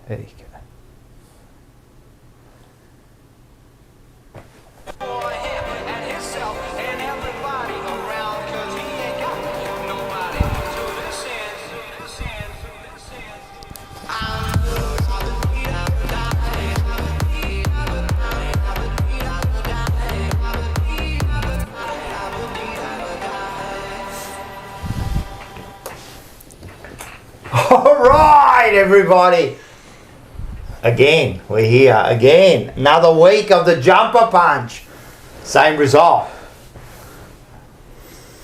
There you go. All right, everybody. Again, we're here again. Another week of the jumper punch. Same result.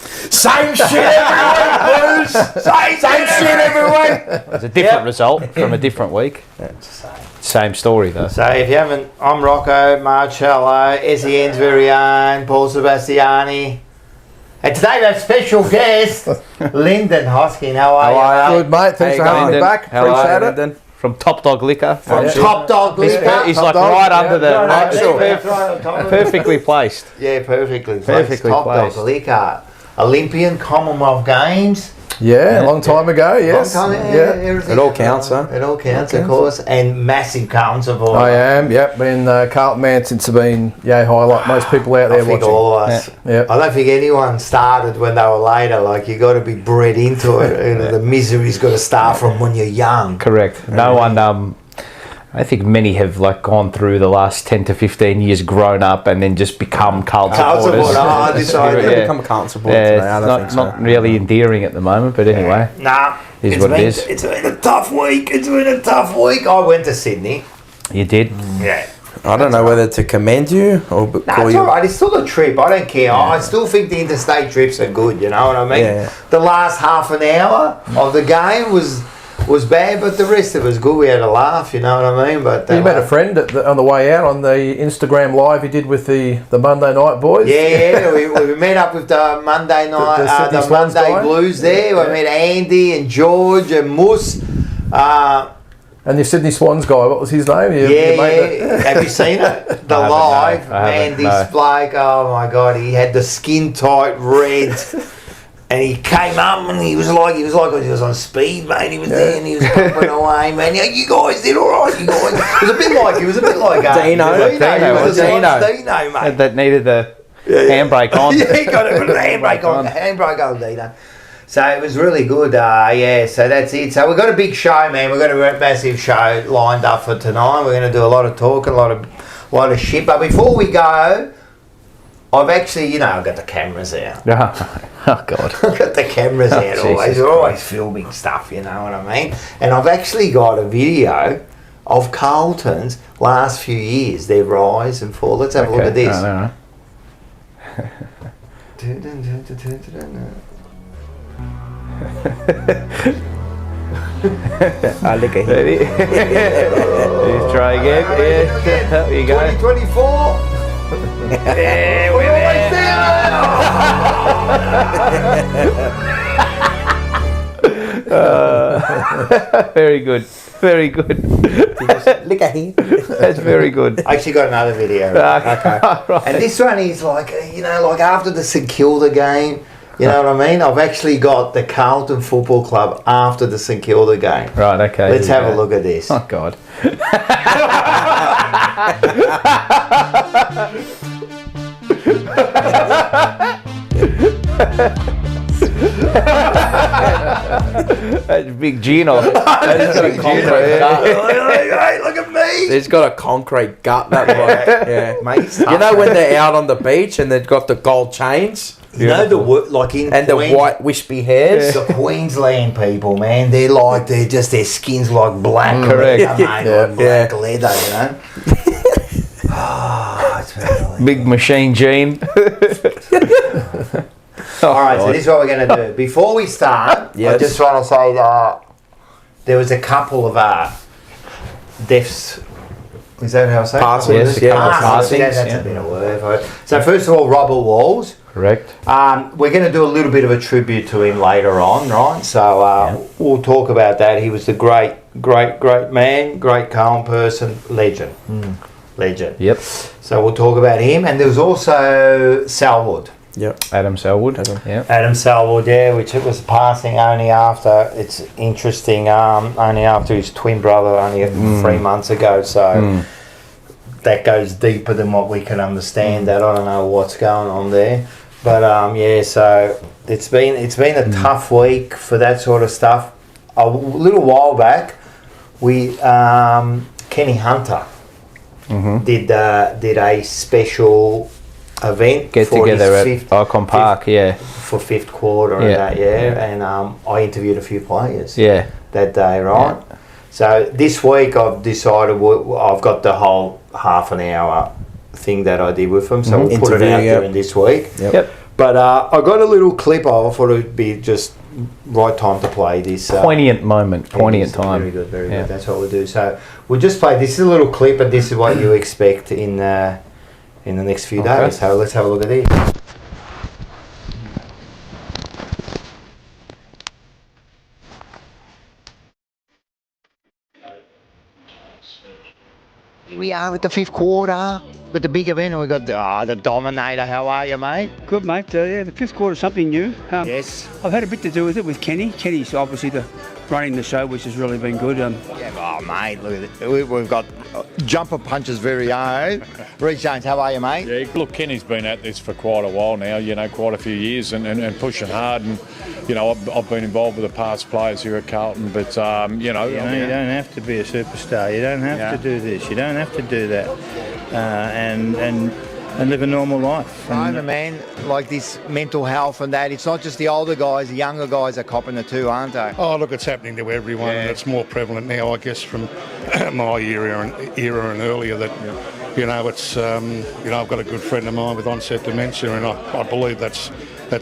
Same shit every week, Bruce. Same shit every week. It's a different result from a different week. Same story though. So if you haven't, I'm Rocco, Marcello, SEN's very own, Paul Sebastiani. And today we have special guest, Lyndon Hosking. How are you? Good, mate. Thanks for having me back. Appreciate it. From Top Dog Liquor. Top Dog Liquor. He's like right under the... Perfectly placed. Yeah, perfectly placed. Perfectly Top placed. Dog Liquor. Olympian Commonwealth Games. Yeah, a long time ago, yes. It all counts, huh? It all counts, of course. And massive Carlton supporter. I am, yep. Been Carlton man since I've been high, like most people out there I think watching. all of us. Yeah. I don't think anyone started when they were later. Like, you got to be bred into it. You know, the misery's got to start from when you're young. Correct. No one... I think many have like gone through the last 10 to 15 years, grown up, and then just become Carlton supporters. Become a Carlton supporter today. It's not really endearing at the moment, but anyway. Nah, Is what it is. It's been a tough week. I went to Sydney. You did? Yeah. I don't know whether to commend you or No, call it's you. all right. It's still a trip. I don't care. I still think the interstate trips are good. You know what I mean? Yeah. The last half an hour of the game was bad, but the rest of it was good. We had a laugh. You know what I mean? But You met a friend on the way out on the Instagram live you did with the Monday night boys. Yeah, we met up with the Monday night, the the Swans Monday guy. Blues there. We met Andy and George and Moose. And the Sydney Swans guy, what was his name? Have you seen it? The live, man, this bloke, oh my God, he had the skin tight red. And he came up and he was like he was on speed, mate. He was there and he was pumping away, man. Yeah, you guys did all right, you guys. It was a bit like Dino, Dino, mate. That needed the handbrake on. Yeah, he got to put the handbrake on, Dino. So it was really good, so that's it. So we've got a big show, man. We've got a massive show lined up for tonight. We're going to do a lot of talking, a lot of shit. But before we go, I've actually, I've got the cameras out. Oh, God. I've got the cameras out always. We're always filming stuff, you know what I mean? And I've actually got a video of Carlton's last few years, their rise and fall. Let's have a look at this. Look at him. Let's try again. Yeah, there you go. 2024. Yeah, we're always there. Very good. Very good. Look at him. That's very good. I actually got another video. Okay. Right. And this one is like, like after the St Kilda game, you know what I mean? I've actually got the Carlton Football Club after the St Kilda game. Right, okay. Let's have a look at this. Oh, God. That's Big Gino. That's got a concrete gut. Hey, look at me. He's got a concrete gut, that bloke. Yeah, Mate, you know when they're out on the beach and they've got the gold chains? You know the white wispy hairs. The Queensland people, man, they're just their skin's like black. Correct. Like black leather, you know. It's really Big machine Gene. All right, so this is what we're going to do. Before we start, I just want to say that there was a couple of deaths. Is that how I say it? Passings, Passings. That's a bit of a word for it. So first of all, Robert Walls. Correct. We're going to do a little bit of a tribute to him later on, right? So we'll talk about that. He was the great man, great Carlton person, legend. Legend. Yep. So we'll talk about him. And there was also Salwood. Yep. Adam Selwood. Yeah. Adam Selwood, yeah, which it was passing only after, it's interesting, only after his twin brother only 3 months ago. So that goes deeper than what we can understand. That I don't know what's going on there. But yeah, so it's been a tough week for that sort of stuff. A little while back, we Kenny Hunter did a special event Get for together his at Icon Park, for fifth quarter and that, and I interviewed a few players that day, right? Yeah. So this week I've decided I've got the whole half an hour thing that I did with them, so we'll put it out there in this week. Yep. But I got a little clip of. I thought it would be just right time to play this. Poignant moment, poignant time. Very good, very good. That's what we'll do. So we'll just play. This is a little clip, and this is what you expect in the next few days. So let's have a look at this. We are at the fifth quarter with the big event. We got the Dominator. How are you, mate? Good, mate. Yeah, the fifth quarter is something new. Yes. I've had a bit to do with it with Kenny. Kenny's obviously running the show, which has really been good. Mate, look at it. We've got jumper punches very own. Reece Jones, how are you, mate? Yeah, look, Kenny's been at this for quite a while now, quite a few years and pushing hard. And, I've been involved with the past players here at Carlton, but, you don't have to be a superstar. You don't have to do this. You don't have to do that. And live a normal life. Man, like this mental health and that, it's not just the older guys, the younger guys are copping it too, aren't they? Oh, look, it's happening to everyone, and it's more prevalent now, I guess, from my era and earlier that, it's, I've got a good friend of mine with onset dementia, and I believe that's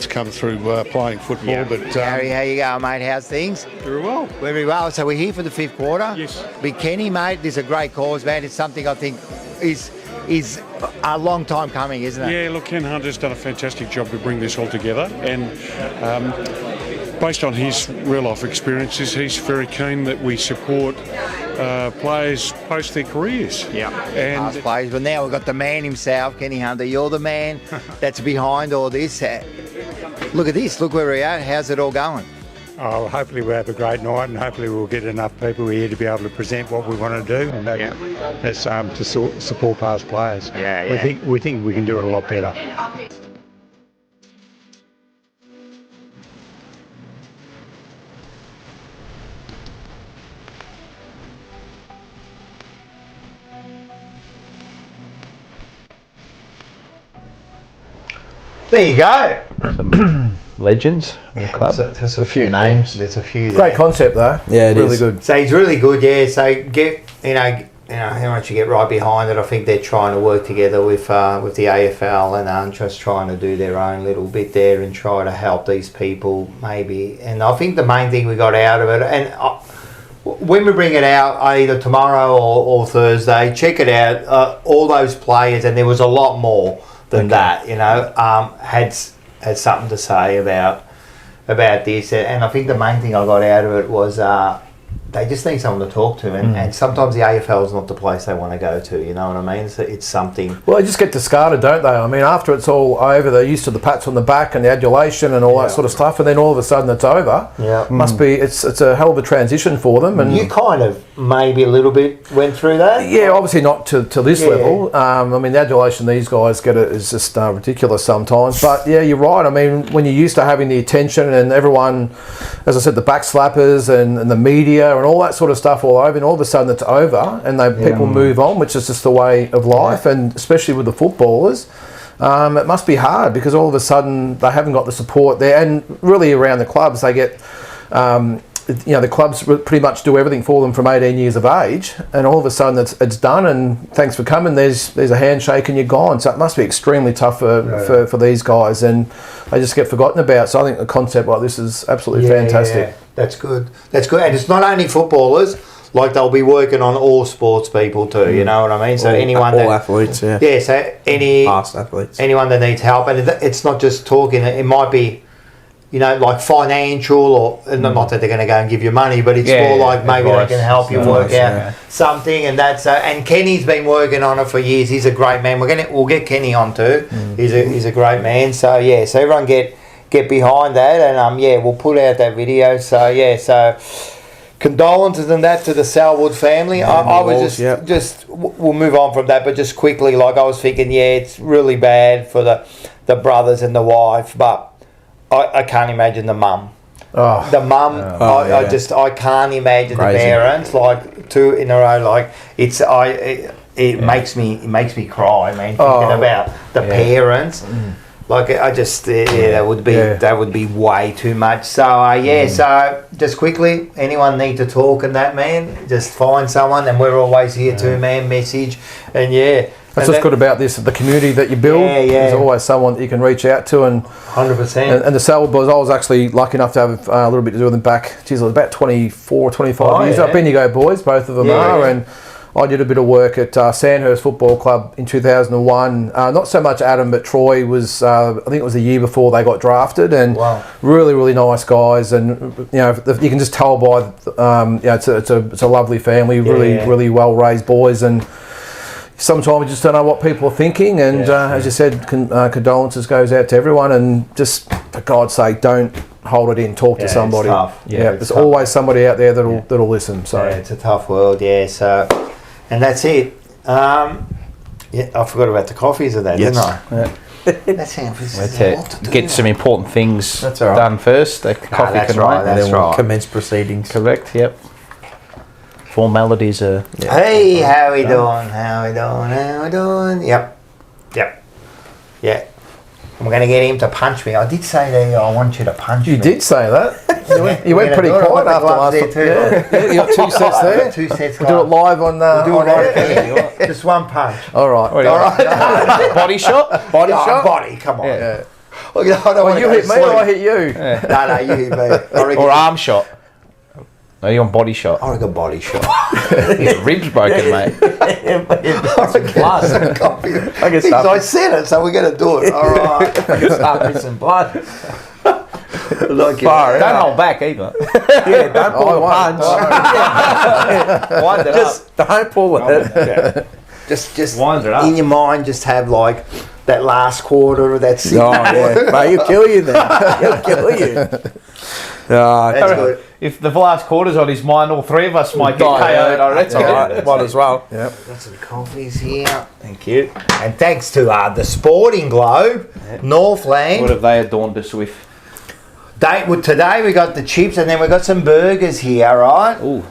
come through playing football. Yeah. But Gary, how you going, mate? How's things? Very well. Very well. So we're here for the fifth quarter. Yes. Big Kenny, mate. This is a great cause, man. It's something I think is a long time coming, isn't it? Yeah, look, Ken Hunter's done a fantastic job to bring this all together, and based on his real life experiences, he's very keen that we support players post their careers. Yeah, and past players. But now we've got the man himself, Kenny Hunter. You're the man that's behind all this. Look at this. Look where we're at. How's it all going? Oh, hopefully we'll have a great night, and hopefully we'll get enough people here to be able to present what we want to do, and that's to support past players. We think we can do it a lot better. There you go. Legends in the club. There's a few names. There's a few. Great concept though. Yeah, it really is. good. So he's really good. Yeah. So get how much you get right behind it. I think they're trying to work together with the AFL and just trying to do their own little bit there and try to help these people maybe. And I think the main thing we got out of it, and when we bring it out either tomorrow or Thursday, check it out. All those players, and there was a lot more than that. Had something to say about this, and I think the main thing I got out of it was they just need someone to talk to, and sometimes the AFL is not the place they want to go to. You know what I mean? It's something. Well, they just get discarded, don't they? I mean, after it's all over, they're used to the pats on the back and the adulation and all that sort of stuff, and then all of a sudden it's over. Yeah, must be. It's a hell of a transition for them. And you kind of maybe a little bit went through that. Yeah, obviously not to this level. I mean, the adulation these guys get is just ridiculous sometimes. But yeah, you're right. I mean, when you're used to having the attention and everyone, as I said, the back slappers and the media and all that sort of stuff all over, and all of a sudden it's over, and people move on, which is just the way of life, and especially with the footballers. It must be hard because all of a sudden they haven't got the support there, and really around the clubs they get. The clubs pretty much do everything for them from 18 years of age, and all of a sudden it's done, and thanks for coming, there's a handshake and you're gone. So it must be extremely tough for these guys, and they just get forgotten about. So I think a concept like this is absolutely fantastic. Yeah. That's good, and it's not only footballers, like they'll be working on all sports people too, you know what I mean? So all athletes, so past athletes, anyone that needs help, and it's not just talking, it might be you know, like financial or not that they're going to go and give you money, but it's more like maybe advice, they can help you work out something, and that's and Kenny's been working on it for years. He's a great man. We'll get Kenny on too. He's a great man. So yeah, so everyone get behind that, and we'll put out that video. So yeah, so condolences and that to the Salwood family. I was we'll move on from that, but just quickly, like I was thinking, it's really bad for the brothers and the wife, but I can't imagine the mum. Oh. The mum, I can't imagine the parents, like 2 in a row. Like it makes me cry, man, thinking about the parents. Like I just that would be way too much. So so just quickly, anyone need to talk and that, man, just find someone, and we're always here too, man. Message and That's what's good about this, the community that you build. There's always someone that you can reach out to, and 100%. And the Salwood boys, I was actually lucky enough to have a little bit to do with them back. Geez, it was about 24, 25 years. Up Bendigo boys, both of them are, and I did a bit of work at Sandhurst Football Club in 2001. Not so much Adam, but Troy was. I think it was the year before they got drafted, and really, really nice guys. And you know, you can just tell by, it's a lovely family, really well raised boys, and sometimes we just don't know what people are thinking, and as you said, condolences goes out to everyone, and just for God's sake, don't hold it in. Talk to somebody. It's tough. There's always somebody out there that'll listen. So it's a tough world. So, and that's it. I forgot about the coffees of that, didn't I? That's it. Get some important things done first. The coffee that's right. That's right. Commence proceedings. Correct. Yep. Formalities are. Hey, how we doing? How we doing? Yep. Yeah. I'm going to get him to punch me. I did say to you, I want you to punch me. You did say that. You went pretty quiet after last time. You got 2 sets there. 2 sets. We'll do it live on. We'll do it live. Just one punch. All right. Body shot. Body. Come on. Yeah. Well, you hit me or I hit you? No, you hit me. Or arm shot. No, you want body shot? I reckon body shot. Your ribs broken, mate. Blood. I said it, so we're going to do it. All right. I can start missing blood. Don't hold back either. Don't pull the punch. Just don't pull it. Just in your mind, just have like that last quarter of that season. Mate, he'll kill you then. He'll kill you. That's good. If the last quarter's on his mind, all 3 of us might get KO'd. That's all right. Might as well. Yep. Got some coffees here. Thank you. And thanks to the Sporting Globe, Northland. What have they adorned us with? Today we got the chips, and then we got some burgers here, right? Ooh.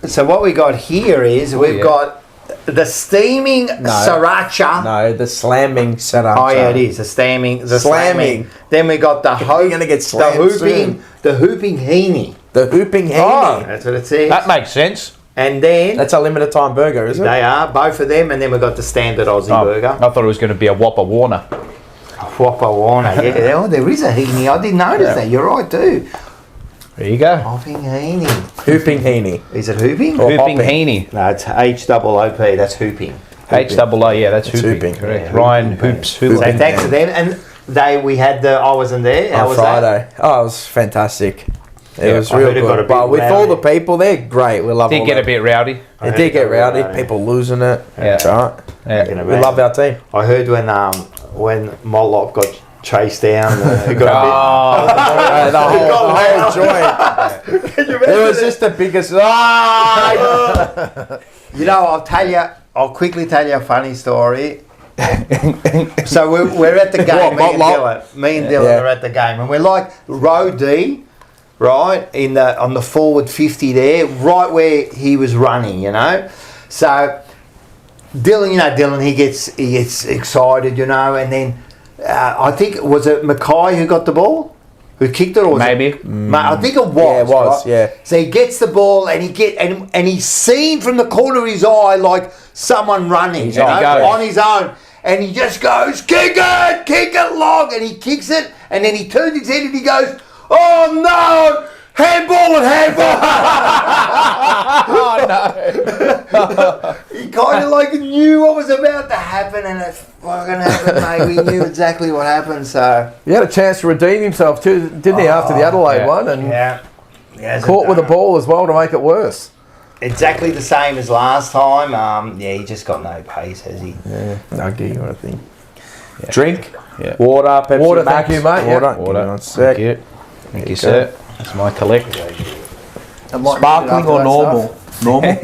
So what we got here is we've got the steaming sriracha. No, the slamming sriracha. Oh yeah, it is the slamming. Then we got You're gonna get slammed the hooping Heeney. The hooping Heeney. Oh, that's what it says. That makes sense. And then that's a limited time burger, isn't it? They are both of them, and then we got the standard Aussie burger. I thought it was going to be a Whopper Warner. Whopper Warner, yeah. There is a Heeney. I didn't notice that. You're right too. There you go. Hopping Heeney. Hooping Heeney. Is it hooping? Or hooping Heeney. No, it's HOOP. That's hooping. HOO, yeah, that's hooping. Correct. Ryan Hoops. So thanks to them. And I wasn't there. How was Friday. that? Oh, it was fantastic. It was I real heard it got a good. But bit with all rowdy. the people, they're great. We love Did all get that. a bit rowdy. It did get rowdy. People losing it. Yeah. That's right. Yeah. We love our team. I heard when Mollop got chased down, it got the whole joint. It was just the biggest. I'll quickly tell you a funny story. So we're at the game. Me and Dylan are at the game, and we're like row D, right on the forward 50 there, right where he was running, So Dylan, he gets excited, and then I think was it Mackay who got the ball, who kicked it, or was maybe? I think it was. Yeah, it was. Right? Yeah. So he gets the ball and and he's seen from the corner of his eye like someone running on his own. And he just goes, kick it long, and he kicks it, and then he turns his head and he goes, oh no, handball. Oh no. He kind of like knew what was about to happen, and it fucking happened, mate. We knew exactly what happened, so... He had a chance to redeem himself too, didn't he, after the Adelaide one? And caught with a ball as well to make it worse. Exactly the same as last time. He just got no pace, has he? Yeah, nuggy, I think. Yeah. Drink, Water, Pepsi water, Max. thank you, mate. Water. Thank you. Thank you, sir. That's my collect. Sparkling or normal? Normal?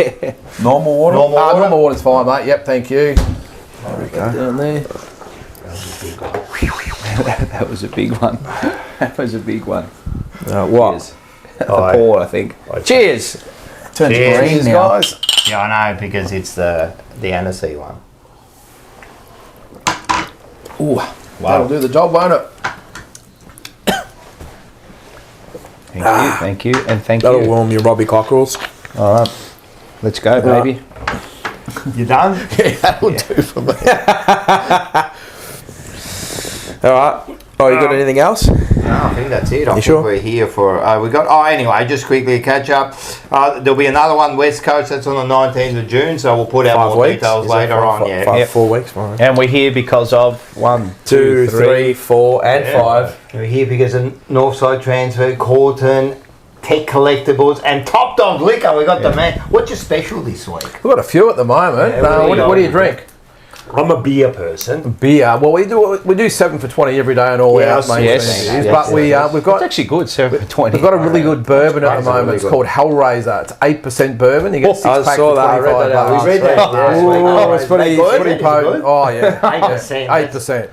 Normal water? Normal water's fine, mate. Yep, thank you. There we go. Down there. That was a big one. That was a big one. What? Cheers. The pour, I think. Cheers. Turns green Cheers, now. guys. Yeah, I know, because it's the Annecy one. Ooh, that'll do the job, won't it? Thank you, and thank That'll you. warm your Robbie cockerels. All right, let's go, baby. You done? Yeah, that'll do for me. All right. Oh, you got anything else? No, I think that's it. I think sure? we're here for... anyway, just quickly catch up. There'll be another one, West Coast, that's on the 19th of June, so we'll put out 5 more weeks? details Is it later on. Yeah. 4 weeks. Fine. And we're here because of 1, 2, 3, 4, and 5. We're here because of Northside Transfer, Carlton, Tech Collectibles, and Top Dog Liquor. We got the man. What's your special this week? We've got a few at the moment. Yeah, What do you drink? I'm a beer person. Beer. Well, we do 7 for 20 every day and all Yeah, out, I mate. see. Yes, Yes. but we've It's got actually good, 7 for 20. we've got a really good bourbon at the moment. really It's good. called Hellraiser. It's 8% bourbon. You get 6 I packs saw for that. I 25 read that out. bucks. We read that last week. Oh, it's pretty Good? potent. Oh yeah, 8%. 8%.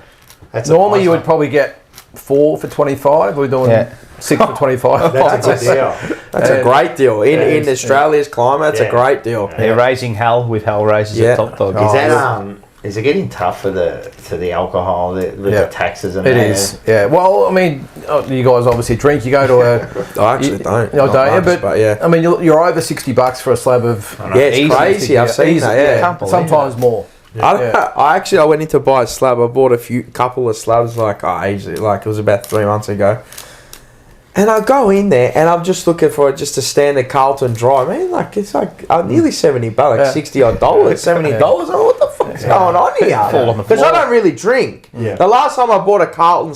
That's Normally a you nice would probably get 4 for 25. We're doing 6 for 25. That's a good deal. That's a great deal. In Australia's climate, it's a great deal. They're raising hell with Hellraisers Yeah. at Top Dog. Is that is it getting tough for the alcohol with the taxes and It that? is, yeah. Well, I mean, you guys obviously drink. You go to a... I actually don't. No, Not don't you? much, but yeah. I mean, you're over $60 for a slab of... Yeah, it's crazy. I've seen that. Yeah. Sometimes more. I went in to buy a slab. I bought couple of slabs like ages, like it was about 3 months ago. And I go in there and I'm just looking for just a standard Carlton dry. Man, like it's like nearly $70, $60 odd, $70. Oh, what the fuck's going on here? Fall on the Because floor. I don't really drink. Yeah. The last time I bought a Carlton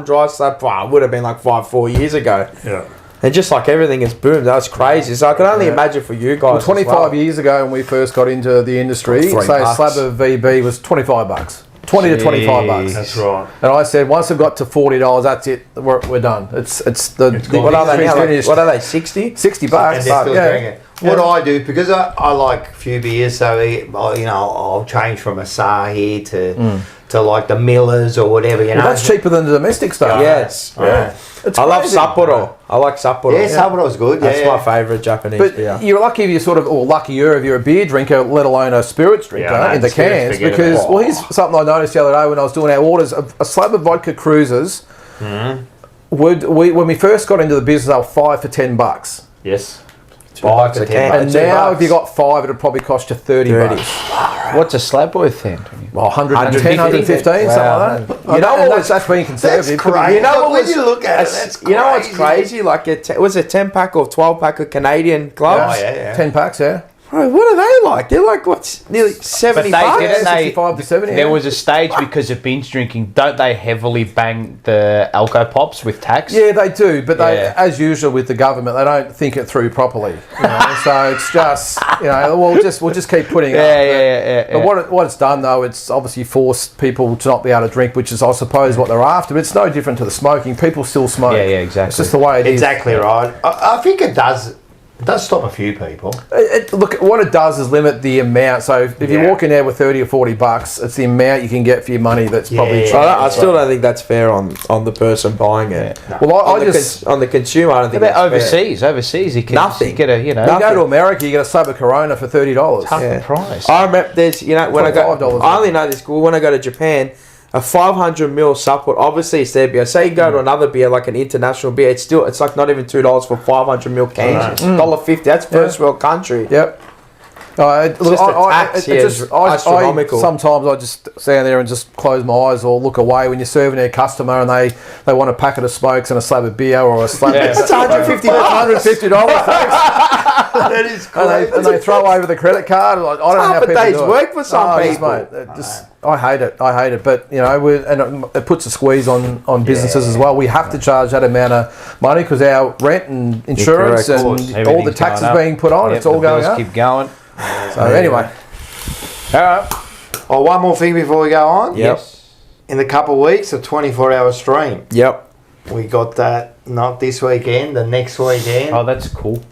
dry slab, it would have been like 4 years ago. Yeah. And just like everything has boomed, that's crazy. So I can only imagine for you guys. Well, as 25 years ago when we first got into the industry, $3. say a slab of VB was $25. 20 to 25 bucks. That's right. And I said, once I've got to $40, that's it. We're done. It's the What are they now? industry's finished. What are they? 60? $60 And bucks. they're still Yeah. drinking. What I do, because I like a few beers, so I'll change from a Sahi to like the Millers or whatever. You know, Well, that's cheaper than the domestic stuff. Yes. Yeah. It's I love crazy. Sapporo. I like Sapporo. Yeah, Sapporo's good. That's yeah. my favourite Japanese But beer. you're lucky if you're or luckier if you're a beer drinker, let alone a spirits drinker Yeah, in the spirits, cans. forget Because, about it. well, here's something I noticed the other day when I was doing our orders. A slab of vodka cruisers, when we first got into the business, they were 5 for $10. Yes. $5 a can. And now, if you got 5, it'll probably cost you $30. What's a slab worth then? Well, 110, 115, something like that. You know what was- that's being conservative. That's crazy. You know what when was- you look at it, that's crazy. You know what's crazy? Like it was a 10-pack or 12-pack of Canadian gloves. Oh, yeah. 10 packs, yeah. Bro, what are they like? They're like what's nearly 70 But bucks. they didn't. 65 to 70. There was a stage because of binge drinking. Don't they heavily bang the alco pops with tax? Yeah, they do, but they, Yeah. as usual with the government, they don't think it through properly. You know? So it's just, we'll just keep putting it up. Yeah. But what it's done though, it's obviously forced people to not be able to drink, which is, I suppose, what they're after. But it's no different to the smoking. People still smoke. Yeah, exactly. It's just the way it is. Exactly right. I think it does stop a few people. Look, what it does is limit the amount. So if you walk in there with $30 or $40, it's the amount you can get for your money. That's probably cheap. I still don't think that's fair on the person buying it. Well, On the consumer, I don't think About that's fair. overseas, you can Nothing. you get a You go to America, you get a slab of Corona for $30. half the price. I remember there's, when I go, $25 I only know this when I go to Japan, a 500ml support, obviously it's their beer. Say you go to another beer, like an international beer, it's like not even $2 for 500ml cans. It's $1.50. That's first world country. Yep. Just the tax here is astronomical. Sometimes I just stand there and just close my eyes or look away when you're serving their customer and they want a packet of smokes and a slab of beer or a slab. It's $150. $150. Thanks. That is great. And they throw over the credit card. Like, I don't know how half a people day's do it. work for some people. Mate, I hate it. But it puts a squeeze on businesses as well. We have to charge that amount of money because our rent and insurance and all the taxes being put on. It's all going up. Keep going. So anyway, all right. Oh, one more thing before we go on. Yep. In a couple of weeks, a 24-hour stream. Yep. We got that not this weekend, the next weekend. Oh, that's cool.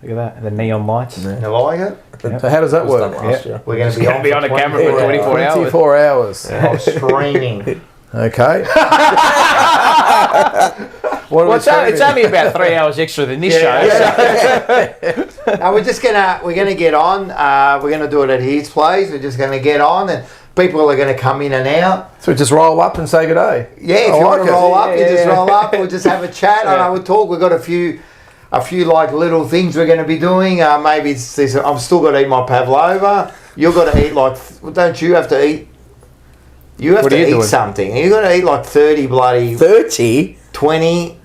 Look at that. The neon lights. You like it? so how does that work? We're going to be Gonna be on a camera for 24 hours. 24 hours. streaming. Okay. It's only about 3 hours extra than this show. We're gonna get on. We're gonna do it at his place. We're just gonna get on, and people are gonna come in and out. So just roll up and say good day. Yeah, if you want to roll up, you just roll up. We'll just have a chat. I know we'll talk. We've got a few like little things we're going to be doing. Maybe it's this. I'm still got to eat my pavlova. You've got to eat don't you have to eat? You have to eat something. You got to eat like 30 bloody 20.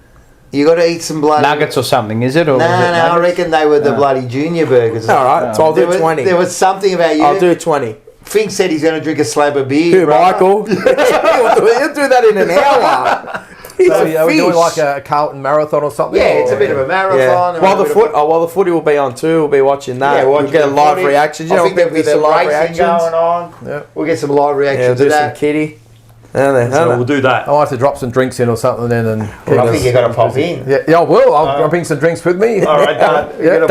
You got to eat some bloody nuggets or something, is it? Or no, I reckon they were the bloody junior burgers. All right, so I'll do 20. There was something about you. I'll do 20. Fink said he's going to drink a slab of beer. Who, Michael? He'll do that in an hour. So are we doing like a Carlton marathon or something? Yeah, it's a bit of a marathon. Yeah. While the footy will be on too, we'll be watching that. Yeah, we'll get a live reaction. I think there'll be some live racing going on. Yeah. We'll get some live reactions do to that. some kitty. So we'll do that. I might have to drop some drinks in or something then. And I think you've got to pop in. Yeah, I will. I'll bring some drinks with me. All right, done. We're going to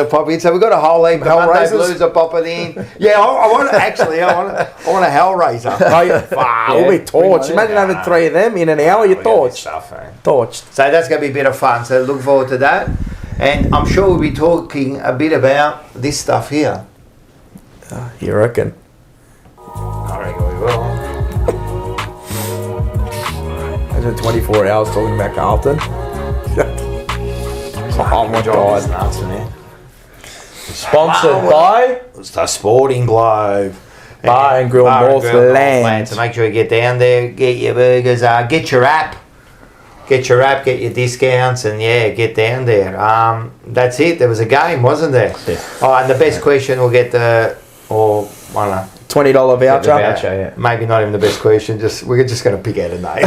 pop in. So we've got a whole heap of Monday Blues are popping in. Yeah, I want a Hellraiser. We'll be torched. Imagine having 3 of them in an hour. You're torched. Torched. So that's going to be a bit of fun. So look forward to that. And I'm sure we'll be talking a bit about this stuff here. You reckon? I reckon we will. Imagine 24 hours talking about Carlton. Oh my God. Nuts, man. Sponsored by It's the Sporting Globe. Bar and Grill Northland. So make sure you get down there, get your burgers, get your app. Get your app, get your discounts, and get down there. That's it. There was a game, wasn't there? Yeah. Oh, and the best question will get I don't know. $20 voucher. Maybe not even the best question. We're just going to pick out a name.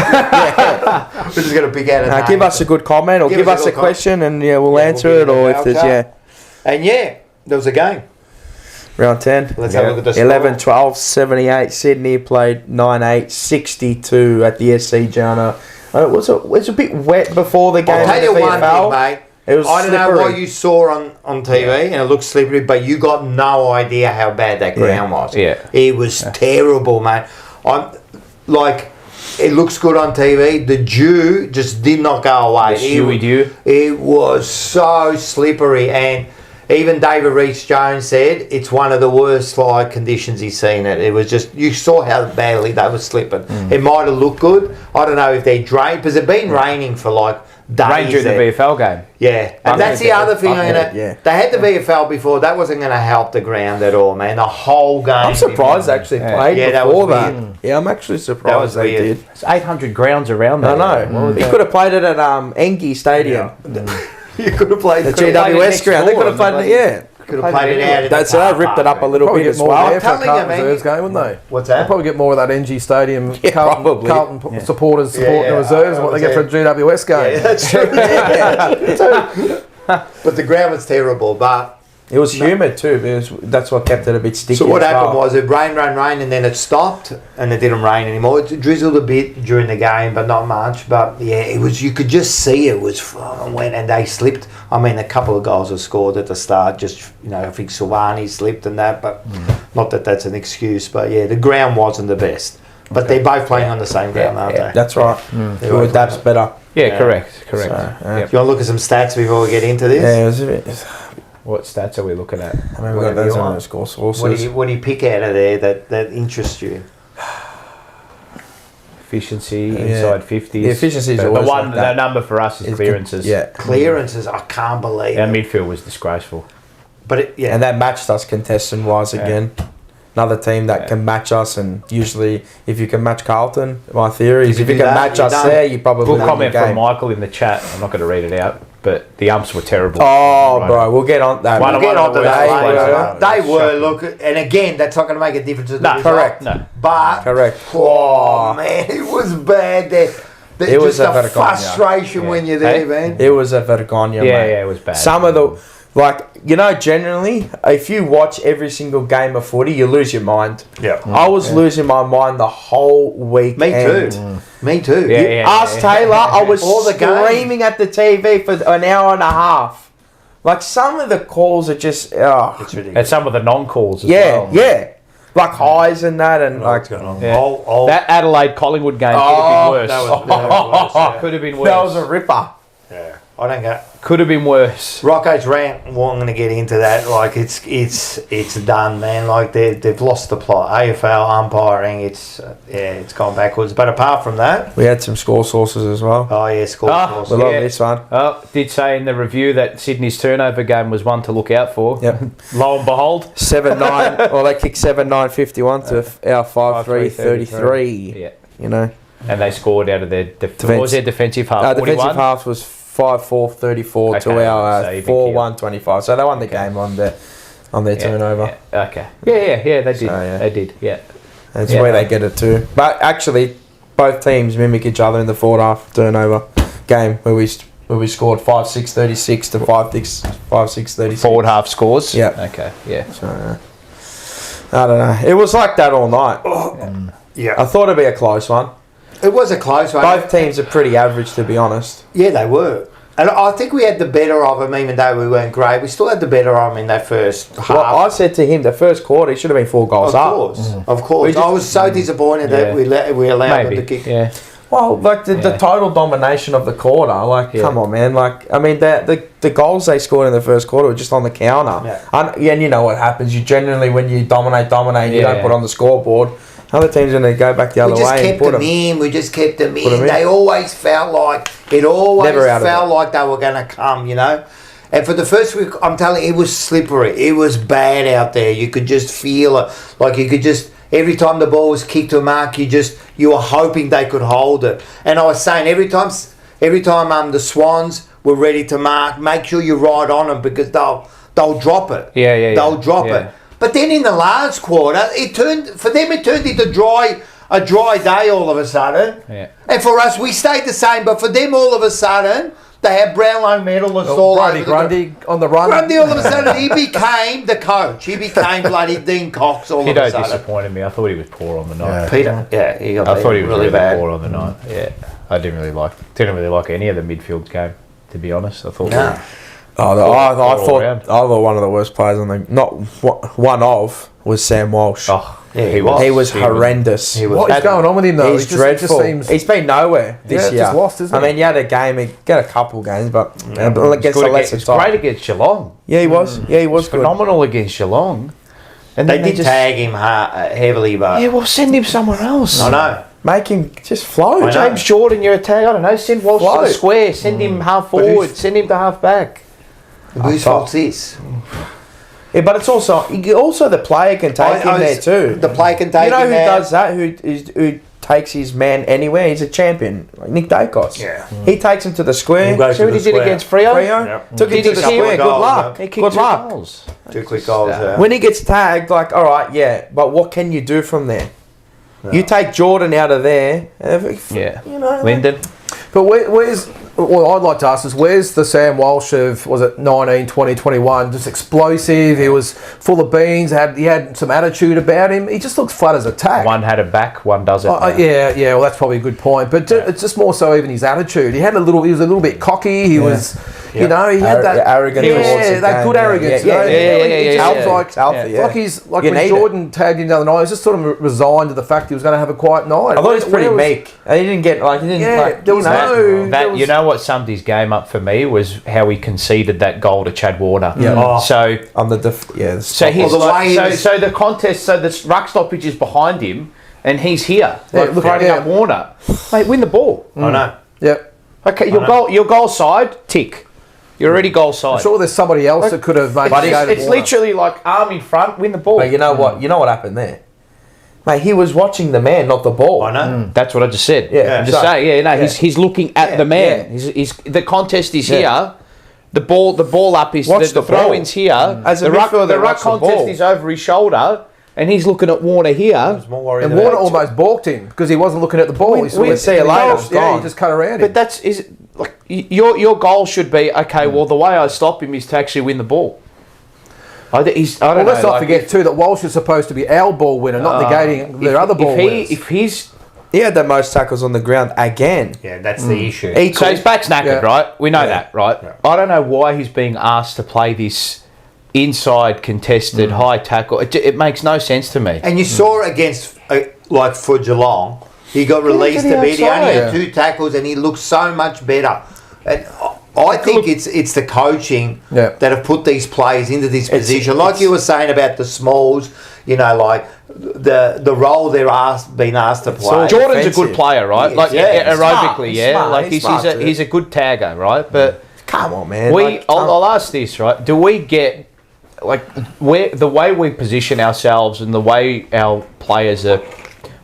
We're just going to pick out a name. Give us a good comment or give us a question, and we'll answer it. Or if there's And there was a game. Round 10. Let's have a look at the score. 11, 12, 78. Sydney played 9-8, 62 at the SC Jana. It was a bit wet before the game. I'll tell you one thing, mate. It was I don't know slippery. what you saw on TV, and it looked slippery, but you got no idea how bad that ground was. Yeah. It was terrible, mate. It looks good on TV. The dew just did not go away. It was so slippery, and even David Rees-Jones said it's one of the worst conditions he's seen it. It was just, you saw how badly they were slipping. It might have looked good. I don't know if they drained, because it's been raining for days. Rain during the VFL game. Yeah, and that's the other thing. They had the VFL before. That wasn't going to help the ground at all, man. The whole game. I'm surprised they actually played before that. Yeah, I'm actually surprised they did. It's 800 grounds around there. I know. He could have played it at Engie Stadium. You could have played the GWS ground. They could have played it. Could have played it out. That's it. I ripped it up a little bit as well. I'm telling you, man. Reserves game, wouldn't they? What's that? They'll probably get more of that NG Stadium. Carlton supporters supporting the reserves and what they get for a GWS game. Yeah, that's true. But the ground was terrible. But it was humid too. That's what kept it a bit sticky. So what happened was it rained, and then it stopped, and it didn't rain anymore. It drizzled a bit during the game, but not much. But it was. You could just see it was wet, and they slipped. I mean, a couple of goals were scored at the start. Just I think Silvani slipped and that, but not that that's an excuse. But the ground wasn't the best. But they're both playing on the same ground, aren't they? That's right. Who adapts better? Yeah, correct. So, you want to look at some stats before we get into this? Yeah, it was a bit. What stats are we looking at? I mean, we've got those on the score sources. What do you pick out of there that interests you? Efficiency, inside 50s. The efficiency is always the number for us is clearances. Clearances, I can't believe Our it. midfield was disgraceful. But and that matched us contestant-wise again. another team that can match us, and usually if you can match Carlton, my theory is if you can match us there, you probably We'll win comment the game. from Michael in the chat. I'm not going to read it out, but the umps were terrible. Oh, Right. bro, we'll get on that. We'll get onto that. They were, look, and again, that's not going to make a difference to the result. correct. No. But, Correct. oh, man, it was bad there. It was just a the vertigo, frustration when you're there, Hey? man. It was a vergonya, Yeah, mate. yeah, it was bad. Some of the, like, you know, generally, if you watch every single game of footy, you lose your mind. Yeah. I was losing my mind the whole week. Me too. Me too. Yeah, You- yeah. Ask Taylor, I was All the games. screaming at the TV for an hour and a half. Like, some of the calls are just, It's ridiculous. And some of the non-calls as yeah, well. yeah. Like highs and that, and like, What's going on? Yeah. I'll- That Adelaide Collingwood game could have been worse. that was worse, yeah. Could have been worse. that was a ripper. Yeah. I don't get. Could have been worse. Rocco's rant. Well, I'm going to get into that. Like it's done, man. Like they've lost the plot. AFL umpiring. It's gone backwards. But apart from that, We had some score sources as well. oh yeah, score. Ah, We love Yeah. this one. Oh, did say in the review that Sydney's turnover game was one to look out for. Yep. Lo and behold, 7-9. Well, they kicked 7-9-51 to our 5-3-33. Yeah. You know, And they scored out of their what was their defensive half? defensive 41? half was 5-4-34 to Okay, our so even 4-1-25. So they won the game on their turnover. Yeah. Okay. Yeah, they did. So, yeah. They did. Yeah. That's Yeah. where they get it to. But actually, both teams mimic each other in the forward half turnover game where we scored 5-6-36 to 5-6-36. Forward half scores. Yeah. Okay. Yeah. So, I don't know. It was like that all night. Yeah, I thought it'd be a close one. it was a close one. Both teams are pretty average, to be honest. Yeah, they were. And I think we had the better of them, even though we weren't great. We still had the better of them in that first half. Well, I said to him, the first quarter, he should have been 4 goals of up. course, of course. We just- I was so disappointed that we allowed them to Maybe. kick. Yeah. Well, like the total domination of the quarter, like, come on, man. Like, I mean, the goals they scored in the first quarter were just on the counter. Yeah. And you know what happens. You generally, when you dominate, you don't put on the scoreboard. Other teams are going to go back the other We just way and kept put them them. in. We just kept them them in. in. They always felt like Never out of felt like they were going to come. You know. And for the first week, I'm telling you, it was slippery. It was bad out there. You could just feel it. Like you could just every time the ball was kicked to a mark, you were hoping they could hold it. And I was saying every time the Swans were ready to mark, make sure you're right on them because they'll drop it. Yeah. They'll drop it. But then in the last quarter, it turned into a dry day all of a sudden. Yeah. And for us, we stayed the same. But for them, all of a sudden, they had Brownlow medalists all over. Grundy on the run. Grundy all of a sudden, he became the coach. He became bloody Dean Cox all of a Peter sudden. disappointed me. I thought he was poor on the night. Peter, yeah, he got I thought he was really bad. poor on the night. Yeah. I didn't really like any of the midfield game, to be honest. I thought No. I around. thought one of the worst players on the was Sam Walsh. Yeah, he was. He was horrendous. He was. What is going on with him though? He's It just dreadful. seems. He's been nowhere this Yeah, year. just lost, isn't I he? mean, he had a game. He got a couple games, but against Good the lesser it's side. great against Geelong. Yeah, he was. Yeah, he was good. Phenomenal against Geelong. And They then did tag him heavily, but Yeah, well, send him somewhere else. I know. Make him just float. I know. James Jordan, you're a tag. I don't know. Send Walsh to the Float. square. Send him half forward. Send him to half back. Whose fault's this? Yeah, but it's also the player can take him there too. The player can take You know him who there. does that? Who takes his man anywhere? He's a champion, like Nick Dacos. Yeah. He takes him to the square. He'll go to See what the he did square. against Freo? Freo took him Did to he the see square. it? Good Goals, luck. He kicked Good two luck. goals. 2 quick goals. When he gets tagged, like, all right, yeah, but what can you do from there? You take Jordan out of there. Yeah. You know, Lyndon. But where's what I'd like to ask is where's the Sam Walsh of, was it 19, 20, 21? Just explosive. He was full of beans. He had some attitude about him. He just looks flat as a tack. One had a back, one doesn't. Yeah. Well, that's probably a good point. But it's just more so even his attitude. He was a little bit cocky. He was, you know, he had that arrogant. Yeah, towards the that game, good arrogance. Yeah, you know? yeah. It Yeah. sounds like It's healthy, yeah. like he's like You when need Jordan tagged him the other night. He was just sort of resigned to the fact he was going to have a quiet night. I thought he was pretty Where meek. He didn't get like he didn't. Yeah, like, there was no. there was- You know what summed his game up for me was how he conceded that goal to Chad Warner. Yeah. Oh. So on the so he's the like, way he was- so the contest, so the ruck stoppage is behind him, and he's here, like look, throwing yeah. up Warner. Mate, win the ball. I know. Yep. Okay, your goal side tick. You're already goal side. I'm sure there's somebody else that could have maybe It's literally like arm in front, win the ball. But you know what? You know what happened there? Mate, he was watching the man, not the ball. I know. That's what I just said. Yeah. I'm just saying. He's looking at the man. He's the contest is here. The ball up is the throw-ins here. As a the ruck midfielder, contest is over his shoulder, and he's looking at Warner here. And Warner almost balked him because he wasn't looking at the ball. We see it later. He just cut around him. But your goal should be okay. Well, the way I stop him is to actually win the ball. Let's not forget too that Walsh is supposed to be our ball winner, not negating their other ball winners. He had the most tackles on the ground again. Yeah, that's the issue. So his back's knackered, right? We know that, right? Yeah. I don't know why he's being asked to play this inside contested high tackle. It makes no sense to me. And you saw it against, like for Geelong, he got released a bit. He only had 2 tackles and he looked so much better. And I think it's the coaching that have put these players into this position. Like you were saying about the smalls, like the role they're being asked to play. Jordan's a good player, right? Aerobically, smart. He's a good tagger, right? But come on, man. I'll ask this, right? Do we get the way we position ourselves and the way our players are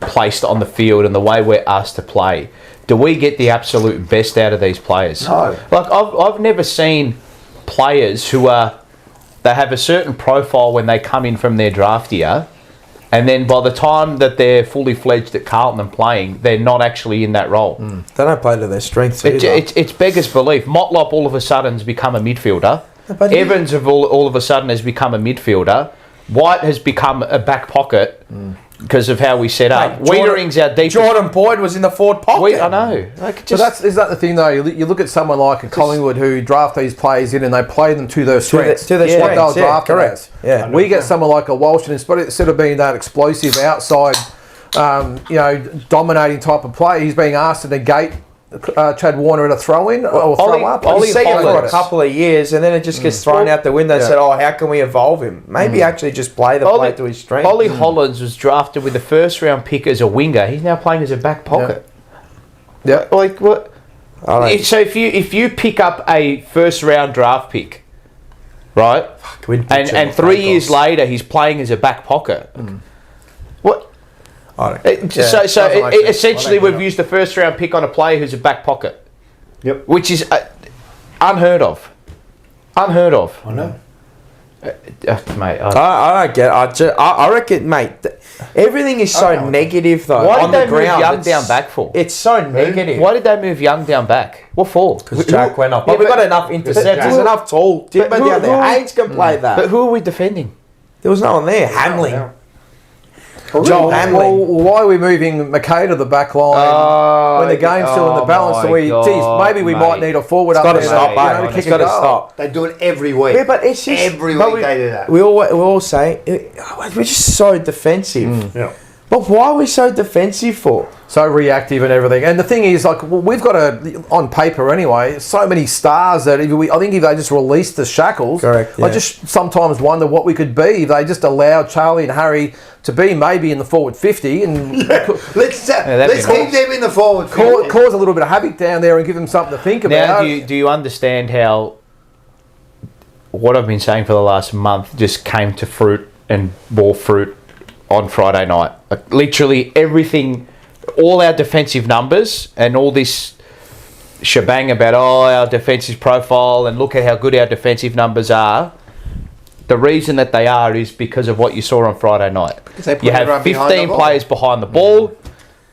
placed on the field and the way we're asked to play? Do we get the absolute best out of these players? No. I've never seen players they have a certain profile when they come in from their draft year, and then by the time that they're fully fledged at Carlton and playing, they're not actually in that role. They don't play to their strengths either. It's beggars belief. Motlop all of a sudden has become a midfielder. Evans all of a sudden has become a midfielder. White has become a back pocket because of how we set up. Wiedering's our deepest. Jordan Boyd was in the forward pocket. I know. Is that the thing though? You look at someone like a Collingwood who draft these players in and they play them to their strengths. To their strengths, what they'll draft correct. Yeah. We get someone like a Walsh, and instead of being that explosive outside, dominating type of play, he's being asked to negate Chad Warner at a throw-in or throw-up. You see it for a couple of years and then it just gets thrown out the window and said, how can we evolve him? Maybe actually just play play to his strength. Ollie Hollands was drafted with the first round pick as a winger. He's now playing as a back pocket. Yeah. Like what? So if you pick up a first round draft pick, right? And 3 years later he's playing as a back pocket. What? Essentially, we've used the first round pick on a player who's a back pocket. Yep. Which is unheard of. Unheard of. I know. Mate, I don't get it. I reckon, mate, everything is so negative, though. Why did they move Young down back for? It's so negative. Why did they move Young down back? What for? Because Jack went up. But we've got enough interceptors, enough tall. Timber down there. Haynes can play that. But who are we defending? There was no one there. Hamling. Joel Hamling. Well, why are we moving McKay to the back line when the game's still in the balance? Maybe we might need a forward up there. It's got to stop. They do it every week. Yeah, but it's just every week they do that. We all say we're just so defensive. Yeah. But why are we so defensive for? So reactive and everything. And the thing is, we've got on paper anyway, so many stars that I think if they just released the shackles, correct, yeah. I just sometimes wonder what we could be if they just allowed Charlie and Harry to be maybe in the forward 50 and let's keep them in the forward 50. Cause a little bit of havoc down there and give them something to think about. Now, do you understand how what I've been saying for the last month just came to fruit and bore fruit on Friday night? Like literally everything, all our defensive numbers and all this shebang about our defensive profile and look at how good our defensive numbers are. The reason that they are is because of what you saw on Friday night. You have 15 players behind the ball.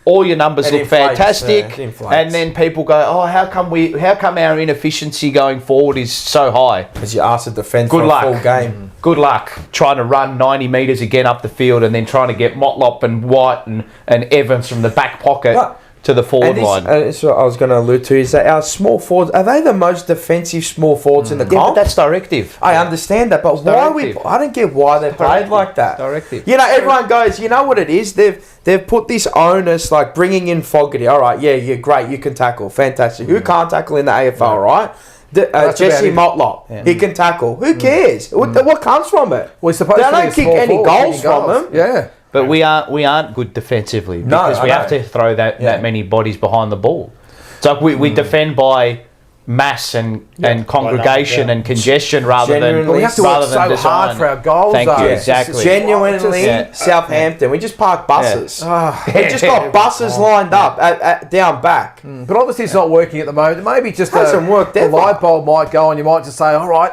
All your numbers look fantastic, and then people go, how come our inefficiency going forward is so high? Because you asked to defend for a full game. Good luck trying to run 90 metres again up the field and then trying to get Motlop and White and Evans from the back pocket to the forward line. That's what I was going to allude to, is that our small forwards, are they the most defensive small forwards in the comp? Yeah, but that's directive. I understand that, but I don't get why they played like that. Directive. Everyone goes, you know what it is? They've put this onus, like bringing in Fogarty. All right, yeah, you're great, you can tackle, fantastic. Who can't tackle in the AFL, right? Jesse Motlop, he can tackle. Who cares? What comes from it? We're supposed they to don't kick any goals from him. Yeah. But we aren't good defensively because we have to throw that many bodies behind the ball. It's like we defend by mass and congregation and congestion rather than we have to work so design. hard for our goals. Thank you, though. exactly. Genuinely, Southampton. We just park buses. We just got buses lined up at down back. But obviously it's not working at the moment. Maybe just Hasn't worked a ever. light bulb might go on. You might just say, all right,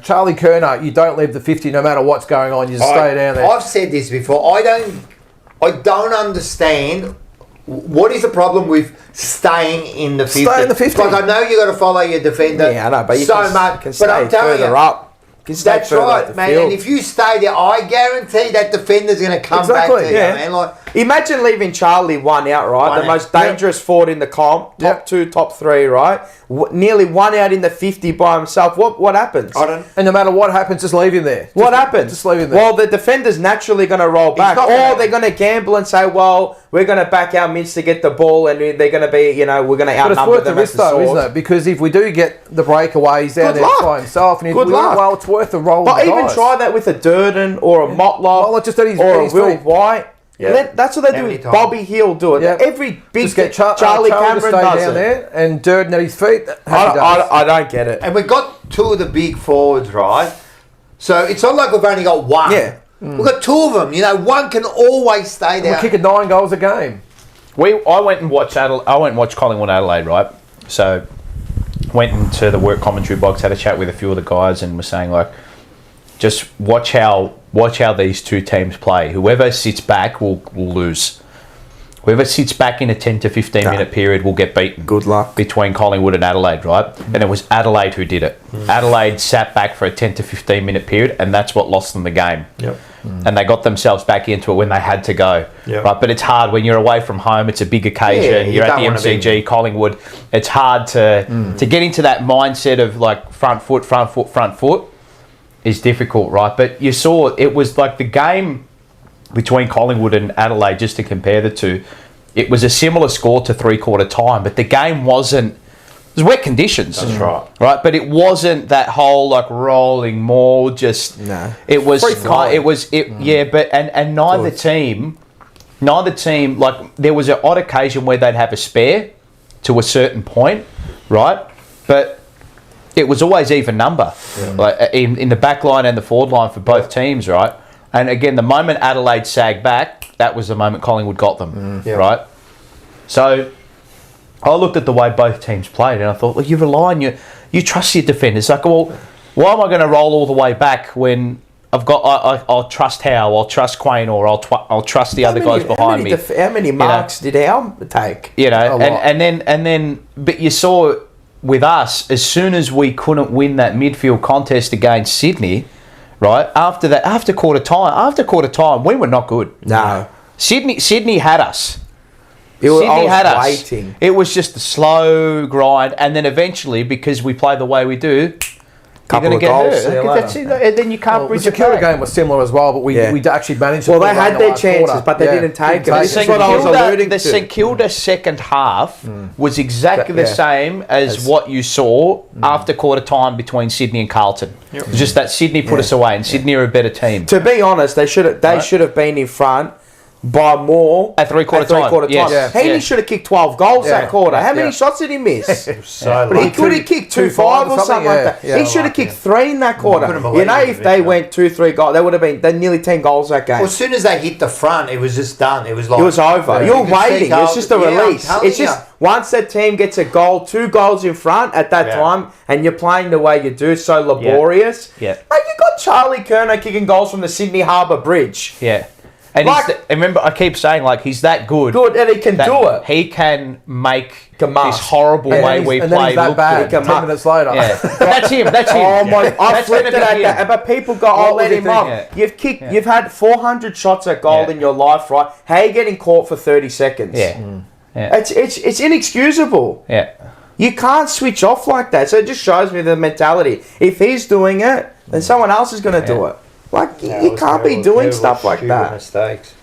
Charlie Kerner, you don't leave the 50 no matter what's going on. You just stay down there. I've said this before. I don't understand what is the problem with staying in the 50. Stay in the 50. Like I know you got to follow your defender. Yeah, I know, but you so can, much. can But stay I'm telling further you, up. You can stay that's further up right, the man. field. And if you stay there, I guarantee that defender's going to come back to you, man. Like, imagine leaving Charlie one out, right? One the out. most dangerous forward in the comp, top 2, top 3, right? Nearly one out in the 50 by himself. What happens? And no matter what happens, just leave him there. What happens? Just leave him there. Well, the defender's naturally going to roll back, or they're going to gamble and say, "Well, we're going to back our mids to get the ball, and they're going to be, we're going to outnumber them." But it's worth the risk, though, isn't it? Because if we do get the breakaway, he's down there by himself, and well, it's worth the roll. But even try that with a Durden or a Motlop or a Will White. Yeah. That's what they do with Bobby Hill. Do it. Yeah. Every big just get Charlie Cameron stay does down it. there, and Durden at his feet. I don't get it. and we've got two of the big forwards, right? So it's not like we've only got one. Yeah. We've got two of them. One can always stay there. We're kicking 9 goals a game. I went and watched Collingwood Adelaide, right? So went into the work commentary box, had a chat with a few of the guys, and was saying like, just watch how these two teams play. Whoever sits back will lose. Whoever sits back in a 10 to 15 minute period will get beaten. Good luck. Between Collingwood and Adelaide, right? And it was Adelaide who did it. Adelaide sat back for a 10 to 15 minute period, and that's what lost them the game. Yep. And they got themselves back into it when they had to go. Yep. Right? But it's hard when you're away from home. It's a big occasion. You're at the MCG, Collingwood. It's hard to get into that mindset of like front foot is difficult, right? But you saw it was like the game between Collingwood and Adelaide, just to compare the two, it was a similar score to 3/4 time, but the game wasn't. It was wet conditions. That's right. Right, but it wasn't that whole like rolling maul. Just it was. Yeah, but and neither team, like there was an odd occasion where they'd have a spare to a certain point, right? But it was always even number, like in the back line and the forward line for both teams, right? And again, the moment Adelaide sagged back, that was the moment Collingwood got them, right? So I looked at the way both teams played, and I thought, well, you rely on you trust your defenders. Like, well, why am I going to roll all the way back when I've got I'll trust Howe, I'll trust Quain, or I'll trust the other guys behind me. How many marks did Howe take? And then, but you saw with us, as soon as we couldn't win that midfield contest against Sydney, right after quarter time, we were not good. No, Sydney had us. Sydney had us. Waiting. It was just a slow grind, and then eventually, because we play the way we do, you're going to get hurt. And then you can't bridge the Secura game was similar as well, but we actually managed to. Well, they had their chances, but they didn't take it. This is what I was alluding to. The St Kilda second half was exactly the same as what you saw after quarter time between Sydney and Carlton. It was just that Sydney put us away, and Sydney are a better team. To be honest, they should have been in front by more at three-quarter time. Yes. Heeney should have kicked 12 goals that quarter. How many shots did he miss? He could have kicked 2-5 or something like that. He should have kicked 3 in that quarter. If they went 2-3 goals, they would have been nearly 10 goals that game. Well, as soon as they hit the front, it was just done. It was like it was over. You're waiting. It's just a release. It's just once that team gets a goal, 2 goals in front at that time, and you're playing the way you do, so laborious. Yeah. Like you got Charlie Kerner kicking goals from the Sydney Harbour Bridge. Yeah. And remember, I keep saying, like, he's that good. And he can do it. He can make this horrible way we play look bad. 10 minutes later. Yeah. That's him. Oh my! I flipped it at that. But people go, "Oh, let him off." Yeah. You've had 400 shots at goal in your life, right? How are you getting caught for 30 seconds? Yeah. It's inexcusable. Yeah. You can't switch off like that. So it just shows me the mentality. If he's doing it, then someone else is going to do it. Like, you can't be doing stuff like that. Mistakes.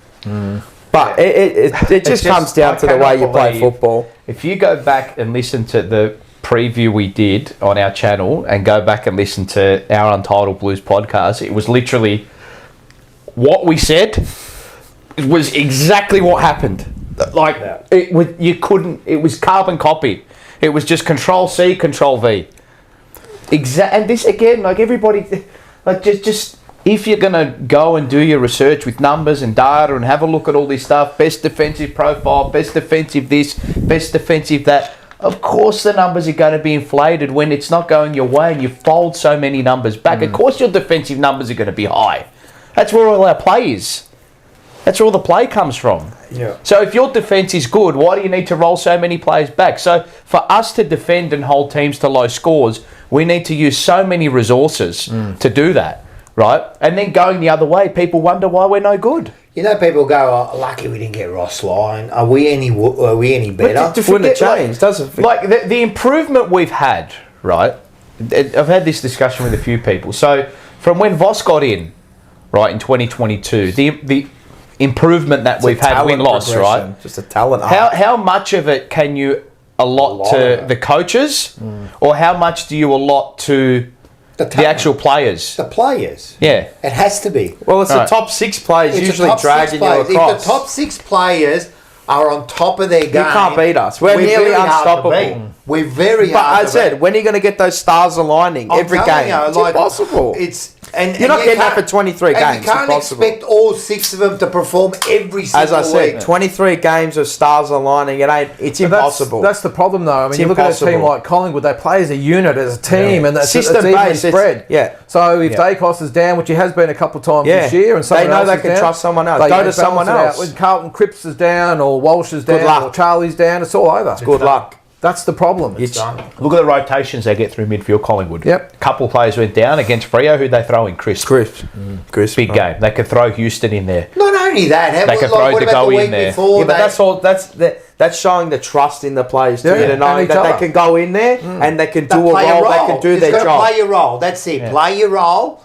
But it just comes down to the way you play football. If you go back and listen to the preview we did on our channel and go back and listen to our Untitled Blues podcast, it was literally what we said. It was exactly what happened. Like, it was carbon copy. It was just Control C, Control V. And this again, like everybody, like just if you're gonna go and do your research with numbers and data and have a look at all this stuff, best defensive profile, best defensive this, best defensive that. Of course, the numbers are going to be inflated when it's not going your way and you fold so many numbers back. Of course, your defensive numbers are going to be high. That's where all our play is. That's where all the play comes from. Yeah. So if your defence is good, why do you need to roll so many players back? So for us to defend and hold teams to low scores, we need to use so many resources to do that, right? And then going the other way, people wonder why we're no good. You know, people go, "Oh, lucky we didn't get Ross Lyon. Are we any better?" Wouldn't it change? Doesn't Like the improvement we've had, right? I've had this discussion with a few people. So from when Voss got in, right, in 2022, the improvement that we've had win-loss, right? Just a talent. How much of it can you allot to the coaches, or how much do you allot to the actual players? The players. Yeah. It has to be. Well, it's the top 6 players usually dragging you across. If the top 6 players are on top of their game, you can't beat us. We're nearly unstoppable. We're very But hard I said, when are you going to get those stars aligning every game? It's impossible. You're not getting that for 23 games. And you can't expect all 6 of them to perform every single week. As I said, 23 games of stars aligning, it's impossible. That's the problem, though. I mean, you look at a team like Collingwood, they play as a unit, as a team, and that's evenly spread. So if Dacos is down, which he has been a couple of times this year, and they know they can trust someone else. Go to someone else. When Carlton Cripps is down, or Walsh is down, or Charlie's down, it's all over. Good luck. That's the problem. Look at the rotations they get through midfield, Collingwood. Yep. A couple of players went down against Freo, who they throw in Chris. Big game. They could throw Houston in there. Not only that, they could throw De Goey in there. But that's showing the trust in the players to know that they can go in there and they can do a role, they can do their job. Play your role. That's it. Play your role.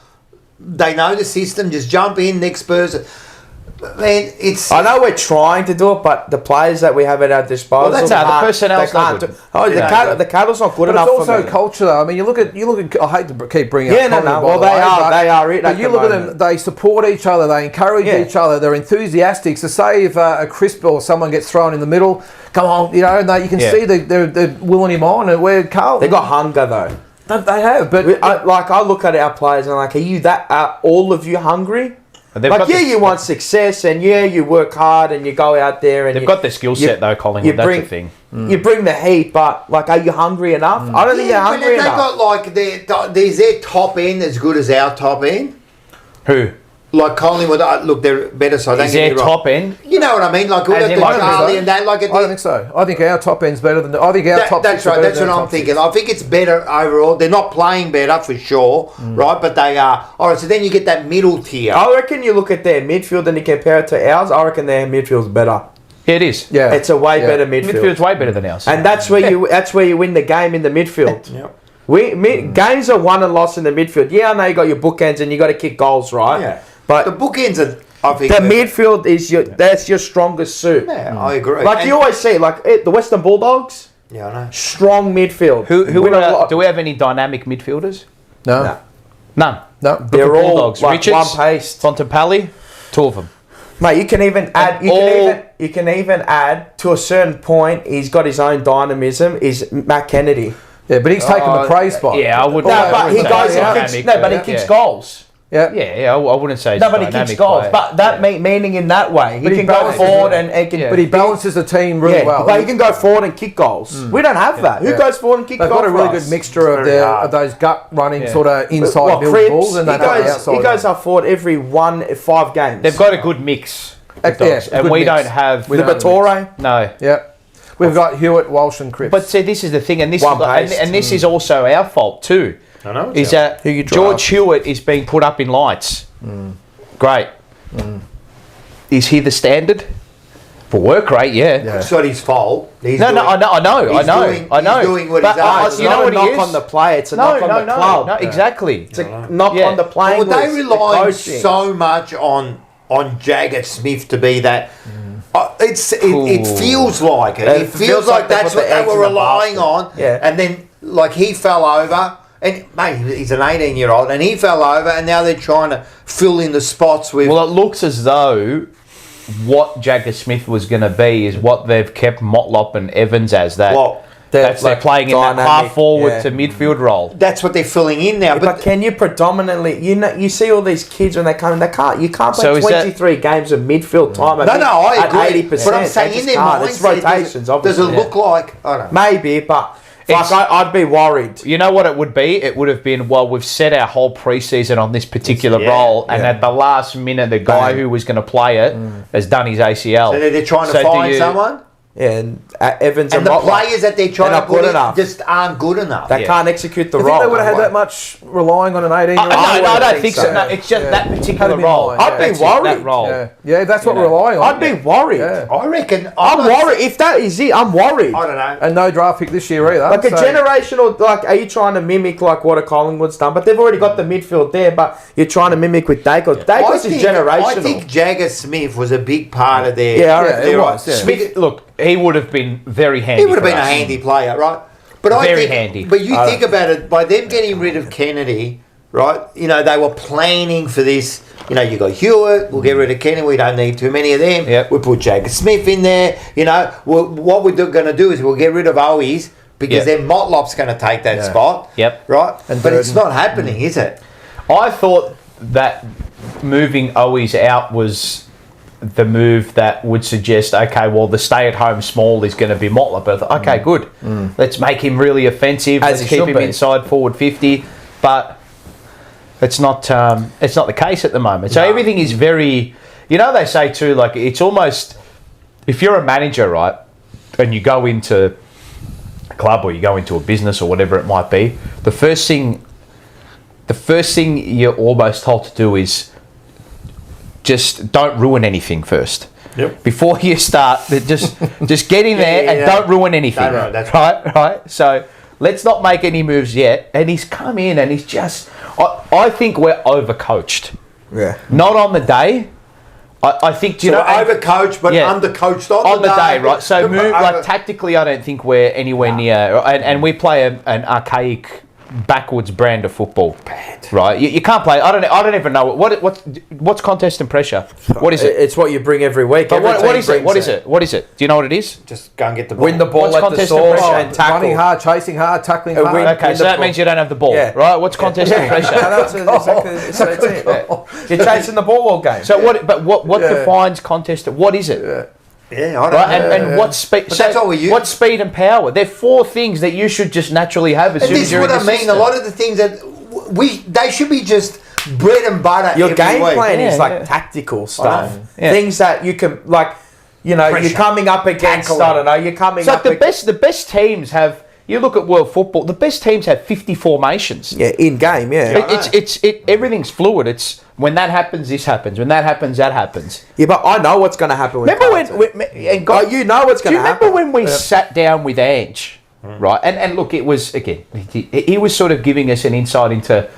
They know the system. Just jump in, next person. Man, I know we're trying to do it, but the players that we have at our disposal, well, that's how the personnel's not good. The cattle's not good enough. But it's also culture, though. I mean, you look at. I hate to keep bringing up. Well, they are it. But you look at them; they support each other, they encourage each other, they're enthusiastic. So, say if a crisp or someone gets thrown in the middle, come on, and you can see they're willing him on, and we're Carlton. They got hunger though. They have, but I look at our players and I'm like, are you all of you hungry? You want success and you work hard and you go out there and they've got the skill set though, Collingwood. That's the thing. You bring the heat, but are you hungry enough? I don't think you're hungry enough. They've got is their top end as good as our top end? Who? Like Collingwood, look, they're better. So is their top end? You know what I mean? Like Charlie and that. I don't think so. I think our top end's better than. I think our top. That's right. That's what I'm thinking. I think it's better overall. They're not playing better for sure, right? But they are. All right. So then you get that middle tier. I reckon you look at their midfield and you compare it to ours. I reckon their midfield's better. Yeah, it is. Yeah, it's a way better midfield. Midfield's way better than ours, and that's where you win the game in the midfield. Games are won and lost in the midfield. Yeah, I know you got your bookends and you got to kick goals, right? Yeah. But the bookends are, I think, the midfield is that's your strongest suit. Yeah, I agree. Like you always say, the Western Bulldogs. Yeah, I know. Strong midfield. Do we have any dynamic midfielders? No. None. No. They're all Bulldogs. like Richards, one-paced. Fontempelli, 2 of them. Mate, you can even add. You can even add to a certain point. He's got his own dynamism. Is Matt Kennedy? Yeah, but he's taken the praise spot. Yeah, I would. But he goes and kicks. No, but he kicks goals. Yeah, I wouldn't say. No, but he kicks goals. But that meaning in that way, he can go forward and but he balances the team really well. But he can go forward and kick goals. We don't have that. Who goes forward and kicks goals? They've got a really good mixture of those gut running sort of inside balls, and he goes up forward every 5 games. They've got a good mix, and we don't have Liberatore. No. Yeah. We've got Hewitt, Walsh, and Cripps. But see, this is the thing, and this is also our fault too. I know. Is that George Hewitt is being put up in lights? Great. Is he the standard for work rate? Yeah. It's not his fault. I know. He's doing what he's asked. You know what knock on the play. It's a knock on the club. No, exactly. It's a knock on the playing. Well, they rely so much on Jagger Smith to be that. It feels like it. It feels like that's what they were relying on. Yeah. And then, he fell over. And, mate, he's an 18-year-old. And he fell over. And now they're trying to fill in the spots with... Well, it looks as though what Jagger Smith was going to be is what they've kept Motlop and Evans as. That That's they're playing in that half forward to midfield role. That's what they're filling in now. But can you predominantly, you see all these kids when they come in, you can't play 23 games of midfield time. No, I agree. 80%. But I'm saying in their mindset, it's rotations, obviously. Does it look like, I don't know. Maybe, but I'd be worried. You know what it would be? It would have been, well, we've set our whole preseason on this particular role, and at the last minute, the guy who was going to play it has done his ACL. So they're trying to find someone? Yeah, and Evans and the players that they're trying to put in just aren't good enough. They can't execute the role. I think they would have had that much relying on an 18-year-old. No, I don't think so. No, it's just that particular role. I'd be worried. That role. Yeah, that's what we're relying on. I'd be worried. Yeah. I reckon. I'm worried. If that is it, I'm worried. I don't know. And no draft pick this year either. Like a generational, are you trying to mimic like what a Collingwood's done? But they've already got the midfield there, but you're trying to mimic with Dacos. Dacos is generational. I think Jagger Smith was a big part of their... Yeah, it was. Smith, look, he would have been very handy. He would have been a handy player, right? But very handy. But you think about it, by them getting rid of Kennedy, right? You know, they were planning for this. You know, you got Hewitt, we'll get rid of Kennedy, we don't need too many of them. Yep. We'll put Jagger Smith in there. You know, what we're going to do is we'll get rid of Owies because then Motlop's going to take that spot. Yep. Right? But it's not happening, is it? I thought that moving Owies out was the move that would suggest, okay, well, the stay-at-home small is going to be Motlop. But I thought, okay, good. Let's make him really offensive. Let's keep him inside forward 50. But it's not the case at the moment. So everything is very... You know, they say too, like, it's almost... If you're a manager, right, and you go into a club or you go into a business or whatever it might be, the first thing you're almost told to do is just don't ruin anything first. Yep. Before you start, just get in there and don't ruin anything. No, that's right. So let's not make any moves yet. And he's come in and he's just... I think we're overcoached. Yeah. Not on the day. I think... overcoached, but undercoached on the day. Right? So tactically, I don't think we're anywhere near... And we play an archaic... backwards brand of football, right? You can't play. I don't even know what's contest and pressure. What is it? It's what you bring every week. But what is it? What is it? Do you know what it is? Just go and get the ball. Win the ball at the source and tackle. Running hard, chasing hard, tackling hard. Okay, so that means you don't have the ball, right? What's contest and pressure? That's it. You're chasing the ball all game. So what defines contest? What is it? Yeah, I don't know. And what speed? But that's all we use. What speed and power? They're four things that you should just naturally have as soon as you're in the system. This is what I mean. A lot of the things that they should be just bread and butter. Your game plan is like tactical stuff, things that you can pressure. You're coming up against. Tackling. I don't know. You're coming up. The best teams have. You look at world football. The best teams have 50 formations. Yeah, in game. Yeah, everything's fluid. It's when that happens, this happens. When that happens, that happens. Yeah, but I know what's going to happen. Remember you know what's going to happen. Remember when we sat down with Ange, right? And look, it was again. He was sort of giving us an insight into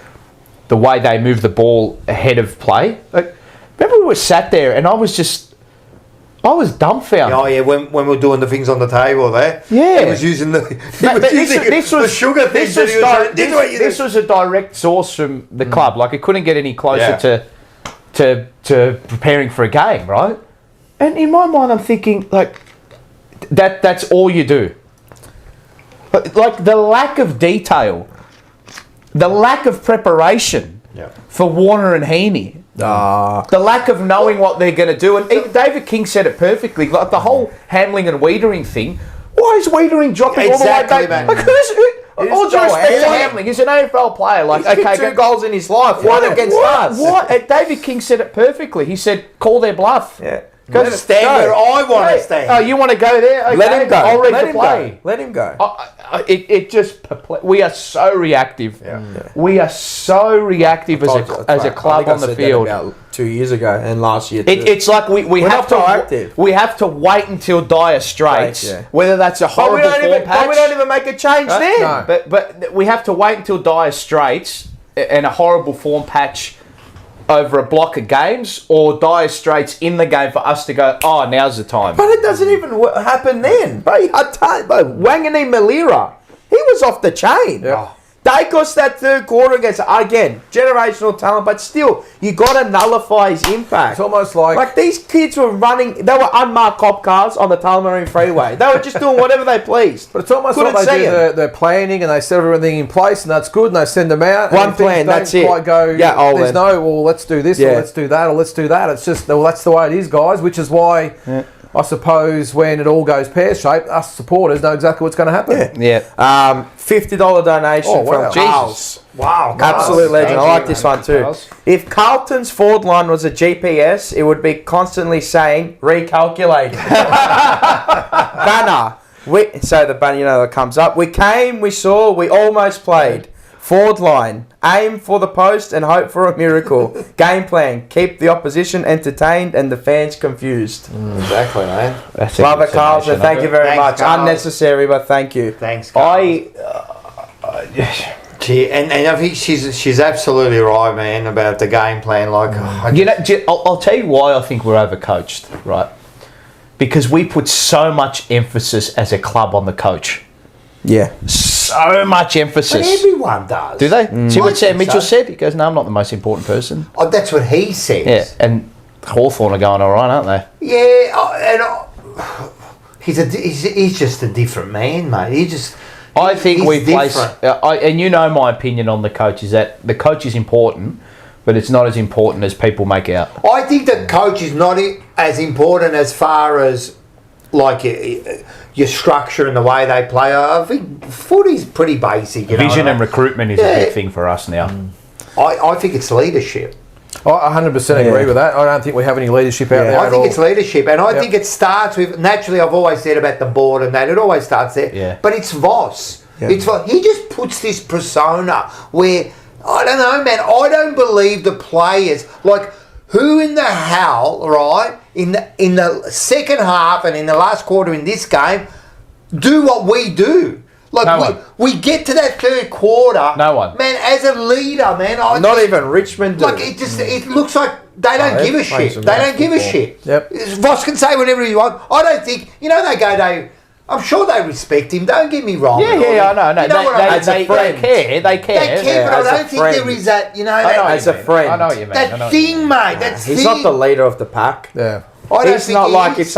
the way they move the ball ahead of play. Like, remember we were sat there, and I was dumbfounded. Oh yeah, when we were doing the things on the table there. Yeah, he was using the sugar thing. This was a direct source from the club. Like, it couldn't get any closer to preparing for a game, right? And in my mind, I'm thinking like that's all you do. Like the lack of detail, the lack of preparation for Warner and Heeney. The lack of knowing what they're going to do. And even David King said it perfectly. Like the whole Hamling and Wiedering thing. Why is Wiedering dropping all the way back? Like, all due respect to Hamling, he's an AFL player. Like, he's kicked 2 goals in his life. One against us. David King said it perfectly. He said, call their bluff. Yeah. Let him stand where I want to stand. Oh, you want to go there? Okay, let him go. I'll read the play. Let him go. It just we are so reactive. We are so reactive as a club on the field. About 2 years ago and last year. It's like we have to wait until dire straits. Whether that's a horrible form patch. But we don't even make a change then. No. But we have to wait until dire straits and a horrible form patch over a block of games, or dire straits in the game for us to go, oh, now's the time. But it doesn't even happen then. Bro, Wangani Malira, he was off the chain. Yeah. They cost that third quarter against, again, generational talent, but still, you got to nullify his impact. It's almost like these kids were running, they were unmarked cop cars on the Tullamarine Freeway. They were just doing whatever they pleased. But it's almost like they do their planning and they set everything in place and that's good and they send them out. One plan, that's it. Quite go, there's no, well, let's do this or let's do that or let's do that. It's just, well, that's the way it is, guys, which is why... Yeah. I suppose when it all goes pear-shaped, us supporters know exactly what's going to happen. $50 donation from Charles. Wow. Absolute legend. I like this one too. If Carlton's forward line was a GPS, it would be constantly saying, recalculate. Banner. So the banner, that comes up. We came, we saw, we almost played. Forward line, aim for the post and hope for a miracle. Game plan, keep the opposition entertained and the fans confused. Exactly, man. Love it, Carlton. Thank you very much. Carl. Unnecessary, but thank you. Thanks, Carl. And I think she's absolutely right, man, about the game plan. Like, I'll tell you why I think we're overcoached, right? Because we put so much emphasis as a club on the coach. Yeah. So much emphasis. But everyone does. Do they? See what Sam Mitchell said? He goes, no, I'm not the most important person. Oh, that's what he says. Yeah, and Hawthorn are going all right, aren't they? Yeah, he's just a different man, mate. I think we place... and you know my opinion on the coach is that the coach is important, but it's not as important as people make out. I think the coach is not as important as far as... like your structure and the way they play. I think footy's pretty basic. Vision and recruitment is a big thing for us now. I think it's leadership. I 100% agree with that. I don't think we have any leadership out there. I think it's leadership, and I think it starts with, naturally, I've always said about the board and that, it always starts there. Yeah. But it's Voss. Yeah. He just puts this persona where, I don't know, man, I don't believe the players, like, who in the hell, right, in the second half and in the last quarter in this game, do what we do? Like, we get to that third quarter. No one. Man, as a leader, man. Not even Richmond do. Like, it looks like they don't give a shit. They don't give a shit. Yep. Voss can say whatever he wants. I don't think, I'm sure they respect him. Don't get me wrong. Yeah, I know. You know what I mean? They care. They care, but I don't think there is that, as a friend. I know what you mean. That thing, mate. That thing. He's not the leader of the pack. Yeah. It's not like if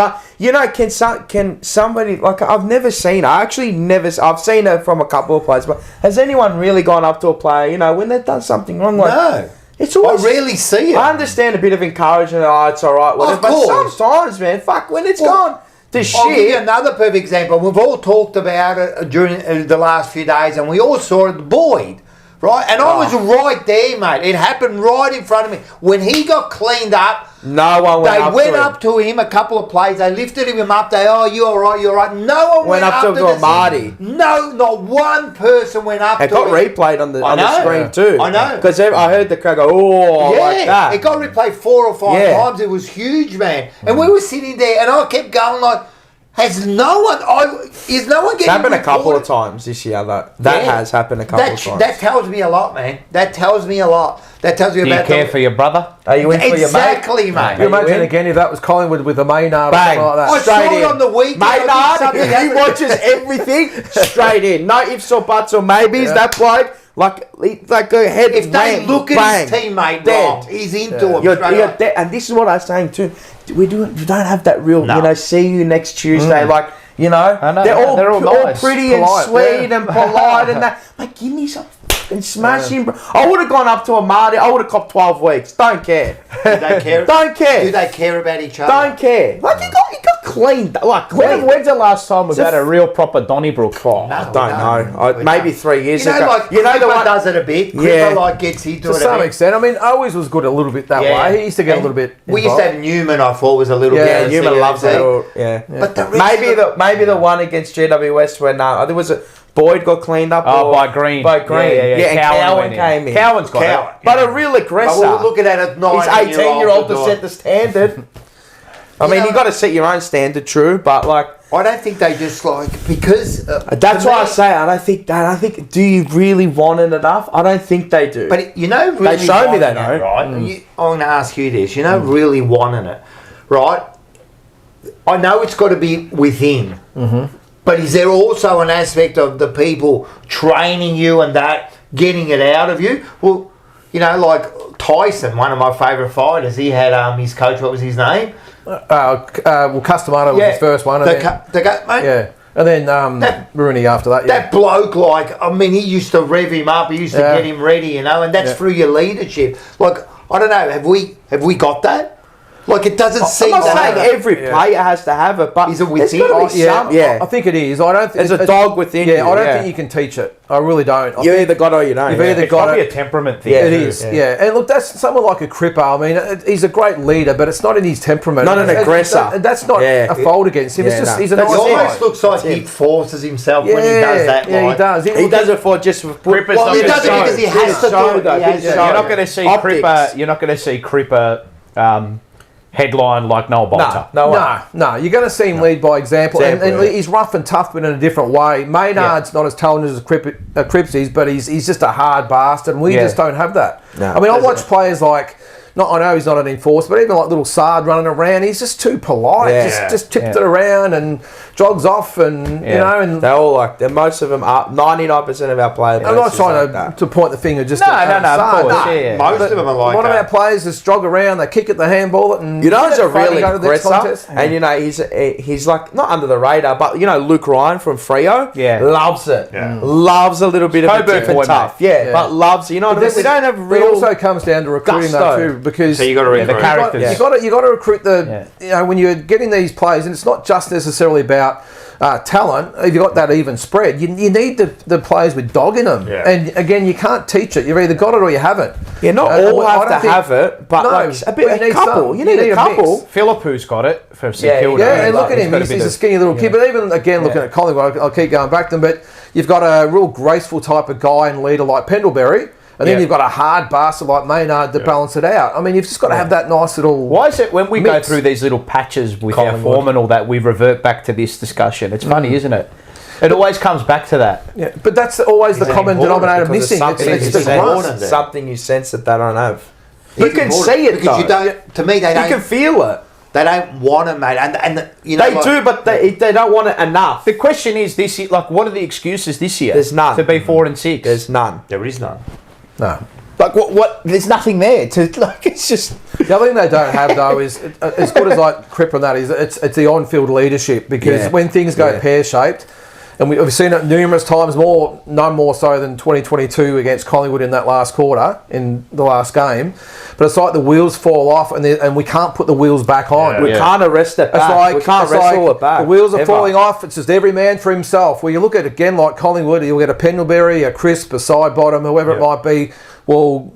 can somebody, like, I've never seen. I've seen it from a couple of players, but has anyone really gone up to a player, when they've done something wrong? Like, no. It's always, I rarely see it. I understand a bit of encouragement. It's all right. Whatever, but sometimes, man, when it's gone. I'll give you another perfect example. We've all talked about it during the last few days, and we all saw it, Boyd, right? And I was right there, mate. It happened right in front of me. When he got cleaned up, no one went up to him a couple of plays. They lifted him up. You're all right, you're right. No one went up to Marty. No, not one person went up to him. It got replayed on the screen too. I know. Because I heard the crowd go, like that. It got replayed 4 or 5 times. It was huge, man. And we were sitting there, and I kept going like, is no one getting It's happened a couple of times this year. That has happened a couple of times. That tells me a lot, man. That tells me a lot. That tells me about... Do you care for your brother? Are you in for your mate? Exactly, mate. You imagine again if that was Collingwood with the Maynard or something like that. I saw it on the weekend. Maynard, he watches everything straight in. No ifs or buts or maybes. That bloke... Like go ahead. If they look at his teammate wrong, he's into him. You're dead. And this is what I was saying too. We don't have that real. See you next Tuesday. Like they're all nice, pretty polite, and sweet and polite and that. Like, give me some fucking smashing. I would have gone up to a Marty. I would have copped 12 weeks. Don't care. Do they care? Don't care. Do they care about each other? Don't care. Like, you got cleaned. Like, when's the last time we've had a real proper Donnybrook call? I don't know. Maybe 3 years ago. Like, the one does it a bit. Cripper gets into it to some extent. I mean, Owens was good a little bit that way. He used to get a little bit involved. We used to have Newman, I thought, was a little bit. Yeah, Newman loves it. Yeah. But maybe the one against GW West when there was a... Boyd got cleaned up. By Green. By Green. Yeah, and Cowan came in. Cowan's got it. But a real aggressor. But we're looking at it. He's 18-year-old to set the standard. I mean, you got to set your own standard, true, but like... I don't think they just because... that's why I say I don't think... Do you really want it enough? I don't think they do. But really they show me they don't. Right? I'm going to ask you this. Really wanting it, right? I know it's got to be within. Mm-hmm. But is there also an aspect of the people training you and that getting it out of you. Well, you know, like Tyson, one of my favourite fighters, he had his coach, what was his name? Customato was his first one. Mate, yeah. And then Rooney after that. That bloke, like, I mean, he used to rev him up. He used to get him ready, you know, and that's through your leadership. Like, I don't know, have we got that? Like, it doesn't seem. I'm not saying every player has to have it, but is it within? I think it is. I don't. There's a dog within you. I don't think you can teach it. I really don't. You either got it or you don't. You've either it's got probably it. a temperament thing. It is. And look, that's someone like a Cripper. I mean, he's a great leader, but it's not in his temperament. Not an aggressor. That's not a fault against him. It's just he's a nice He guy. almost looks like he forces himself when he does that. Yeah, he does. He does it for just. Cripper's Well, he does it because he has to do it. You're not going to see Cripper. You're not going to see Cripper. Headline like Noel Bolter. No. You're going to see him lead by example. And he's rough and tough, but in a different way. Maynard's not as talented as Cripps is, but he's just a hard bastard, and we just don't have that. No, I mean, I watch players like. I know he's not an enforcer, but even like little Sard running around, he's just too polite. Just tipped it around and jogs off, and you know, and they're all like that. Most of them are 99% of our players. I'm not trying to point the finger just at most of them are like a lot of our players just jog around, they kick at the handball, and you know he's a really aggressor, and you know he's like not under the radar, but you know Luke Ryan from Freo, loves it, loves a little bit of a tip and tough, but loves it. You know what I mean? We don't have real. It also comes down to recruiting though too. Because so you got to recruit the characters. You got to recruit the. You know, when you're getting these players, and it's not just necessarily about talent. If you've got that even spread, you need the players with dog in them. And again, you can't teach it. You've either got it or you haven't. Yeah, not all have to have it, but like a couple. You need a couple. Philippu's got it from St Kilda. Yeah, and look at him. He's a skinny little kid. But even again, looking at Collingwood, I'll keep going back to them. But you've got a real graceful type of guy and leader like Pendlebury. And then you've got a hard bastard like Maynard to balance it out. I mean, you've just got to have that nice little. Why is it when we go through these little patches with our form and all that, we revert back to this discussion? It's funny, isn't it? It always comes back to that. Yeah, but that's always the common denominator missing. It's something you sense that they don't have. You can see it because you don't. To me, they don't. You can feel it. They don't want it, mate, and you know they do, but they don't want it enough. The question is this: like, what are the excuses this year? There's none to be 4 and 6. There's none. There is none. No. Like what? There's nothing there to like. It's just the other thing they don't have though is as good as like Cripper and that is it's the on-field leadership because when things go pear-shaped, and we've seen it numerous times, no more so than 2022 against Collingwood in that last quarter in the last game. But it's like the wheels fall off and we can't put the wheels back on. We can't arrest it back. We can't wrestle it back. The wheels are falling off. It's just every man for himself. Well, you look at again like Collingwood, you'll get a Pendlebury, a Crisp, a Sidebottom, whoever it might be. We'll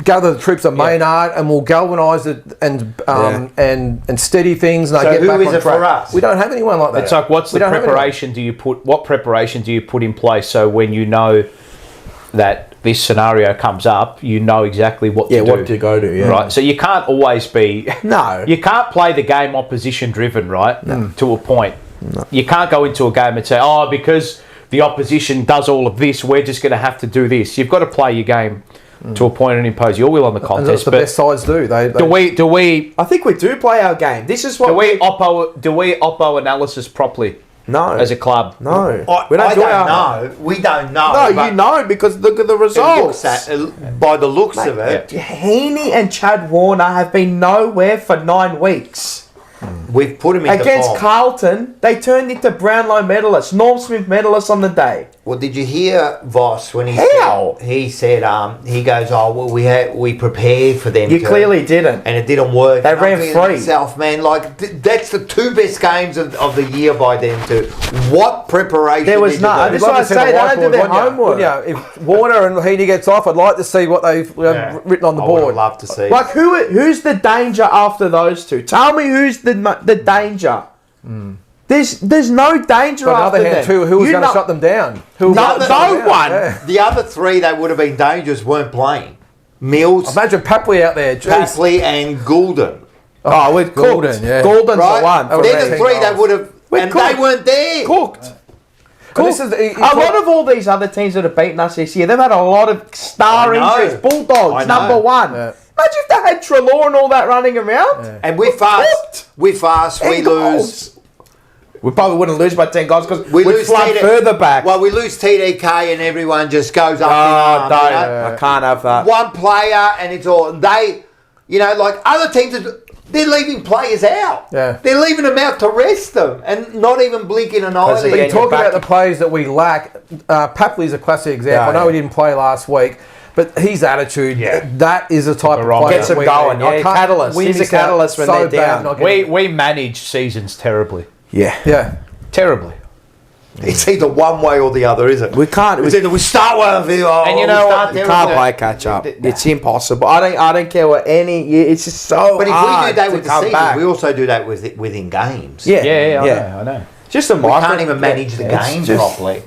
gather the troops at Maynard and we'll galvanise it and steady things and so get who back is on it track. for us? We don't have anyone like that. It's like what preparation do you put in place so when you know that this scenario comes up, you know exactly what to do. Yeah, what to go to, Right, so you can't always be... No. You can't play the game opposition driven, right? No. To a point. No. You can't go into a game and say, because the opposition does all of this, we're just going to have to do this. You've got to play your game to a point and impose your will on the contest. And that's the best sides do. Do we? I think we do play our game. This is what do we oppo analysis properly? No, as a club, no. We don't know. We don't know. No, you know because look at the results. By the looks of it, Heeney and Chad Warner have been nowhere for 9 weeks. We've put him into against form. Carlton. They turned into Brownlow medalists, Norm Smith medalists on the day. Well, did you hear Voss when he said he goes, we prepared for them. You clearly didn't, and it didn't work. They ran free. Itself, man, like that's the 2 best games of the year by them too. What preparation? There was none. That's what I say. They don't do their homework. If Warner and Heeney gets off, I'd like to see what they've written on the board. I would love to see. Like who's the danger after those two? Tell me who's the danger. There's no danger on the after other hand, them. who was going to shut them down? No one. Yeah. The other 3 that would have been dangerous weren't playing. Mills, imagine Papley out there. Papley and Goulden. We're Goulden, cooked. yeah. Goulden's the one. They're the 3 that would have, and they weren't there. Cooked. A lot of all these other teams that have beaten us this year, they've had a lot of star injuries. Bulldogs, number 1. Yeah. Imagine if they had Treloar and all that running around. And we're fast. We lose. We probably wouldn't lose by 10 goals because We we'd lose flood TD further back. Well, we lose TDK and everyone just goes up. Oh, in arms, I can't have that. One player and it's all they. Like other teams, they're leaving players out. Yeah. They're leaving them out to rest them and not even blinking an eyelid. they But you get talk back- about the players that we lack. Papley's a classic example. Yeah, I know he didn't play last week, but his attitude, that is a type of barometer. player. Gets him that we going, need. I yeah, can't- catalyst. we He's a miss out catalyst when so they're bad down. not getting- We manage seasons terribly. Yeah. Terribly. It's either one way or the other, isn't it? We can't. It's either we start one thing, And you know what? You can't play catch up. It's impossible. I don't care what any. It's just so But if hard we do that to with the come season, back. we also do that within games. Yeah, I know. Just a We micro. can't even manage the It's game just- properly.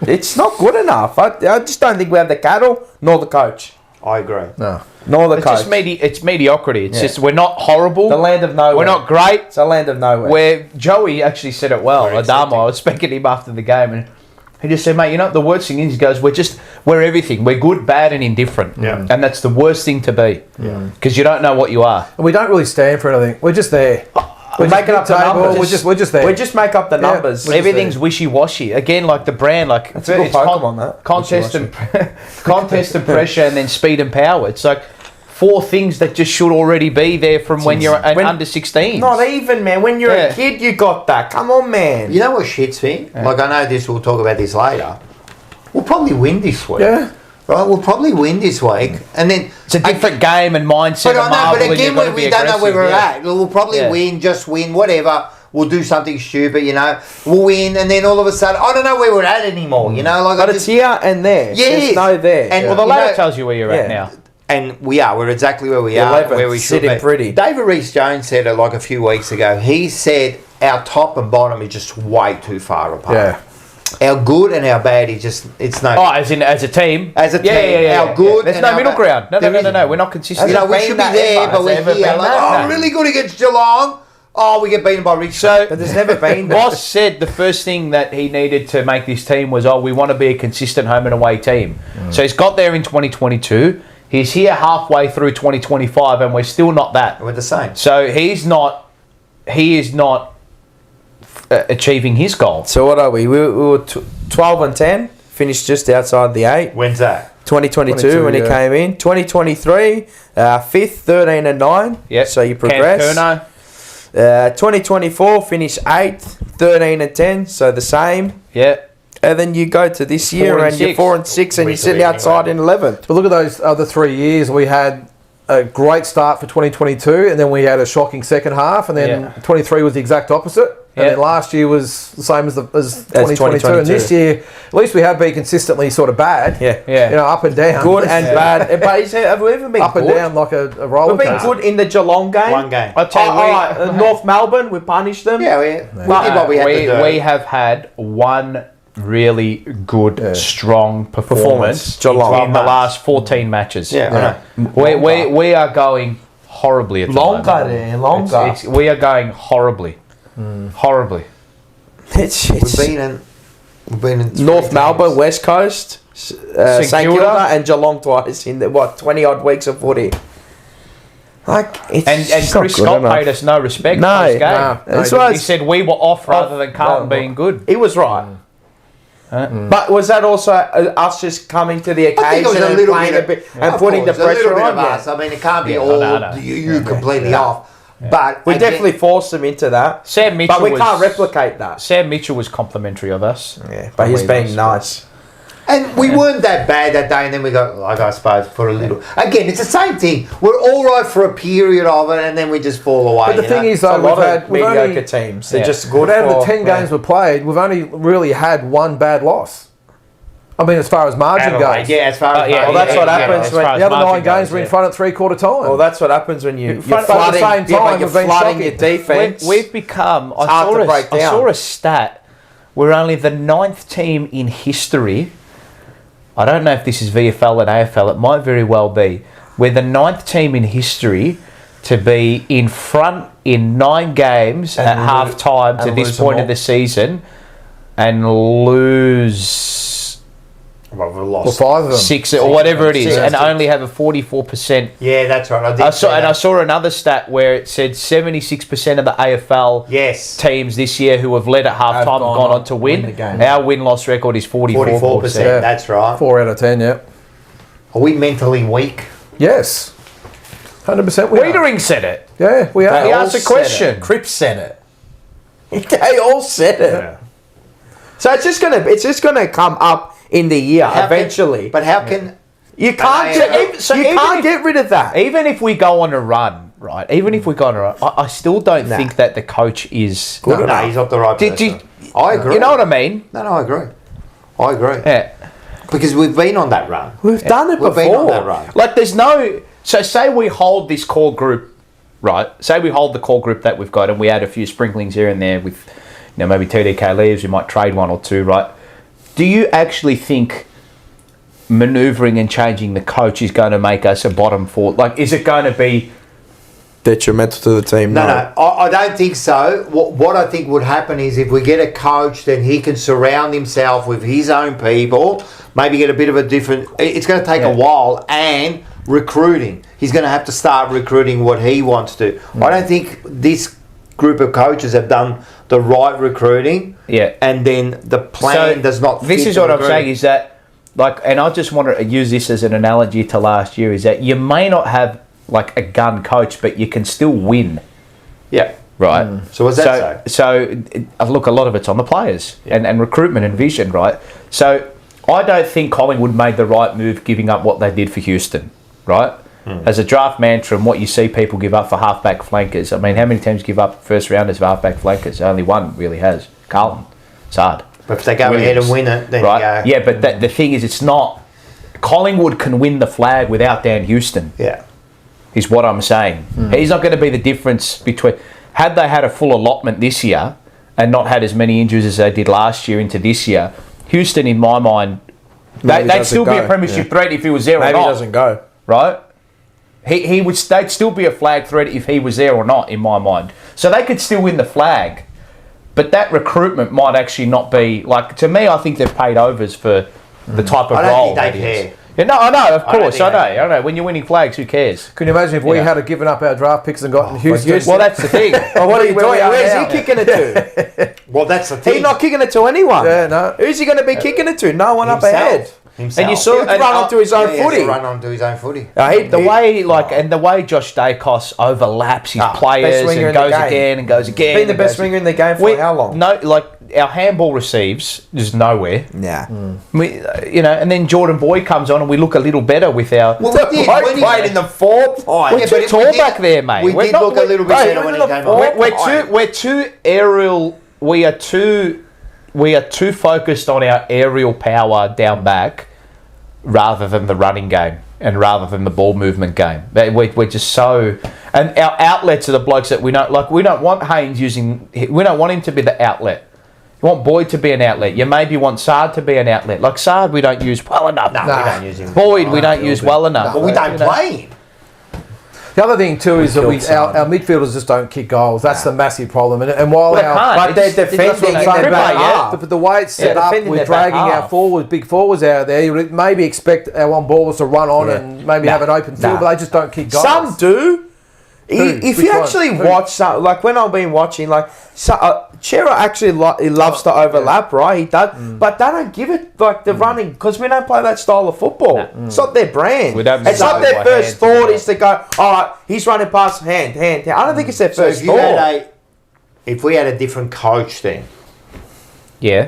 It's not good enough. I just don't think we have the cattle nor the coach. I agree. No. Nor the It's coach. just it's mediocrity. It's just we're not horrible. The land of nowhere. We're not great. It's a land of nowhere. Where Joey actually said it well. Very Adamo, I was speaking to him after the game, and he just said, "Mate, the worst thing is," he goes, "We're everything. We're good, bad, and indifferent. Yeah. And that's the worst thing to be. Because you don't know what you are. And we don't really stand for anything. We're just there. We're making up the mid-table, numbers. We're just there. We just make up the numbers. We're just Everything's wishy-washy. Again, like the brand, like That's a good Pokemon, that. contest and contest and pressure, and then speed and power. It's like 4 things that just should already be there from when you're an under 16. Not even, man. When you're a kid, you got that. Come on, man. You know what shits me? Like, I know we'll talk about this later. We'll probably win this week. Yeah. Right? We'll probably win this week. And then... It's a different game and mindset. But and I know, marvel, but and again, you've got to we be don't know where we're aggressive, at. We'll probably win, just win, whatever. We'll do something stupid, We'll win, and then all of a sudden, I don't know where we're at anymore, Like, But it's here and there. Yes. There's no there. And Well, the ladder tells you where you're at now. And we're exactly where we are, 11th, where we should be. sitting pretty. David Rees-Jones said it like a few weeks ago. He said our top and bottom is just way too far apart. Yeah. Our good and our bad is just, it's no... Oh, as a team? As a team, Yeah. our good There's and no our middle bad. ground. No. There isn't. We're not consistent. we should be there, but we're ever here. been Like, that? No. really good against Geelong. Oh, we get beaten by Richmond. So, But there's never been that. Ross said the first thing that he needed to make this team was, we want to be a consistent home and away team. So he's got there in 2022. He's here halfway through 2025, and we're still not that. We're the same. So he is not achieving his goal. So what are we? We were 12 and 10. Finished just outside the 8. When's that? 2022 when he came in. 2023, 5th, 13 and 9. Yep. So you progress. Curnow. 2024, finish 8th, 13 and 10. So the same. Yeah. And then you go to this year 4 and and you're 6. 4 and 6 and you're sitting outside in 11th. But look at those other 3 years. We had a great start for 2022, and then we had a shocking second half, and then 23 was the exact opposite. And then last year was the same as 2022. And this year, at least we have been consistently sort of bad. Yeah. Up and down. Good and bad. But have we ever been up good? and down like a roller We've been coaster. good in the Geelong game. One game. I'll tell you, North Melbourne, we punished them. Yeah, we did what we had to do. we have had one really good, strong performance Geelong. in the last 14 matches. Yeah, I know. We are going horribly at the moment. Longer. We are going horribly. Horribly. It's We've been in North Melbourne, West Coast, St Kilda, and Geelong twice in the 20 odd weeks of footy. Like it's And just not Chris good Scott enough. paid us no respect No, for his game. no, That's he why He said we were off rather than Carlton being good. He was right. But was that also us just coming to the I think it occasion was a and little playing bit a bit and putting the pressure on? us. I mean, it can't be Yeah, all I know. you completely off. But We again, definitely forced them into that. Sam Mitchell But we was, can't replicate that. Sam Mitchell was complimentary of us. Yeah, but he's being nice. And we weren't that bad that day, and then we got, like, I suppose, for a little. Again, it's the same thing. We're all right for a period of it, and then we just fall away. But the thing is, though, A lot we've of had mediocre teams. They're just good out of the for- 10 games we've played, we've only really had one bad loss. I mean, as far as margin goes. Yeah, as far as Well, that's what happens as when far as The other 9 margin games goes, we're in yeah. front at 3/4 time. Well, that's what happens when you're But at the flooding, same yeah, time, but you're we've been flooding your shocking. defence. We've become. I hard to break I down. saw a stat. We're only the 9th team in history. I don't know if this is VFL and AFL. It might very well be. We're the 9th team in history to be in front in 9 games And at half time to and this lose them point all. of the season and lose Well, we've Or lost 5 of them. 6 or whatever it is, Six. and only have a 44%. Yeah, that's right. I saw another stat where it said 76% of the AFL teams this year who have led at halftime have gone on to win. the game. Our win-loss record is 44%. Yeah. That's right. 4 out of 10, yeah. Are we mentally weak? Yes. 100% we are. Wiedering said it. Yeah, we are. He asked a question. Cripps said it. They all said it. Yeah. So it's just gonna come up in the year eventually. But how can you can't get rid of that? Even if we go on a run, right? Even if we go on a run, I still don't think that the coach is No, he's not the right person. I agree. You know what I mean? No, I agree. I agree. Yeah. Because we've been on that run. We've done it We've before. been on that run. Like, there's no... So, say we hold this core group, right? Say we hold the core group that we've got and we add a few sprinklings here and there with, maybe TDK leaves, we might trade 1 or 2, right? Do you actually think manoeuvring and changing the coach is going to make us a bottom 4? Like, is it going to be... Detrimental to the team? No, I don't think so. What I think would happen is if we get a coach, then he can surround himself with his own people, maybe get a bit of a different... It's going to take a while, and recruiting. He's going to have to start recruiting what he wants to. I don't think this group of coaches have done the right recruiting. Yeah. And then the plan does not fit. This is what I'm saying is that, like, and I just want to use this as an analogy to last year, is that you may not have, like, a gun coach, but you can still win. Yeah. Right. So what's that say? So, look, a lot of it's on the players and recruitment and vision, right? So, I don't think Collingwood made the right move giving up what they did for Houston, right? As a draft mantra, and what you see people give up for halfback flankers. I mean, how many teams give up first rounders for halfback flankers? Only one really has. Carlton. It's hard. But if they go ahead and win it, then right? Yeah, but the thing is, it's not... Collingwood can win the flag without Dan Houston. Yeah. Is what I'm saying. He's not going to be the difference between... Had they had a full allotment this year and not had as many injuries as they did last year into this year, Houston, in my mind, they'd still be a premiership threat if he was there or not. Maybe he doesn't go. Right? They'd still be a flag threat if he was there or not, in my mind. So they could still win the flag. But that recruitment might actually not be... Like, to me, I think they've paid overs for the type of role. I don't think they care. Yeah, no, I know, of course, I know. When you're winning flags, who cares? Can you imagine if we had given up our draft picks and gotten Houston? Well, that's the thing. Oh, what are you doing? Where's he kicking it to? Well, that's the thing. He's not kicking it to anyone. Yeah, no. Who's he going to be kicking it to? No one up ahead. Himself. And you saw He run onto his own footy. Run onto his own footy. The way Josh Dacos overlaps his players and goes again and goes again. Been the best winger in the game for how long? No, like our handball receives is nowhere. Yeah. And then Jordan Boyd comes on and we look a little better with our. Well, we played in the 4th line. We're too tall back there, mate. We did look a little bit better when he came on. We're too aerial. We are too focused on our aerial power down back rather than the running game and rather than the ball movement game. We're just so... And our outlets are the blokes that we don't... Like, we don't want Haynes using... We don't want him to be the outlet. You want Boyd to be an outlet. You maybe want Sard to be an outlet. Like, Sard we don't use well enough. No, we don't use him. Boyd we don't use well enough. But we don't play him. The other thing too is that our midfielders just don't kick goals. That's the massive problem. And while they're defending in their back half. But the way it's set up, we're dragging our big forwards out there. You would maybe expect our on ballers to run on and maybe have an open field, but they just don't kick goals. Some do. If you actually watch some, like when I've been watching, like Chera actually he loves to overlap, right? He does, but they don't give it like the running because we don't play that style of football. It's not their brand. It's not their first thought is to go, all right, he's running past hand. I don't think it's their first thought. If we had a different coach, then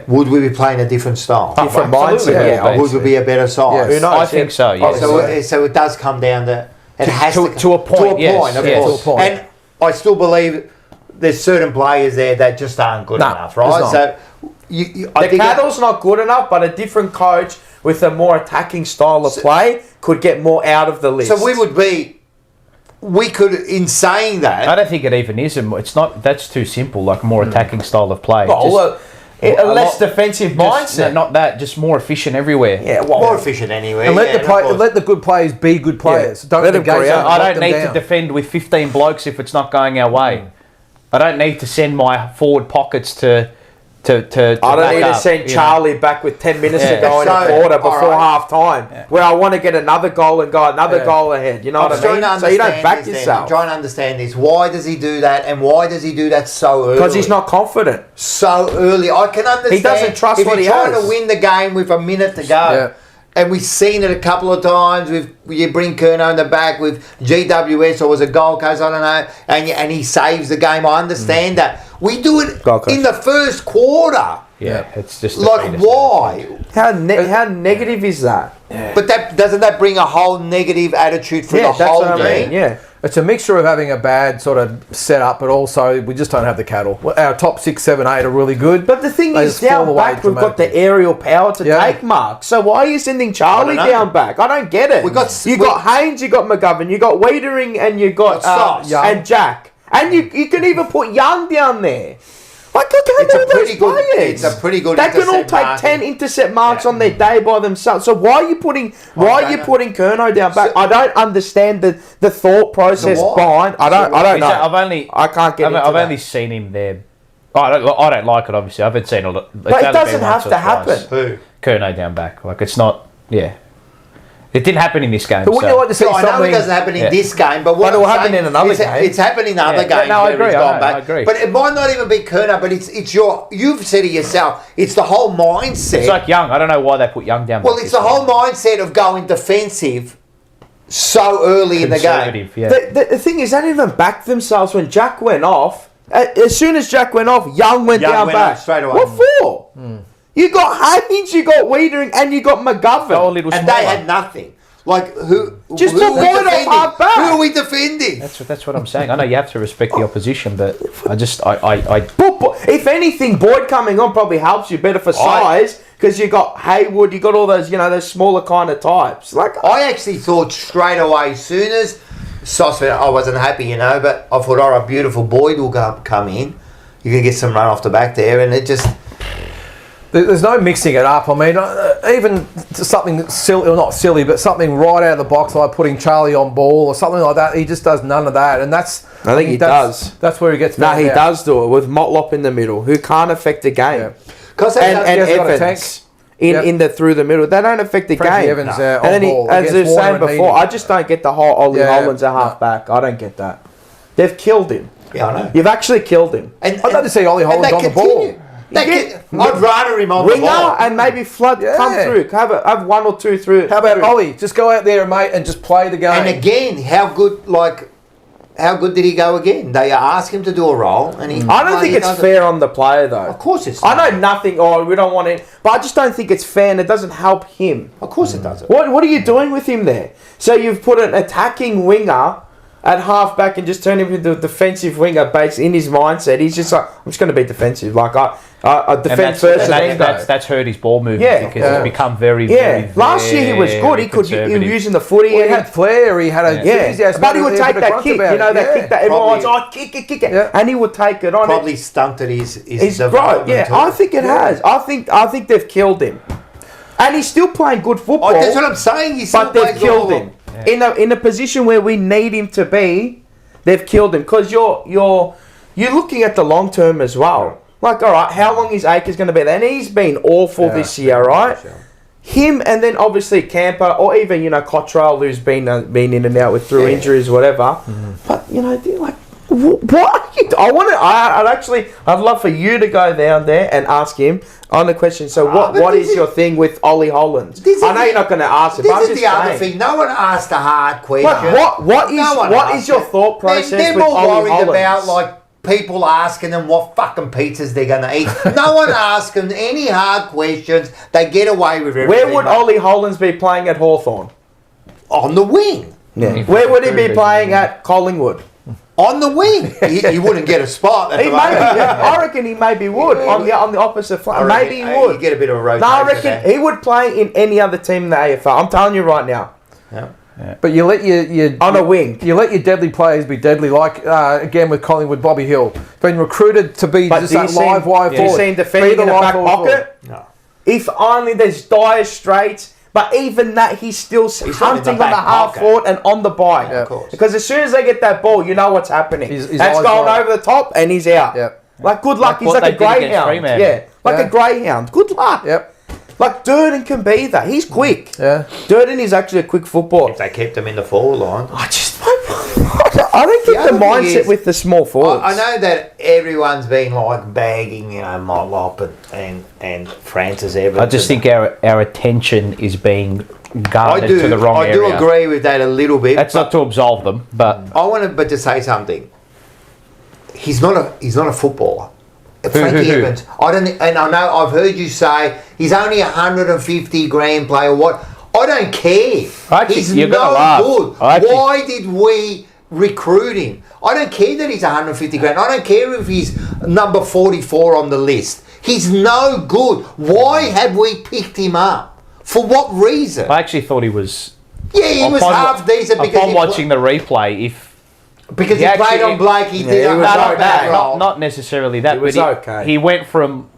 would we be playing a different style? Different mindset. Or would we be a better side? Yes. I think so. Yes. So it does come down to. It has to a point, yes. Of course. To a point. And I still believe there's certain players there that just aren't good enough, right? So I think Cattle's not good enough, but a different coach with a more attacking style of play could get more out of the list. So we could, in saying that, I don't think it even is. It's not. That's too simple. Like a more attacking style of play. A less defensive mindset. Not that, just more efficient everywhere. Yeah, more efficient anyway. And let the good players be good players. Don't let them go. I don't need to defend with 15 blokes if it's not going our way. I don't need to send my forward pockets to to I don't back need to up, send you know. Charlie back with 10 minutes Yeah. to go in a So, quarter before alright. half time, where I want to get another goal and go another goal ahead. You know I'm what I trying mean? to So you don't understand back this then. I'm yourself. trying to understand this. Why does he do that, and why does he do that so early? Because he's not confident. So early. I can understand. He doesn't trust if what he you're trying has. to win the game with a minute to go. Yeah. And we've seen it a couple of times with you bring Curnow in the back with GWS or was a Gold Coast, I don't know, and he saves the game. I understand that. We do it Gold Coast. in the first quarter. Yeah, it's just Like why? How negative is that? But that doesn't that bring a whole negative attitude for Yeah, the that's whole what I mean. team? Yeah. It's a mixture of having a bad sort of setup, but also we just don't have the cattle. Our top 6, 7, 8 are really good. But the thing They is, just fall down away back, we've got the dramatically. aerial power to Yeah. take marks. So why are you sending Charlie I don't know. down back? I don't get it. We got- you got Haynes, you got McGovern, you got Wiedering, and you got Sauce. and Jack, and you can even put Young down there. Like, look It's at a those pretty good- players. it's a pretty good They can all intercept take marking. 10 intercept marks on their day by themselves. So why are you putting Curnow down back? I don't understand the thought process why? behind. I don't know. I can't get into I've that. only seen him there. I don't like it. Obviously, I haven't seen it. But it doesn't have to happen. Who? Curnow down back. Like it's not. Yeah, it didn't happen in this game. But wouldn't so- you like to see So I know something? it doesn't happen in Yeah. this game, but what But it will I'm happen saying in another is game. It's happening in other Yeah. games No, I where agree, he's I gone know, back. I agree. But it might not even be Curnow, but it's your. You've said it yourself. It's the whole mindset. It's like Young. I don't know why they put Young down. well, back it's this the whole game. mindset of going defensive so early in the game. Conservative, yeah. The thing is, they didn't even back themselves when Jack went off. As soon as Jack went off, Young went Young down went back. up straight away. What for? You got Haynes, you got Wiedering, and you got McGovern. Go a little And smaller. they had nothing. Like who? Just who put are we Boyd off defending? half back. Who are we defending? That's what I'm saying. I know you have to respect the opposition, but I But if anything, Boyd coming on probably helps you better for size because you got Haywood, you got all those, those smaller kind of types. Like I actually thought straight away, as soon as Sauce went, I wasn't happy, but I thought, a beautiful Boyd will come in. You can get some run off the back there, and it just. There's no mixing it up. I mean, even something silly, or not silly, but something right out of the box, like putting Charlie on ball or something like that. He just does none of that, and that's. I think he does. That's where he gets. No, found he out. does do it with Motlop in the middle, who can't affect the game. Yeah. Because And He's got a Evans tank. in the through the middle, they don't affect the Frankie game. Evans, And on then ball as I was against saying Warner and before, Heeney. I just don't get the whole Ollie Yeah, Hollands a half back. I don't get that. They've killed him. Yeah, I know. You've actually killed him. And, I'd like to see Ollie and Hollands they on the continue. ball. I'd rather him on the Winger ball. and maybe flood come Yeah. through. Have one or two through. How about through. Ollie? Just go out there, mate, and just play the game. And again, how good did he go again? They asked him to do a role, and he. I don't think it's doesn't. fair on the player though. Of course it's. I not. know nothing. We don't want it, but I just don't think it's fair, and it doesn't help him. Of course it doesn't. What are you doing with him there? So you've put an attacking winger at half back and just turned him into a defensive winger based in his mindset. He's just like, I'm just going to be defensive. Like I defend first. that's hurt his ball movement Yeah. because it's become very, Yeah, very, last year he was good. He was conservative. using the footy. Well, he and had flair. He had a enthusiasm. but he would He had take a bit of that grunt kick. about it. That kick that everyone Probably- wants. Kick it, Yeah. and he would take it on. Probably stunted his He's right. development. Yeah, too. I think it has. I think they've killed him, and he's still playing good football. That's what I'm saying. He's But they've killed him in a position where we need him to be. They've killed him because you're looking at the long term as well. Like, all right, how long is Akers going to be there? And he's been awful this year, right? Him and then obviously Camper or even Cottrell, who's been in and out through injuries, whatever. But like. What? I'd love for you to go down there and ask him on the question. So what is your thing with Ollie Hollands? I know you're not going to ask him. This is the other thing. No one asked a hard question. What is your thought process They're with more Ollie worried Hollands? about people asking them what fucking pizzas they're going to eat. No one asks them any hard questions. They get away with everything. Where would Ollie Hollands be playing at Hawthorn? On the wing. Yeah. Where would he be playing at Collingwood? On the wing. He wouldn't get a spot. At He the maybe, moment. I reckon he maybe would on the opposite flank. Maybe he You would. get a bit of a rotation. No, I reckon he would play in any other team in the AFL. I'm telling you right now. But you let your On a wing. You let your deadly players be deadly. Like again with Collingwood, Bobby Hill been recruited to be just that live wire Do you forward. see him defending Be the in the live back forward pocket? No. If only there's dire straits. But even that, he's still not in the hunting on back the half pocket. forward and on the bike. Yeah, of course. Because as soon as they get that ball, you know what's happening. His That's eyes going wide. over the top and he's out. Yep. Like, good luck. Like He's what like a they did against greyhound. Fremantle. Yeah, like a greyhound. Good luck. Yep. Like, Durden can be that. He's quick. Yeah. Durden is actually a quick footballer. If they kept him in the forward line. I don't get the other thing mindset is- with the small forwards. I know that everyone's been like bagging, Motlop and Francis Evans. I just think our attention is being guarded to the wrong I area. do agree with that a little bit. That's not to absolve them, but I want to say something. He's not a footballer. Frankie who? Evans. I know I've heard you say he's only 150 grand player. What? I don't care. Actually, He's you're gonna no laugh. good. Why did we recruit him? I don't care that he's 150 grand. I don't care if he's number 44 on the list. He's no good. Why have we picked him up? For what reason? I actually thought he was. Yeah, he was half decent because upon watching the replay, because he played on Blake, he did a bad role. not necessarily that, It was but okay. he went from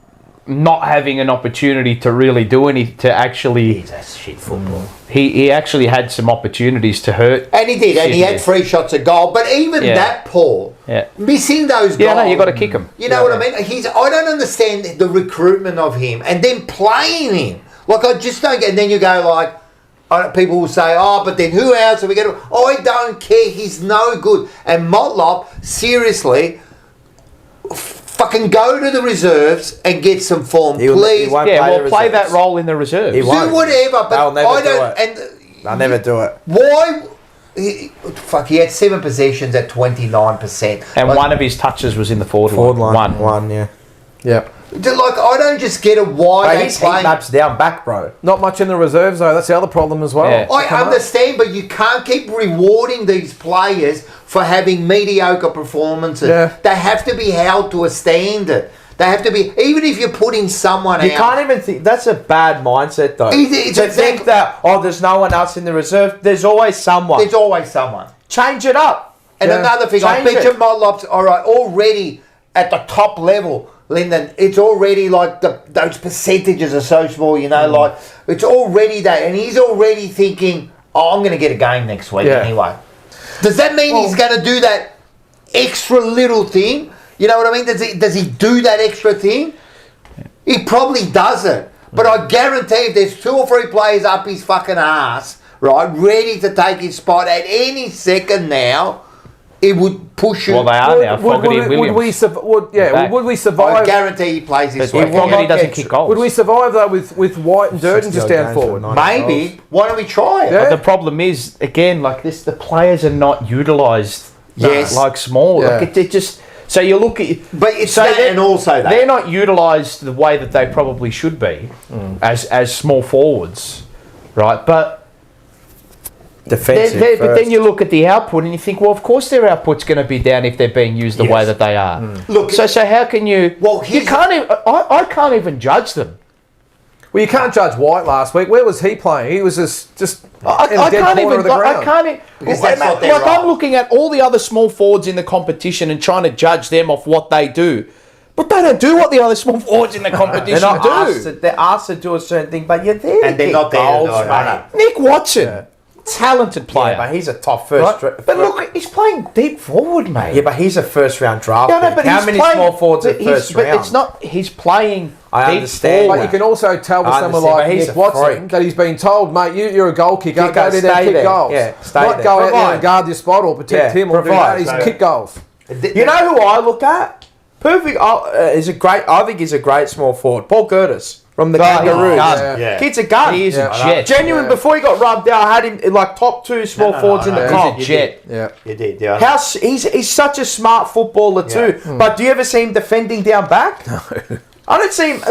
not having an opportunity to really do anything to actually. He's a shit football. He actually had some opportunities to hurt. And he did, and he had 3 shots at goal. But even that, Paul, missing those goals. Yeah, no, you got to kick him. You know what I mean? I don't understand the recruitment of him and then playing him. Like, I just don't get. And then you go like, people will say, "Oh, but then who else are we going to?" I don't care. He's no good. And Motlop, seriously, fucking go to the reserves and get some form, please. Play that role in the reserves. Do whatever, but They'll never I do don't. it. They'll never do it. Why? He had 7 possessions at 29%. And one of his touches was in the forward line. One, yeah. Yeah. Like, I don't just get it why Hey, they his play. heat map's down back, bro. Not much in the reserves, though. That's the other problem as well. Yeah. I understand, but you can't keep rewarding these players for having mediocre performances. Yeah. They have to be held to a standard. They have to be, even if you're putting someone You out. can't even think. That's a bad mindset, though. It's to exact- think that, there's no one else in the reserve. There's always someone. There's always someone. Change it up. And another thing, I Change bet it. you Motlop's already at the top level, Lyndon. It's already like those percentages are so small, like it's already that, and he's already thinking, I'm going to get a game next week anyway. Does that mean he's going to do that extra little thing? You know what I mean? Does he do that extra thing? He probably doesn't. But I guarantee if there's 2 or 3 players up his fucking ass, right, ready to take his spot at any second now, it would push you. Well, they are now. Fogarty and Williams. Would we I survive? guarantee he plays this week. Fogarty doesn't kick goals. Would we survive though with White and Durden just down forward? Maybe. Why don't we try it? Yeah. But the problem is, again, like this, the players are not utilised. Yes. Like small. Yeah. Like it just. So you look at. But it's so that and also that. They're not utilised the way that they probably should be as small forwards, right? But. Defensive. But then you look at the output and you think, well, of course their output's going to be down if they're being used the way that they are. Look, so how can you? Well, you can't. I can't even judge them. Well, you can't judge White last week. Where was he playing? He was just in the I dead can't corner even. of the ground. I can't. Because that's not their Like role. I'm looking at all the other small forwards in the competition and trying to judge them off what they do, but they don't do what the other small forwards in the competition They're not asked do. they're asked to do a certain thing, but you're there. And they're not there. Goals, No, mate. Nick Watson, talented player, Yeah, but he's a top first. right? But look, he's playing deep forward, mate. Yeah, but he's a first round draft. Yeah, no, pick. but How he's many playing- small forwards at but he's- first but round? it's not. He's playing. I deep understand forward. But you can also tell with I someone understand, like but he's Nick a Watson freak. that he's been told, mate, you're a goal kicker. Kick Go goals, there and stay kick there. goals. Yeah, stay Not there. go out there Provide. and guard your spot or protect Yeah, him or do provide. that. He's kick goals. You know who I look at? Perfect. Is a great. I think he's a great small forward. Paul Curtis from the Kangaroos. Yeah. Kid's a gun. He is Yeah, a I know. jet. Genuine. Yeah. Before he got rubbed out, I had him in like top 2 small forwards in the He's comp. a jet. Yeah. You did, yeah. He's such a smart footballer too. But do you ever see him defending down back? No. I don't see him.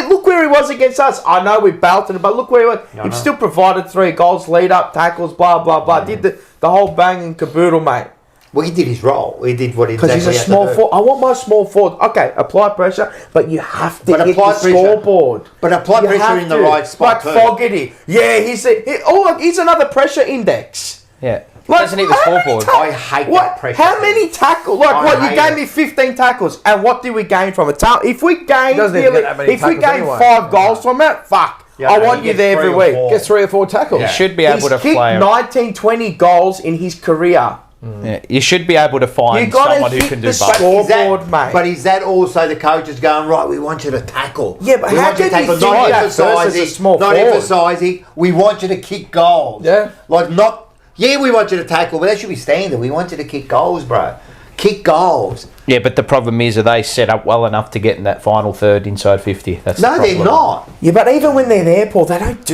Look where he was against us. I know we belted him, but look where he was. He still provided 3 goals, lead up, tackles, blah, blah, blah. Did the whole bang and caboodle, mate. Well, he did his role. He did what he Because exactly he's a had small to do. forward. I want my small forward. Okay, apply pressure, but you have to But hit apply the pressure. scoreboard. But apply You pressure have in the to. right spot Like too. Fogarty. Yeah, he's another pressure index. Yeah. Like, Doesn't hit the how many scoreboard. I hate that pressure How thing. many tackles? Like, I what? You hate gave it. me 15 tackles, and what did we gain from it? If we gain, doesn't even get that many if we tackles gain anyway. 5 goals from it, fuck. Yeah, I no, want he you gets there 3 every or week. 4. Gets 3 or 4 tackles. He should be able He's to kicked play. 19, 20 goals in his career. Yeah, you should be able to find someone who can do both. Scoreboard, mate. But is that also the coaches going, right, we want you to tackle? Yeah, but we how want you to can you tackle, think not that versus a small not forward? emphasising, we want you to kick goals. Yeah. Like not, yeah, we want you to tackle, but that should be standard. We want you to kick goals, bro. Kick goals. Yeah, but the problem is, are they set up well enough to get in that final third inside 50? That's No, they're not. Yeah, but even when they're there, Paul, they ain't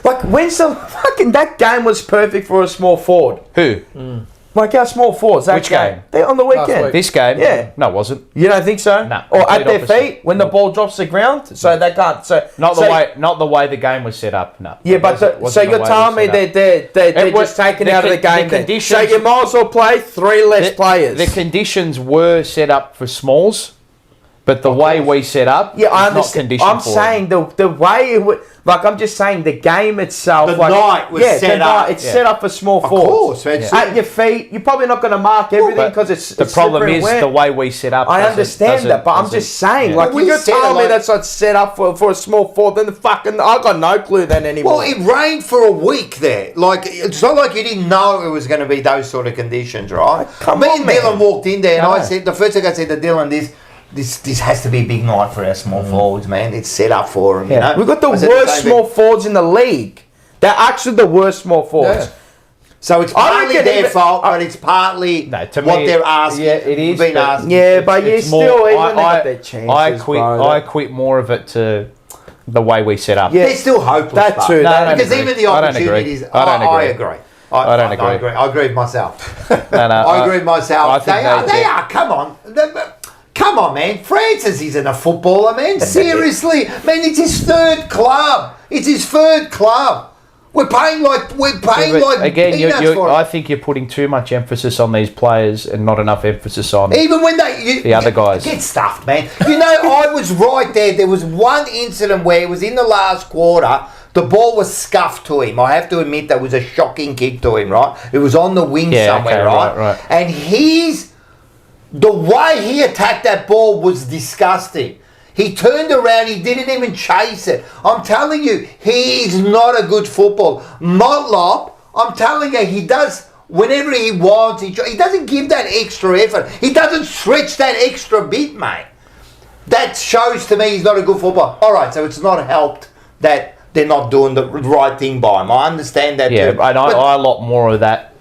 like when's the fucking that game was perfect for a small forward. Who? Like our small forwards, that Which game? They on the Last weekend. week. This game? Yeah. No, it wasn't. You don't think so? No. Or at Complete their opposite. feet when the ball drops to the ground, so they can't. So Not the so- way. Not the way the game was set up. No. Yeah, It but wasn't- so wasn't the you're way it telling was me set up. they're It was- just taken the out of the con- the game. Then. So conditions- you might as well play three less players. The conditions were set up for smalls, but the way we set up, Yeah, I is not understand. conditioned I'm for saying the way it would, like I'm just saying the game itself. The like, night was yeah, set the night, up. it's set up for small Of forwards. course, it's- At your feet, you're probably not going to mark everything But because it's the it's problem slippery is and wet. the way we set up. I doesn't- understand that, but I'm doesn't- just saying, yeah. like We if you're set it telling me like- that's not set up for a small forward, then the fucking I got no clue then anymore. Well, it rained for a week there. Like, it's not like you didn't know it was going to be those sort of conditions, right? Come Me on, and man. Dylan walked in there, and No. I said, the first thing I said to Dylan, this has to be a big night for our small forwards, man. It's set up for them, you know. We've got the I said worst same small thing. forwards in the league. They're actually the worst small forwards. Yeah. So it's I partly reckon their even- fault, but it's partly No, to what me, they're asking. yeah, it is, Been but- asking. Yeah, but you It's more- still even I- got their chances. I quit more of it to the way we set up. Yeah. They're still hopeless. That but- too. No, I don't because agree. even the I don't agree. opportunities. I don't I agree. agree. I don't agree. I agree with myself. No, I agree with myself. I think They are. Come on. Come on, man. Francis isn't a footballer, man. Seriously. Man, it's his third club. It's his third club. We're paying like Again, peanuts for I it. think you're putting too much emphasis on these players and not enough emphasis on Even when the other guys. get stuffed, man. You know, I was right there. There was one incident where it was in the last quarter. The ball was scuffed to him. I have to admit that was a shocking kick to him, right? It was on the wing somewhere, okay, right? right. And the way he attacked that ball was disgusting. He turned around, he didn't even chase it. I'm telling you, he is not a good football. Motlop, I'm telling you, he does whenever he wants. He doesn't give that extra effort. He doesn't stretch that extra bit, mate. That shows to me he's not a good footballer. All right, so it's not helped that they're not doing the right thing by him. I understand that Yeah, too. and I a lot more of that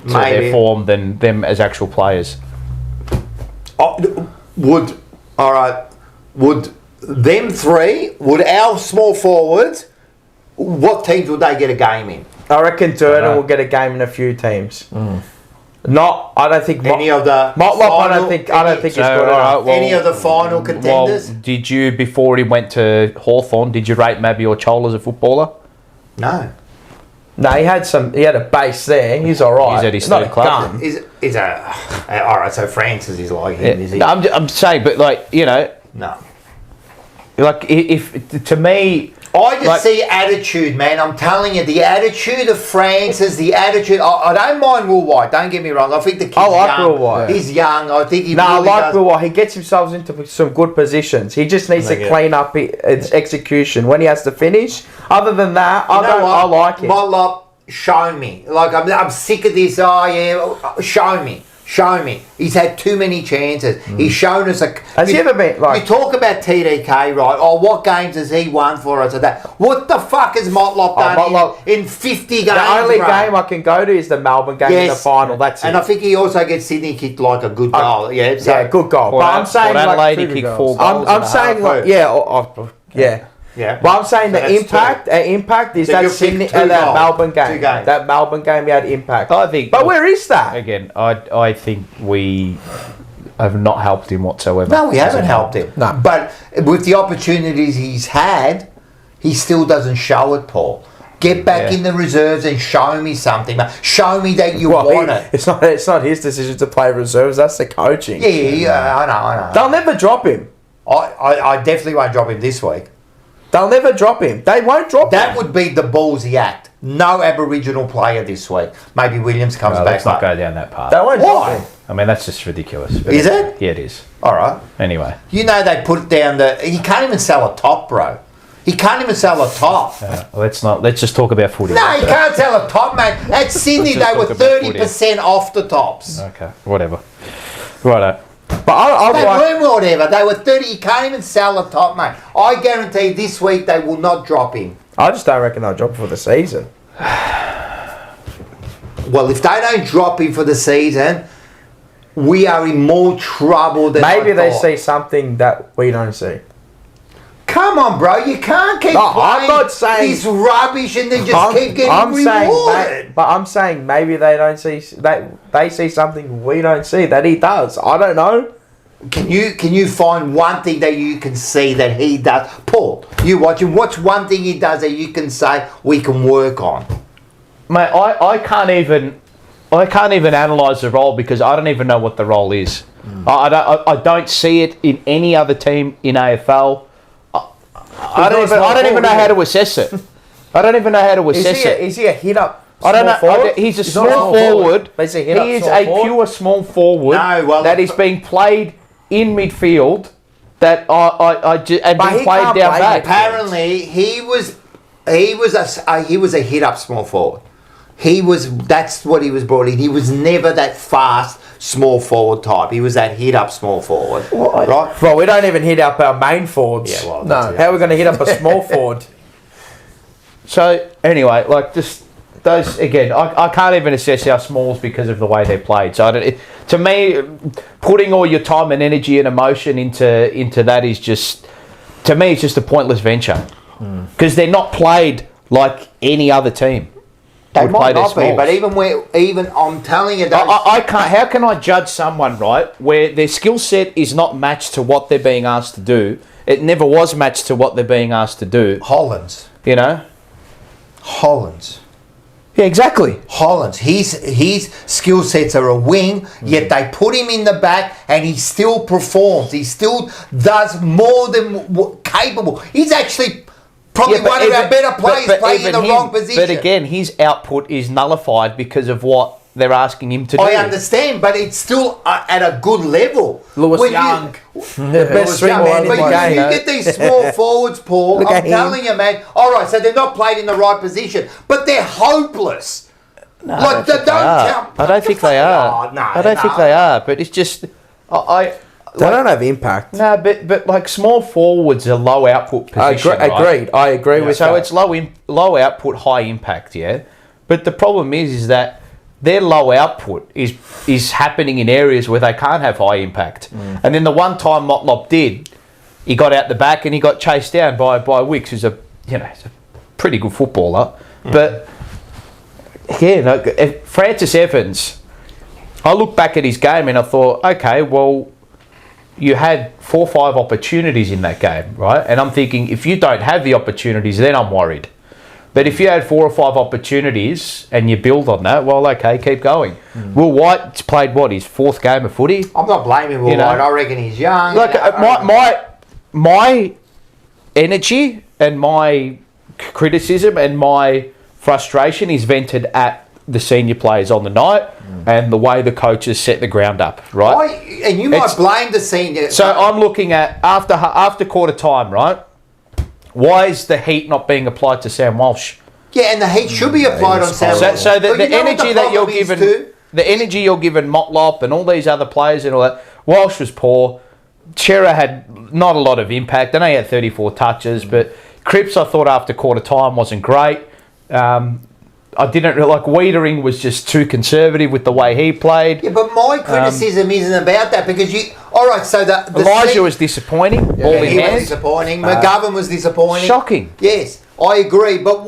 to Maybe. their form than them as actual players. Would them three, would our small forwards, what teams would they get a game in? I reckon Durden will get a game in a few teams. Not, I don't think Any of the Motlop. I final- don't think he's So, good all right, enough. well- Any of the final contenders? Well, did you, before he went to Hawthorn, did you rate Mabby or Chol as a footballer? No. No, he had a base there. He's all right. He's at his Not third a club. gun. Is all right? So Francis is like him, is he? No, I'm saying, but like, you know, No. like if to me, I just like- see attitude, man. I'm telling you, the attitude of Francis, the attitude. I don't mind Will White. Don't get me wrong. I think the kid's I like young. Will White. He's young. I think he. No, I really like does. Will White. He gets himself into some good positions. He just needs to clean up his execution when he has to finish. Other than that, You know what? I like him. Motlop, show me. Like I'm sick of this. Oh yeah, show me. Show me. He's had too many chances. He's shown us a. Has he ever been like? You talk about TDK, right? Oh, what games has he won for us? Or that? What the fuck has Motlop done Motlop- in 50 games? The only bro? game I can go to is the Melbourne game in the final. That's it. And I think he also gets Sydney kicked like a good goal. Yeah, so yeah, good goal. But I'm saying Port Adelaide, he like, kicked 4 goals. I'm saying like yeah. Yeah. But I'm saying So the that's impact is So that you've Sydney picked two that goals. Melbourne game. 2 games. That Melbourne game he had impact. I think. But where is that? Again, I think we have not helped him whatsoever. No, we haven't helped him. No. But with the opportunities he's had, he still doesn't show it, Paul. Get back Yeah. in the reserves and show me something. Man. Show me that you want it. It's not his decision to play reserves. That's the coaching. Yeah, I know. They'll never drop him. I definitely won't drop him this week. They'll never drop him. They won't drop That him. would be the ballsy act. No Aboriginal player this week. Maybe Williams comes Well, back. let's not go down that path. They won't drop Why? him. I mean, that's just ridiculous. But Is it? Yeah, it is. All right. Anyway, You know they put down he can't even sell a top, bro. He can't even sell a top. Let's just talk about footy. No, he can't sell a top, mate. At Sydney, they were 30% off the tops. Okay, whatever. Righto. But They weren't whatever. They were 30. You can't even sell a top, mate. I guarantee this week they will not drop him. I just don't reckon they'll drop for the season. Well, if they don't drop him for the season, we are in more trouble than Maybe I they thought. see something that we don't see. Come on, bro. You can't keep No, playing I'm not saying this rubbish and then just keep getting rewarded. But I'm saying maybe they don't see they see something we don't see that he does. I don't know. Can you find one thing that you can see that he does? Paul, you watch him. What's one thing he does that you can say we can work on? Mate, I can't even analyse the role because I don't even know what the role is. I don't see it in any other team in AFL. I don't even know how to assess it. I don't even know how to assess it. Is he a hit up? I don't know. He's a small forward. But he is a pure small forward that is being played in midfield. That and being played down back. Apparently, he was a hit up small forward. That's what he was brought in. He was never that fast small forward type. He was that hit up small forward. Right? Well, we don't even hit up our main forwards. Yeah, well, no. How are we going to hit up a small forward? So anyway, like just those again, I can't even assess our smalls because of the way they're played. So to me, putting all your time and energy and emotion into that is just, to me, it's just a pointless venture because they're not played like any other team. They might not be, but even I'm telling you, I can't. How can I judge someone, right, where their skill set is not matched to what they're being asked to do? It never was matched to what they're being asked to do. Hollands. You know? Hollands. Yeah, exactly. Hollands. His skill sets are a wing, yet they put him in the back and he still performs. He still does more than capable. He's actually probably one of our better players playing in the wrong position. But again, his output is nullified because of what they're asking him to do. I understand, but it's still at a good level. Lewis Young, the best swing man in the game. You get these small forwards, Paul. I'm telling you, man. All right, so they're not played in the right position, but they're hopeless. No, I don't think they are. I don't think they are. But it's just, they don't have impact. No, but like small forwards are low output position. Agreed. I agree with that. So it's low output, high impact. Yeah, but the problem is that their low output is happening in areas where they can't have high impact. And then the one time Motlop did, he got out the back and he got chased down by Wicks, who's a pretty good footballer. But yeah, Francis Evans, I look back at his game and I thought, okay, well, you had 4 or 5 opportunities in that game, right? And I'm thinking, if you don't have the opportunities, then I'm worried. But if you had 4 or 5 opportunities and you build on that, well, okay, keep going. Will White's played his 4th game of footy? I'm not blaming Will White. I reckon he's young. Like my energy and my criticism and my frustration is vented at the senior players on the night and the way the coaches set the ground up, right? And you might blame the senior. So I'm looking at after quarter time, right? Why is the heat not being applied to Sam Walsh? Yeah, and the heat should be applied on Sam Walsh. So the energy that you're giving, the energy you're giving Motlop and all these other players and all that, Walsh was poor. Chera had not a lot of impact. I know he had 34 touches, but Cripps, I thought after quarter time wasn't great. I didn't really like Wiedering was just too conservative with the way he played. Yeah, but my criticism isn't about that because all right, so the Elijah was disappointing. He was disappointing. McGovern was disappointing. Shocking. Yes, I agree. But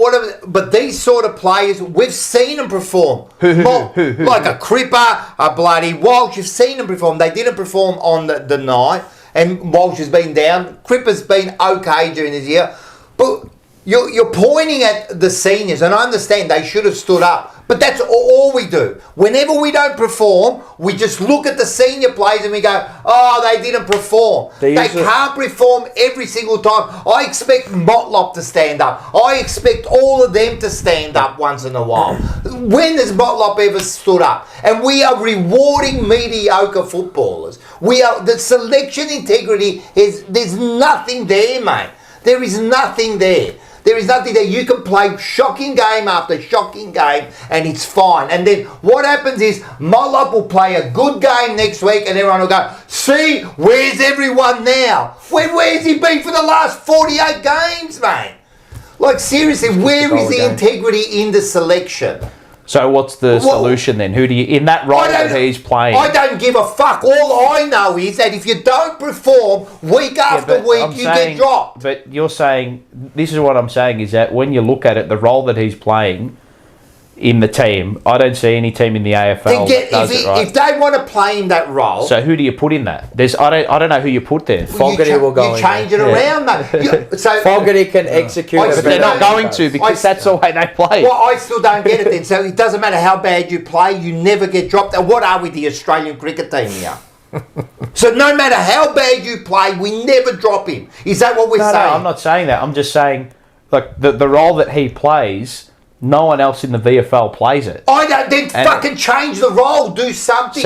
but these sort of players, we've seen them perform. Who? Like a Cripper, a bloody Walsh. You've seen them perform. They didn't perform on the night, and Walsh has been down. Cripper's been okay during this year, but you're pointing at the seniors, and I understand they should have stood up. But that's all we do. Whenever we don't perform, we just look at the senior players and we go, oh, they didn't perform. They can't perform every single time. I expect Motlop to stand up. I expect all of them to stand up once in a while. When has Motlop ever stood up? And we are rewarding mediocre footballers. The selection integrity there's nothing there, mate. There is nothing there. There is nothing there. You can play shocking game after shocking game and it's fine. And then what happens is Mollop will play a good game next week and everyone will go, see, where's everyone now? Where's he been for the last 48 games, mate? Like, seriously, where is the integrity in the selection? So what's the solution then? Who do you, in that role that he's playing? I don't give a fuck. All I know is that if you don't perform week after week, you get dropped. But you're saying, this is what I'm saying, is that when you look at it, the role that he's playing in the team, I don't see any team in the AFL that does it, right? If they want to play in that role... So who do you put in that? I don't know who you put there. Fogarty will go in. You change it around, mate. Fogarty can execute. But they're not going to because that's the way they play. Well, I still don't get it then. So it doesn't matter how bad you play, you never get dropped. And what are we, the Australian cricket team here? So no matter how bad you play, we never drop him. Is that what we're saying? No, I'm not saying that. I'm just saying, like, the role that he plays... No one else in the VFL plays it. I don't. Then fucking change the role. Do something.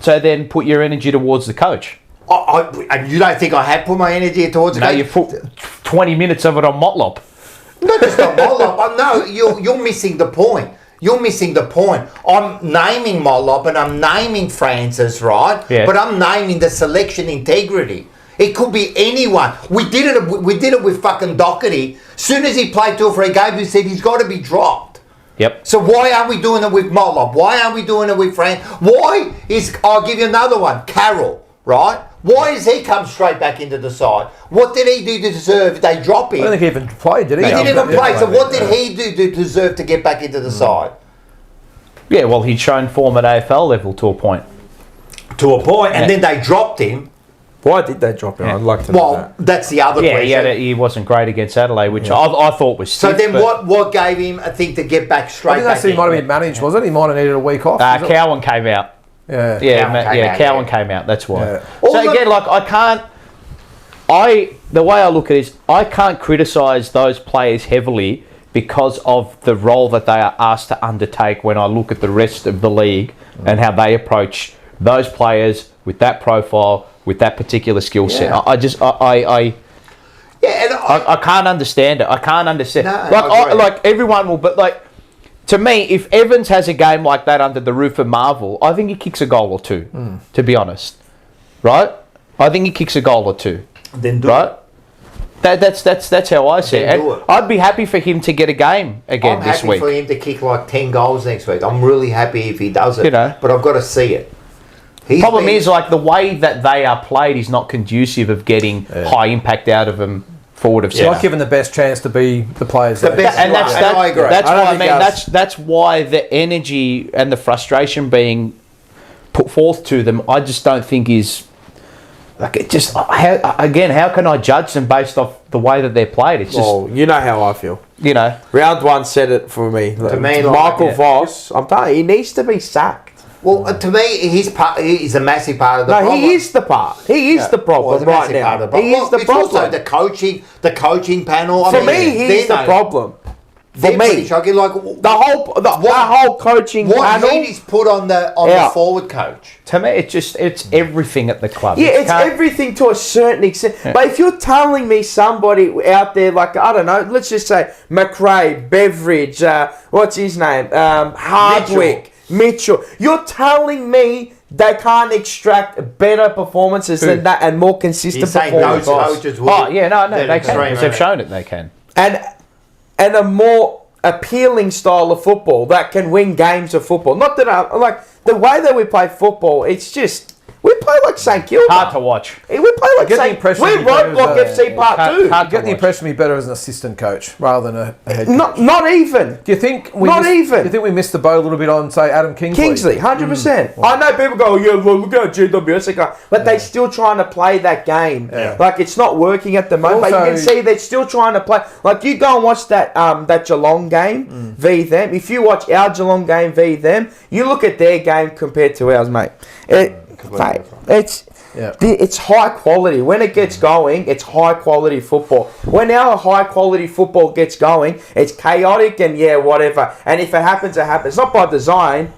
So then put your energy towards the coach. And you don't think I had put my energy towards the coach? No, you put 20 minutes of it on Motlop. Not just on Motlop. No, you're missing the point. You're missing the point. I'm naming Motlop and I'm naming Francis, right? Yeah. But I'm naming the selection integrity. It could be anyone. We did it with fucking Doherty. Soon as he played 2 or 3 games, we said he's got to be dropped. Yep. So why aren't we doing it with Mollop? Why aren't we doing it with Frank? I'll give you another one. Carroll, right? Why does he come straight back into the side? What did he do to deserve? They drop him. I don't think he even played, did he? He didn't even play. So what did he do to deserve to get back into the side? Yeah, well, he'd shown form at AFL level to a point. And then they dropped him. Why did they drop him? I'd like to know that. That's the other question. Yeah, he wasn't great against Adelaide, which I thought was stiff. So then what gave him a thing to get back straight back in? I think he might have been managed, was it? He might have needed a week off. Cowan came out. Cowan came out, that's why. Yeah. So again, like, the way I look at it is, I can't criticise those players heavily because of the role that they are asked to undertake when I look at the rest of the league and how they approach those players with that profile, with that particular skill set. I can't understand it. I can't understand. No, like everyone will, but like, to me, if Evans has a game like that under the roof of Marvel, I think he kicks a goal or two. To be honest, right? I think he kicks a goal or two. Then do it. That's how I see it. And I'd be happy for him to get a game again this week. I'm happy for him to kick like 10 goals next week. I'm really happy if he does it. But I've got to see it. Problem is, like, the way that they are played is not conducive of getting high impact out of them forward of centre. Not given the best chance to be the players. I agree. That's why I mean that's why the energy and the frustration being put forth to them, I just don't think is like it. Just how can I judge them based off the way that they're played? It's just you know how I feel. You know, round 1 said it for me. To me, Michael Voss, I'm telling you, he needs to be sacked. Well, to me, he's a massive part of the problem. No, he is the part. He is the problem right now. He is the problem. Also the coaching panel. For me, he's the problem. For me, the whole coaching panel. What Heeney's put on the forward coach. To me, it's everything at the club. Yeah, it's everything to a certain extent. Yeah. But if you're telling me somebody out there, like, I don't know, let's just say McRae, Beveridge, what's his name, Hardwick, Mitchell, you're telling me they can't extract better performances than that and more consistent performances? Those coaches will. Oh, yeah, no, they can. Because they've shown it they can. And a more appealing style of football that can win games of football. Not that I like the way that we play football. It's just we play like St Kilda. Hard to watch. We play like St. We're Roadblock FC Part 2. I get the impression to be better as an assistant coach rather than a head coach. Not even. Do you think Do you think we missed the boat a little bit on, say, Adam Kingsley? 100%. I know people go, look at GWS guy, but they're still trying to play that game. Yeah. Like, it's not working at the moment. But you can see they're still trying to play. Like, you go and watch that Geelong game v them. If you watch our Geelong game v them, you look at their game compared to ours, mate. It's high quality. When it gets going, it's high quality football. When our high quality football gets going, it's chaotic and whatever. And if it happens, it happens. It's not by design.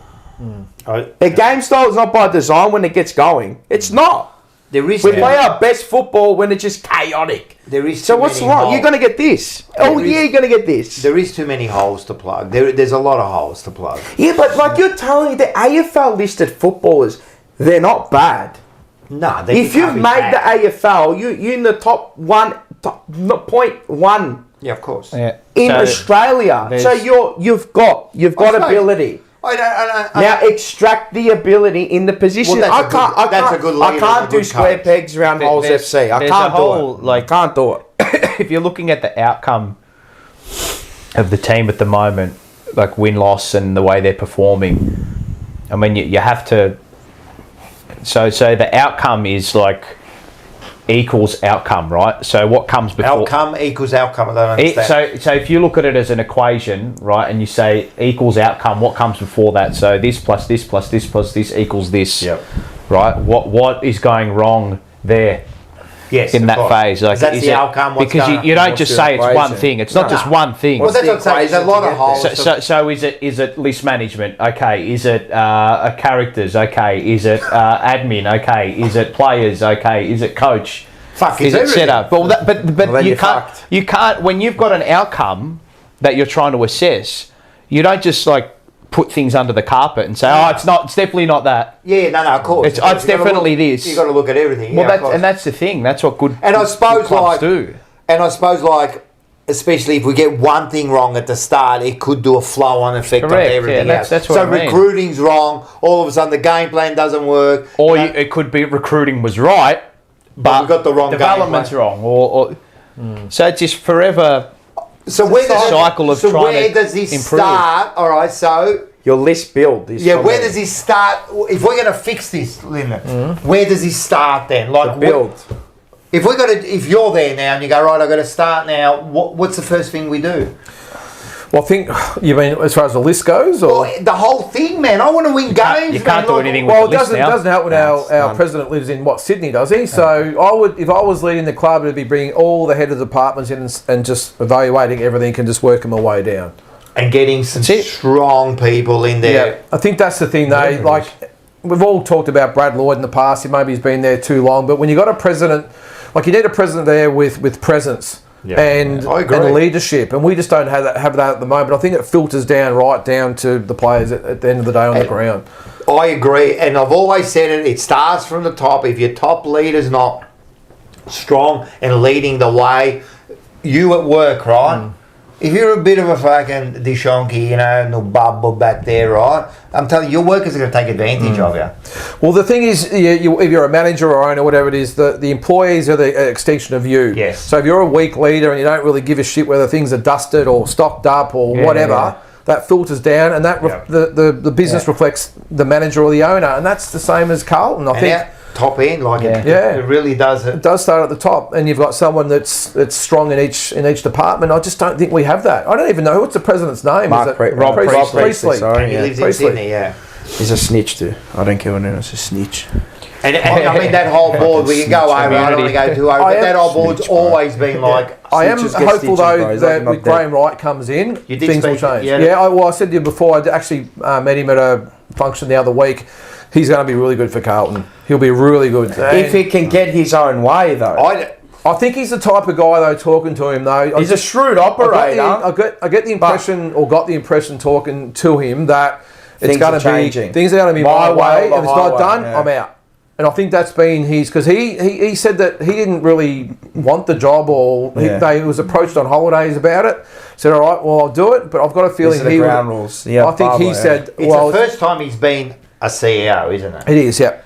The game style is not by design when it gets going. It's not. There is. We play our best football when it's just chaotic. There is. So what's wrong? You're going to get this. You're going to get this. There is too many holes to plug. There's a lot of holes to plug. Yeah, but like you're telling me, the AFL listed footballers, they're not bad. No, if you've made the AFL, you're in the top 0.1. Yeah, of course. Yeah. In Australia, so you've got ability. Now extract the ability in the position. Well, I can't do square pegs around holes FC. I can't do it. If you're looking at the outcome of the team at the moment, like win-loss and the way they're performing, I mean, you have to. So the outcome is like equals outcome, right? So what comes before outcome equals outcome? I don't understand. So if you look at it as an equation, right, and you say equals outcome, what comes before that? So this plus this plus this plus this equals this. Yep. Right. What is going wrong there? Yes, in that phase, like that's the outcome. Because you don't just say it's one thing. It's not just one thing. Well, that's what I'm saying. There's a lot of holes. So is it list management? Okay. Is it characters? Okay. Is it admin? Okay. Is it players? Okay. Is it coach? Is it setup? But you can't when you've got an outcome that you're trying to assess. You don't just like put things under the carpet and say, it's definitely not that. Yeah, no, of course. It's definitely this. You've got to look at everything. Well, that's the thing. That's what good clubs do. And I suppose, especially if we get one thing wrong at the start, it could do a flow-on effect on everything else. That's what I mean. Recruiting's wrong. All of a sudden, the game plan doesn't work. Or it could be recruiting was right, but we got the wrong development's wrong. So it's just forever. So where does cycle of where does this start? All right, so your list build. Where does this start? If we're going to fix this, Lyndon, where does this start then? Like build. If you're there now and you go, right, I've got to start now. What's the first thing we do? Well, I think you mean as far as the list goes, or the whole thing, man. I want to win games. You can't do anything with the list now. It doesn't help when our president lives in Sydney, does he? So if I was leading the club, it'd be bringing all the head of departments in and just evaluating everything and just working my way down and getting some strong people in there. Yeah, I think that's the thing. We've all talked about Brad Lloyd in the past. Maybe he's been there too long, but when you got a president, you need a president there with presence. Yeah. And leadership, and we just don't have that at the moment. I think it filters right down to the players at the end of the day on the ground. I agree, and I've always said it starts from the top. If your top leader's not strong and leading the way, you at work, right? If you're a bit of a fucking dishonky, no bubble back there, right? I'm telling you, your workers are going to take advantage of you. Well, the thing is, if you're a manager or owner, whatever it is, the employees are the extension of you. Yes. So if you're a weak leader and you don't really give a shit whether things are dusted or stocked up or whatever, that filters down, and that the business reflects the manager or the owner, and that's the same as Carlton, I think. Top end, it really does. It does start at the top, and you've got someone that's strong in each department. I just don't think we have that. I don't even know what's the president's name. Rob Priestley. Sorry, he lives in Sydney. He's a snitch too. I don't care what it is. A snitch. And I mean that whole board. We can go over. I don't want to go too over. But that whole board's always been like. I am hopeful though that with Graham Wright comes in, things will change. I said to you before. I actually met him at a function the other week. He's going to be really good for Carlton. He'll be really good. If he can get his own way, though. I think he's the type of guy, though, talking to him, though. He's a shrewd operator. I get the impression, or got the impression talking to him, that it's going to be changing. Things are going to be my way. If it's not done, I'm out. And I think that's been his, because he said that he didn't really want the job, or he was approached on holidays about it. Said, all right, well, I'll do it, but I've got a feeling he ground rules. I think he said, it's the first time he's been a CEO, isn't it? It is, yeah.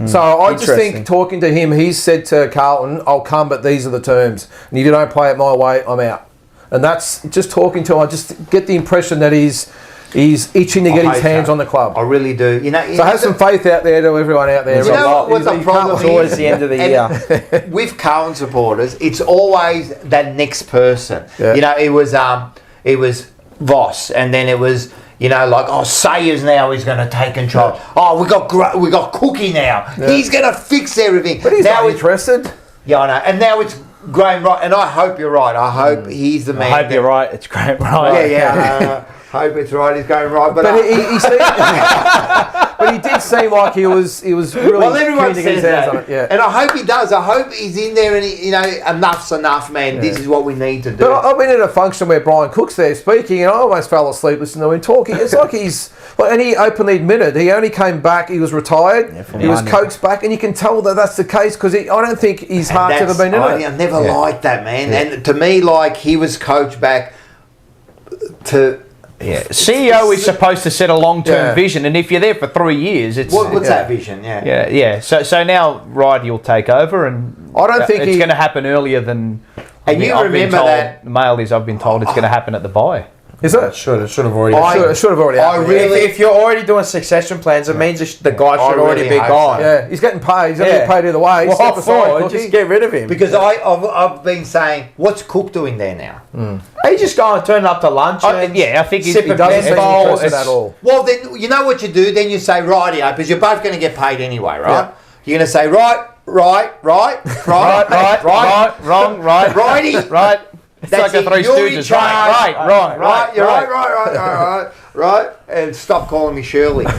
So I just think, talking to him, he's said to Carlton, I'll come, but these are the terms. And if you don't play it my way, I'm out. And that's just talking to him. I just get the impression that he's itching to get his hands on the club. I really do. So have some faith out there to everyone out there. What the problem is? Always the end of the year. With Carlton supporters, it's always that next person. Yeah. It was Voss, and then it was Sayers now is going to take control. Yeah. Oh, we got Cookie now. Yeah. He's going to fix everything. But he's now not interested. Yeah, I know. And now it's Graham Wright, and I hope you're right. I hope he's the man. I hope you're right. It's Graham Wright. Yeah. Hope it's right. He's going right, but But he did seem like he was really Well, everyone keen to get his says hands that, on it. Yeah. and I hope he does. I hope he's in there, and enough's enough, man. Yeah. This is what we need to do. But I've been at a function where Brian Cook's there speaking, and I almost fell asleep listening to him talking. It's like and he openly admitted he only came back. He was retired. He was coaxed back, and you can tell that that's the case because I don't think his heart's ever been in it. I never liked that, man. And to me, like, he was coached back to. Yeah, CEO is supposed to set a long-term vision, and if you're there for 3 years, it's what's that vision? Yeah. So now Righty will take over, and I don't think it's going to happen earlier than. And you remember that the mail is I've been told it's going to happen at the bye. Is it? It should have already. It should have already happened. If you're already doing succession plans, it means the guy should already be gone. Yeah, he's getting paid. He's going to get paid either way. Well, Step aside, just get rid of him. because I've been saying, what's Cook doing there now? He's just going to turn up to lunch. I think he doesn't seem interested at all. Well, then you know what you do. Then you say, righty, because you're both going to get paid anyway, right? Yeah. You're going to say, right, right, wrong, right, righty, right. It's That's like a Three You're in Stooges. charge. Right, wrong, right. You're right. And stop calling me Shirley. Right.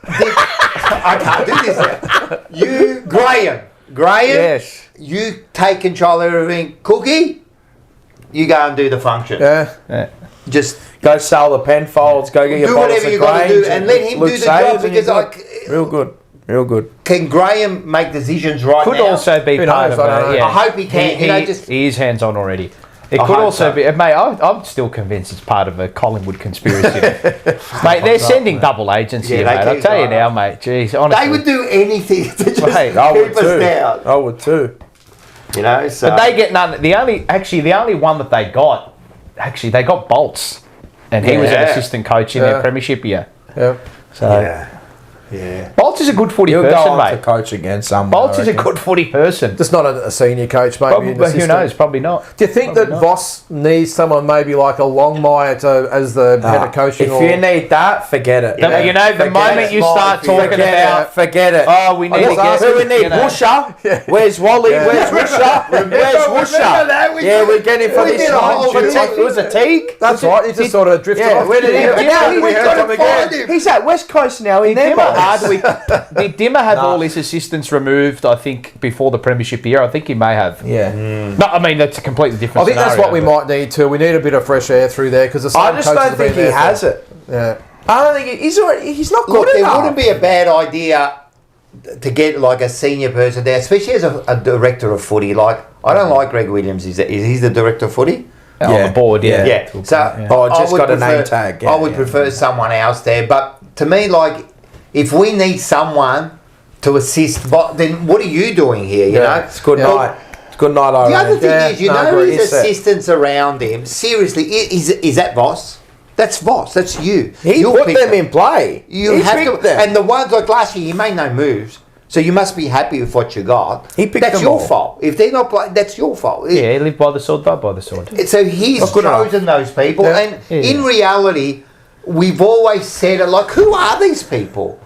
I can't do this now. You, Graham. Yes. You take control of everything. Cookie, you go and do the function. Yeah. Just go sell the Penfolds. Go get your do bottles whatever of you got to do, Grange and let him Luke do the job Sayers and because you're good. Real good. Can Graham make decisions right Could now? also be part of it. I hope he can. He is hands-on already. It could also be, mate. I'm still convinced it's part of a Collingwood conspiracy, mate. They're sending double agents here, mate. I'll tell you now, mate. Jeez, honestly, they would do anything to just Mate, keep us down. I would too. You know, so but they get none. The only one that they got Bolts, and he was an assistant coach in their premiership year. Yeah. So. Yeah. Bolts is a good footy He'll person, go on mate. to coach again somewhere. Bolts is a good footy person. Just not a senior coach, maybe. Probably, an who assistant. knows? Probably not. Do you think that Voss needs someone maybe like a Longmire as the head of coaching? If you need that, forget it. You know, the moment you start talking about... Forget it. Oh, we need to get... Who we need? Woosha? Where's Wally? Where's Woosha? Where's Woosha? Yeah, we're getting for this one. It was a Teague. That's right. He just sort of drifted off. Where did he? He's at West Coast now. He never had. Dimmer had all his assistants removed, I think, before the premiership year. I think he may have. Yeah. No, I mean, that's a completely different I think that's what we might need too. We need a bit of fresh air through there because the same I just coaches don't have been think he there has it. Yeah. I don't think he's not Look, good it enough. wouldn't be a bad idea to get like a senior person there, especially as a director of footy. Like, I don't like Greg Williams. Is he the director of footy? On the board, Yeah. So I just got a name tag. I would prefer someone else there. But to me, like, if we need someone to assist, but then what are you doing here? You know, it's good night. It's good night. The other thing is, you know, his assistants around him. Seriously, is that Voss? That's Voss. That's you. He put them in play. You have to, them. And the ones like last year, he made no moves. So you must be happy with what you got. He picked That's them your all. fault. If they're not playing, that's your fault. Yeah, he lived by the sword, died by the sword. So he's chosen those people. And in reality, we've always said, like, who are these people?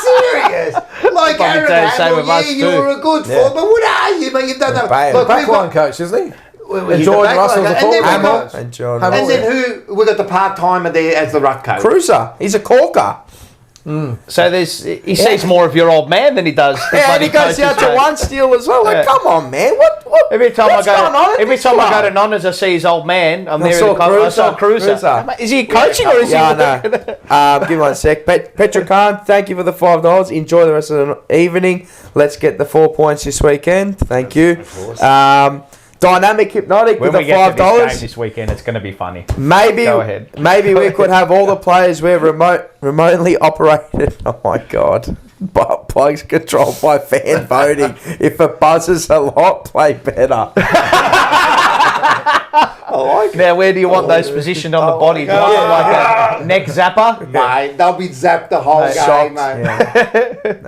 Serious. Like Aaron Hamill, you're a good forward, but what are you, man? You've done that. Look, backline coach, isn't he? And Jordan Russell's a forward. And then who? We got the part timer there as the ruck coach. Cruiser. He's a corker. So he sees more of your old man than he does. Yeah, and he goes out to one steal as well. Like, come on, man. What? Every time I go to Nonna's, I see his old man. I saw Cruiser. Is he coaching or is he? No. Give me 1 sec. Petra Khan, thank you for the $5. Enjoy the rest of the evening. Let's get the 4 points this weekend. Thank you. Dynamic Hypnotic with the $5 this weekend. It's going to be funny. Maybe, go ahead. Maybe we could have all the players we're remotely operated. Oh my god! But plugs controlled by fan voting. If it buzzes a lot, play better. Now, where do you want those positioned on the body? Do you want them like a neck zapper? Mate, they'll be zapped the whole game, mate.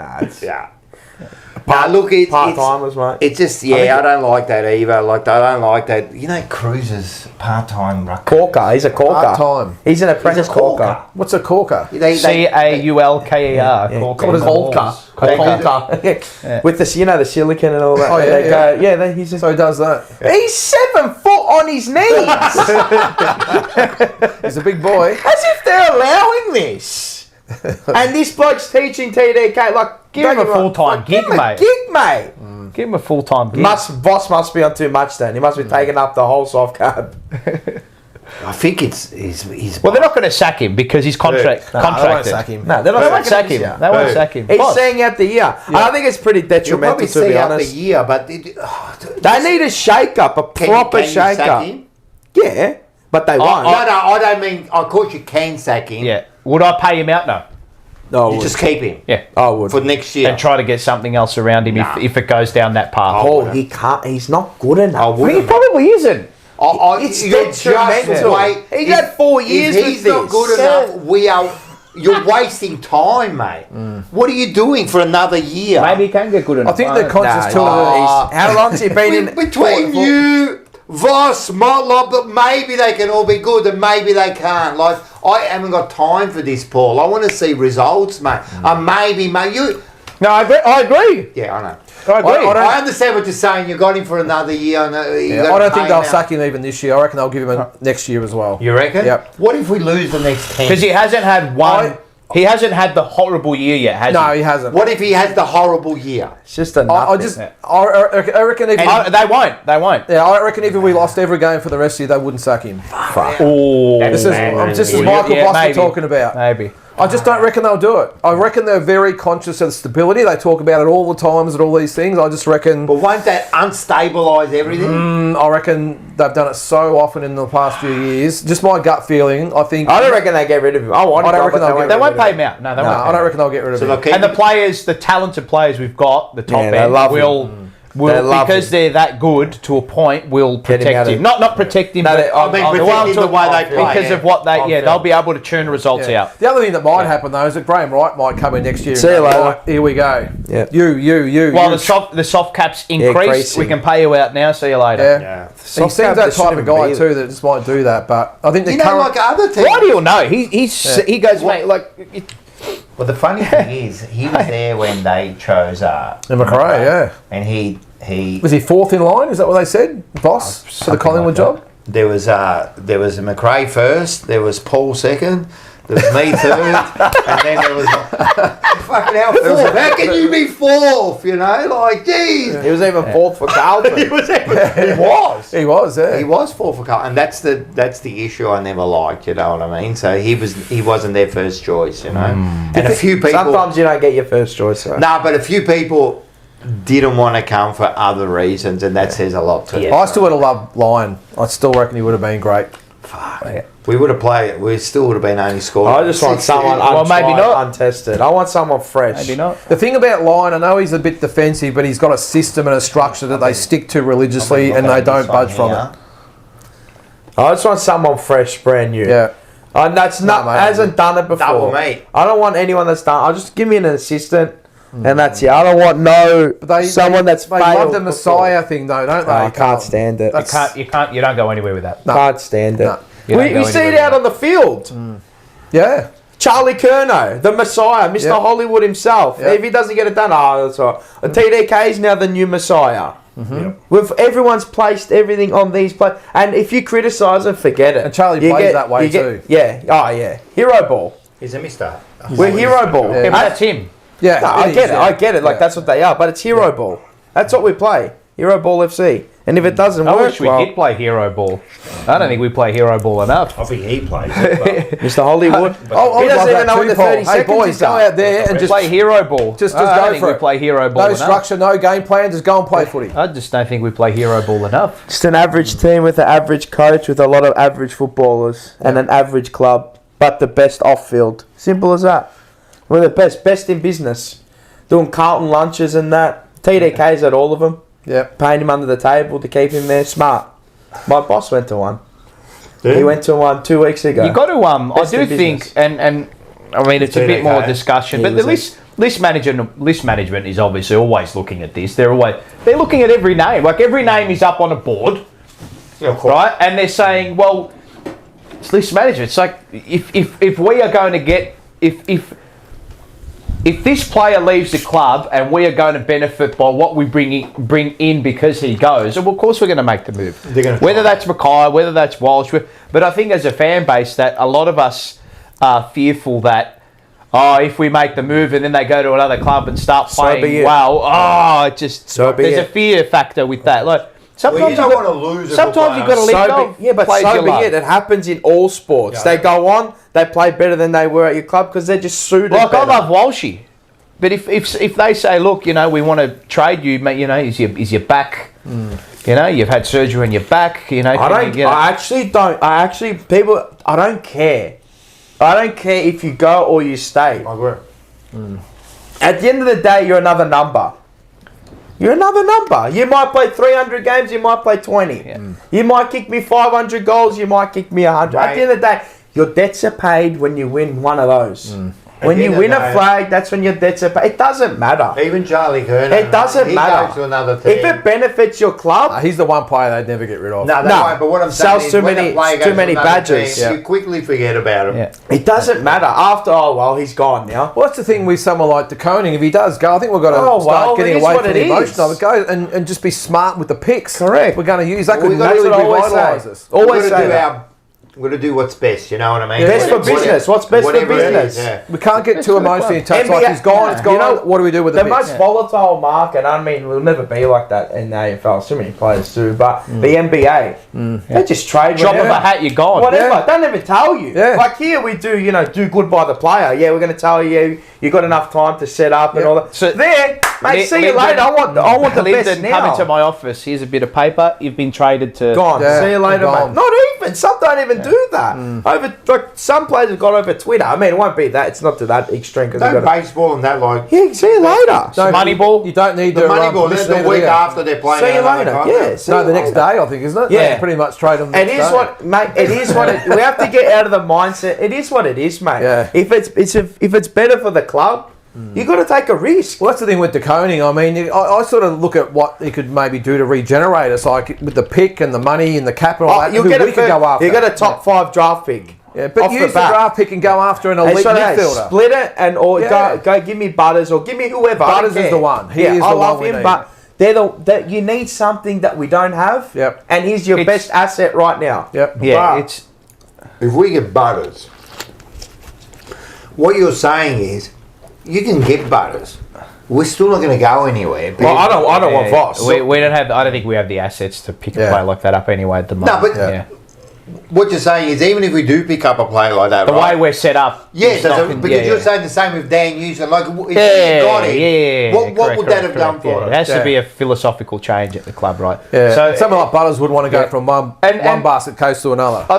Look, it's part-timers, mate. It's just, I don't like that either. Like, I don't like that. You know, Cruiser's part-time ruck. Corker. He's a corker. Part-time. He's an apprentice corker. What's a corker? Caulker. With the, the silicone and all that. Oh, so he does that. Yeah. He's 7 foot on his knees. He's a big boy. As if they're allowing this. And this bloke's teaching TDK, like, Give him a full-time gig, mate. Give him a full-time gig. Boss must be on too much then. He must be taking up the whole soft card. I think he's. Well, they're not going to sack him because he's contracted. They won't sack him. No, they won't sack him. They won't sack him. He's seeing out the year. And I think it's pretty detrimental, to be honest. The year, but they need a shake-up, a proper shake-up. Yeah, but they won't. No, I don't mean. Of course, you can sack him. Yeah. Would I pay him out? No. You just keep him. Yeah. I would. For next year. And try to get something else around him if it goes down that path. Oh, he can't. He's not good enough. He probably isn't. It's detrimental. He's had 4 years with this. If he's not good enough, you're wasting time, mate. What are you doing for another year? Maybe he can get good enough. I think they're conscious too. How long's he been in? Between you, Voss, Motlop, but maybe they can all be good and maybe they can't. Like, I haven't got time for this, Paul. I want to see results, mate. Maybe you... No, I agree. Yeah, I know. I agree. I understand what you're saying. You got him for another year. I don't think they'll sack him even this year. I reckon they'll give him next year as well. You reckon? Yep. What if we lose the next 10? Because he hasn't had one... He hasn't had the horrible year yet, has he? No, he hasn't. What if he has the horrible year? It's just a nothing. I reckon even... They won't. Yeah, I reckon even if we lost every game for the rest of the year, they wouldn't sack him. Oh. This is Michael Boston talking about. Maybe. I just don't reckon they'll do it. I reckon they're very conscious of stability. They talk about it all the times and all these things. I just reckon... But won't that unstabilise everything? I reckon they've done it so often in the past few years. Just my gut feeling, I think... I don't reckon they get rid of him. I don't reckon they won't pay him out. No, they won't. I don't reckon they'll get rid of him. Okay. And the players, the talented players we've got, the top end, will because they're that good to a point, will protect him. Not protect him, but protect him the way they play. Because of what they'll be able to churn results out. The other thing that might happen though is that Graham Wright might come in next year. See you later. Right, here we go. Yeah. You. While the soft caps increased, we can pay you out now. See you later. Yeah. He seems that type of guy too that just might do that. But I think like other teams. Why do you know? He goes, mate, like. Well, the funny thing is, he was there when they chose McRae, and he was he fourth in line? Is that what they said, boss, for the Collingwood job? There was McRae first. There was Paul second. There was me third, and then there was fucking hell fourth. How can you be fourth? You know, like geez. He was even fourth for Carlton. He was. He was. Yeah. He was fourth for Carlton, and that's the issue I never liked. You know what I mean? So he wasn't their first choice. You know, and a few people. Sometimes you don't get your first choice. Right? No, but a few people didn't want to come for other reasons, and that says a lot too. I still would have loved Lyon. I still reckon he would have been great. Fuck. Yeah. We would have played. We still would have been only scored. I just want someone maybe not untested. I want someone fresh. Maybe not. The thing about Lyon, I know he's a bit defensive, but he's got a system and a structure that they stick to religiously, and they don't budge from it. I just want someone fresh, brand new. Yeah. And that's hasn't done it before. Double mate. I don't want anyone that's done. I'll just give me an assistant, and that's it. I don't want someone that's they failed love the Messiah thing though, don't they? I can't stand it. You don't go anywhere with that. Can't stand it. No. We see it out on the field. Yeah. Charlie Curnow, the Messiah, Mr. Hollywood himself. If he doesn't get it done, that's all right. TDK is now the new Messiah. Everyone's placed everything on these players, and if you criticise them, forget it. And Charlie plays that way too. Yeah. Hero ball. He's a mister. We're hero ball. Yeah, but that's him. Yeah, no, I get it. Like that's what they are, but it's hero ball. That's what we play. Hero ball FC. And if it doesn't work, I wish we did play hero ball. I don't think we play hero ball enough. I think he plays it. Mr. Hollywood. He doesn't even know what the 30 Hey seconds boys, is go out there and just play hero ball. Just I don't go think for we it. play hero ball No enough. structure, no game plan. Just go and play footy. I just don't think we play hero ball enough. Just an average team with an average coach with a lot of average footballers and an average club, but the best off field. Simple as that. We're the best in business. Doing Carlton lunches and that. TDK's at all of them. Yep. Paying him under the table to keep him there. Smart. My boss went to one. Yeah. He went to one 2 weeks ago. You got to I do think, and I mean it's a bit more discussion, but the list management is obviously always looking at this. They're looking at every name. Like every name is up on a board, right? And they're saying, well, it's list management. It's like if we are going to get if if this player leaves the club and we are going to benefit by what we bring in because he goes, well, of course we're going to make the move. Whether that's Mackay, whether that's Walsh. But I think as a fan base that a lot of us are fearful that, if we make the move and then they go to another club and start playing well, there's a fear factor with that. Like, sometimes you don't want to lose. Sometimes you've got to let go. Yeah, but so be it. It happens in all sports. Yeah. They go on, they play better than they were at your club because they're just suited better. I love Walshy, but if they say, look, we want to trade you, mate, is your back, you've had surgery on your back, I don't care. I don't care if you go or you stay. I agree. At the end of the day, you're another number. You're another number. You might play 300 games, you might play 20. Yeah. You might kick me 500 goals, you might kick me 100. Right. At the end of the day, your debts are paid when you win one of those. When you win a flag, that's when your debts are paid. It doesn't matter. Even Charlie Kerner. It doesn't matter. He goes to another team. If it benefits your club... he's the one player they'd never get rid of. No, but what I'm saying is too many badges. Team, you quickly forget about him. Yeah. It doesn't matter. After, he's gone now. Well, that's the thing with someone like De Koning. If he does go, I think we've got to start getting away from the emotion of it. Go and just be smart with the picks. Correct. We're going to use that. Could really revitalise us. Always say that. We've got to do what's best, you know what I mean? Best for business. What's best for business? We can't get too emotionally attached. Like, it's gone, it's gone. What do we do with the most volatile market? I mean, we'll never be like that in the AFL. Too many players do, but the NBA, they just trade. Drop of a hat, you're gone. Whatever. They don't even tell you. Yeah. Like here, we do. Do good by the player. Yeah, we're going to tell you. You got enough time to set up and all that. So there, mate. See you later. I want the best now. Come into my office. Here's a bit of paper. You've been traded to. Gone. See you later, mate. Not even. Some don't even do that. Some players have gone over Twitter. I mean, it won't be that. It's not to that extreme. Don't baseball and that like. Yeah, see you later. Moneyball. You don't need the Moneyball. The week after they're playing. See you later. Yeah. No, the next day I think, isn't it? Yeah. They pretty much trade them. It is what, mate. It is what we have to get out of the mindset. It is what it is, mate. Yeah. If it's better for the club. You've got to take a risk. Well, that's the thing with De Koning. I mean, I sort of look at what he could maybe do to regenerate us, like with the pick and the money and the cap and all that. You get a top 5 draft pick. Yeah, but use the draft pick and go after an elite midfielder. Split it and go give me Butters or give me whoever. Butters is the one. I love him, but you need something that we don't have. Yep. And he's your best asset right now. Yep. Yeah. If we get Butters, what you're saying is, you can get Butters. We're still not going to go anywhere. Well, I don't want Voss. We don't have. I don't think we have the assets to pick a player like that up anyway at the moment. No, but what you're saying is, even if we do pick up a player like that, the way we're set up, because you're saying the same with Dan Newsom. Like, if he got it, what would that have done for us? It has to be a philosophical change at the club, right? Yeah. So someone like Butters would want to go from one basket case to another. I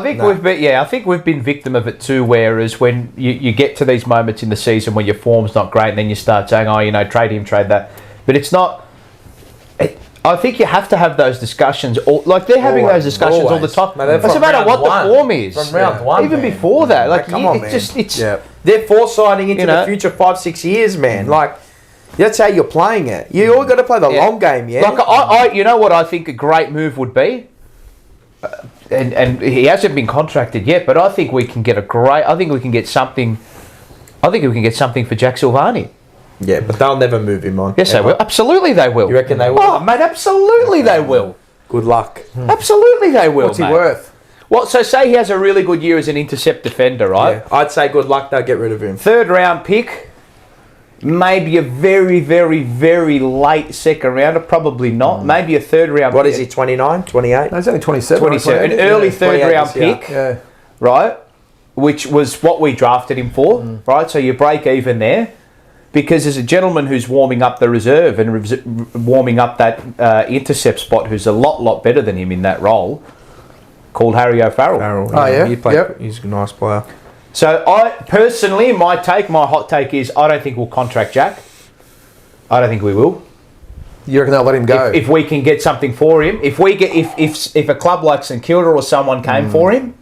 think we've been victim of it too. Whereas when you get to these moments in the season where your form's not great, and then you start saying, trade him, trade that, but it's not. I think you have to have those discussions. Like they're having those discussions all the time. It doesn't matter what the form is. From round one, even before that. Like, come on, man. They're foresighting into the future 5-6 years, man. Like, that's how you're playing it. You all got to play the long game, yeah. Like you know what I think a great move would be, and he hasn't been contracted yet, but I think we can get I think we can get something. I think we can get something for Jack Silvani. Yeah, but they'll never move him on. Yes, they will. Absolutely, they will. You reckon they will? Oh, mate, absolutely they will. Good luck. Absolutely they will, What's he worth? Well, so say he has a really good year as an intercept defender, right? Yeah, I'd say good luck, they'll get rid of him. 3rd round pick, maybe a very, very, very late 2nd rounder, probably not. Maybe a 3rd round pick. What is he, 29, 28? No, he's only 27. 27. An early 3rd round pick, right? Which was what we drafted him for, right? So you break even there. Because there's a gentleman who's warming up the reserve and warming up that intercept spot who's a lot better than him in that role, called Harry O'Farrell. He's a nice player. So I personally, my hot take is I don't think we'll contract Jack. I don't think we will. You reckon they'll let him go? If we can get something for him, if a club like St Kilda or someone came for him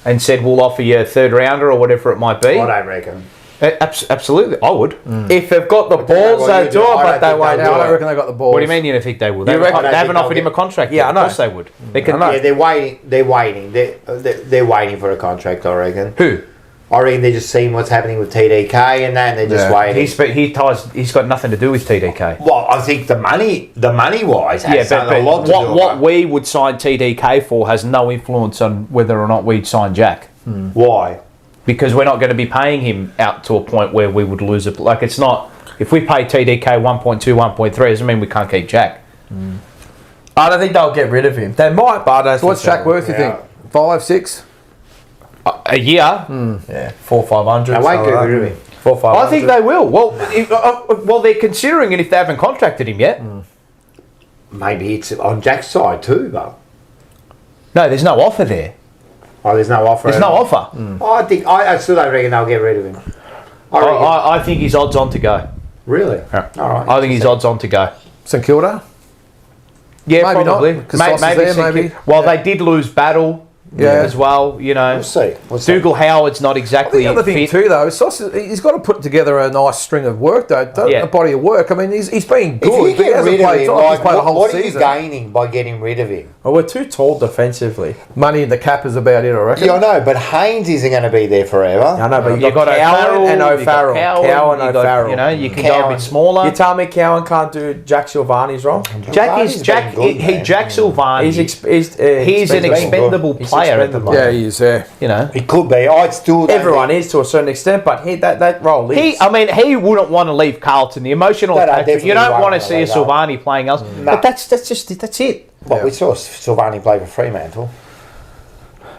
and said we'll offer you a 3rd rounder or whatever it might be. I don't reckon. Absolutely, I would. If they've got the balls, they'll do it, but they won't do it. I don't reckon they've got the balls. What do you mean you don't think they will? They haven't offered him a contract yet. Yeah, I know. Of course they would. They're waiting. They're waiting for a contract, I reckon. Who? I reckon they're just seeing what's happening with TDK and that, and they're just waiting. He's got nothing to do with TDK. Well, I think the money wise has a lot to do. What we would sign TDK for has no influence on whether or not we'd sign Jack. Why? Because we're not going to be paying him out to a point where we would lose it. Like, it's not. If we pay TDK 1.2, 1.3, doesn't mean we can't keep Jack. I don't think they'll get rid of him. They might, but I don't. So what's Jack worth? You think 5, 6? A year? Yeah, 400-500. They won't get rid of him. 400-500. I think they will. Well, they're considering it if they haven't contracted him yet. Maybe it's on Jack's side too, but No, there's no offer there. oh, there's no offer. There's no offer. I still don't reckon they'll get rid of him. I think he's odds on to go. Really? Yeah. All right. I think he's odds on to go. St Kilda? Yeah, Maybe probably. not, 'cause Sauce is there, maybe. Well, they did lose Battle as well, you know. We'll see. Dougal Howard's not exactly The other thing fit. too, though, Sauce, he's got to put together a nice string of work, though. A body of work. I mean, he's been good. If you get rid of him, he's played a whole what are you season. gaining by getting rid of him? Well, we're too tall defensively. Money in the cap is about it, I reckon. Yeah, I know, but Haynes isn't going to be there forever. I know, but You've got Cowan and O'Farrell. Cowan and O'Farrell. You know, you can go a bit smaller. You tell me Cowan can't do Jack Silvani's role? Jack Silvani. He's an expendable player at the moment. Yeah, he is. Yeah, You know, He could be. I still don't Everyone is to a certain extent, but that role is. he wouldn't want to leave Carlton. The emotional No, factor. definitely You don't won't want to wanna see a leave Silvani playing else. No. But that's it. Well, we saw Silvani play for Fremantle.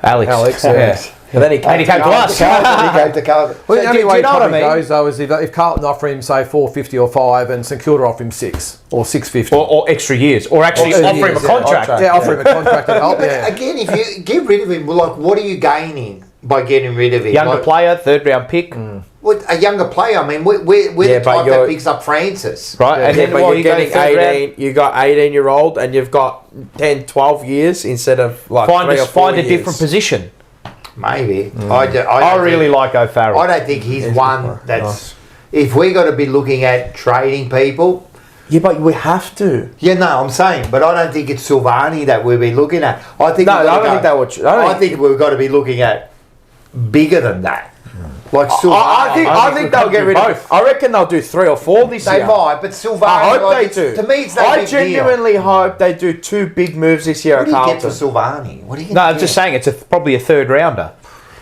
Alex. yeah. And then he came, And he came to us. He came to Carlton. Well, So the only do way you it know what I probably mean? goes, though, is if Carlton offer him, say, 450 or 5, and St Kilda offer him 6 or 650. Or extra years. Or actually Or offer him a years, contract. Yeah, offer him a contract and help. But Yeah. again, if you get rid of him, well, like, what are you gaining by getting rid of him? Younger Like, player, third round pick. Well, a younger player. I mean, we're the type that picks up Francis. Right? and And then but well, you're you go getting third round. 18. You got 18-year-old, and you've got 10, 12 years instead of like 3 or 4 Find a years. different position. Maybe. I really like O'Farrell. I don't think he's one that's. If we got to be looking at trading people, Yeah, but we have to. yeah, no, I'm saying, but I don't think it's Silvani that we'll be looking at. I think No, we've I gotta don't think that would. I think we've got to be looking at bigger than that. Like Silvani. I think they'll get rid of both. I reckon they'll do 3 or 4 this They year. might, but Silvani. I hope like, they do. To me, it's no I big deal. genuinely hope they do 2 big moves this year What at do you get for Carlton. Silvani? What do you No, I'm just saying it's probably a third rounder.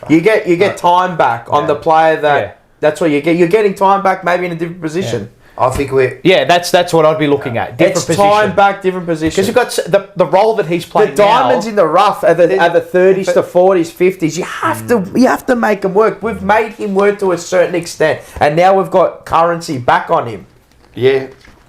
You get time back on the player that. That's what you get. You're getting time back, maybe in a different position. I think we're. Yeah, that's what I'd be looking at. Different It's position. time back, different position. Because you've got the role that he's playing The diamonds in the rough are the 30s to 40s, 50s. You have to make them work. We've made him work to a certain extent, and now we've got currency back on him. Yeah.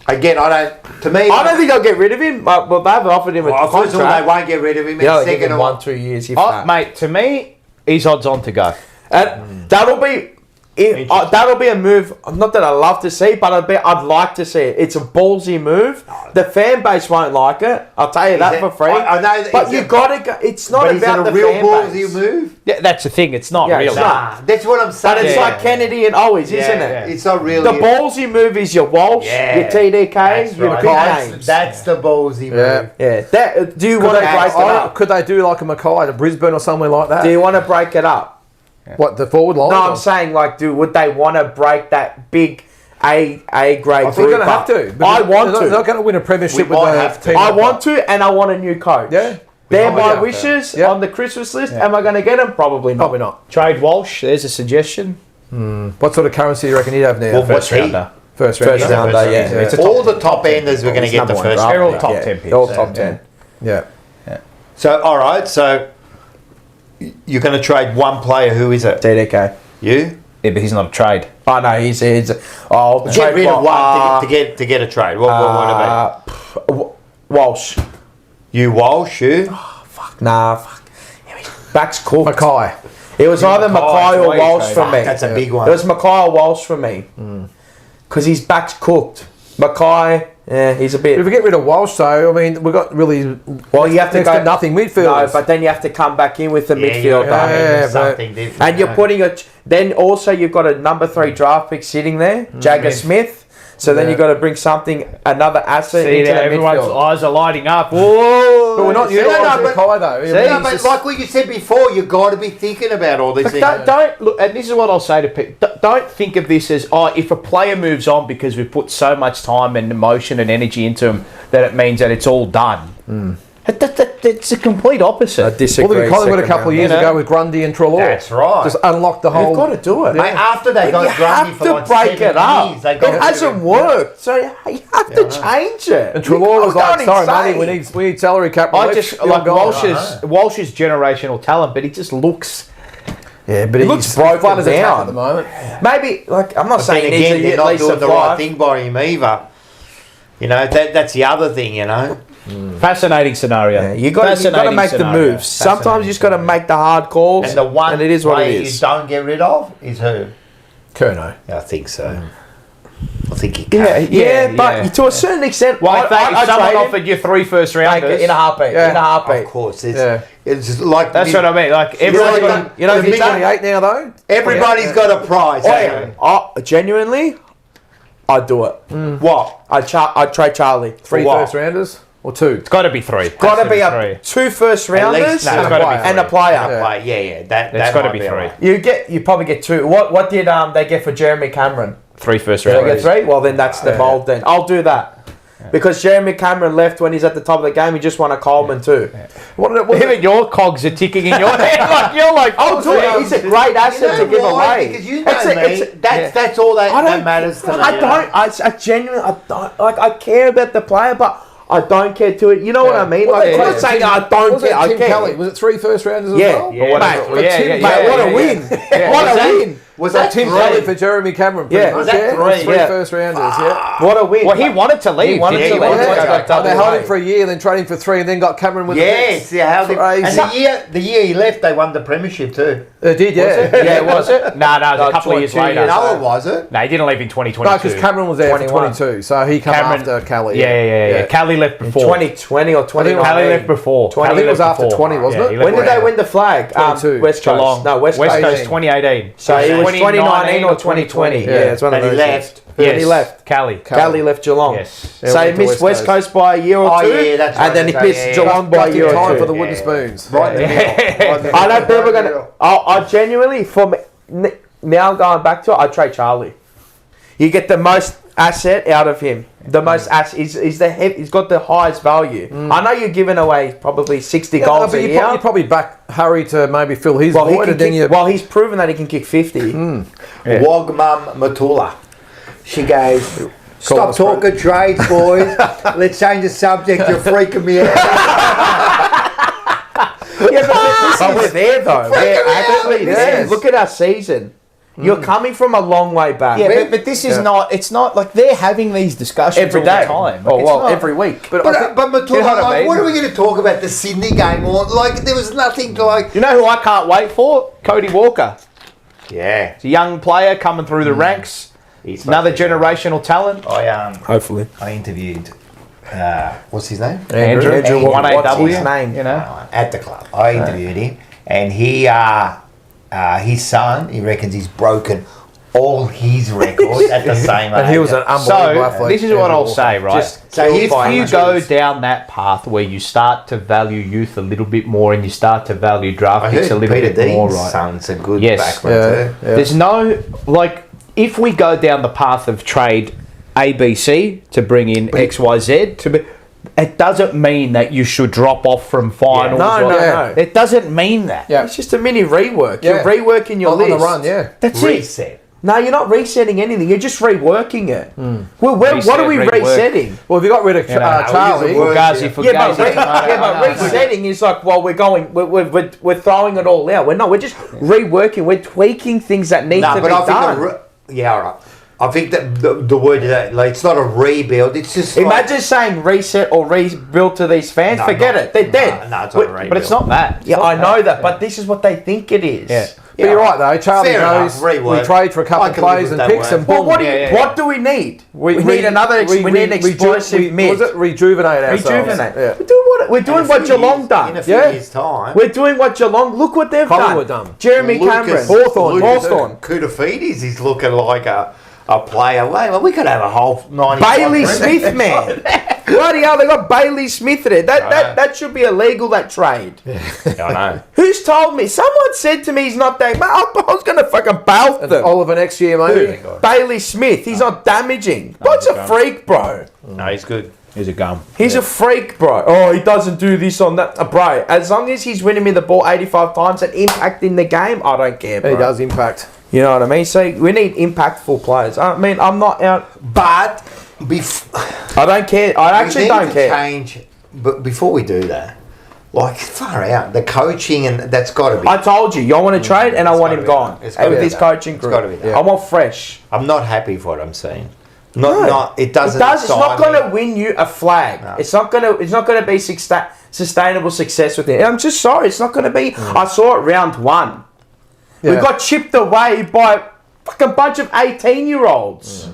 Again, I don't think they'll get rid of him. Well, they've offered him a Well, first of all, they contract. won't get rid of him. Yeah, And they'll give second him of all, 1-2 years. If Oh, that. mate, to me, he's odds on to go. And that'll be a move. Not that I love to see, but I'd like to see it. It's a ballsy move. The fan base won't like it. I'll tell you that for free. I know that- but you got to go. It's not but is it about a the real fan ballsy base. move? Yeah, that's the thing. It's not Yeah, really. it's not. That's what I'm saying. But it's like Kennedy and Owens, isn't it? It's not really. The ballsy move is your Walsh, your TDK, That's your right. big That's, names. that's the ballsy Yeah. move. Yeah. Do you want to break it up? Could they do like a Mackay to Brisbane or somewhere like that? Do you want to break it up? What, the forward line? No, I'm saying would they want to break that big A grade I think group they're going to have up? to. I want They're to. not going to win a premiership We with might the have to. team. I want to, and I want a new coach. Yeah. They're Probably my have wishes to. Yeah. on the Christmas list. Am I going to get them? Probably not. Probably not. Trade Walsh. There's a suggestion. What sort of currency do you reckon he'd have now? Well, what's he? rounder. First First round. rounder, yeah. It's a All the top enders we're going to It's get the number one first. draft They're all pick, top yeah. 10 picks. They're all top 10. Yeah. So, all right. So, you're going to trade one player. Who is it? TDK. You? Yeah, but he's not a trade. Oh no, he's I'll Get trade rid of Wa- one to get a trade. What would Walsh. it be? You Walsh, you? Nah, fuck. Back's cooked. Mackay. It was either Mackay or Mackay, Walsh trade. for me. That's a big one. It was Mackay or Walsh for me. Because his back's cooked. Mackay, he's a bit. If we get rid of Walsh, though, I mean, we've got really. Well, you have to next go nothing No, midfielders. but then you have to come back in with the midfielder. yeah, but- something different. And you're putting then also you've got a number 3 draft pick sitting there, Jagger Smith. So then you got to bring another asset See, into the everyone's midfield. eyes are lighting up. Whoa! But we're not utilising Kai though. No, but like what you said before, you got to be thinking about all these things. Don't look, and this is what I'll say to people. Don't think of this as, if a player moves on because we've put so much time and emotion and energy into him that it means that it's all done. It's a complete opposite. I disagree. Well, we Collingwood a couple of years ago with Grundy and Trelaw. That's right. Just unlocked the whole. You've got to do it. Mate, after they got Grundy for like 7 years, they got It hasn't worked, so you have to change it. And Trelaw was like, "Sorry, money. We need salary cap." I just like Walsh's generational talent, but he just looks. Yeah, but he looks broken fun as a tap down at the moment. Maybe I'm not saying again, he's they're at not least doing the survive. right thing by him either. You know, that's the other thing. You know. Fascinating scenario. Yeah, you got to make the moves. Sometimes you just got to make the hard calls. And the one and it is what it player is. you don't get rid of is who? Curnow. I think so. I think he can. Yeah, but to a certain extent, Well, if someone offered you 3 first rounders in a heartbeat. In a heartbeat. Of course, it's just like that's what I mean. Like everyone's got, he's 28 now though. everybody's got a prize. Genuinely, I'd do it. What? I'd trade Charlie. 3 what? first rounders or 2. it's got to be 3. Got to be 2 first rounders least, no, it's gotta be and a player. That's got to be 3. You probably get 2. What did they get for Jeremy Cameron? 3 first Did they rounders. get 3? Well, then that's the mold. Then I'll do that. Because Jeremy Cameron left when he's at the top of the game. He just won a Coleman too. Even your cogs are ticking in your head. Like you're like, I'll do it. He's a great asset to give away. Because you know me. That's all that matters to me. I genuinely don't like. I care about the player, but I don't care to it. You know what I mean? Like, I'm not saying I don't care. I care. Was it 3 first rounders as Yeah, well? mate, what a win! What a win! Was that Tim 3? Kelly for Jeremy Cameron? Yeah. Was that 3? 3 first rounders. Yeah. What a win! well, he wanted to leave. He wanted to leave. They held him for a year, then traded him for 3, and then got Cameron with Yes, the next. Crazy. And the year he left, they won the premiership too. They did, yeah. Yeah, was it? No, it was a couple of years 2 later. years. No, it wasn't. No, he didn't leave in 2022. No, because Cameron was there 21. for 22, so he came after Kelly. Yeah. Callie left before. 2020 or 2019. Callie left before. I think it was after 20, wasn't it? When did they win the flag? 22. West Coast. Geelong. No, West West Coast. Coast 2018. So it was 2019 or 2020. Yeah, it's one of And he those. left. Yeah, he left. Callie. Callie left Geelong. Yes. Yeah, So he went to missed West Coast by a year or Oh, 2. yeah, that's right, And then he that's right, missed yeah. Geelong by a year time or 2. for the wooden spoons. Right in the middle. I know people are going to... I genuinely, now going back to it, I'd trade Charlie. You get the most asset out of him. The most asset. He's got the highest value. I know you're giving away probably 60 goals a year. You probably back Harry to maybe fill his void. He's proven that he can kick 50. Wogmum Matula. She goes, stop talking trades, boys. Let's change the subject. You're freaking me out. But we're there though. We're actually there. Look at our season. You're coming from a long way back. Yeah, but this is not. It's not like they're having these discussions every all day. the time. Oh Like, well, it's not. every week. But Matula, you know what I like, mean? what are we going to talk about the Sydney game? Or like, there was nothing to like. You know who I can't wait for? Cody Walker. Yeah, It's a young player coming through the ranks. he's Another generational talent. Hopefully. I interviewed. What's his name? Andrew, Andrew, one what's AW. his name? You know. At the club. I interviewed him, and his son, he reckons he's broken all his records at the same age. And he was an unbelievable athlete. This is what I'll say, right? So if by you injuries. go down that path where you start to value youth a little bit more and you start to value draft I picks heard a little Peter bit more, Dean's right? son's a good Yes. backman too. There's no, like, if we go down the path of trade ABC to bring in XYZ, it doesn't mean that you should drop off from finals. No. It doesn't mean that. Yeah. It's just a mini rework. Yeah. You're reworking your on list. the run, yeah. That's it. Reset. No, you're not resetting anything. You're just reworking it. Well, what are we rework. resetting? Well, if you got rid of Charlie, Fugazi, But resetting is like, well, we're throwing it all out. We're not. We're just reworking. We're tweaking things that need to be done. All right. I think that the word that like it's not a rebuild. It's just Imagine saying reset or rebuild to these fans. No, Forget no. it. They're dead. No, it's not a rebuild. But it's not that. Yeah, I know that, but this is what they think it is. Yeah. but you're right though. Charlie Fair knows enough, rework. we trade for a couple I of can live players with and that picks word. and Well, boom. what do we need? We need another. We need an explosive mid. Was it rejuvenate ourselves? Rejuvenate. Yeah. We're doing what Geelong done. In a few Yeah. years' time. We're doing what Geelong. Look what they've Collingwood done. Jeremy Cameron. Lucas Hawthorn. Koutafidis is looking like a a player. Well, we could have a whole 90. Bailey Smith, man. Bloody hell, they got Bailey Smith there. That should be illegal, that trade. I know. Who's told me? Someone said to me he's not that... I was going to fucking belt them. Oliver next year, maybe. Bailey Smith, he's not damaging. Bloke's a freak, bro. No, he's good. He's a gum. He's a freak, bro. Oh, he doesn't do this on that. Bro, as long as he's winning me the ball 85 times and impacting the game, I don't care, bro. He does impact. You know what I mean? So we need impactful players. I mean, I'm not out... But... I don't care. I actually don't care. Change, but before we do that, like far out the coaching, and that's got to be. I told you, y'all want to trade, and I want him gone. With this coaching group, it's got to be that. I want fresh. I'm not happy for what I'm seeing. It doesn't. It's not going to win you a flag. No. It's not going to be sustainable success with it. I'm just sorry. It's not going to be. I saw it round 1. Yeah. We got chipped away by a fucking bunch of 18-year-olds.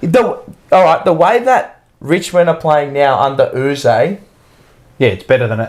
The way that Richmond are playing now under Uze. Yeah, it's better than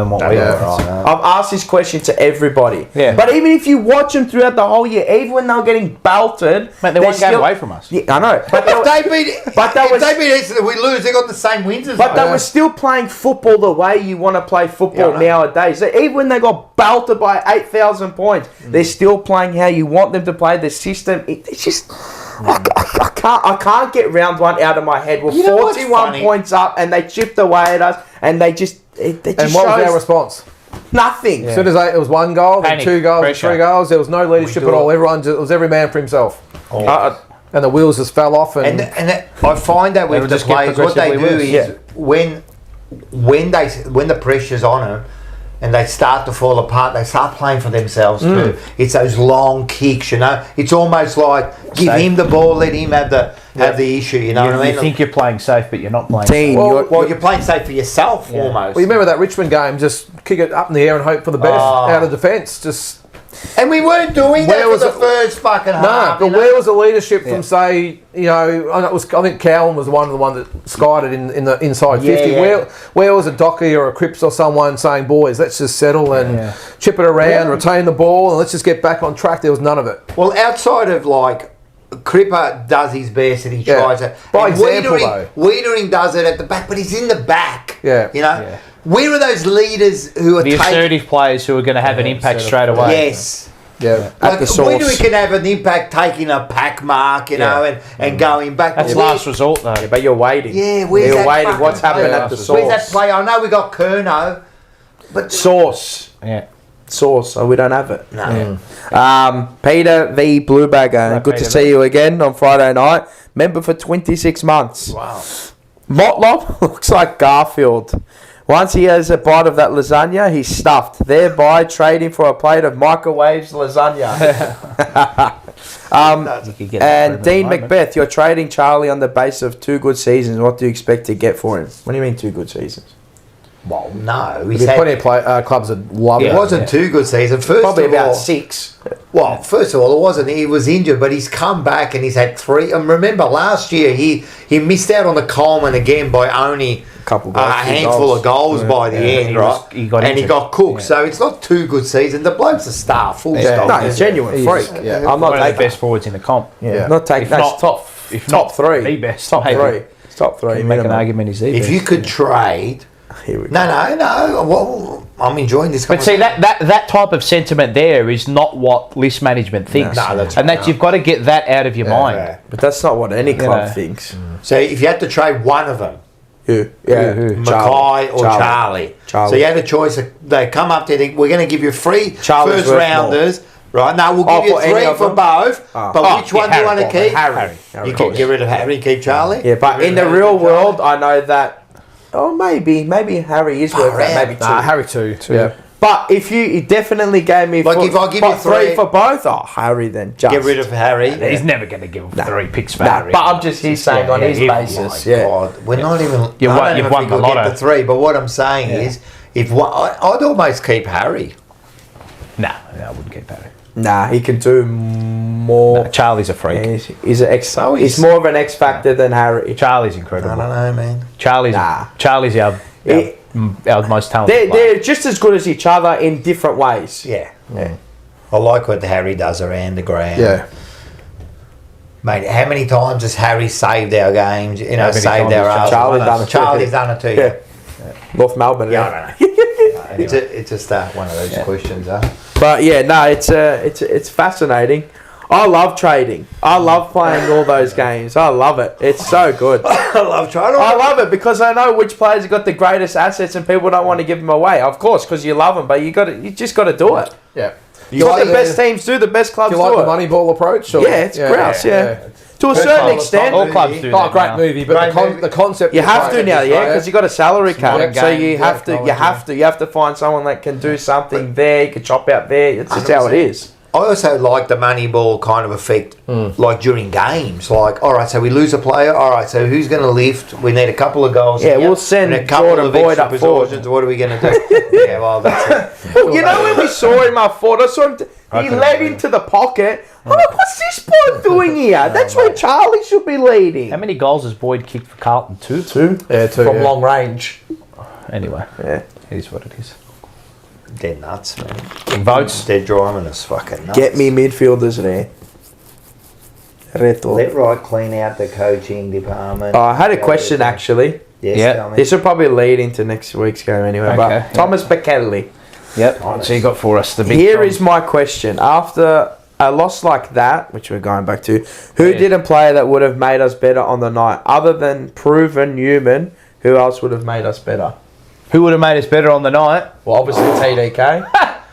what we were. I've asked this question to everybody. Yeah. But even if you watch them throughout the whole year, even when they were getting belted, mate, they weren't going away from us. Yeah, I know. But if they beat us, we lose. They got the same wins as us. But they were still playing football the way you want to play football nowadays. So even when they got belted by 8,000 points, they're still playing how you want them to play. The system, it's just. I can't get round 1 out of my head. We're 41 points up, and they chipped away at us, and they just. And what was our response? Nothing. As soon as it was 1 goal, then 2 goals, pressure. 3 goals, there was no leadership at all. It was every man for himself. And the wheels just fell off. And I find that with the players, what they do is when the pressure's on them, and they start to fall apart, they start playing for themselves too. It's those long kicks, you know. It's almost like give him the ball, let him have the issue, you know what I mean? You think you're playing safe, but you're not playing safe. Well, you're playing safe for yourself almost. Well, you remember that Richmond game, just kick it up in the air and hope for the best out of defence. And we weren't doing that for the first fucking half. No, but where was the leadership from, say, I think Cowan was the one that skied it in the inside 50. Where was a Docky or a Cripps or someone saying, boys, let's just settle and chip it around, retain the ball, and let's just get back on track? There was none of it. Well, outside of Cripper does his best and he tries it. By example, though. Wiedering does it at the back, but he's in the back. Yeah. You know? Yeah. Where are those leaders who are the assertive players who are going to have an impact straight away? Yes. Yeah. At the source. Wiedering can have an impact taking a pack mark, you know, and going back. That's last resort, though. Yeah, but you're waiting. Yeah, you're waiting. What's happening at the source? Where's that play? I know we got Curnow, but source. Yeah. Source, so we don't have it. No. Peter V. Bluebagger, good to see you again on Friday night. Member for 26 months. Wow. Motlop looks like Garfield. Once he has a bite of that lasagna, he's stuffed, thereby trading for a plate of microwaves lasagna. And Dean Macbeth, you're trading Charlie on the base of 2 good seasons. What do you expect to get for him? What do you mean 2 good seasons? Well, no. There's plenty of clubs that love it. It wasn't 2 good seasons. Probably about 6. Well, first of all, it wasn't. He was injured, but he's come back and he's had 3. And remember, last year he missed out on the Coleman again by only a handful of goals by the end, right? He got cooked. So it's not 2 good seasons. The bloke's a star, full stop. No, he's genuine freak. I'm not one of the best forwards in the comp. Not taking top 3. The best. Top 3. Top 3. Make an argument he's the best. If you could trade. No. Well, I'm enjoying this. But see, that type of sentiment there is not what list management thinks. You've got to get that out of your mind. Yeah. But that's not what any club thinks. So if you had to trade one of them, who? Mackay or Charlie. So you had a choice. They come up to think we're going to give you 3 first rounders. Right, now we'll give you 3 for both. But which one do you want to keep? Harry. You can get rid of Harry and keep Charlie. Yeah, but in the real world, I know that. Oh, maybe Harry is worth that. Maybe 2. Harry 2. Yeah. But if you definitely gave me, if I give you 3 for both, Harry then just get rid of Harry. He's never going to give him 3 picks for Harry. But I'm just saying on his basis. God, we're not even. You've won the lotto. Get the 3, but what I'm saying is, if I'd almost keep Harry. No, I wouldn't keep Harry. Nah, he can do more. No, Charlie's a freak. He's more of an X factor than Harry. Charlie's incredible. I don't know, man. Charlie's our most talented player. They're just as good as each other in different ways. Yeah. I like what Harry does around the ground. Yeah. Mate, how many times has Harry saved our games? You know, saved our times arse? Charlie's done it too. Yeah. North Melbourne. Yeah, I don't know. It's just one of those questions, huh? But yeah, no, it's fascinating. I love trading. I love playing all those games. I love it. It's so good. I love trading. I love it because I know which players have got the greatest assets, and people don't want to give them away. Of course, because you love them, but you just got to do it. Yeah. What the best teams do, the best clubs Do do you like it. the Moneyball approach? Or? Yeah, it's grouse. Yeah. To a certain extent. All clubs do Not a that great now. movie, but the concept. You have to now, yeah, because you got a salary cap, modern so game, you have to find someone that can do something there. You can chop out there. It's just how it is. I also like the Moneyball kind of effect, like during games. Like, all right, so we lose a player. All right, so who's going to lift? We need a couple of goals. Yeah, here, we'll send and a couple Jordan of Boyd extra up forward. possessions. What are we going to do? Yeah, well, that's it. Well, you know when we saw him up forward, I saw him. He led into the pocket. I'm like, what's this boy doing here? That's where Charlie should be leading. How many goals has Boyd kicked for Carlton? Two? Yeah, two. From long range. Anyway, Yeah. it is what it is. They're nuts, man. Votes? They're driving us fucking nuts. Get me midfielders there. Reto. Let Wright clean out the coaching department. I had a question actually. Yes, Yeah. tell me. This will probably lead into next week's game anyway. Okay, But yeah. Thomas Bekele. Yep. So you got for us the big. Here is my question. After a loss like that, which we're going back to, who Yeah. didn't play that would have made us better on the night? Other than Proven Newman, who else would have made us better? Who would have made us better on the night? Well, obviously TDK.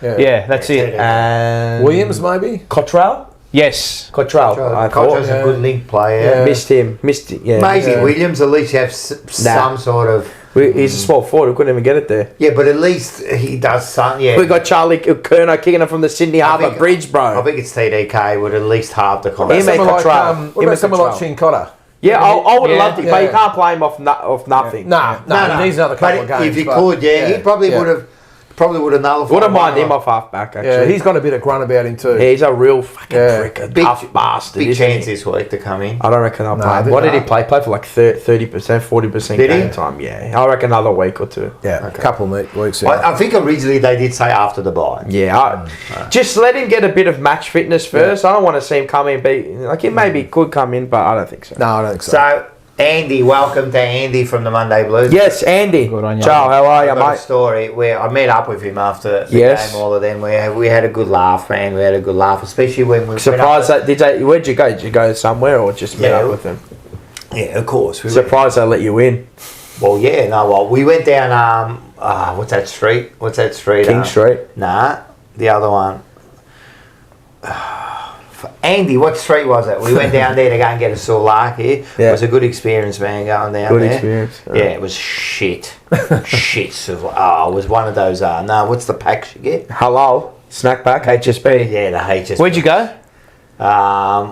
Yeah, that's it. And Williams, maybe? Cottrell? Yes. Cottrell. I Cottrell's thought. a good link player. Yeah. Missed him. Yeah. Maybe Williams at least have some sort of... He's a small forward. We couldn't even get it there. Yeah, but at least he does something. Yeah. We got Charlie Kerner kicking it from the Sydney Harbour think- Bridge, bro. I think it's TDK with at least half the He content. made Someone like, Cottrell. what He about made someone like Cottrell. Chincotta? Yeah, I would have Yeah. loved it, but you Yeah. can't play him off nothing. No, he needs another couple of But games. if you but- could, he probably would have nullified. Wouldn't mind one him off half back, actually. Yeah, he's got a bit of grunt about him too. Yeah, he's a real fucking Yeah. prick, a Big- tough bastard. Big isn't chance he? this week to come in. I don't reckon I'll No, play. I What did he think play? Play for like 30%, 40% Did he? game time. Yeah, I reckon another week or two. Yeah, a couple of weeks. Yeah. I think originally they did say after the bye. Yeah, just let him get a bit of match fitness first. I don't want to see him come in. He maybe could come in, but I don't think so. No, I don't think so. So, Andy, welcome to Andy from the Monday Blues. Yes, Andy. Good on you. Ciao, how are you, I've got a mate? story where I met up with him after the Yes. game. All of them, we had a good laugh, man. We had a good laugh, especially when we Surprised went that where'd you go? Did you go somewhere or just met Yeah. up with them? Yeah, of course. We Surprised they let you in. Well, yeah, no. Well, we went down. What's that street? King Street. Nah, the other one. Andy, what street was it? We went down there to go and get a souvlaki. Yeah. It was a good experience, man, going down Good there. experience. Yeah, it was shit. Shit souvlaki. Oh, it was one of those, what's the packs you get? Hello, snack pack, HSB. Yeah, the HS. Where'd you go?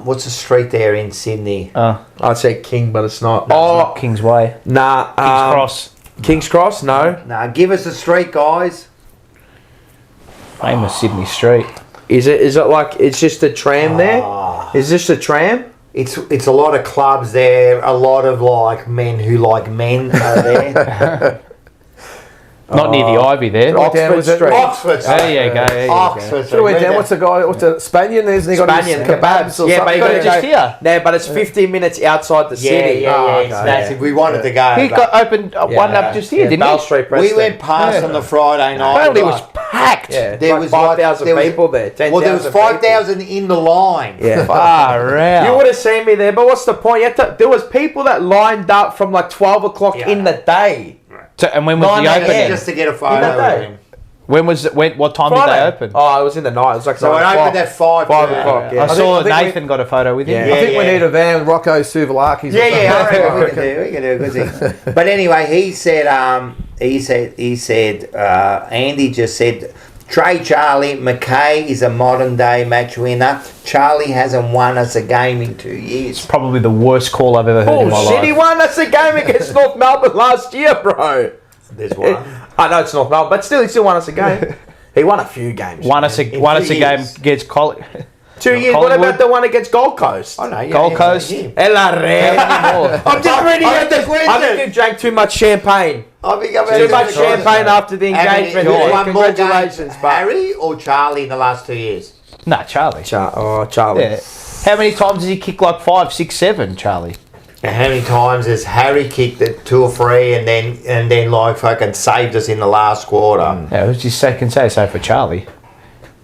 What's the street there in Sydney? I'd say King, but it's not. Oh, King's Way. Nah. King's Cross. King's Cross? No. Nah, give us a street, guys. Famous Sydney Street. Is it like it's just a tram there? Is this a tram? It's a lot of clubs there. A lot of like men who like men are there. Not near the Ivy there. Oxford was it- Street. Oxford. There you go. There you go. Oxford. Should have went down. What's the guy? What's the Spaniard? There's he got his Spaniard kebabs. or Yeah, something. but you Got got it just here. No, but it's 15 minutes outside the Yeah, city. yeah. Oh, It's okay. massive. We wanted to go. He but got opened one up just here, didn't Bell he? Street, we Preston. went past on the Friday night. Apparently it was packed. Yeah, There like was 5,000 there was- people there. 10,000 Well, there was 5,000 in the line. Yeah. Far out. You would have seen me there, but what's the point? There was people that lined up from like 12 o'clock in the day. So, and when was 9 the a.m. opening? Just to get a photo In that with day. him. What time Friday. did they open? Oh, it was in the night. It was like So it 9 opened at 5 o'clock, yeah. I saw I think Nathan got a photo with him. Yeah. I think we Yeah. need a van with Rocco Souvlakis. Yeah, I reckon we can do a good thing. But anyway, he said, Andy just said, Trey Charlie, McKay is a modern day match winner. Charlie hasn't won us a game in 2 years. Probably the worst call I've ever heard in my Oh, shit, life. he won us a game against North Melbourne last year, bro. There's one. I know it's North Melbourne, but still, he still won us a game. He won a few games. Won us a In game 2 years. against 2 years. What Collingwood? about the one against Gold Coast? Oh, no, yeah, Gold yeah, Coast. yeah. Ella Re. I'm just ready I at the think question. you drank too much champagne. I think I've Too much champagne after the engagement. Who Yeah, won more games, congratulations, but Harry or Charlie in the last 2 years? Nah, Charlie. Charlie. Yeah. How many times does he kick? Like 5, 6, 7, Charlie? And how many times has Harry kicked it 2 or 3 and then like fucking saved us in the last quarter? Yeah, who's your second say so for Charlie?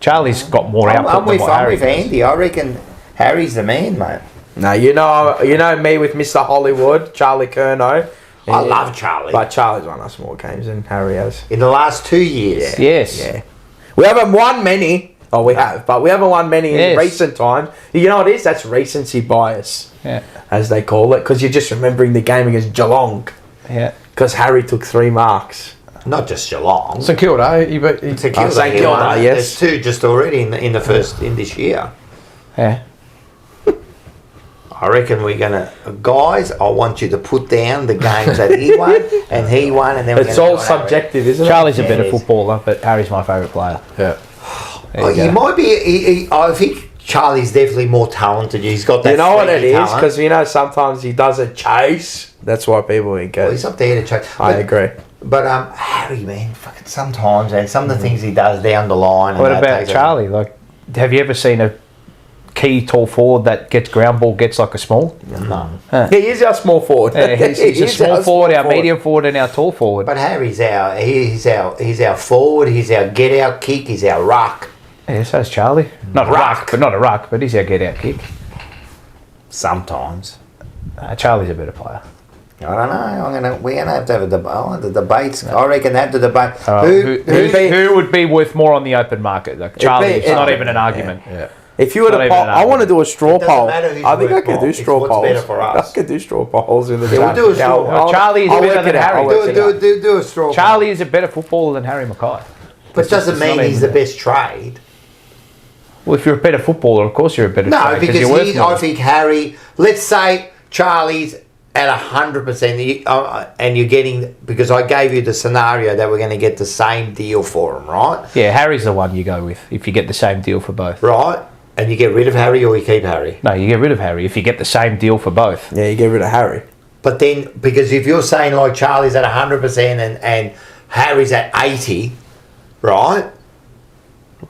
Charlie's got more output I'm than with, what I'm Harry with does. Andy. I reckon Harry's the man, mate. No, you know me with Mr. Hollywood, Charlie Curnow. I love Charlie. But Charlie's won us more games than Harry has. In the last 2 years. Yes. Yeah. We haven't won many. Oh, we have, but we haven't won many in recent times. You know what it is? That's recency bias, as they call it, because you're just remembering the game against Geelong. Yeah. Because Harry took 3 marks. Not just Geelong. St Kilda, St Kilda, yes. There's 2 just already in the first in this year. Yeah. I reckon we're gonna, guys. I want you to put down the games that he won and he won, and then it's all subjective, isn't it? Charlie's a better footballer, but Harry's my favourite player. Yeah. He might be. I think Charlie's definitely more talented. He's got that. You know what it is? talent. Because sometimes he doesn't chase. That's why people think. Well, he's up there to chase. I agree. But Harry, man, fucking sometimes, and some of the things he does down the line. And What that about takes Charlie? Like, have you ever seen a key tall forward that gets ground ball gets like a small? No. He is our small forward. Yeah, he's a small forward, our medium forward, and our tall forward. But Harry's he's our forward. He's our get out kick. He's our ruck. Yeah, so's Charlie. Not a ruck, but he's our get out kick. Sometimes. Charlie's a better player. I don't know. We're gonna have to have a debate. I want the debates. I reckon have the debate. Who would be worth more on the open market? Like Charlie, it's not even an argument. Yeah. If you were to poll, I want to do a straw poll. I think I can do straw polls. Better for us. I can do straw polls in the We'll do a straw poll. Charlie is better than Harry. Do a straw poll. Charlie is a better footballer than Harry Mackay. But it doesn't mean he's the best trade. Well, if you're a better footballer, of course you're a better No, trade. because I think Harry. Let's say Charlie's at 100%, and you're getting, because I gave you the scenario that we're going to get the same deal for him, right? Yeah, Harry's the one you go with if you get the same deal for both. Right. And you get rid of Harry or you keep Harry? No, you get rid of Harry if you get the same deal for both. Yeah, you get rid of Harry. But then, because if you're saying like Charlie's at 100% and Harry's at 80, right?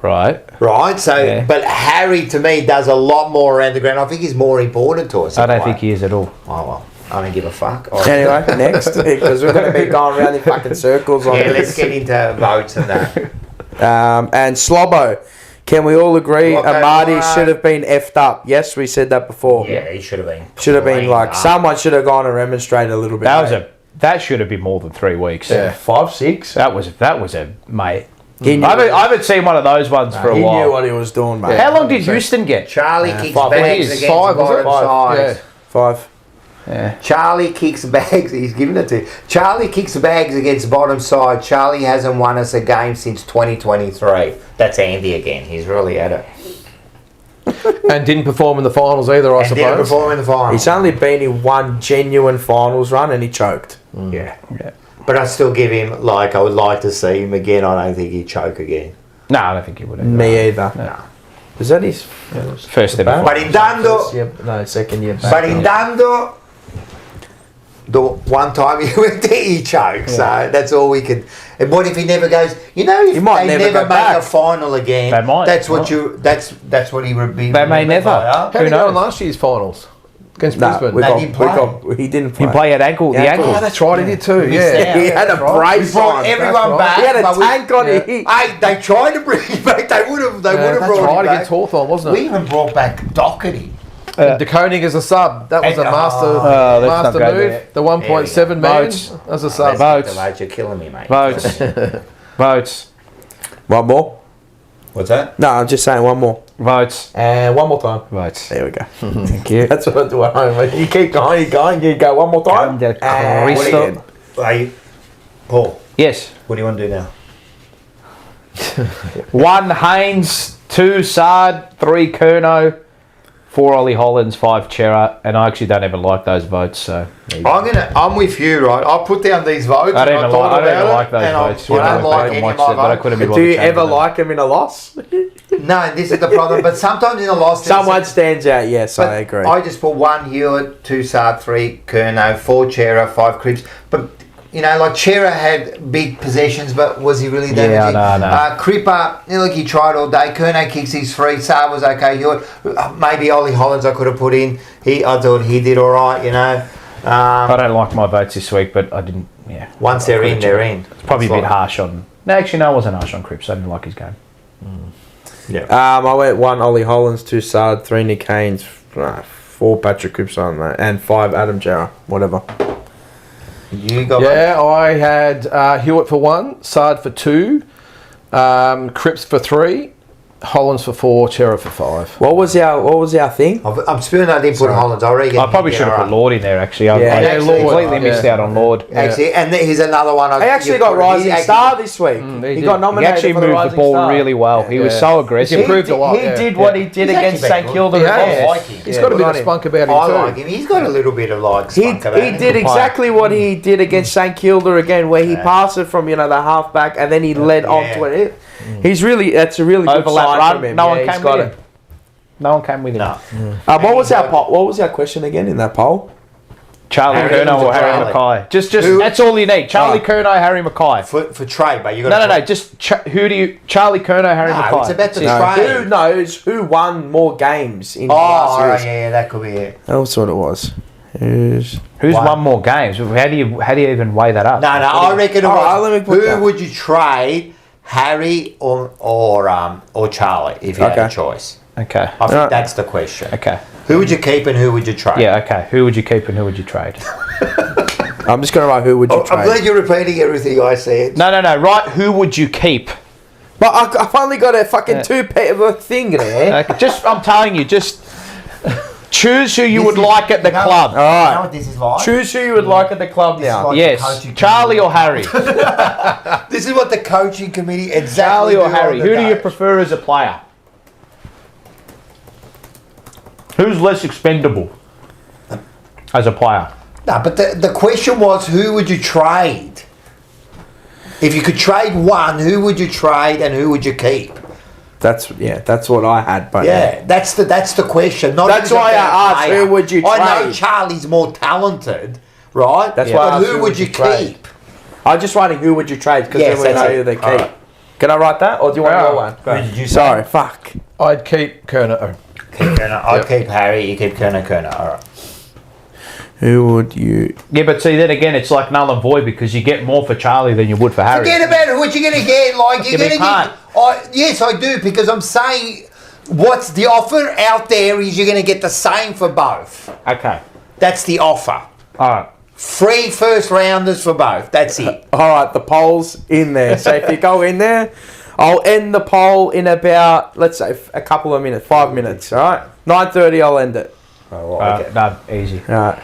Right. So, Yeah. but Harry to me does a lot more around the ground. I think he's more important to us. I don't think he is at all. Oh well, I don't give a fuck. Anyway, next, because we're going to be going around in fucking circles on Yeah, this. let's get into votes and that. And Slobbo, can we all agree Okay, Amadi alright. should have been effed up? Yes, we said that before. Yeah, he should have been. Should have been cleaned like, up. someone should have gone and remonstrated a little bit. That should have been more than 3 weeks. Yeah. 5, 6. That was a mate. He knew, I haven't seen one of those ones for a he while. knew what he was doing, mate. How long did Houston get? Charlie kicks 5 bags years. against 5, was it? bottom 5, sides. yeah. 5. Yeah. Charlie kicks bags. He's giving it to you. Charlie kicks bags against bottom side. Charlie hasn't won us a game since 2023. That's Andy again. He's really at it. And didn't perform in the finals either, I And didn't suppose. perform in the final. He's only been in one genuine finals run and he choked. Yeah. But I still give him, like, I would like to see him again. I don't think he'd choke again. No, I don't think he would have. Me either. No. Was that his First ever. But in Dando, no, second year back. but in Dando, the one time he went there, he choked. So that's all we could. And what if he never goes? You know, if He might they never never go make back. a final again, They might. That's what you. That's what he would be. They may remembered never. by, huh? How did he go in last year's finals? Against No, Brisbane? he didn't play. He played at ankle. The ankle. Oh, that's right, he did too. missed Yeah. out. He had a brace We brought on. everyone That's right. back. He had a but we- tank on it. Hey, they tried to bring him back. They would have. They would have That's brought right, him back. against Hawthorn, wasn't We it? even brought back Doherty. De Koning as a sub. That was a And- master, let's not master go move. there. The 1.7 million Votes. as a sub. Votes. You're killing me, mate. Votes. Votes. One more? What's that? No, I'm just saying one more. Votes. And one more time. Votes. There we go. Thank you. That's what I do at home. You keep going, you go one more time. Come to And Crystal. what do you get? Paul, Yes. what do you want to do now? 1 Haynes, 2 Sard, 3 Curnow, 4 Ollie Hollins, 5 Chera, and I actually don't even like those votes. So I'm with you, right? I put down these votes. I don't and even like. I don't even thought like about it, those and I- votes. I don't like and any of watched my it, but I votes. couldn't be Do bothered you changing ever them. like him in a loss? No, this is the problem. But sometimes in a loss, Someone stands out, yes, but I agree. I just put 1 Hewitt, 2 Sard, 3 Curnow, 4 Chera, 5 Cripps. But like Chera had big possessions, but was he really damaging? No. Cripper, look, he tried all day. Kerno kicks his free. Saar was okay. Maybe Ollie Hollins I could have put in. I thought he did all right, I don't like my votes this week, but I didn't. Yeah. Once they're in, they're in. It's probably a bit harsh on. No, actually, no, it wasn't harsh on Cripps. I didn't like his game. Yeah. I went 1 Ollie Hollins, 2 Sard, 3 Nick Haynes, 4 Patrick Cripps on that, and 5 Adam Jarrah. Whatever. You got I had Hewitt for 1, Sard for 2, Cripps for 3, Hollins for 4, Chera for 5. What was our thing? I'm spewing I didn't put Hollins. I reckon. I probably should have put Lord in there, actually. I actually, completely missed out on Lord. Actually, and here's another one. He actually got Rising Star this week. He got He nominated actually for the moved the Rising ball Star. really well. He was so aggressive. He's improved a lot. He did what he did against St Kilda. I like him. He's got a bit of spunk about him I too. like him. He's got a little bit of He spunk about him. did exactly what he did against St Kilda again, where he passed it from the half back and then he led onto it. He's really that's a really good Overlap sign run. from him. No one he's came got with it. him. No one came with him. No. What was our poll? What was our question again in that poll? Charlie Harry Curnow or Harry Charlie. Mackay. Just Who- that's all you need. Charlie Curnow, Harry Mackay. For trade, but you got No. Just who do you? Charlie Curnow, Harry Mackay. it's about the That's it. trade. Who knows who won more games in Oh, last all right, series? yeah, that could be it. That's what it was. Who's won more games? How do you even weigh that up? No, I reckon it All right, was. let me put Who that. would you trade, Harry or Charlie, if you had a Okay. choice? Okay. I think that's the question. Okay. Who would you keep and who would you trade? Yeah. Okay. Who would you keep and who would you trade? I'm just going to write who would you I'm trade. glad you're repeating everything I said. No. Right. Who would you keep? But I've only got a fucking thing there. Okay, I'm telling you. Just choose who you would like at the club. You know what this is like? Choose who you would like at the club now. like Yes. the coaching Charlie or Harry. This is what the coaching committee Charlie exactly or do Harry. on the Who do you day. prefer as a player? Who's less expendable as a player? No, but the question was, who would you trade? If you could trade one, who would you trade and who would you keep? That's what I had. But Yeah, that's the question. Not That's who's a why I better asked, player. who would you I know trade? Charlie's more talented, right? That's why I But asked, who would you trade? keep? I'm just writing who would you trade because Yes, then we that's know it. who they keep. All right. Can I write that or do you want your one? Who did you say? Sorry, fuck. I'd keep Kerner. Keep Kerner. I'd keep Harry. You keep Kerner. All right. Who would you? Yeah, but see, then again, it's like null and void because you get more for Charlie than you would for Harry. Forget about it. What you're going to get? Like you're Yeah, going to but get. Yes, I do because I'm saying what's the offer out there is you're going to get the same for both. Okay. That's the offer. All right. Free first rounders for both. That's it. All right, the poll's in there. So if you go in there, I'll end the poll in about, let's say, a couple of minutes, 5 minutes. All right, 9:30. I'll end it. No, easy. All right.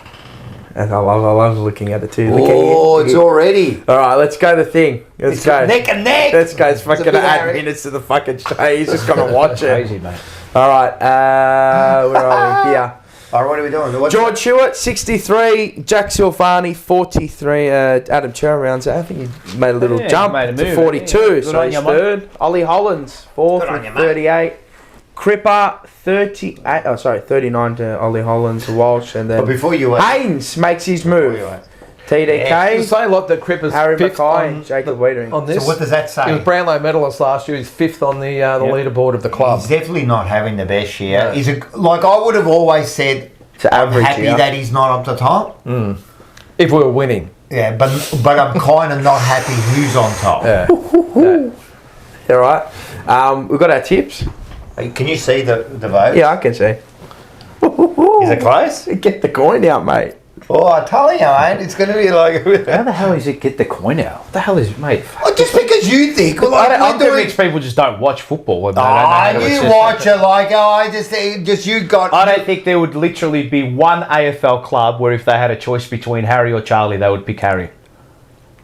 And I love looking at it too. Look at Oh, you. it's already. All right, let's go the thing. Let's go. Neck and neck. Let's go. It's fucking bit add Harry. minutes to the fucking show. He's just gonna watch it. Easy, mate. All right. Where are we here? All right, what are we doing? What's George Hewitt, 63. Jack Silvani, 43. Adam Chera rounds out. I think he made a little Yeah, jump made a to move. 42. Yeah, good So on he's you, mate. third. Ollie Hollins, fourth Good on with you, mate. 38. Cripper, 38. Oh, sorry, 39 to Ollie Hollins, Walsh, and But then before you Haynes makes his move. TDK, You say like that Cripper's Harry fifth Mackay, on, Jacob Wiedering. on this. So what does that say? He was Brownlow medalist last year. He's fifth on the leaderboard of the club. He's definitely not having the best year. No. He's like I would have always said. It's I'm average happy year. that he's not up the top. If we were winning. Yeah, but I'm kind of not happy who's on top. Yeah. All right. We've got our tips. Hey, can you see the vote? Yeah, I can see. Is it close? Get the coin out, mate. Oh, I tell you, mate, it's going to be like. How the hell is it get the coin out? What the hell is mate? Oh, just because you think, well, like, I'm we're doing. convinced people just don't watch football. And they don't know how to You assess watch it like I just you got. I don't think there would literally be one AFL club where if they had a choice between Harry or Charlie, they would pick Harry.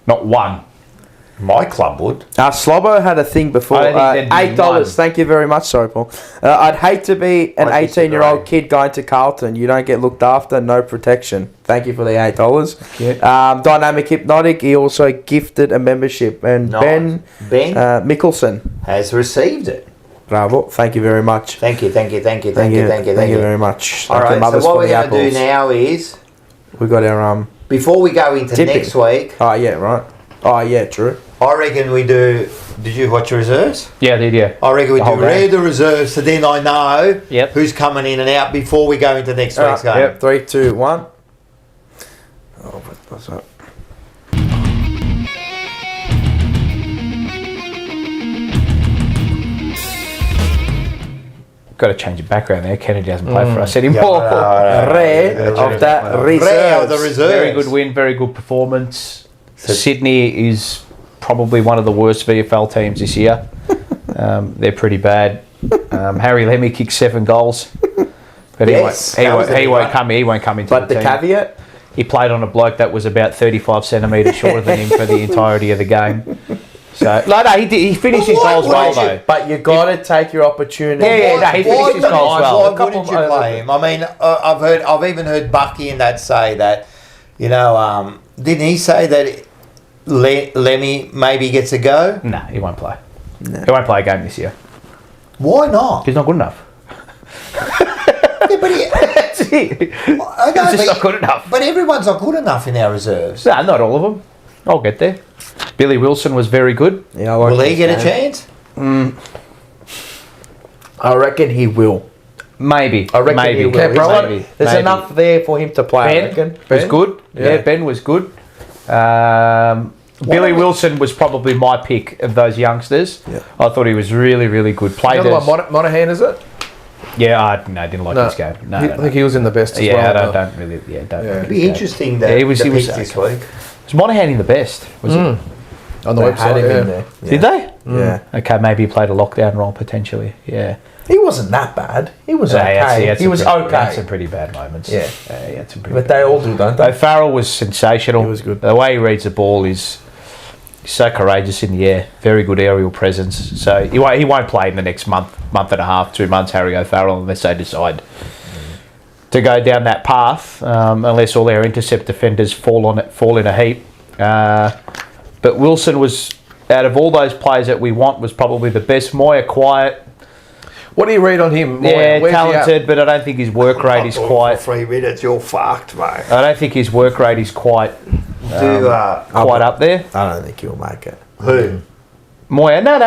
Not one. My club would. Slobbo had a thing before. I don't think there'd be $8. one. Thank you very much. Sorry, Paul. I'd hate to be an I disagree. 18-year-old kid going to Carlton. You don't get looked after, no protection. Thank you for the $8. Dynamic Hypnotic. He also gifted a membership. And Nice. Ben Mickelson. Has received it. Bravo. Thank you very much. Thank you. Thank you very much. All Thank you, right. mothers So what for we're the going to do apples. now is We got our before we go into next week, Oh, yeah, right. Oh, yeah, true. I reckon we do. Did you watch the reserves? Yeah, I did, yeah. I reckon we The do whole game. read the reserves, so then I know Yep. who's coming in and out before we go into next week's game. Yep, 3, 2, 1. Oh, what's that? Got to change the background there. Kennedy doesn't play for us anymore. Ray of that reserves. Ray of the reserves. Very good win, very good performance. Sydney is probably one of the worst VFL teams this year. They're pretty bad. Harry Lemmy kicked 7 goals, but Yes, he that was the big won't one. come. He won't come into But the the team. caveat? He played on a bloke that was about 35 centimetres shorter than him for the entirety of the game. So no, he did. He finished his goals well though. But you got to take your opportunity. Yeah, no, he finished his goals well. Why wouldn't you play him? I mean, I've even heard Bucky and that say that, didn't he say that Lemmy maybe gets a go? No, he won't play. No. He won't play a game this year. Why not? He's not good enough. Yeah, but That's it. He's just not good enough. But everyone's not good enough in our reserves. No, not all of them. I'll get there. Billy Wilson was very good. Yeah, I like Will he this get a game. chance? I reckon he will. Maybe. I reckon maybe. he will. Maybe. There's Maybe. enough there for him to play, I reckon. Ben was good. Yeah, Ben was good. Billy Wilson was probably my pick of those youngsters. Yeah. I thought he was really, really good. Played The other one, Monahan, is it? Yeah, I didn't like this game. No, I think he was in the best as yeah, well. I don't really. Yeah, don't. It'd like be this game. interesting that Yeah, he was this okay. week. Was Monahan in the best? Was it? On the They website, had him yeah. in there. Did they? Yeah. Okay, maybe he played a lockdown role potentially. Yeah. He wasn't that bad. He was Yeah, okay. He was He had okay. some pretty bad moments. Yeah. He had some pretty But bad they all do, don't they? O'Farrell was sensational. He was good. The way he reads the ball is so courageous in the air. Very good aerial presence. So he won't play in the next month and a half, 2 months, Harry O'Farrell, unless they decide to go down that path, unless all their intercept defenders fall in a heap. But Wilson was, out of all those players that we want, was probably the best. Moya, quiet. What do you read on him? Yeah, Where's he at? talented, but I don't think his work rate is quite. 3 minutes, you're fucked, mate. I don't think his work rate is quite quite up there. I don't think he'll make it. Who? Moya, no.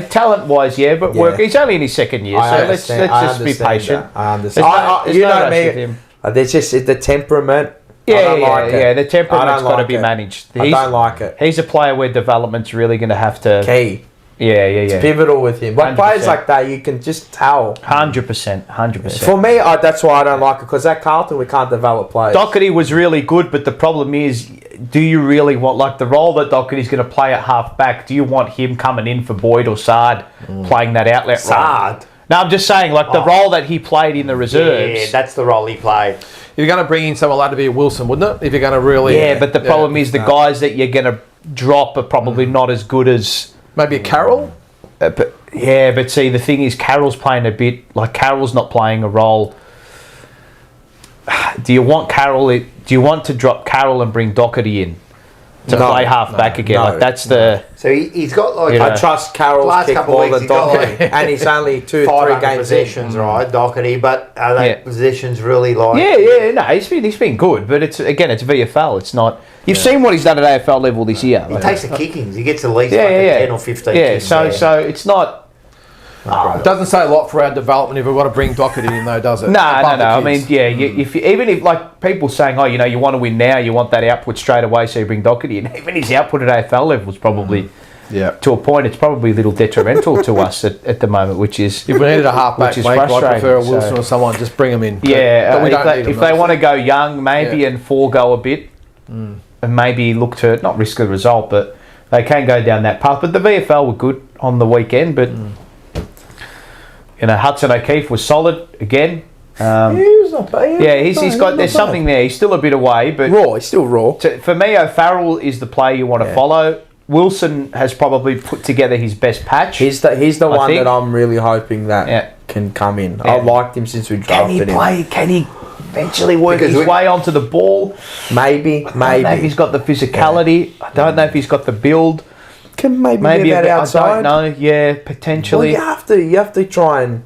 Talent wise, yeah, but work. He's only in his second year, so let's just be patient. I understand. There's no rush with him. There's just the temperament. Yeah, I don't like it. the temperament's I don't got to like be it. managed. I don't like it. He's a player where development's really going to have to. Key. Yeah. It's pivotal with him. Like 100%. players like that, you can just tell. 100%. For me, that's why I don't like it, because at Carlton we can't develop players. Doherty was really good, but the problem is, do you really want, like the role that Doherty's going to play at half back, do you want him coming in for Boyd or Sard playing that outlet role? Sard? No, I'm just saying, like the role that he played in the reserves. Yeah, that's the role he played. You're going to bring in someone like to be a Wilson, wouldn't it? If you're going to really... Yeah, but the problem is the guys that you're going to drop are probably not as good as... Maybe a Carroll? But see, the thing is, Carroll's playing a bit... Like, Carroll's not playing a role... Do you want to drop Carroll and bring Doherty in to play half back again? Like, that's the... So he's got like... You know. I trust Carroll's Last kick couple more of weeks than he got Doherty, and he's only 2-3 500 games possessions, in. right, Doherty, but are they possessions really like... No, he's been good, but it's VFL. It's not... You've seen what he's done at AFL level this year. He takes the kickings. He gets at least 10 or 15 Yeah, kicks. so it's not... It doesn't say a lot for our development if we've got to bring Doherty in, though, does it? No. Above the I kids. mean, even if like people saying, you want to win now, you want that output straight away, so you bring Doherty in. Even his output at AFL level is probably, to a point, it's probably a little detrimental to us at the moment, which is... If we needed a half-back, which is mate, I'd frustrating, prefer a Wilson so- or someone, just bring them in. Yeah, But we don't need if them, they though. want to go young, maybe, and forego a bit, and maybe look to not risk the result, but they can go down that path. But the VFL were good on the weekend, but Hudson O'Keefe was solid again. He was not bad. There's something there. He's still a bit away, but He's still raw. for me, O'Farrell is the player you want to follow. Wilson has probably put together his best patch. He's the one think. that I'm really hoping that can come in. Yeah. I've liked him since we drafted him. Can he eventually work his way onto the ball? Maybe. I don't know if he's got the physicality. I don't know if he's got the build. Can maybe Maybe get that outside. I don't know. Yeah, potentially. Well, you have to try and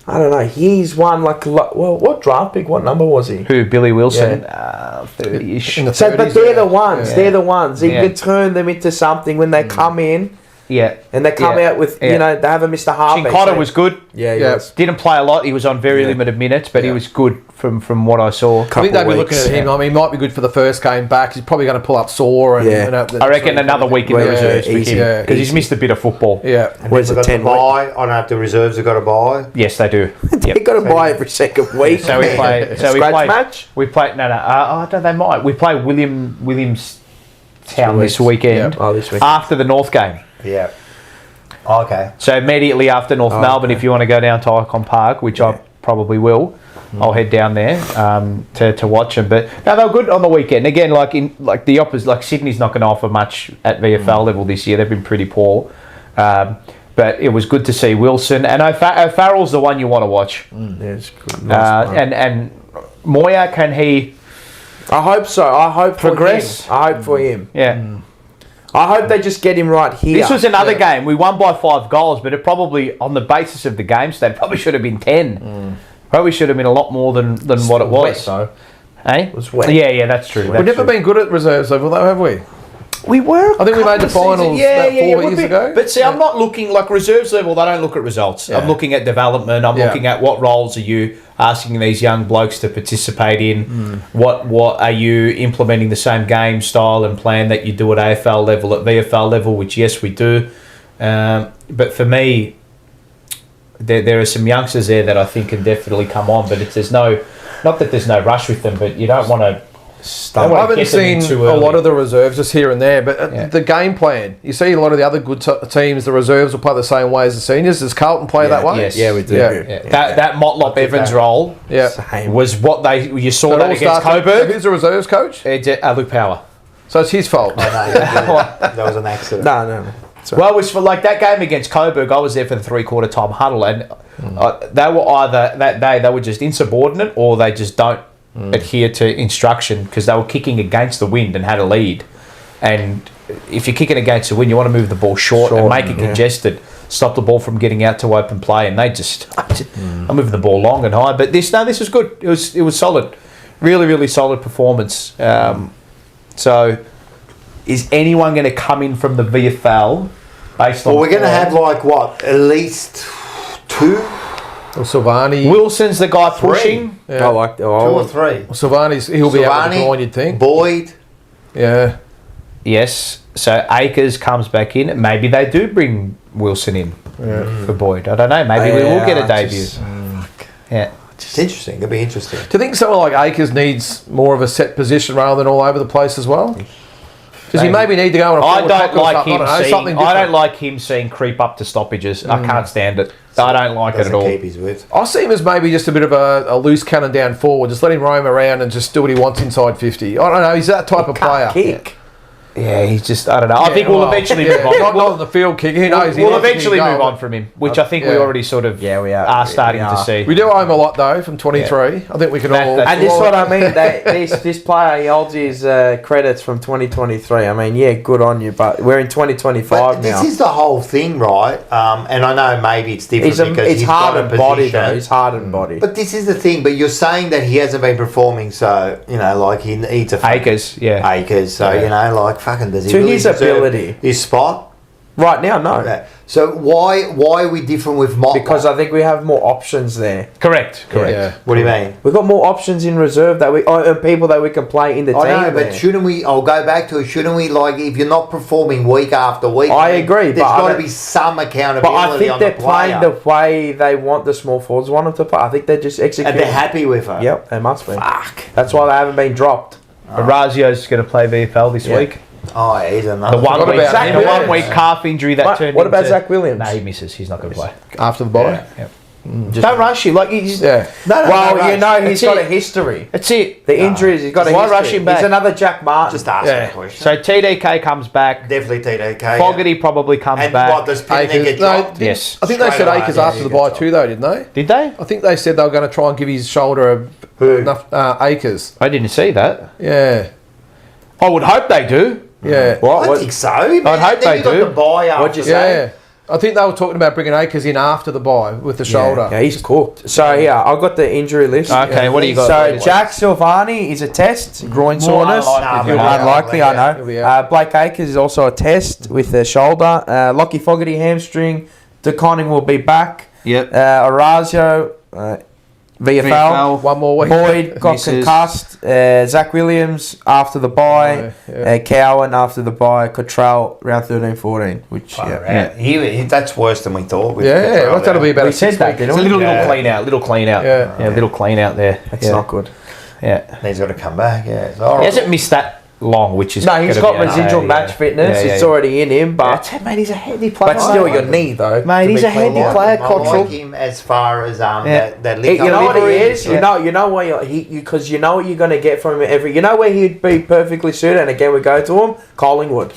I don't know. He's won what draft pick? What number was he? Who? Billy Wilson? 30-ish. In the So, but 30s, they're the ones. Yeah. They're the ones. You Yeah. can turn them into something when they come in. Yeah. And they come out with, they haven't missed a halfback. Chincotta was good. Yeah, he Yeah. was. Didn't play a lot. He was on very limited minutes, but he was good from what I saw. I think they'd be looking at him. I mean, he might be good for the first game back. He's probably going to pull up sore. And, I reckon another week in the reserves for easy. him because he's missed a bit of football. Yeah. Where's it, 10 buy? I don't know if the reserves have got to buy. Yes, they do. They got to buy every second week. So we play. Scratch match? We play. No. They might. We play Williamstown this weekend. Yeah. Oh, this weekend. After the North game. Yeah. Okay. So immediately after North Melbourne, if you want to go down to Icon Park, which I probably will, I'll head down there to watch them. But no, they were good on the weekend. Again, like the opposite, like Sydney's not going to offer much at VFL level this year. They've been pretty poor. But it was good to see Wilson and O'Farrell's the one you want to watch. Yeah, it's good. Nice, and Moya, can he? I hope so. I hope progress. For him. I hope for him. Yeah. I hope they just get him right here. This was another game. We won by 5 goals, but it probably, on the basis of the game state, probably should have been 10. Probably should have been a lot more than what it was. So. Eh? It was wet. Yeah, that's true. We've never been good at reserves level, though, have we? We were. I think we made the finals about 4 years ago. But see, I'm not looking like reserves level. They don't look at results. I'm looking at development. I'm looking at what roles are you asking these young blokes to participate in. What are you implementing the same game style and plan that you do at AFL level, at VFL level, which yes we do. But for me, there are some youngsters there that I think can definitely come on. But there's not that there's no rush with them, but you don't want to. I haven't seen a lot of the reserves just here and there, but the game plan, you see a lot of the other good teams, the reserves will play the same way as the seniors. Does Carlton play that way? Yes. Yeah, we do. Yeah. That Motlop Evans role was what you saw that against Coburg. Who's the reserves coach? Luke Power. So it's his fault. That was an accident. No. Well, it was for like that game against Coburg. I was there for the 3/4 time huddle, and they were either that day they were just insubordinate or they just don't adhere to instruction because they were kicking against the wind and had a lead. And if you're kicking against the wind, you want to move the ball short and make it congested, stop the ball from getting out to open play. And they just I'm moving the ball long and high. But this was good. It was solid, really, really solid performance. So, is anyone going to come in from the VFL based on? Well, we're going to have at least 2. Well, Silvani. Wilson's the guy pushing. Yeah. I like that. 2 or 3. Well, he'll be out with the line, you'd think. Boyd. Yeah. Yes. So Akers comes back in. Maybe they do bring Wilson in for Boyd. I don't know. Maybe we will get a debut. Yeah. It's interesting. It'll be interesting. Do you think someone like Akers needs more of a set position rather than all over the place as well? Does he maybe need to go on a I forward don't pocket or like something? him I don't know, seeing. something I don't different. like him seeing creep up to stoppages. I can't stand it. I don't like it at all. Keep his width. I see him as maybe just a bit of a loose cannon down forward. Just let him roam around and just do what he wants inside 50. I don't know. He's that type of player. Kick. Yeah, he's just. I don't know. I think we'll eventually move on. Not on the field kick. Who knows? We'll eventually move on from him, which I think we already sort of we are. are starting to see. We do owe him a lot though from 23. I think we can all. And this is what I mean. This player, he holds his credits from 2023. I mean, good on you, but we're in 2025 But now. this is the whole thing, right? And I know maybe it's different because it's he's hard got a and body position. though. It's hard and body. But this is the thing. But you're saying that he hasn't been performing, so like he needs a Akers, So fucking does he To really his deserve ability. his spot? Right now, no. Yeah. So why are we different with Motlop? Because I think we have more options there. Correct. Yeah. What do you mean? We've got more options in reserve and people that we can play in the team. I know, but there. shouldn't we? I'll go back to it. Shouldn't we? If you're not performing week after week, I agree, There's but got to be some accountability. But I think on they're the player. playing the way they want the small forwards want them to play. I think they're just executing. And they're happy with her. Yep, they must be. Fuck. That's why they haven't been dropped. Razio's going to play VFL this week. Oh, he's another. The 1 week, about him. 1 week calf injury that turned. What about into, Zach Williams? No, he misses. He's not going to play. After the bye. Yeah. Don't rush him. He's Yeah. He's got a history. That's it. The injuries, he's got a Why history. rush him back? He's another Jack Martin. Just ask a question. So TDK comes back. Definitely TDK. Fogarty probably comes And back. what does Pinnick get dropped? Yes. I think they said Akers after the bye too, though, didn't they? Did they? I think they said they were going to try and give his shoulder enough Akers. I didn't see that. Yeah. I would hope they do. Yeah. I think so. I'd hope they do. The bye What'd you after say? Yeah. I think they were talking about bringing Akers in after the bye with the shoulder. Yeah, he's cooked. So, I've got the injury list. Okay, what do you got? So, Jack Silvani is a test, groin soreness. Unlikely, I know. Blake Akers is also a test with the shoulder. Lockie Fogarty, hamstring. DeConning will be back. Yep. Orazio, VFL. One more week. Boyd got concussed. Zach Williams after the bye. Cowan after the bye. Cottrell round 13-14. Which that's worse than we thought. What's that'll be about we said that, didn't It's we? a little clean out. Little clean out. Yeah. Little clean out there. That's not good. Yeah. He's got to come back. Yeah. He hasn't missed that long, which is no. He's got residual match fitness. It's already in him, but mate, he's a handy player. but still, your knee though. Mate, he's a handy player. I like him as far as that You know what he is. You know where because you know what you're going to get from him every. You know where he'd be perfectly suited. And again, we go to him, Collingwood.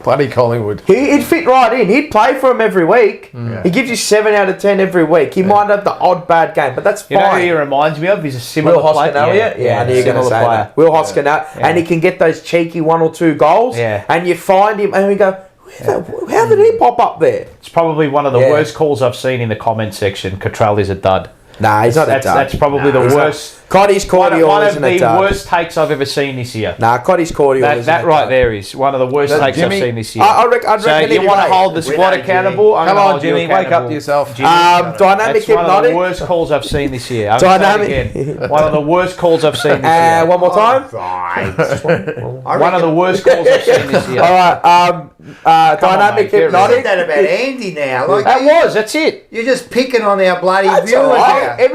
Bloody Collingwood. He'd fit right in. He'd play for him every week. He gives you 7 out of 10 every week. He might have the odd bad game, but that's fine. You know who he reminds me of? He's a similar Will player. Hoskin-Elliott? Yeah, I knew you were going to say that. Will Hoskin-Elliott. And he can get those cheeky 1 or 2 goals. Yeah. And you find him and we go, how did he pop up there? It's probably one of the worst calls I've seen in the comment section. Cottrell is a dud. Nah, he's not a dud. That's probably the worst. Cotty's cordial one isn't of a the dud. worst takes I've ever seen this year. Nah, Cotty's cordial isn't That a right dud. there is one of the worst takes Jimmy, I've seen this year. I'd reckon so you want to hold the squad accountable? Come on, Jimmy, wake up to yourself. Dynamic That's one of hypnotic. the worst calls I've seen this year. I'm Dynamic. again. One of the worst calls I've seen this year. One more time. One of the worst calls I've seen this year. All right. Dynamic You hypnotic. said that about Andy now. Like, That's it. You're just picking on our bloody That's viewers all right. here.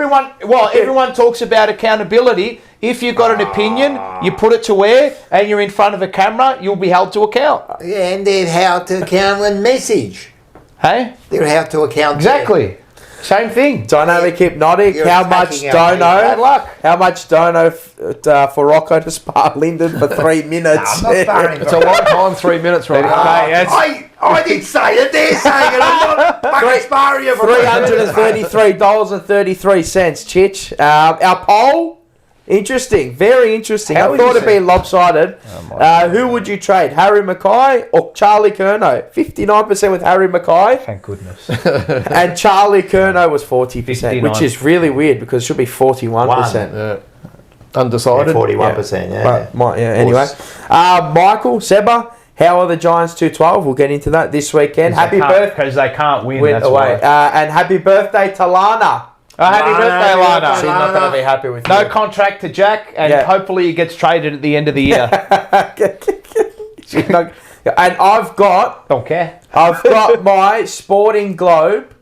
Everyone talks about accountability. If you've got an opinion, you put it to air, and you're in front of a camera, you'll be held to account. Yeah, and they're held to account and message. Hey? They're held to account. Exactly. Same thing. Dynamic hypnotic. You're How much attacking our team. Bad dono? luck. How much dono for Rocco to spar Lyndon for 3 minutes? I'm not sparring. It's a long time, 3 minutes, right? I did say it. They're saying it. I'm not fucking sparring you for $333.33, Chich. Our poll. Interesting, very interesting. How I would thought you it'd be lopsided. Who would you trade, Harry Mackay or Charlie Curnow? 59% with Harry Mackay, Thank goodness. and Charlie Curnow was 40%, 59. which is really weird because it should be 41%. Undecided. 41%. Yeah. But, anyway, Michael Seba. How are the Giants 212? We'll get into that this weekend. Happy birthday because they can't win. away, That's why. and happy birthday to Lana. Happy birthday, Lana. She's not going to be happy with No you. contract to Jack, and hopefully he gets traded at the end of the year. And I've got my Sporting Globe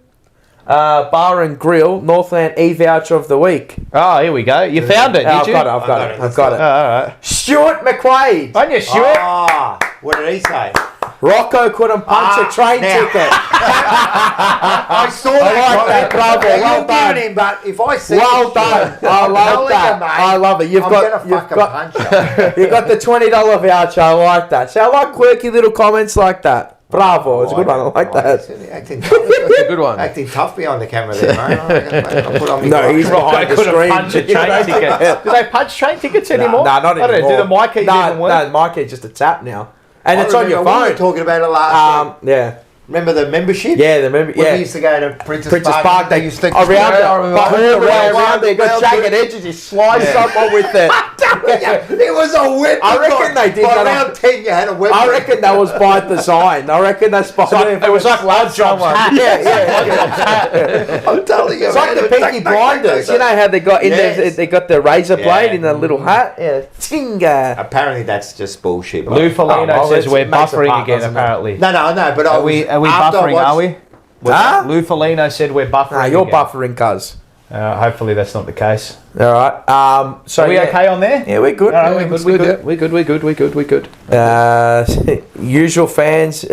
Bar and Grill Northland e-voucher of the week. Oh, here we go. You found it, did you? I've got it. Oh, all right. Stuart McQuaid. On you, Stuart. What did he say? Rocco couldn't punch a train ticket. I saw I that. like that, bravo. Well done. Him, but if I see Well done. I love that. I love it. You've got the $20 voucher. I like that. So I like quirky little comments like that. Bravo. It's a good one. I like that. It's a good one. Acting tough behind the camera there, mate. No, he's behind the screen. Punch a train ticket. Do they punch train tickets anymore? No, not anymore. I don't know. Do the mic keys even work? No, the mic key's just a tap now. And it's on your We were phone. talking about it last week. Yeah. Remember the membership? Yeah, the membership. When we used to go to Princess Park. They used to around there, got jagged edges. You slide someone with it. It was a whip. I reckon they did by that. Around 10, you had a whip. I reckon that was by design. I reckon that's by. It was like Odd Jobs. Yeah. I'm telling you, It's like the Peaky Blinders. You know how they got in there? They got the razor blade in the little hat. Yeah. Tinga. Apparently, that's just bullshit. Lou Foligno says we're buffering again. Apparently. No. But Are we buffering? Are we? Huh? Lou Foligno said we're buffering. Nah, you're again. buffering, cuz. Hopefully that's not the case. All right. So are we okay on there? Yeah, we're good. All right, we're good. Usual fans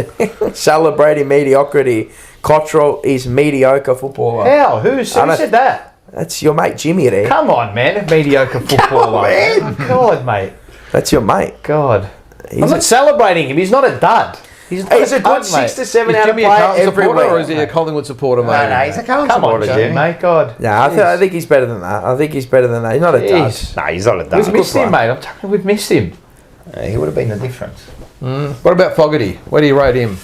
celebrating mediocrity. Cottrell is mediocre footballer. How? Who said that? That's your mate Jimmy there. Come on, man. Mediocre footballer. man. God, mate. That's your mate. God. I'm not celebrating him. He's not a dud. He's a good 6 to 7 out of Jimmy a player Carlton every supporter, week. or is he a Collingwood supporter, mate? No, he's a Carlton Come on, supporter, Jimmy, mate. God. Yeah, I think he's better than that. He's not a dud. No, he's not a dud. We've missed him, mate. I'm telling you, we've missed him. He would have been the difference. What about Fogarty? Where do you rate him?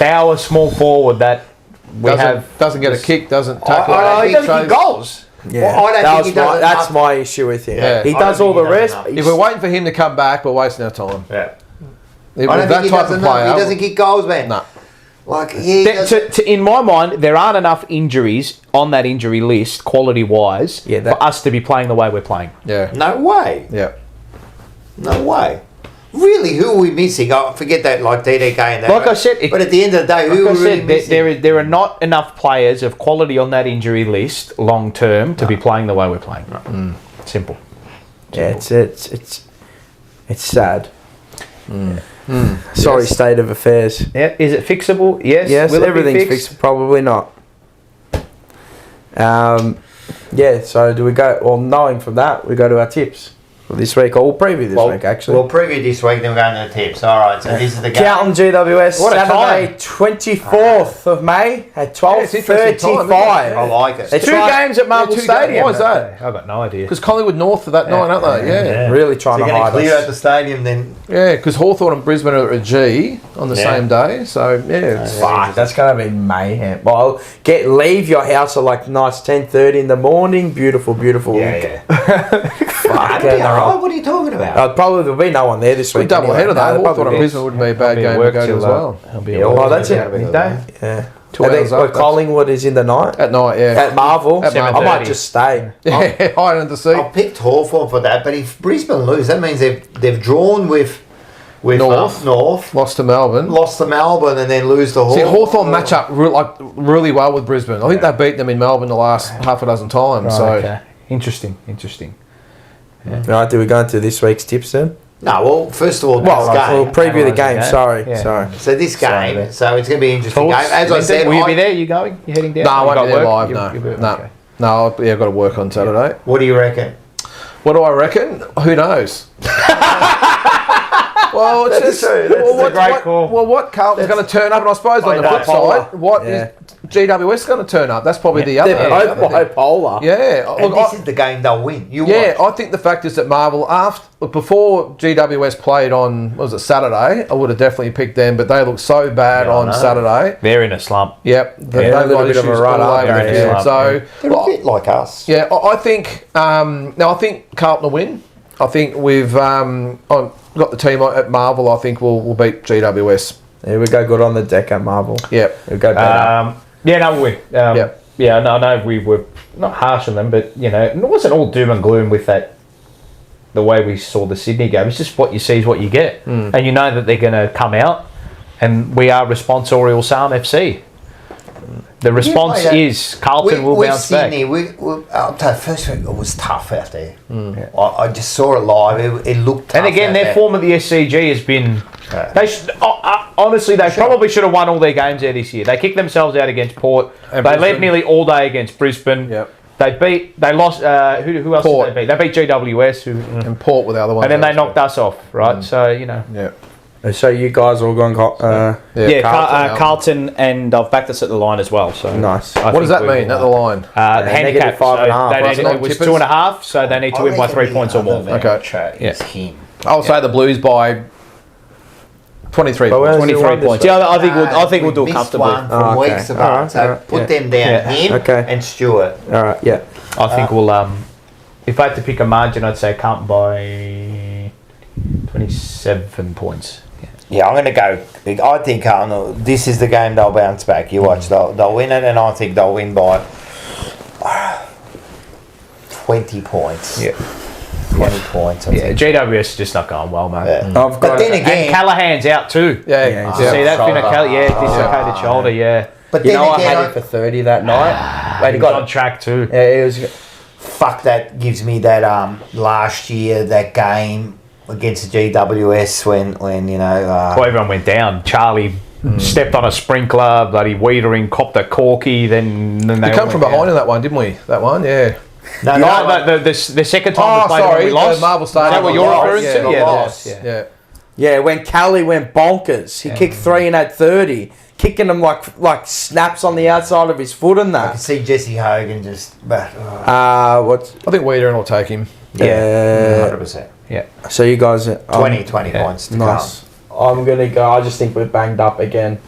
our small forward that we doesn't get a kick, doesn't tackle. I he doesn't kick goals. Yeah, Well, I don't think he does that's enough. my issue with him. Yeah. He I does don't all think the he does rest. enough. but If we're waiting for him to come back, we're wasting our time. Yeah. If I don't that think he type does of enough. player, He doesn't kick goals, man. No. Like, he In my mind, there aren't enough injuries on that injury list, quality-wise, for us to be playing the way we're playing. Yeah. No way. Yeah. No way. Really, who are we missing? I forget that, like DDK and that. Like I said, but at the end of the day, who are we really missing? there are not enough players of quality on that injury list long term to be playing the way we're playing. Simple. Yeah, it's sad. Sorry, state of affairs. Yeah, is it fixable? Yes. Yes, Will it be everything's fixed? fixed. Probably not. Yeah. So do we go? Well, knowing from that, we go to our tips for this week, or we'll preview this week actually. We'll preview this week, then we're going to the tips. All right, so this is the game. Carlton GWS, What a Saturday, 24th of May at 12:35. I like it. They're Two trying- games at Marvel two Stadium. games. Why is that? I've got no idea. Because Collingwood North for that night, aren't they? Yeah. Really trying They're to going to hide clear out us. the stadium then. Yeah, because Hawthorn and Brisbane are a G on the Yeah. same day. So, yeah. It's Fuck, that's going to be mayhem. Well, leave your house at like nice 10:30 in the morning. Beautiful. Yeah. Fucking All right, hell. what are you talking about? Probably there'll be no one there this a week. double anyway. header, though. No, Hawthorn probably and is. Brisbane wouldn't be a bad game to go to as well. Oh, that's it. Midday. Yeah. 2 hours Well, up. Collingwood is in the night. At night, yeah. At Marvel. At I Marvel. might just stay. Yeah, high under the seat. I picked Hawthorn for that, but if Brisbane lose, that means they've drawn with North. North, Lost to Melbourne. lost to Melbourne, and then lose to See, Hawthorn. Hawthorn match up really well with Brisbane. I think they beat them in Melbourne the last half a dozen times. So Okay. Interesting. Right, do we go into this week's tips then? No, well, first of all, Well, this we'll game. preview the Analyse the game. game. Sorry. Yeah. Sorry. So this game, so it's going to be an interesting game. As I said, will you be there? You going? You heading down? no, I You won't got be there work? live. No, Okay. no. I've got to work on Saturday. What do you reckon? What do I reckon? Who knows? Well, it's That's just true. That's a great call. Well, what Carlton's going to turn up, and I suppose on the flip bipolar. side, what is GWS going to turn up? That's probably the other. They're both bipolar. Yeah, And look, this is the game they'll win. You yeah, watch. I think the fact is that Marvel, before GWS played on, what was it, Saturday, I would have definitely picked them, but they looked so bad Yeah, I on know. Saturday. They're in a slump. Yep, Yeah, they've a got little bit of a issues run all up over there, the yeah. field. So, They're a bit like us. yeah, I think, I think Carlton will win. I think we've got the team at Marvel. I think we'll beat GWS. There we go. Good on the deck at Marvel. Yep. We'll go better. Yeah, no, we'll win. Yep. Yeah, I know we were not harsh on them, but it wasn't all doom and gloom with that. The way we saw the Sydney game, it's just what you see is what you get, and you know that they're going to come out, and we are responsorial Psalm FC. The response is Carlton will bounce Sydney, back. I'll tell you, first week it was tough out there. I just saw it live. It looked tough. And again, out their there. form of the SCG has been. Honestly, they probably should have won all their games there this year. They kicked themselves out against Port. And They Brisbane. led nearly all day against Brisbane. Yep. They lost. Who else Port. did they beat? They beat GWS, And Port with the other one. and then they knocked us off. Right, so Yeah. So you guys all going? Carlton, and I've backed us at the line as well. So Nice. What does that mean at the line? The handicap -5.5, They right? it was Tippers? 2.5, so they need to win by 3 points or more. Okay. It's him. I'll say the Blues by 23 But points. where's the 23 one this points. week? Yeah, I think we'll do it missed comfortably. one from Oh, okay. weeks apart. Alright, So alright, put yeah. them down. Yeah. Him Okay. and Stewart. All right. Yeah. I think we'll. If I had to pick a margin, I'd say Carlton by 27 points. Yeah, I'm going to go. I think this is the game they'll bounce back. You watch, they'll win it, and I think they'll win by 20 points. Yeah. 20 points. I Yeah, think. GWS is just not going well, mate. Yeah. I've But got. then And again, Callahan's out too. Yeah, Yeah, he's You out. see that? Shoulder. Dislocated shoulder, yeah. but You then know, I again, had him for 30 that night. Wait, he He got on it. track too. Yeah, it was. fuck, that gives me that last year, that game against the GWS when Well, everyone went down. Charlie stepped on a sprinkler, bloody Wiedering copped a corky, then they We all come from went behind down. in that one, didn't we? That one, yeah. no, No, the second time we played when sorry, we lost. the Marvel Is Stadium. that what you're loss, referring yeah, to? the Yeah, loss. yeah. Yeah. Yeah, when Callie went bonkers, he kicked 3 and had 30, kicking them like snaps on the outside of his foot and I can that. see Jesse Hogan just. What's I think Wiedering will take him. yeah? 100%. Yeah. So you guys, 20 yeah. points to nice. I'm gonna go. I just think we're banged up again.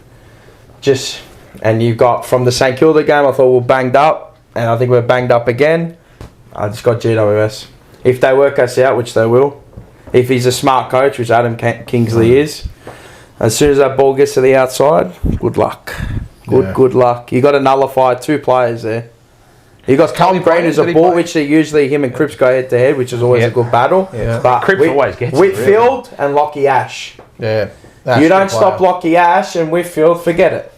And you've got from the St Kilda game, I thought we were banged up, and I think we're banged up again. I just got GWS. If they work us out, which they will, if he's a smart coach, which Adam Kingsley is, as soon as that ball gets to the outside, good luck. Good luck. You got to nullify 2 players there. You got Carlton Green, who's a ball, which usually him and Cripps go head to head, which is always a good battle. Yeah. But Cripps always gets Whitfield and Lockie Ash. Yeah. You don't stop Lockie Ash and Whitfield, forget it.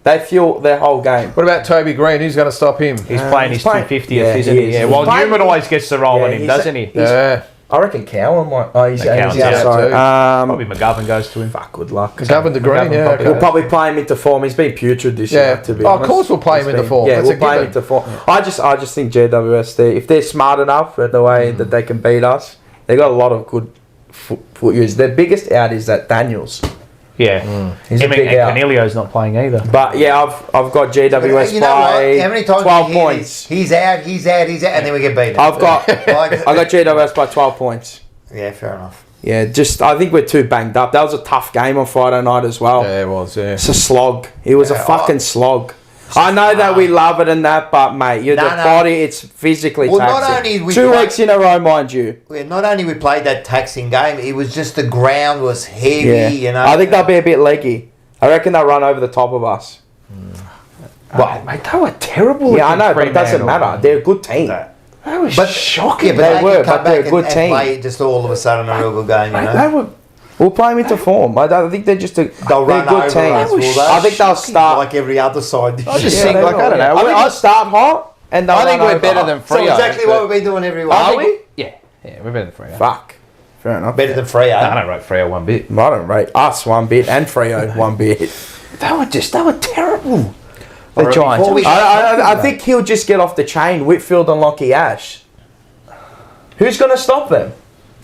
They fuel their whole game. What about Toby Green? Who's going to stop him? He's playing his 250th, isn't he? Yeah. Well, Newman always gets the roll on him, doesn't he? Yeah. I reckon Cowan might. Oh, he's outside. Probably McGovern goes to him. Fuck, good luck. McGovern to Green, We'll probably play him into form. He's been putrid this year, to be honest. Of course we'll play him into form. Yeah, we'll play him into form. I just think GWS, if they're smart enough at the way that they can beat us, they got a lot of good foot use. Their biggest out is that Daniels. Yeah. He's a big out. Canelio's not playing either. But yeah, I've got GWS by how many times 12 points. He's out, and then we get beaten. I got GWS by 12 points. Yeah, fair enough. Yeah, I think we're too banged up. That was a tough game on Friday night as well. Yeah, it was, yeah. It's a slog. It was a fucking slog. I know that we love it and that, but mate, body, it's physically taxing. Not only 2 weeks in a row, mind you. Not only we played that taxing game, it was just the ground was heavy, you know. I think they'll be a bit leggy. I reckon they'll run over the top of us. Well, mate, they were terrible. Yeah, I know, but it doesn't matter. They're a good team. That was shocking. Yeah, they were, but they're a good and team. Play just all of a sudden a real good game, you know. We'll play them into form. I think they're just they'll run good over team. us, I think they'll start like every other side. I just think, I don't know. I'll start hot, and I think we're better than Freo. So exactly what we've been doing every week. Are we? Yeah, we're better than Freo. Fuck. Fair enough. Better than Freo. No, I don't rate Freo one bit. I don't rate us one bit and Freo one bit. They were terrible. The Giants. I think he'll just get off the chain. Whitfield and Lockie Ash. Who's going to stop them?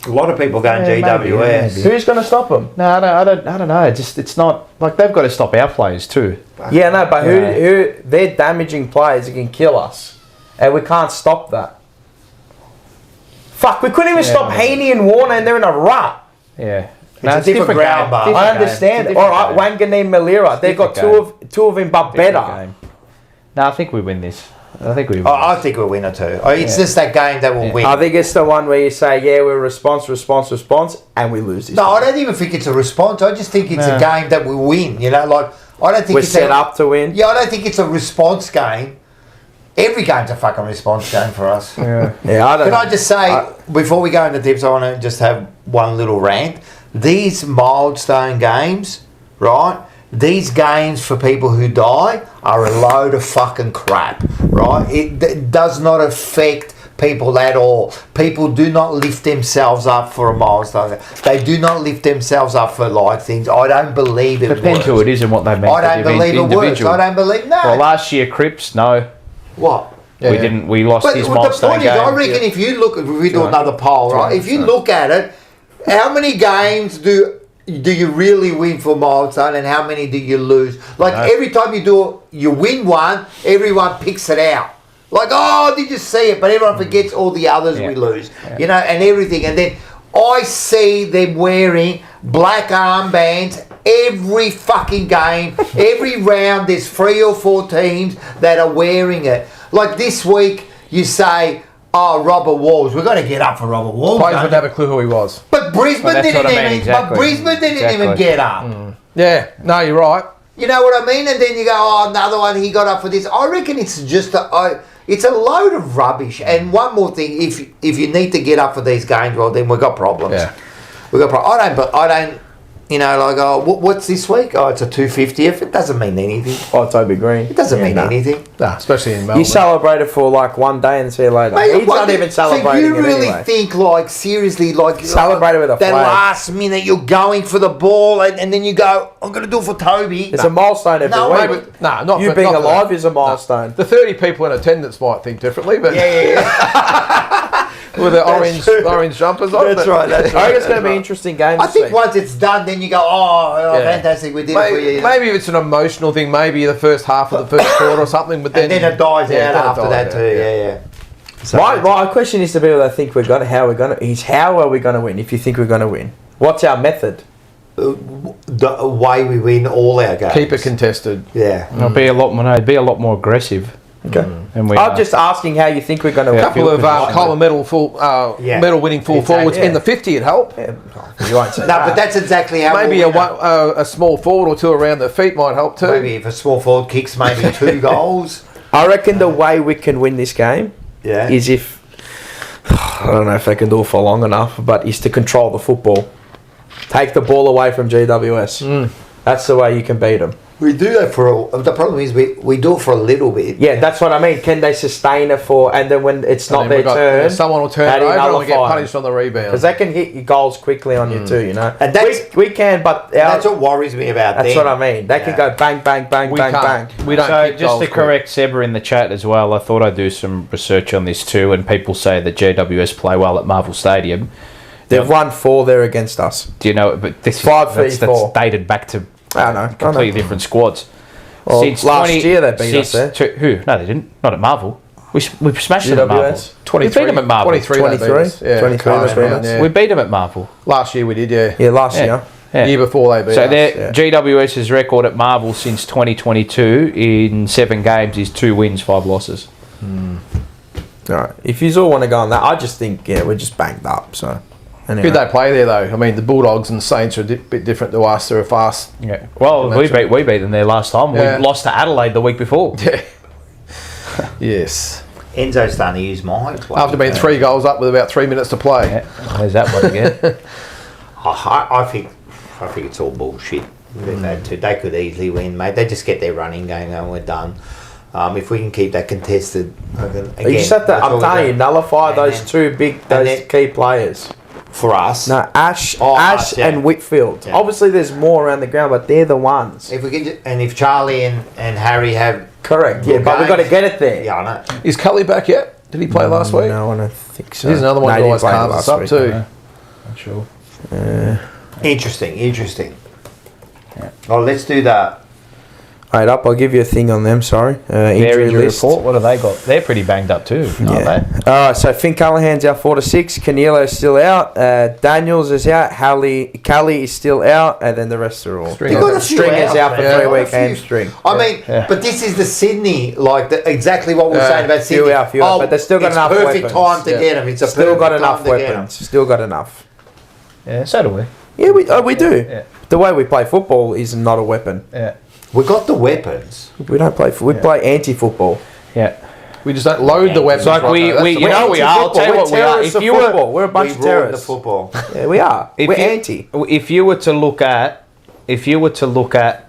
A lot of people going GWS. Maybe. Who's going to stop them? No, I don't know. It's not like they've got to stop our players too. Yeah, no, but who? They're damaging players that can kill us, and we can't stop that. Fuck, we couldn't even stop Heeney and Warner, and they're in a rut. Yeah. It's a different ground, but I understand. All right, Wanganeen, Malira, they've got two of them, but better. No, I think we win this. I think we win. I think we'll win it too. It's just that game that we'll win. I think it's the one where you say, we're response, and we lose this. No, I don't even think it's a response. I just think it's a game that we win. You know, like I don't think we're set up to win. Yeah, I don't think it's a response game. Every game's a fucking response game for us. Yeah, I don't know. Can I just say, before we go into tips, I want to just have one little rant. These milestone games, right? These games for people who die are a load of fucking crap, right? It does not affect people at all. People do not lift themselves up for a milestone. They do not lift themselves up for like things. I don't believe it. Depends who it is and what they meant. I don't believe it works. I don't believe no. Well, last year Cripps, no. What? We didn't. We lost his milestone the point game. Is, I reckon if you look, if we do another poll, right? If you look at it, how many games do you really win for milestone, and how many do you lose? Like every time you win one, everyone picks it out. Like, oh, did you see it? But everyone forgets all the others we lose. Yeah. You know, and everything. And then I see them wearing black armbands every fucking game. Every round there's 3 or 4 teams that are wearing it. Like this week you say, oh, Robert Walls. We've got to get up for Robert Walls. Players wouldn't have a clue who he was. But Brisbane didn't even get up. Yeah, no, you're right. You know what I mean? And then you go, oh, another one, he got up for this. I reckon it's just it's a load of rubbish. And one more thing, if you need to get up for these games, well, then we've got problems. Yeah. We've got problems. I don't, you know, like, oh, what's this week? Oh, it's a 250th. It doesn't mean anything. Oh, Toby Green. It doesn't mean anything. Nah, especially in Melbourne. You celebrate it for like one day and see you later. Mate, he's not even celebrating so you really anyway. think, like, seriously, like... Celebrate it with a that flag. last minute you're going for the ball and then you go, I'm going to do it for Toby. It's a milestone every week. Not you being alive is a milestone. The 30 people in attendance might think differently, but... Yeah. With the orange jumpers on. That's right. I think it's going to be an interesting game. I think once it's done, then you go, fantastic, we did it for you. Maybe it's an emotional thing. Maybe the first half of the first quarter or something, but then it dies out after that too. Yeah. So my question is to people that think how are we going to win? If you think we're going to win, what's our method? the way we win all our games. Keep it contested. Yeah. It'll be a lot more aggressive. Okay. And I'm just asking how you think we're going to. A couple of Coleman medal winning full forwards in the 50 would help. Yeah. You won't say No, but that's exactly how. Maybe a small forward or two around the feet might help too. Maybe if a small forward kicks maybe 2 goals. I reckon the way we can win this game Yeah. is if I don't know if they can do it for long enough, but is to control the football, take the ball away from GWS. That's the way you can beat them. We do that the problem is we do it for a little bit. Yeah, that's what I mean. Can they sustain it for, and then when it's not their turn, someone will turn it over and get punished on the rebound. Because they can hit your goals quickly on you too, you know. And we can, but that's what worries me about that's them. what I mean. They can go bang, bang, bang, We bang, can't. bang. We don't. So kick just goals to correct Seba in the chat as well, I thought I'd do some research on this too, and people say that GWS play well at Marvel Stadium. They've won 4 there against us. Do you know? But this 5-3-4. that's dated back to I don't know. completely different squads. Well, last year they beat us there. Who? No, they didn't. Not at Marvel. We smashed them at Marvel. GWS? We beat them at Marvel. 23. 23? Yeah, 23, yeah. We beat them at Marvel. Last year we did, yeah. Yeah, last Yeah. year. Yeah. Year before they beat So us. their GWS's record at Marvel since 2022 in 7 games is 2 wins, 5 losses. All right. If you all want to go on that, I just think we're just banged up. So anyway. Who'd they play there though? I mean, the Bulldogs and Saints are a bit different to us. They're a fast. Yeah. Well, we beat them there last time. Yeah. We lost to Adelaide the week before. Yeah. Yes. Enzo's starting to use my play. After being 3 goals up with about 3 minutes to play. Yeah. There's that one again. I think it's all bullshit. They've had to. They could easily win, mate. They just get their running game and we're done. If we can keep that contested, again, You just have to, I'm telling you, nullify And those then- 2 key players. for us. No, Ash Ash, yeah. and Whitfield. Yeah. Obviously, there's more around the ground, but they're the ones. If we can, and if Charlie and Harry have Correct. Yeah, but we've got to get it there. yeah, I know. Is Cully back yet? Did he play last week? No, I don't think so. He's another one No, who he always didn't play calms us up week, too. no. Not sure. Interesting. Oh, let's do that. Right up, I'll give you a thing on them, sorry. Their Injury injury list. report. What have they got? They're pretty banged up too, aren't Yeah. they? Alright, so Finn Callahan's out 4 to 6. Canilo's still out. Daniels is out. Callie is still out. And then the rest are all. String. They've got a few Stringer's out for man. 3 week A few. hamstring. I mean, but this is the Sydney, like exactly what we were saying about few Sydney. out, but they've still got it's enough perfect weapons. time to Yeah. get them. It's a Still perfect got time enough to get 'em. weapons. Still got enough. Yeah, so do we. Yeah, we do. Yeah. The way we play football is not a weapon. Yeah. We got the weapons. We don't play. We play anti-football. Yeah. We just don't load the weapons. It's like we That's the you know we are. I'll tell you what we are. terrorists If of you were football. We're a bunch We of ruined the terrorists. football. Yeah, we are. If We're you- anti. If you were to look at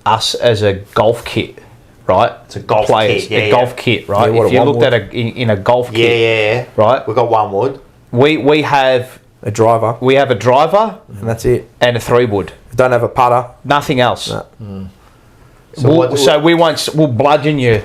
us as a golf kit, right? It's a golf Players, kit, a golf kit, right? Yeah, what if a you one Oh, looked at in a golf Yeah, kit, yeah. right? We got one wood. We have A driver, a driver and that's it. and a 3-wood. We don't have a putter. Nothing else. No. So we'll bludgeon you.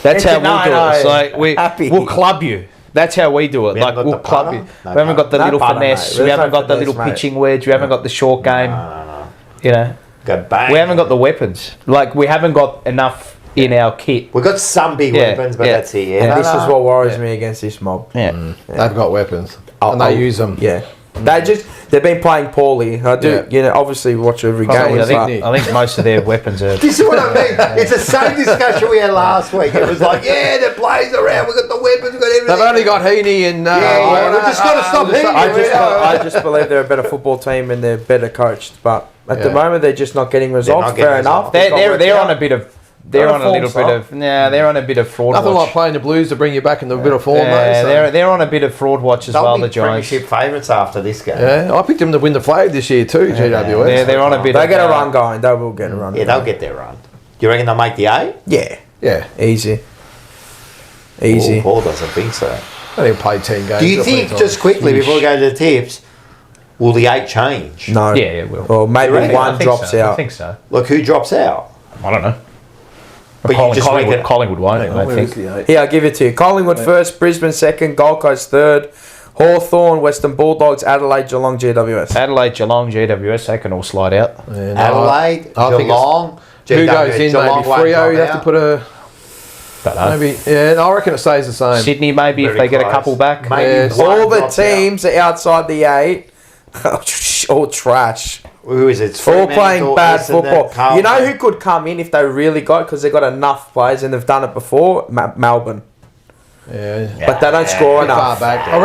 That's how we'll do it. It's like Happy. we'll club you. That's how we do it. We Like haven't got we'll the club putter? you. No We haven't got the No little putter, finesse. mate. We There's haven't no got the little finesse, mate. pitching wedge. We haven't got the short game. No. You know, Go bang. we haven't got the weapons. Like we haven't got enough in our kit. We got some big Yeah, weapons, but yeah. that's it. Yeah. Yeah. This is what worries me against this mob. Yeah. They've got weapons. And they use them. Yeah. They've been playing poorly. I do, obviously watch every game. Probably, but- I think most of their weapons are. This is what I mean. It's the same discussion we had last week. It was like, yeah, the players around. We got the weapons. We got everything. They've only got Heeney and. we just got to stop Heeney. I just believe they're a better football team and they're better coached. But at the moment, they're just not getting results. not getting Fair enough. results. They're on a bit of. They're on a little bit of. Nah, they're on a bit of fraud Nothing watch. like playing the Blues to bring you back in the bit of form. Yeah, though, so. they're on a bit of fraud watch as well. They'll The be Giants. premiership favourites after this game. Yeah, I picked them to win the flag this year too, GWS. They're on a bit. They of, get a run going. They will get a run. Yeah, they'll get their run. You reckon they'll make the 8? Yeah. Yeah, Easy. Easy. Paul doesn't think so. they didn't play 10 games. Do you They'll play think, time. just quickly, before we go to the tips, will the 8 change? No. Yeah, it will. Or maybe reckon? one I think drops so. out. I think so. Look, who drops out? I don't know. But you just reckon... Collingwood won't. I don't Where is think. the 8? Yeah, I'll give it to you. Collingwood first, Brisbane second, Gold Coast third, Hawthorn, Western Bulldogs, Adelaide, Geelong, GWS. Adelaide, Geelong, GWS, they can all slide out. Yeah, no, Adelaide, I think Geelong... Who goes in? Geelong Maybe won't Freo. drop You have to out. put a. Don't know. Maybe. Yeah, I reckon it stays the same. Sydney, maybe if Very they get a close. couple back. Maybe Yes. one All the drops out. teams are outside the 8. All trash. Who is it? All playing bad Essendon, football. Carlton. You know who could come in if they really got, because they've got enough players and they've done it before? Melbourne. Yeah. But they don't score Far enough. back. I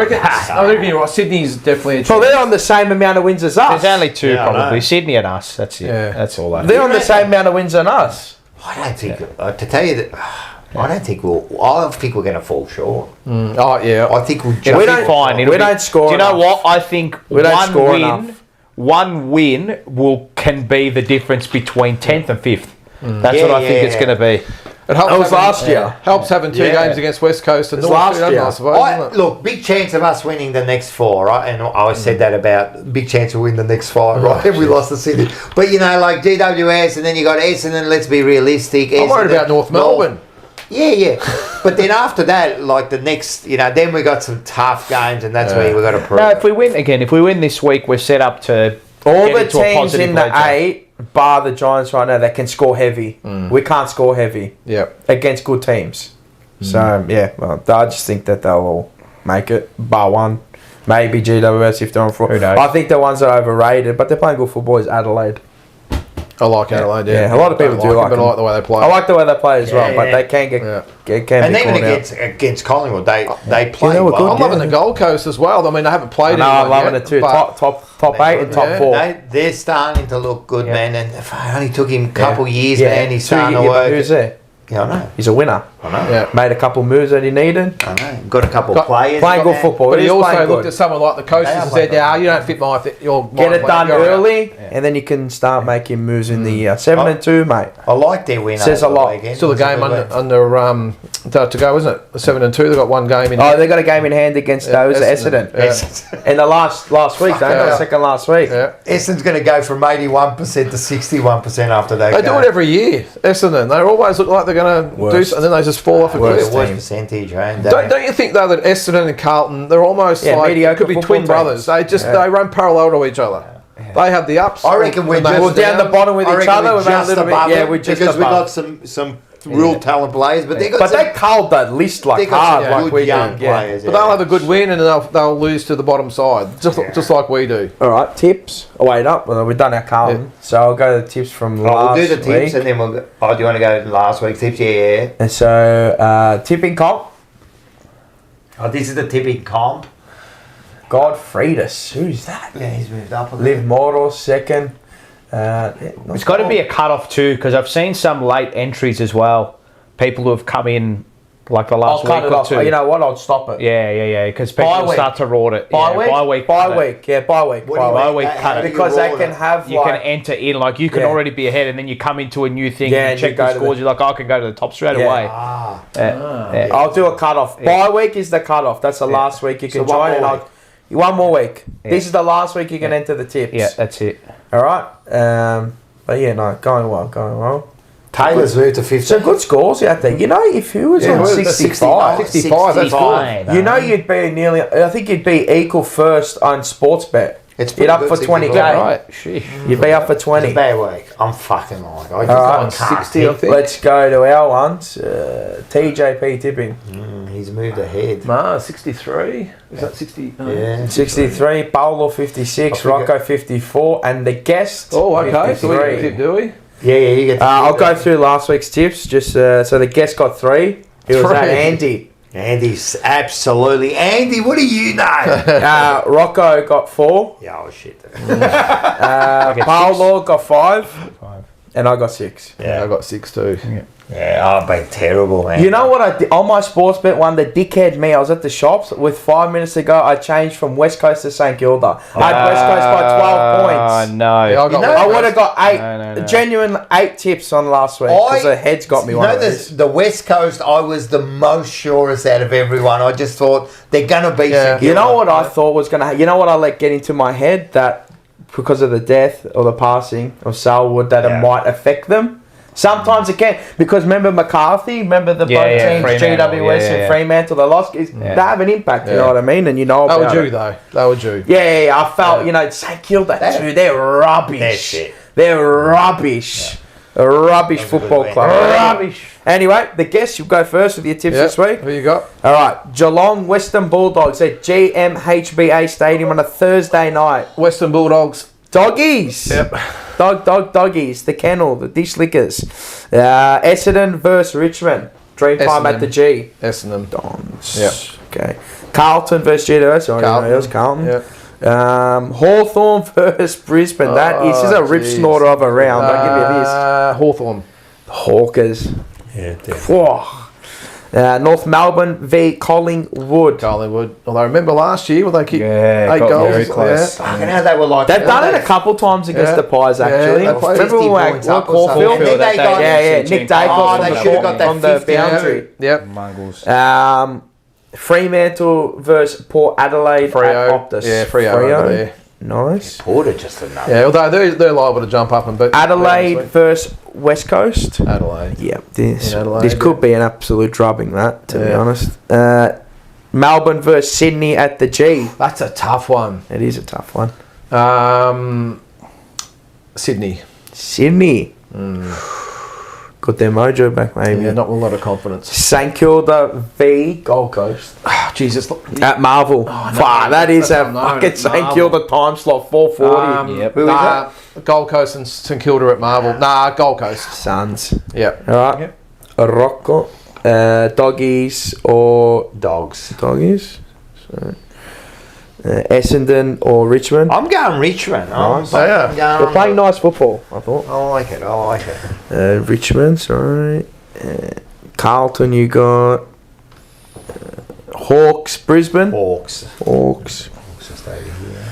reckon you're right. Sydney's definitely a Well, chance. they're on the same amount of wins as us. There's only two, Yeah, I probably. know. Sydney and us. That's it. Yeah. That's all that. They're on the same amount of wins as us. I don't think. To tell you that, I don't think we'll. I don't think we're going to fall short. Oh, yeah. I think we'll just. It'll We be don't- fine. we It'll be- don't score Do you know enough. what? I think We don't one score win, enough. one win will be the difference between 10th and 5th. That's Yeah, what I think it's yeah. going to be. It helps That was having- last year. Helps having two Yeah. games against West Coast and It was North last too, doesn't year. it, I suppose, isn't it? Look, big chance of us winning the next 4, right? And I always said that about big chance to win the next 5, right? And we lost the City. But, like GWS, and then you got Essendon, let's be realistic. I'm worried Essendon, about North Melbourne. Yeah. But then after that, like the next, then we got some tough games, and that's where we got to prove No, it. if we win this week, we're set up to All get the into a teams positive in the ledger. 8, bar the Giants right now, that can score heavy. We can't score heavy Yep. against good teams. So, I just think that they'll all make it, bar one. Maybe GWS if they're on 4. Who knows? I think the ones that are overrated, but they're playing good football is Adelaide. I like Adelaide, yeah. Yeah, a lot of people Don't do like them, but I them. like the way they play. I like the way they play as well, Yeah, but yeah. they can get, Yeah. can And be even caught out. against Collingwood, they play they were well. good, I'm loving the Gold Coast as well. I mean, they haven't played No, I'm anyone loving yet, it too. but- Top 8 and top Yeah. 4. They're starting to look good, Yeah. man. And if it only took him a couple years, Yeah. man. He's 2 starting to years, but work. who's there? Yeah, I know. He's a winner. I know. Yeah. Made a couple moves that he needed. I know. Got a couple Got- players. Playing good man. football. But he He's also playing looked good. at someone like the coaches They are and said, playing you don't fit my... Your Get it done you're out." early, and then you can start making moves in the year. 7 and 2, mate. I like their win. Says over a lot. the weekend. Still a It was game good under win. to go, isn't it? 7 and 2. They've got one game in. Oh, they got a game in hand against those Essendon. Yeah. In the last week, they yeah. second last week. Yeah. Essendon's going to go from 81% to 61% after that. They do it every year, Essendon. They always look like they're going to do Worst. something, and then they just fall off a Worst cliff. percentage, right? Don't you think though that Essendon and Carlton, they're almost Yeah, like mediocre could be football twin brothers. teams. They run parallel to each other. They have the ups. I reckon we're and they just have We're down the bottom with I each reckon other. we're We're about a just little bit. above Yeah, them we're just because we above. got some real talent players, but they got But some, they culled that list they like got hard, some like good we young do. Yeah. players. But they'll have a good win and they'll lose to the bottom side, just like we do. All right, tips. Oh, wait up. Well, we've done our Carlton, so I'll go to the tips from We'll last do the tips week. and then we'll go. Oh, do you want to go to last week's tips? Yeah. And so tipping comp. Oh, this is the tipping comp. Godfriedus. Who's that? Yeah, he's moved up a Liv little. Mortal second. It's got to be a cut-off too, because I've seen some late entries as well. People who have come in like the I'll last cut week it or off. two. You know what? I'll stop it. Yeah, because people Bye will week. start to rort it. Bye yeah, week. Bye week. Bye cut it. week. Yeah, bye week. What do you Bye mean? week, How cut it. do you Because they roll can it? have You like. can enter in, like you can Yeah. already be ahead, and then you come into a new thing Yeah, and and check you go the to scores. the- You're like, I can go to the top straight Yeah. away. Ah, Yeah. I'll do a cut off. Bye week is the cut off. That's the last week you can So one join. more And one more week. Yeah. This is the last week you can enter the tips. Yeah, that's it. All right. But yeah, no, going well. Taylor's moved to 15. Some good scores out there. You know, if he was on well, 65, 65, that's good. you know you'd be nearly. I think you'd be equal first on sports bet. It's You'd up pretty for good, 20k. 65. Right. Sheesh. You'd be up for It's a 20. bad week. I'm fucking like. I just Alright, can't 60, I tip. think. Let's go to our ones. TJP tipping. He's moved ahead. 63. Is that 60? Yeah. 63, Paolo 56, I forget- Rocco 54, and the guest. Oh, okay. So we 53. can tip, do we? Yeah, you get. I'll go through last week's tips. Just so the guest got 3. It was at 3. Andy. Andy's absolutely. Andy, what do you know? Rocco got 4. Yeah, oh shit. Paolo got 5. And I got 6. Yeah, I got 6 too. Yeah, I've been terrible, man. You know what I did on my sports bet one? The dickhead me. I was at the shops with 5 minutes ago. I changed from West Coast to St Kilda. I had West Coast by 12 points. Oh no. Yeah, I got I would have got 8, No. genuine 8 tips on last week because the heads got me You one know of these. the West Coast, I was the most surest out of everyone. I just thought they're gonna be. Yeah. You know what I thought was going to you know what I let get into my head? That because of the death or the passing of Salwood, that Yeah. it might affect them. Sometimes it can. Because remember McCarthy? Remember the both teams, Fremantle, GWS and Fremantle, they lost? They have an impact, you know what I mean? And you know They about were due it. though. They were due. Yeah, I felt, St Kilda too. They're rubbish. They're shit. They're rubbish. A rubbish football win. club. Rubbish. Anyway, the guests, you go first with your tips this week. Who you got? All right, Geelong Western Bulldogs at GMHBA Stadium on a Thursday night. Western Bulldogs Doggies. Yep. Doggies. The kennel. The dish lickers. Essendon versus Richmond. Dreamtime at the G. Essendon. Dons. Yep. Okay. Carlton versus GWS. Carlton. Yep. Hawthorn versus Brisbane. This is a rip snorter of a round. I'll give you this. Hawthorn. Hawkers. Yeah, definitely. Whoa. North Melbourne v Collingwood. Although I remember last year, they kicked 8 got goals. very close. Yeah. Fucking hell, they were like... They've done it a couple times against the Pies, actually. they played Remember 50 when points we up or Caulfield? something. And then they got- Nick Dacos they should have got that on the 50. boundary. Yep. Mongols. Fremantle versus Port Adelaide Freo. at Optus. Yeah, Freo over there. Nice. Porter just enough. Yeah, although they're liable to jump up and beat Adelaide versus West Coast. Adelaide. Yeah, this In Adelaide, this could be an absolute drubbing, that, to be honest. Melbourne versus Sydney at the G. That's a tough one. It is a tough one. Sydney. Sydney. Got their mojo back, maybe. Yeah, not with a lot of confidence. St Kilda v Gold Coast. Jesus. At Marvel. That is a fucking St Kilda time slot, 4:40. Yep. Who is that? Gold Coast and St Kilda at Marvel. Gold Coast. Suns. Yep. Alright. Rocco. Doggies or Dogs. Doggies. So, Essendon or Richmond. I'm going Richmond. Nice. Yeah. We're playing nice football, I thought. I like it. Richmond, sorry. Carlton, you got. Hawks, Brisbane. Hawks. Just over here.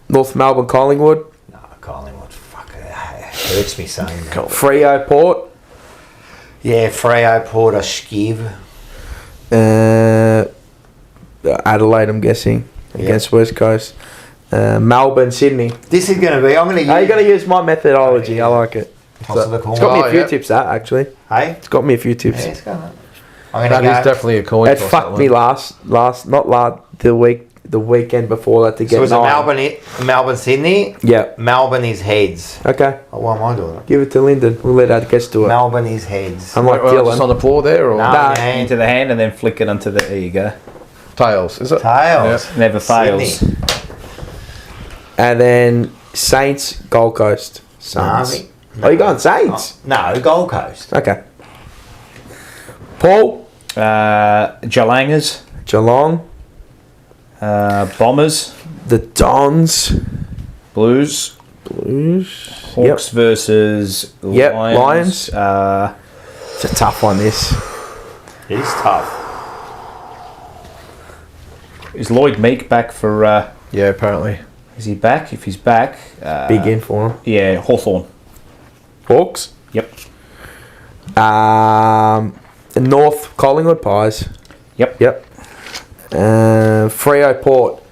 North Melbourne, Collingwood. No, Collingwood. Fuck it. Hurts me saying that. Freo, Port. Yeah, Freo, Porter, Skiv. Adelaide, I'm guessing, against West Coast. Melbourne, Sydney. This is going to be... I'm going to use... Are you going to use my methodology? I like it. Toss of the coin. It's got me a few tips, that, actually. Hey? It's got me a few tips. Yeah, it's going to... I'm That going is to go... definitely a coin It toss, fucked that me one. the weekend before that to get So is it 9. Melbourne, Sydney? Yeah. Melbourne is heads. Okay. Oh, what am I doing? Give it to Lyndon. We'll let our guest do it. Melbourne is heads. I'm like Just on Dylan. the floor there, or No. Nah. Into the hand and then flick it onto the... There you go. tails? Is it? Tails. Never fails. Sydney. And then Saints, Gold Coast. Suns. No. Oh, you going Saints? No, Gold Coast. Okay. Paul, Jalangers. Geelong, Bombers. the Dons, Blues. Hawks versus Yep, Lions. It's a tough one, this. It is tough. Is Lloyd Meek back for... Yeah, apparently. is he back? If he's back... Big in for him. Yeah, Hawthorn. Hawks. Yep. North Collingwood Pies. Yep. Freo Port.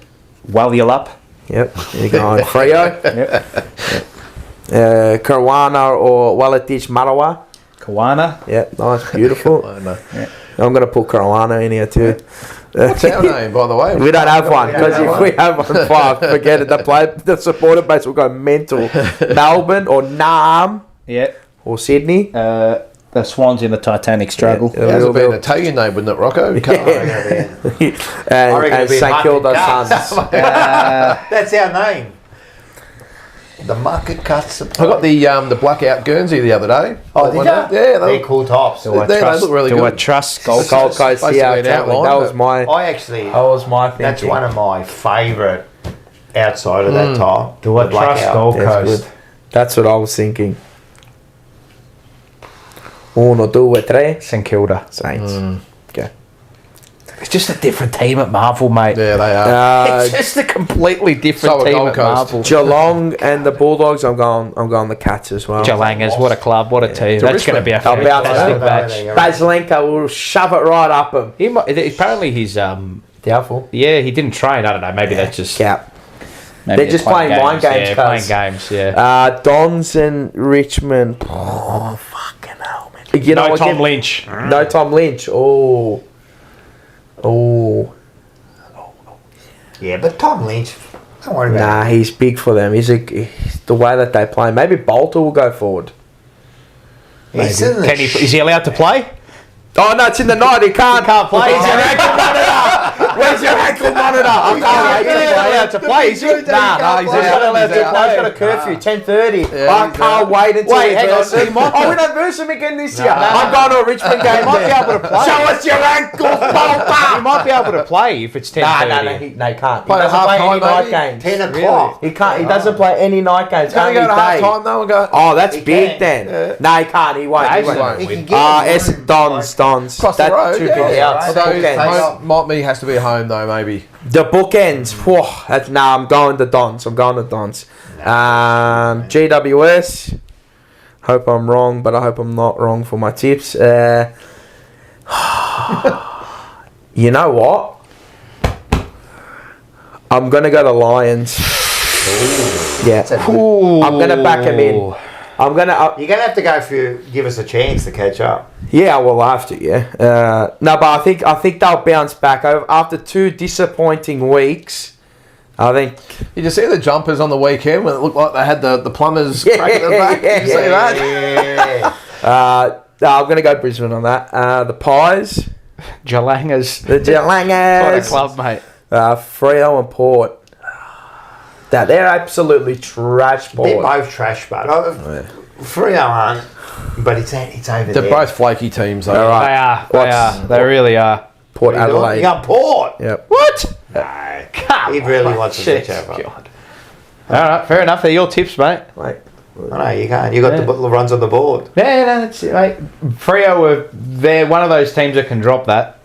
Walyalup. Yep. There you go. Freo. Yep. Caruana or Wallatich Marawa. Kawana. Yep. Nice. Beautiful. I know. I'm going to put Caruana in here too. What's our name, by the way? We don't have one, because if we have one, forget it. The supporter base will go mental. Melbourne or Nam Yeah. or Sydney. The Swans in the Titanic struggle. It has been a Italian name, wouldn't it, Rocco? You can't and St Kilda Suns. That's our name. The market cuts. I got the blackout Guernsey the other day. Oh, did you? Yeah, They're cool tops. they look really Do I good. trust Gold Gold Coast? Coast, yeah, Basically an totally. outline, That was but- my thinking. That's one of my favourite outside of that top. Do I trust Gold That's Coast? good. That's what I was thinking. 1, 2, 3. St Kilda. Saints. Okay. It's just a different team at Marvel, mate. Yeah, they are. It's just a completely different So are team Gold at Coast. Marvel. Geelong and the Bulldogs. I'm going the Cats as well. Jalangers, what a club, what a team. That's going to be a I'll bounce fantastic that. match. Baslenka will shove it right up him. He might, apparently he's Doubtful. yeah, he didn't train. I don't know. Maybe that's just Cap. maybe They're just playing mind games, Yeah, cuz. playing games. Yeah. Dons and Richmond. Oh, fucking hell, man. You know, No Tom again- Lynch. No Tom Lynch. Oh. Yeah, but Tom Lynch, don't worry about Nah, he's big for them. He's the way that they play. Maybe Bolter will go forward. it. He's in the Is he allowed to play? Oh no, it's in the night. He can't. Can't play. He's an active runner. Where's your ankle monitor? I can't wait to play. Is he? Nah, He's not allowed to play. He's got a curfew, 10:30. Yeah, I can't wait until Wait, we hang on, verse him. he might- Oh, we don't verse him again this year. I'm going to a Richmond game. He might be able to play. Show us your ankle, He bolter. might be able to play if it's 10:30. No, he can't. He Play at doesn't play half any time, night maybe? games. 10 o'clock. He can't. He doesn't play any night games. Can he Only go to half day. time though and go? Oh, that's He big can. then. No, he can't. He won't. He won't. He can get It's Dons. Across the road, Two yeah. big outs. Although Bookends. might me has to be at home though, maybe. The bookends. Whew, I'm going to Dons. GWS. Hope I'm wrong, but I hope I'm not wrong for my tips. You know what? I'm gonna go to Lions. Yeah. I'm gonna back him in. I'm gonna. You're gonna have to go give us a chance to catch up. Yeah, well, I have to. Yeah. No, but I think they'll bounce back after 2 disappointing weeks. I think. Did you see the jumpers on the weekend when it looked like they had the plumbers cracking the back? Did you see that? Yeah. No, I'm going to go Brisbane on that. The Pies. Jalangers. The Jalangers. What a club, mate. Freo and Port. They're absolutely trash, Port. They're both trash, but Freo aren't. But it's over They're there. both flaky teams though. All right. They are. They are. They really are. Port You Adelaide. got Port. Yep. What? No. He really wants to catch up. God. All right, fair enough. They're your tips, mate. Wait. I know you can't. You got the runs on the board. Yeah, no, that's it, mate. Freo they're one of those teams that can drop that.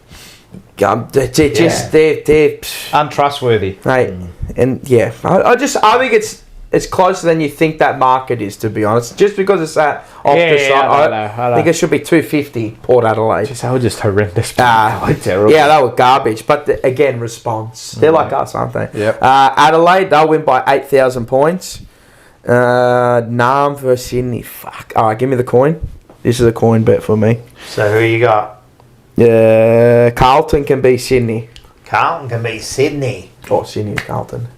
They're just they're Untrustworthy. right, and yeah, I think it's closer than you think that market is, to be honest. Just because it's that off the side, I know. I think it should be 250 Port Adelaide. They were just horrendous. Terrible. Yeah, they were garbage. But again, response. They're like us, aren't they? Yep. Adelaide, they'll win by 8,000 points. Nam versus Sydney. Fuck. All right, give me the coin. This is a coin bet for me. So who you got? Carlton can beat Sydney. Carlton can beat Sydney. Oh, Sydney, Carlton.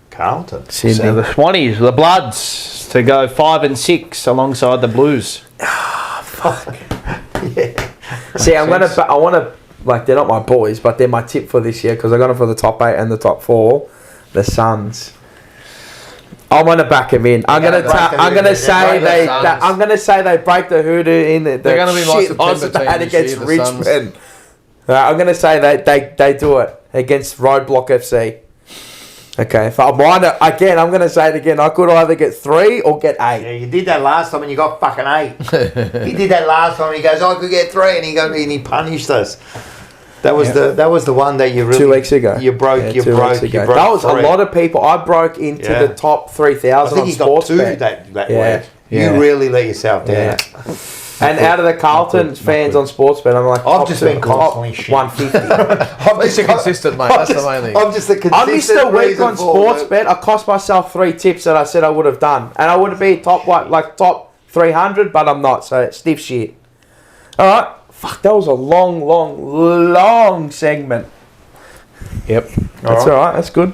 Carlton. Sydney. So the Swannies, the Bloods, to go 5 and 6 alongside the Blues. See, I want to, like, they're not my boys, but they're my tip for this year because I got them for the top 8 and the top 4. The Suns. I want to back them in. I'm gonna say they break the hoodoo in the They're gonna be my shit September odds that they team had this against year, the Suns. Richmond. I'm gonna say they do it against Roadblock FC. Okay, if I'm gonna say it again. I could either get 3 or get 8. Yeah, you did that last time and you got fucking 8. He did that last time. He goes, I could get 3, and he punished us. That was the one that you really 2 weeks ago. You broke. Yeah, you 2 broke. weeks You ago. broke. That was 3. a lot of people. I broke into the top 3,000 I on think you got sports 2 bet. that Yeah. week. You really let yourself down. Yeah. And out of the Carlton fans on Sportsbet, I'm like, I've just been constantly shit. 150. I'm just consistent, mate. That's the main thing. I'm just a consistent I missed a week reason on for it. Sportsbet. I cost myself 3 tips that I said I would have done, and I would have been top 300, but I'm not. So it's stiff shit. All right, fuck. That was a long segment. Yep. That's all right. That's good.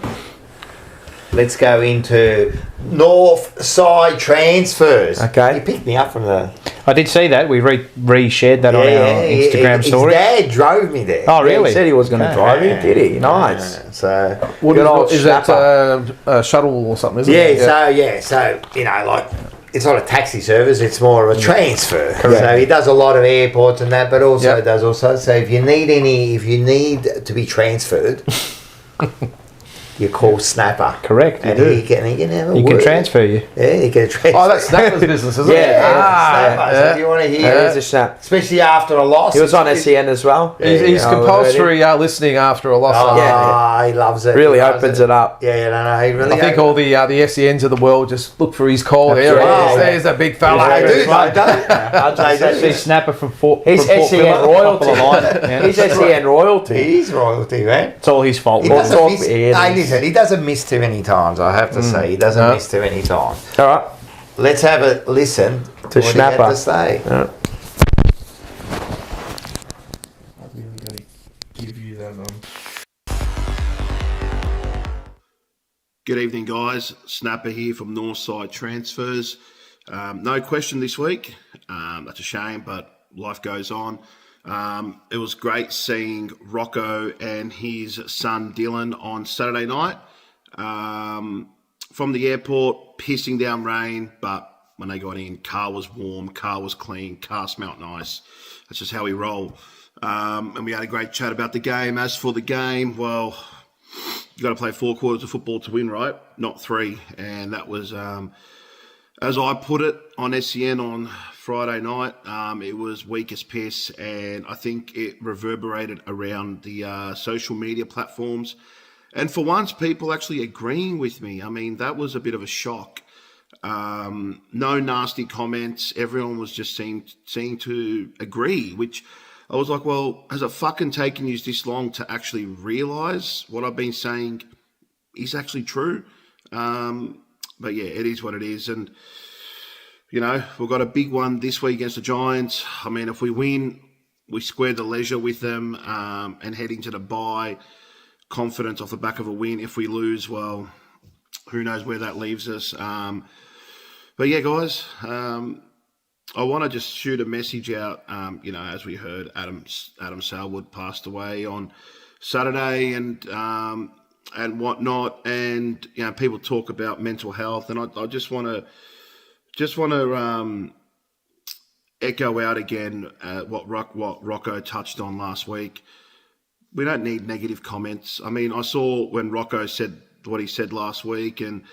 Let's go into Northside transfers. Okay. You picked me up from the... I did see that. We re-shared that on our Instagram story. His dad drove me there. Oh, Yeah, really? he said he was going to drive you, did he? Nice. So... What Good old is that snapper. a shuttle or something? Isn't Yeah, it? so you know, like, it's not a taxi service, it's more of a transfer. Correct. So he does a lot of airports and that, but also Yep. does also. So if you need to be transferred, you call Snapper. Correct, you And do. he can have a He can word. transfer you. Yeah, he can transfer. Oh, that's Snapper's business, isn't it? Snapper. So yeah. if you want to hear, There's a snap. especially after a loss. He was on SEN as well. He's Yeah, compulsory listening after a loss. Oh, Yeah. he loves it. Really He loves opens it up. Yeah, no, he really. I think all the SENs of the world just look for his call. There he right. is. There's a big fella. They do, Right. they do. See Snapper from Fort He's from Port SEN Phillip, royalty. top of the line. Yeah. He's SEN royalty. He's royalty, man. It's all his fault. He Well, doesn't talk- miss, yeah, it hey, is. listen, he doesn't miss too many times, I have to say. He doesn't No. miss too many times. All right. Let's have a listen To what he had Schnapper. to say. Good evening, guys. Snapper here from Northside Transfers. No question this week. That's a shame, but life goes on. It was great seeing Rocco and his son Dylan on Saturday night. From the airport, pissing down rain, but when they got in, car was warm, car was clean, car smelt nice. That's just how we roll. And we had a great chat about the game. As for the game, well, you got to play 4 quarters of football to win, right? Not 3. And that was, as I put it on SEN on Friday night, it was weak as piss. And I think it reverberated around the social media platforms. And for once, people actually agreeing with me. I mean, that was a bit of a shock. No nasty comments. Everyone was just seeming to agree, which I was like, well, has it fucking taken you this long to actually realise what I've been saying is actually true? But yeah, it is what it is. And, you know, we've got a big one this week against the Giants. I mean, if we win, we square the leisure with them and head into the bye. Confidence off the back of a win. If we lose, well, who knows where that leaves us. But yeah, guys, I want to just shoot a message out. You know, as we heard, Adam Salwood passed away on Saturday, and whatnot. And you know, people talk about mental health, and I just want to echo out again what Rocco touched on last week. We don't need negative comments. I mean, I saw when Rocco said what he said last week, and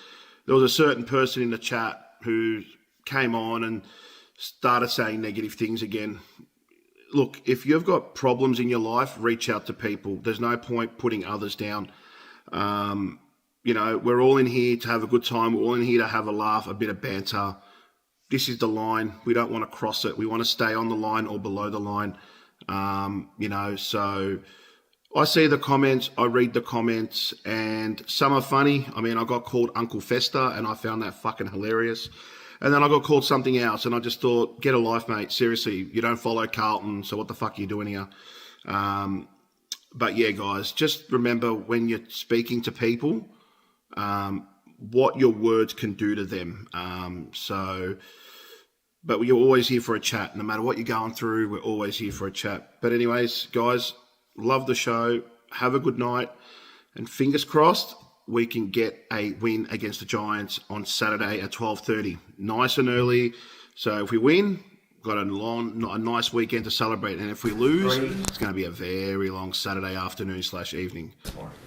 there was a certain person in the chat who came on and started saying negative things again. Look, if you've got problems in your life, reach out to people. There's no point putting others down. You know, we're all in here to have a good time. We're all in here to have a laugh, a bit of banter. This is the line. We don't want to cross it. We want to stay on the line or below the line. You know, so I see the comments, I read the comments, and some are funny. I mean, I got called Uncle Fester, and I found that fucking hilarious. And then I got called something else, and I just thought, get a life, mate. Seriously, you don't follow Carlton, so what the fuck are you doing here? But yeah, guys, just remember when you're speaking to people, what your words can do to them. But we're always here for a chat. No matter what you're going through, we're always here for a chat. But anyways, guys, love the show. Have a good night. And fingers crossed, we can get a win against the Giants on Saturday at 12:30. Nice and early. So if we win, we've got a nice weekend to celebrate. And if we lose, it's going to be a very long Saturday afternoon / evening.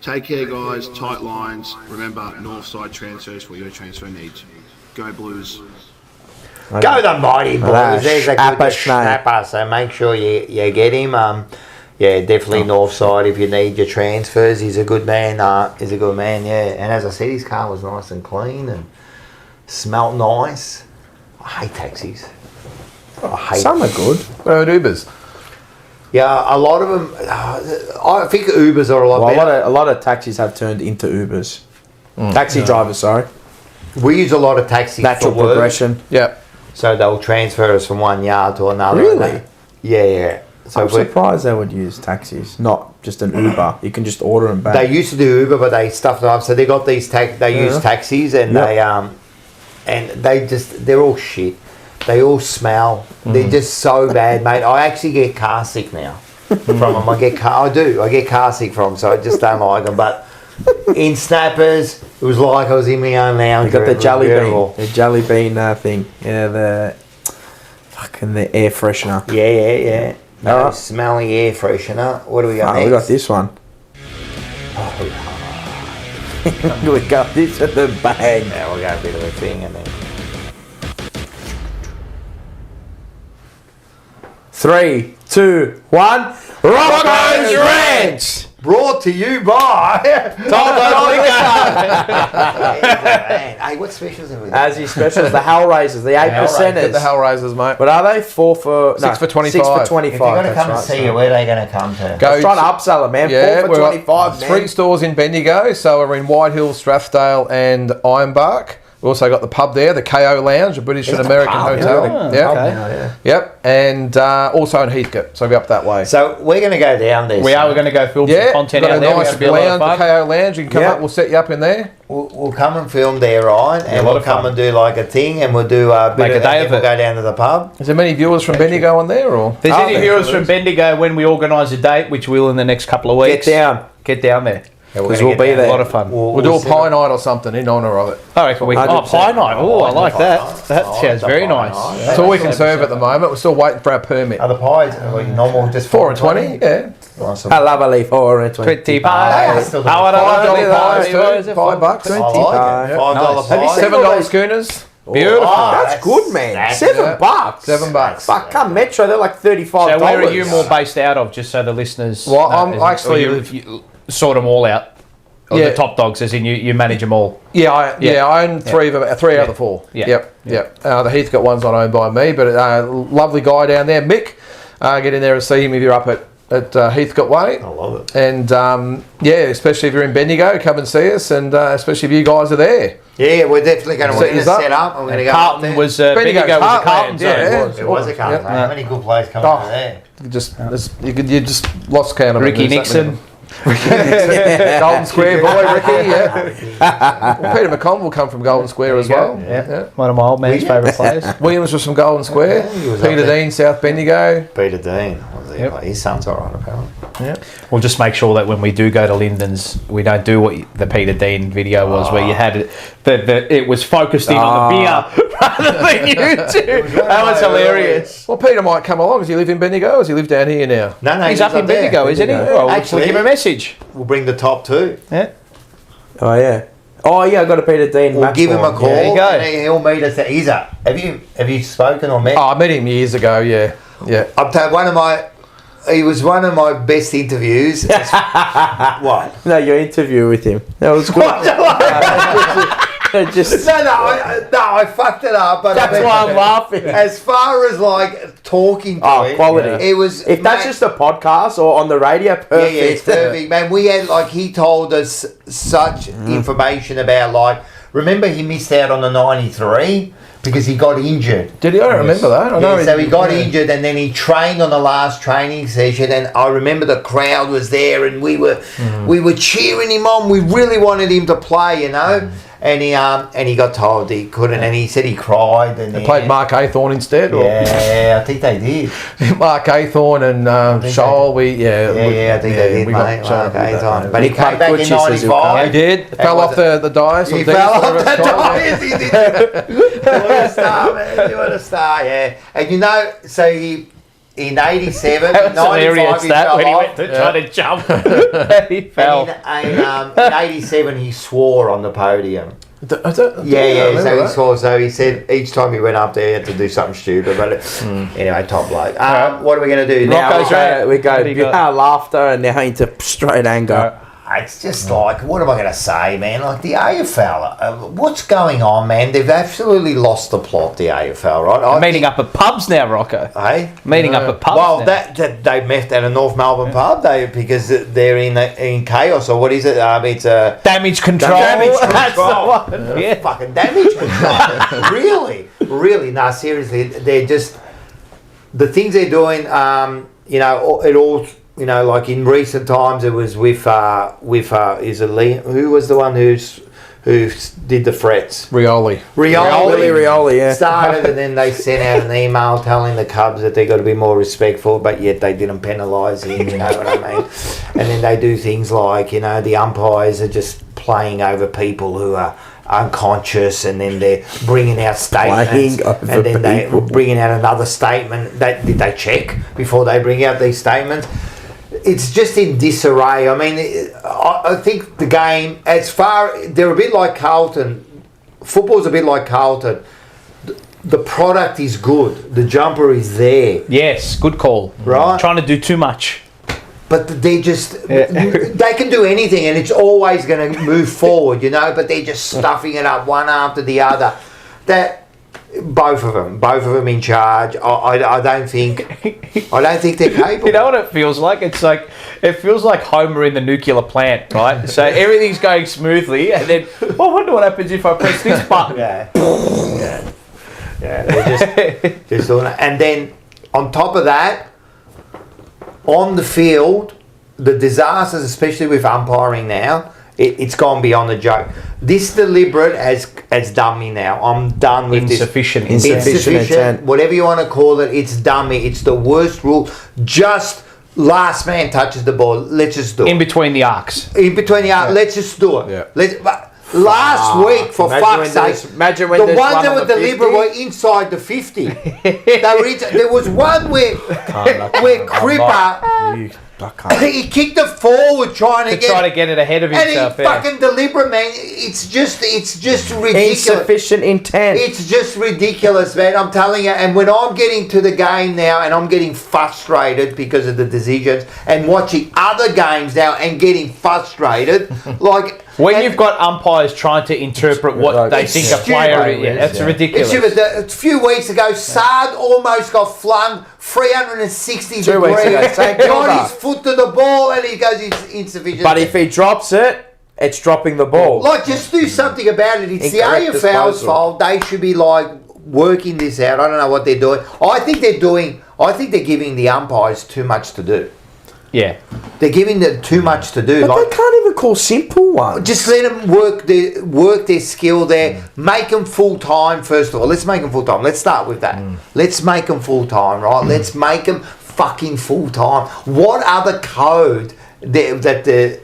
Take care, guys. Tight lines. Remember, Northside transfers for your transfer needs. Go Blues. Go the Mighty Blues. There's a good snapper, so make sure you get him. Yeah, definitely Northside if you need your transfers. He's a good man. He's a good man, yeah. And as I said, his car was nice and clean and smelt nice. I hate taxis. Some are good. What about Ubers? Yeah, a lot of them. I think Ubers are a lot better. A lot of taxis have turned into Ubers. Taxi drivers, sorry. We use a lot of taxis Natural for work. progression. Yeah. So they'll transfer us from one yard to another. Really? Yeah. So I'm surprised they would use taxis, not just an Uber. You can just order them back. They used to do Uber, but they stuffed it up. So they got these use taxis, and they're all shit. They all smell. They're just so bad, mate. I actually get car sick now from them. I get car sick from them, so I just don't like them. But in Snappers, it was like I was in my own lounge. You got the jelly bean thing. Yeah, the air freshener. Yeah. No, smelly air freshener. What do we got next? We got this one. We got this at the bag. Yeah, we got a bit of a thing in there. 3, 2, 1. Rocco's Ranch! Brought to you by Hey, what specials have we got? As his specials, the Hellraisers, the 8%ers. Get the Hellraisers, mate. What are they? 6 for 25. 6 for 25. If you're going to come and see you, where are they going to come to? I was trying to upsell it, man. Yeah, 4 for 25, man. 3 stores in Bendigo, so we're in White Hill, Strathdale and Ironbark. We also got the pub there, the Kayo Lounge, a British and American hotel. Yep. And also in Heathcote, so we're up that way. So we're going to go down there. We're going to go film some content out there. Got a nice lounge, the Kayo Lounge. You can come up, we'll set you up in there. We'll come and film there, Ryan, and we'll come and do like a thing, and we'll do a bit of day of it. We'll go down to the pub. Is there many viewers from Bendigo on there, or? There's any viewers from Bendigo when we organise a date, which we'll in the next couple of weeks. Get down there. Because we'll be there. A lot of fun. We'll do a pie night or something in honour of it. I reckon we can. Oh, pie night. Oh, I like that. That sounds very nice. That's all we can serve at the moment. We're still waiting for our permit. Are the pies normal, just 4.20? Yeah. Awesome. I love a leaf 4.20 pies. $5 pies. $5. $20 pies. $7 schooners. Beautiful. That's good, man. $7. $7. Fuck, come Metro, they're like $35. So where are you more based out of, just so the listeners Well, I'm actually... you sort them all out. The top dogs, as in you manage them all. I own three out of the four. Yep. The Heathcote one's not owned by me, but lovely guy down there, Mick. Get in there and see him if you're up at Heathcote Way. I love it. And especially if you're in Bendigo, come and see us, and especially if you guys are there. Yeah, we're definitely going to set up. We're going to go Carlton was Bendigo was a Carlton zone. It was a Carlton. How many good players come out of there? You just lost count of Ricky Nixon. Golden Square boy, Ricky. Well, Peter McCombs will come from Golden Square as well. One of my old man's favourite players. Williams was from Golden Square. Peter Dean, South Bendigo. Peter Dean. His son's all right, apparently. We'll just make sure that when we do go to Lyndon's, we don't do what the Peter Dean video was, where you had it was focused in on the beer rather than you two. That was hilarious. Well, Peter might come along. Does he live in Bendigo, or does he live down here now? No, he's up in Bendigo, isn't he? Well, actually, we'll give him a message. We'll bring the top two. Yeah. Oh yeah. I got a Peter Dean. We'll give him a call. There you go. And he'll meet us. Have you spoken or met? Oh, I met him years ago. Yeah. I'm telling you, he was one of my best interviews. What? No, your interview with him. That was good. I fucked it up. But that's why I'm laughing. As far as like talking to him, quality. It was. If that's just a podcast or on the radio, perfect. Yeah, it's perfect, man. We had he told us such information about remember he missed out on the '93. Because he got injured. Did he? I don't remember that. So he got injured, and then he trained on the last training session. And I remember the crowd was there, and we were cheering him on. We really wanted him to play, And he got told he couldn't, and he said he cried. And they played Mark Aythorne instead. Yeah, I think they did. Mark Aythorne and Shoal. I think they did, mate. Mark Aythorne, but he came back in '95. He did. Fell off the dais. He fell off the dais. He did. What a star, man! What a star, yeah. And so he. In '87, that was hilarious. That when he went to try to jump, he fell. In '87, he swore on the podium. So he swore. So he said each time he went up there, he had to do something stupid. But anyway, top bloke. What are we going to do now? We go laughter and now into straight anger. It's just what am I going to say, man? The AFL, what's going on, man? They've absolutely lost the plot, the AFL, right? Meeting up at pubs now, Rocco. Hey? Meeting up at pubs now. That they met at a North Melbourne pub, because they're in chaos, or what is it? It's damage control. That's the one. Yeah. Fucking damage control. Really? No, seriously, they're just... The things they're doing, it all... in recent times, it was with who was the one who did the frets? Rioli, yeah. Started, and then they sent out an email telling the Cubs that they got to be more respectful, but yet they didn't penalise him. You know what I mean? And then they do things like the umpires are just playing over people who are unconscious, and then they're bringing out statements, and then they're bringing out another statement. Did they check before they bring out these statements? It's just in disarray. I mean, I think the game, they're a bit like Carlton. Football's a bit like Carlton. The product is good. The jumper is there. Yes, good call. Right? Trying to do too much. But they just, they can do anything, and it's always going to move forward, but they're just stuffing it up one after the other. Both of them in charge. I don't think they're capable. You know what it feels like? It feels like Homer in the nuclear plant, right? So everything's going smoothly, and then I wonder what happens if I press this button. Yeah. They're just doing it. And then on top of that, on the field, the disasters, especially with umpiring now, it's gone beyond the joke. This deliberate has done me now. I'm done with Insufficient intent. Whatever you want to call it, it's done me. It's the worst rule. Just last man touches the ball. Let's just do it. In between the arcs. Let's just do it. Yeah. Last week, for fuck's sake, imagine when the ones that were the deliberate were inside the 50. There was one where Cripper, he kicked it forward trying to get it ahead of himself. And he fucking deliberate, man. It's just ridiculous. Insufficient intent. It's just ridiculous, man. I'm telling you. And when I'm getting to the game now and I'm getting frustrated because of the decisions and watching other games now and getting frustrated, like... When you've got umpires trying to interpret what they think a player is, that's ridiculous. A few weeks ago, Sard almost got flung 360 2 weeks ago, got his foot to the ball and he goes, it's insufficient. But if he drops it, it's dropping the ball. Like, just do something about it. It's the AFL's fault. They should be, like, working this out. I don't know what they're doing. I think they're giving the umpires too much to do. Yeah. They're giving them too much to do. But they can't even call simple ones. Just let them work their skill there. Make them full-time, first of all. Let's make them full-time. Let's start with that. Let's make them full-time, right? Let's make them fucking full-time. What other code that the,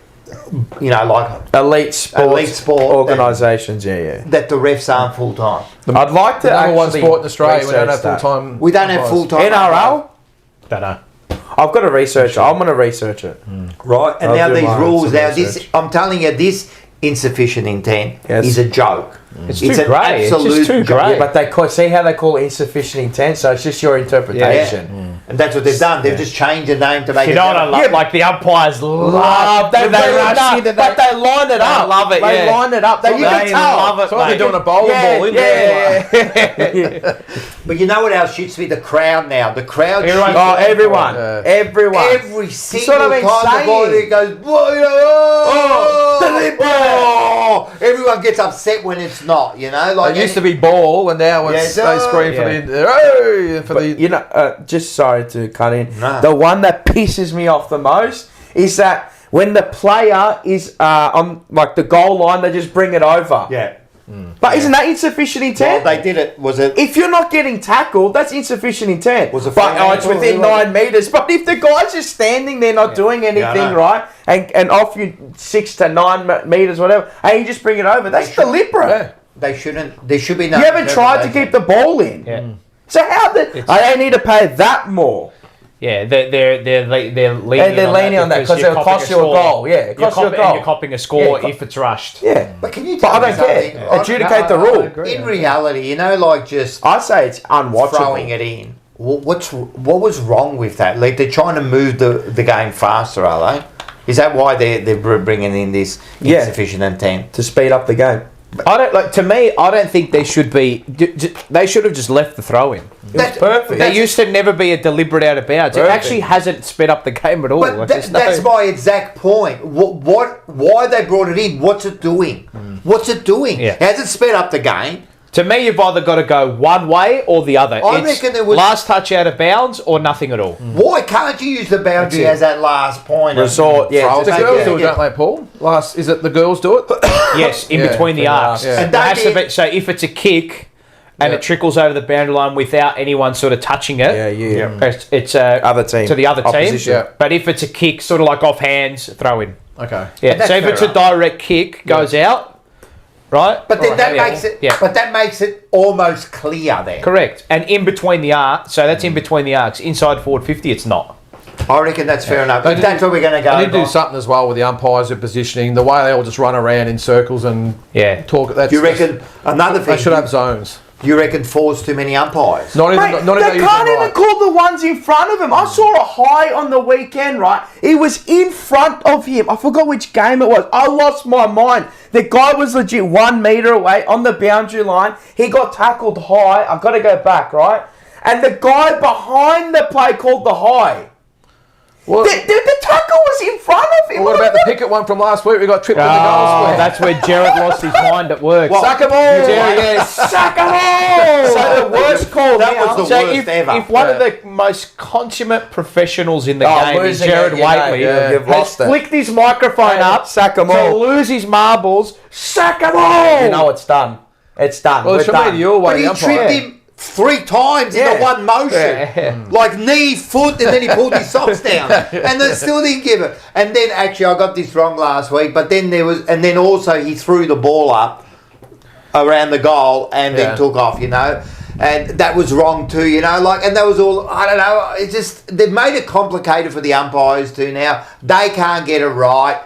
like... Elite sport organisations, that the refs aren't full-time. I'd like to number one sport in Australia, we don't have full-time... We don't have full-time... NRL? Don't know. I've got to research it. I'm going to research it. Right, and now these rules, I'm telling you, this insufficient intent is a joke. It's too grey. It's just too grey. Yeah, but see how they call it insufficient intent? So it's just your interpretation. Yeah. And that's what they've done. They've just changed the name to make it... You know what I love? Like, the umpires love... They rush into that. But they line it up. They love it, They line it up. You can tell. Love it, it's like they're doing a bowling ball, isn't it? But you know what else shits me? The crowd now. The crowd... Everyone. Every single time the ball there goes... Everyone gets upset when it's not, Like it used to be ball, and now it's they scream for the... just sorry to cut in. No. The one that pisses me off the most is that when the player is on like the goal line, they just bring it over. Yeah. But isn't that insufficient intent? Well, they did it. Was it? If you're not getting tackled, that's insufficient intent. Was it? But it's within 9 meters. But if the guy's just standing there, not doing anything, right, and off you 6 to 9 meters, whatever, and you just bring it over, that's deliberate. Yeah. They shouldn't. There should be no. You haven't tried to keep the ball in. Yeah. So how I need to pay that more. Yeah, they're leaning on that because it'll cost you a goal. Yeah, it costs you a goal. And you're copping a score if it's rushed. Yeah, but can you? Tell I don't care. Adjudicate the rule. In reality, like just. I say it's unwatchable. Throwing it in. What was wrong with that? Like they're trying to move the game faster, are they? Is that why they're bringing in this insufficient intent to speed up the game? To me, I don't think they should be. They should have just left the throw in. That's perfect. There used to never be a deliberate out of bounds. Perfect. It actually hasn't sped up the game at all. But that's my exact point. Why they brought it in? What's it doing? What's it doing? Yeah. Has it sped up the game? To me, you've either got to go one way or the other. I reckon there was last touch out of bounds or nothing at all. Why can't you use the boundary as that last point? Resort, the girls do it, don't they, Paul? Is it the girls do it? Yes, in between the arcs. Yeah. And has to be, so if it's a kick and it trickles over the boundary line without anyone sort of touching it, it's other team to the other opposition. team. Yeah. But if it's a kick, sort of like off hands, throw in. Okay. Yeah. So if it's a direct kick, goes out. Right, but then that makes it. Yeah. But that makes it almost clear then. Correct, and in between the arcs. So that's in between the arcs. Inside forward 50, it's not. I reckon that's fair enough. That's where we're going to go. They need to do something as well with the umpires and positioning. The way they all just run around in circles and talk. Do you reckon another thing? They should have zones. You reckon 4's too many umpires? Not even. Mate, Not even. they can't even call the ones in front of him. I saw a high on the weekend, right? It was in front of him. I forgot which game it was. I lost my mind. The guy was legit 1 metre away on the boundary line. He got tackled high. I've got to go back, right? And the guy behind the play called the high. Well, the tackle was in front of him. what about the Pickett one from last week? We got tripped in the goal square. That's where Jared lost his mind at work. Sack 'em all! Sack 'em all! So the worst call That now. was the worst ever. If one of the most consummate professionals in the game is losing Jared it, you know, Waitley, you've has lost it. flicked his microphone up Sack 'em to all. lose his marbles, sack 'em all! You know it's done. It's done. Well, We're it should be done. your way. But he the umpire. tripped him 3 times in Yeah. the one motion. Like knee, foot, and then he pulled his socks down. And they still didn't give it. And then actually I got this wrong last week, but then and then also he threw the ball up around the goal and then took off, you know. And that was wrong too, you know, like, and that was all, I don't know, it's just, they've made it complicated for the umpires too now. They can't get it right.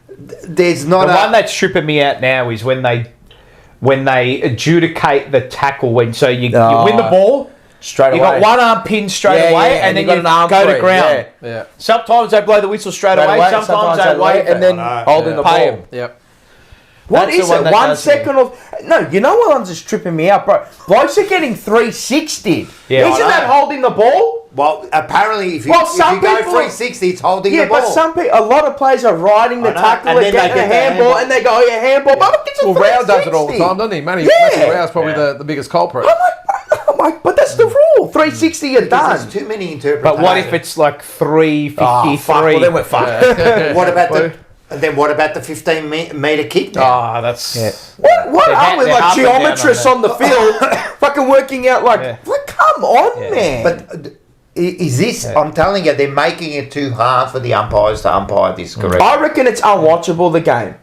There's not The one that's tripping me out now is when they adjudicate the tackle you win the ball Straight you away. got one arm pinned straight Yeah, away yeah, and then you got you an arm go to free, ground. Yeah. Sometimes they blow the whistle straight away, sometimes they wait and then holding the pay ball. him. Yep. What That's is the one it? that 1 does second of... No, you know what one's just tripping me out, bro? Blokes are getting 360. Yeah, Isn't I that know. holding the ball? Well, apparently, if you, Well, if some you go people- 360, it's holding Yeah, the ball. but a lot of players are riding the I know, tackle and and then getting they a get the handball, handball. and they go, oh, yeah, handball. But it's a Well, Rao does it all the 360. time, doesn't he? Matthew Rao's probably the biggest culprit. I'm like, but that's the rule. 360, you're There's done. too many interpretations. But what if it's like 353? Fuck, well, then we're fucked. What about the 15 metre kick now? That's... What are we, they're like up and down on geometrists that. on the field, fucking working out like, Yeah. what? Come on, man. But is this, I'm telling you, they're making it too hard for the umpires to umpire this correctly. I reckon it's unwatchable, the game.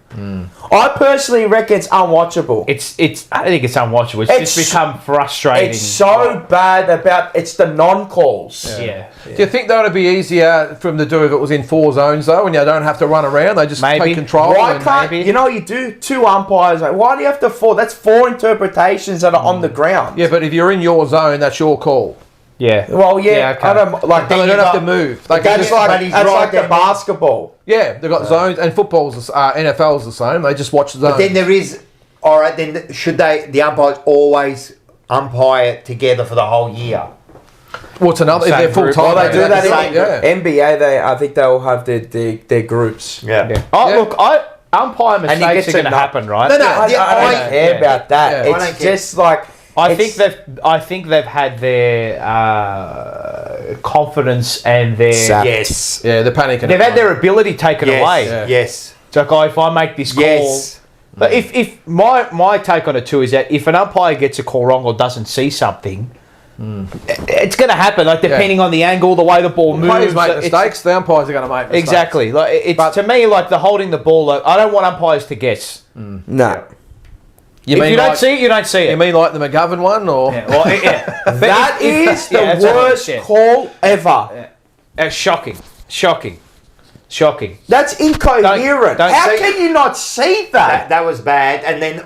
I personally reckon it's unwatchable. I don't think it's unwatchable. It's just become frustrating. It's so bad about it's the non-calls. Yeah. Do you think that would be easier for them to do if it was in 4 zones though, when you don't have to run around? They just Maybe. take control. Why and can't you know what you do? 2 umpires. Like, why do you have to 4? That's 4 interpretations that are on the ground. Yeah, but if you're in your zone, that's your call. Yeah. Well, yeah, okay. I don't like. They don't have to move. They can That's just like the basketball. yeah, they've got zones, and football's NFL's the same. They just watch the zones. But then there is, all right, then should the umpires always umpire together for the whole year? What's another? If Same they're full group. time, Well, they do that in in NBA. I think they'll have their groups. Yeah. Oh, Yeah. look, umpire And you mistakes get are going to to happen, right? No, no, I don't care about that. Yeah. I don't It's care. just like I think they've had their confidence and their Yes. yeah, they're panicking. they've had their ability taken away. Yeah. Yes. It's like, oh, if I make this call, Yes. but if my take on it too is that if an umpire gets a call wrong or doesn't see something, it's going to happen. Like depending on the angle, the way the ball moves, Players make it's- mistakes. The umpires are going to make mistakes. Exactly. Like it's to me like the holding the ball. Like, I don't want umpires to guess. no. You If you don't see it, you don't see it. You mean like the McGovern one, or Yeah, well, yeah. But That is the that's what worst I'm saying. call ever. Shocking. That's incoherent. Don't How see- can you not see that? That was bad. And then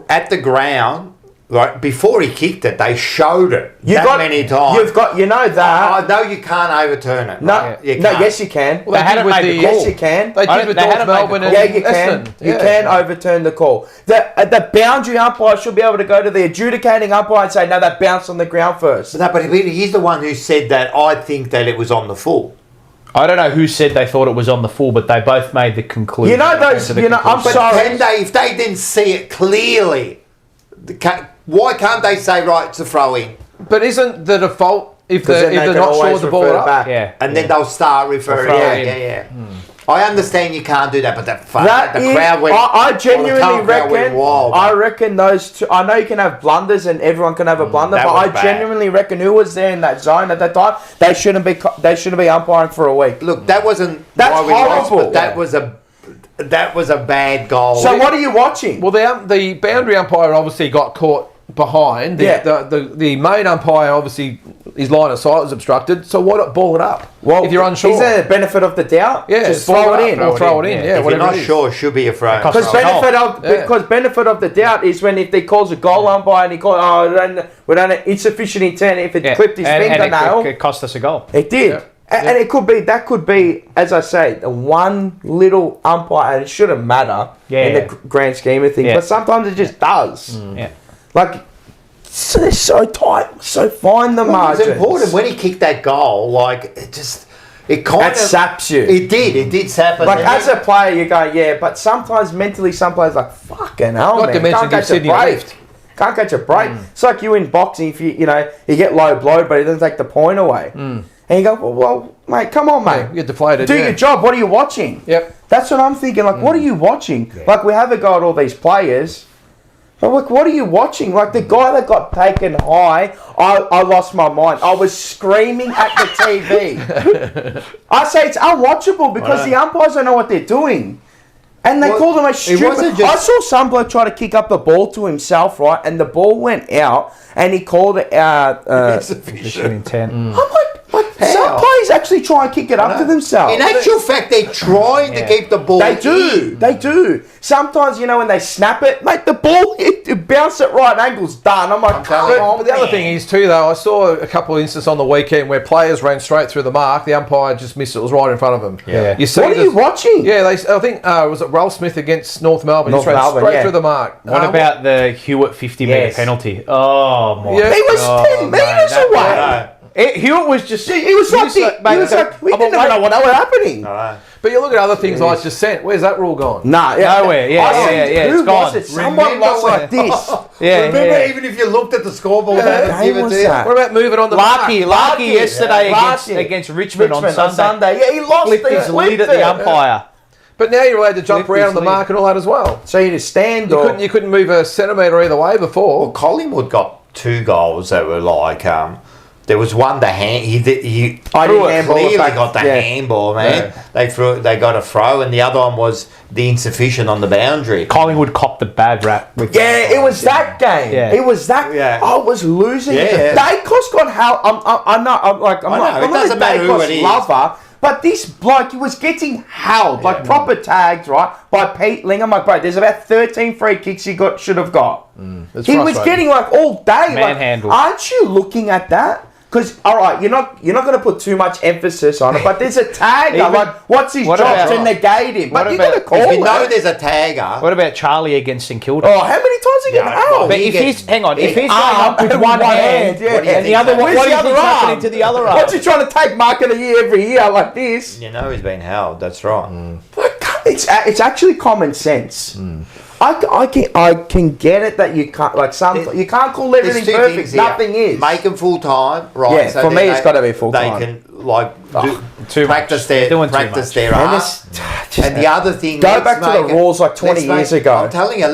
at the ground, right before he kicked it, they showed it many times. You've got, you know that. I know you can't overturn it. No, right? You no, can't. yes you can. Well, they hadn't did with made the the call. Yes you can. They did with They North hadn't made the Melbourne call. and Yeah, you can. Essendon. You can overturn the call. The boundary umpire should be able to go to the adjudicating umpire and say, no, that bounced on the ground first. But he's the one who said that. I think that it was on the full. I don't know who said they thought it was on the full, but they both made the conclusion. You know those, To the you know, I'm conclusion. But sorry. if they didn't see it clearly, why can't they say, right, it's a throw in? But isn't the default if Because then they they're can not sure always the ball refer up? back. Yeah. And then they'll start referring. They'll throw Yeah, it in. yeah. I understand you can't do that, but the Is, crowd went. I the genuinely crowd went reckon. wild. I reckon those two. I know you can have blunders and everyone can have a blunder, that but was I bad. genuinely reckon who was there in that zone at that time, they shouldn't be. They shouldn't be umpiring for a week. Look, that wasn't. That's why we lost, horrible. but that was a bad goal. So what are you watching? Well, the boundary umpire obviously got caught behind. The main umpire obviously his line of sight was obstructed. So why not ball it up? Well, if you're unsure, is there a benefit of the doubt? Yeah, just ball throw it it in. or throw it in. Yeah, If you're not sure, it should be a throw. Because benefit of the doubt is when if they calls a goal umpire and he calls, we don't have insufficient intent. If it clipped his fingernail, it cost us a goal. It did. Yeah. And it could be, that could be, as I say, the one little umpire, and it shouldn't matter in the grand scheme of things, but sometimes it just does. Yeah. Like, they're so tight, so fine the margins. It's important when he kicked that goal, like, it kind of saps you. It did sap us. Like, as a player, you go, but sometimes mentally, some players like, fucking hell, Not to mention give Sydney a lift. Can't catch a break. It's like you in boxing, if you get low blow, but it doesn't take the point away. And you go, well, mate, come on, mate. You're deflated. Do your job. What are you watching? Yep. That's what I'm thinking. Like, what are you watching? Yeah. Like, we have a go at all these players. But like, what are you watching? Like, the guy that got taken high, I lost my mind. I was screaming at the TV. I say it's unwatchable because the umpires don't know what they're doing. And they called him a stupid... I saw some bloke try to kick up the ball to himself, right? And the ball went out and he called it out... insufficient intent. I'm like, some players actually try and kick it up to themselves. In actual fact, they're trying to keep the ball. They do. Sometimes, when they snap it, mate, the ball it bounce at right angles, done. I'm like, come on. But the other thing is too, though, I saw a couple of instances on the weekend where players ran straight through the mark. The umpire just missed it. It was right in front of them. Yeah. You see what are you watching? Yeah, I think was it Ralph Smith against North Melbourne? He ran straight through the mark. What about the Hewitt 50-metre penalty? Oh my! Yeah. He was 10 metres away. Hewitt was just... He was like, we didn't even know what was happening. But you look at other things like dissent. Where's that rule gone? Nowhere. It's gone. Someone lost like this. Remember, even if you looked at the scoreboard, what about moving on the Larky yesterday against Richmond on Sunday. Yeah, he lost his lead at the umpire. But now you're allowed to jump around the mark and all that as well. So you just stand you couldn't move a centimetre either way before. Well, Collingwood got 2 goals that were like... there was one he clearly got the handball, man. Yeah. They got a throw, and the other one was the insufficient on the boundary. Collingwood copped the bad rap. It was that game. Yeah. It was that. Yeah. I was losing. Yeah. Dacos got how I'm not it doesn't matter who it is. Lover, but this bloke, he was getting howled, like proper tags, right, by Pete Ling. I'm like, bro, there's about 13 free kicks he should have got. He was getting like all day. Manhandled. Aren't you looking at that? Because, all right, you're not going to put too much emphasis on it, but there's a tagger. Like, what's his job to negate him? But you got to call it. If you know there's a tagger. What about Charlie against St Kilda? Oh, how many times he get held? But if he's going up with one hand, and the other one, what is happening to the other arm? What's he trying to take mark of the year every year like this? You know he's been held. That's right. It's actually common sense. I can get it that you can't you can't call everything perfect. Nothing is. Make them full time, right? Yeah, so for me it's got to be full time. They can practice their art. And the other thing, go back to the rules like 20 years ago. I'm telling you,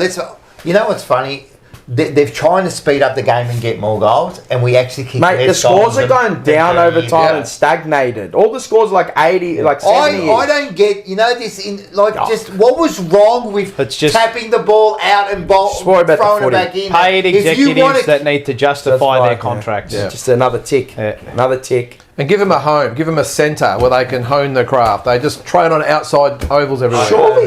you know what's funny? They're trying to speed up the game and get more goals, and we actually keep. Mate, the scores are going down over time and stagnated. All the scores are like 80, like 70. I don't get, this just what was wrong with tapping the ball out and throwing it back in? Paid executives that need to justify their contracts. Yeah. Just another tick. Another tick. And give them a home, give them a centre where they can hone their craft. They just train on outside ovals everywhere. Surely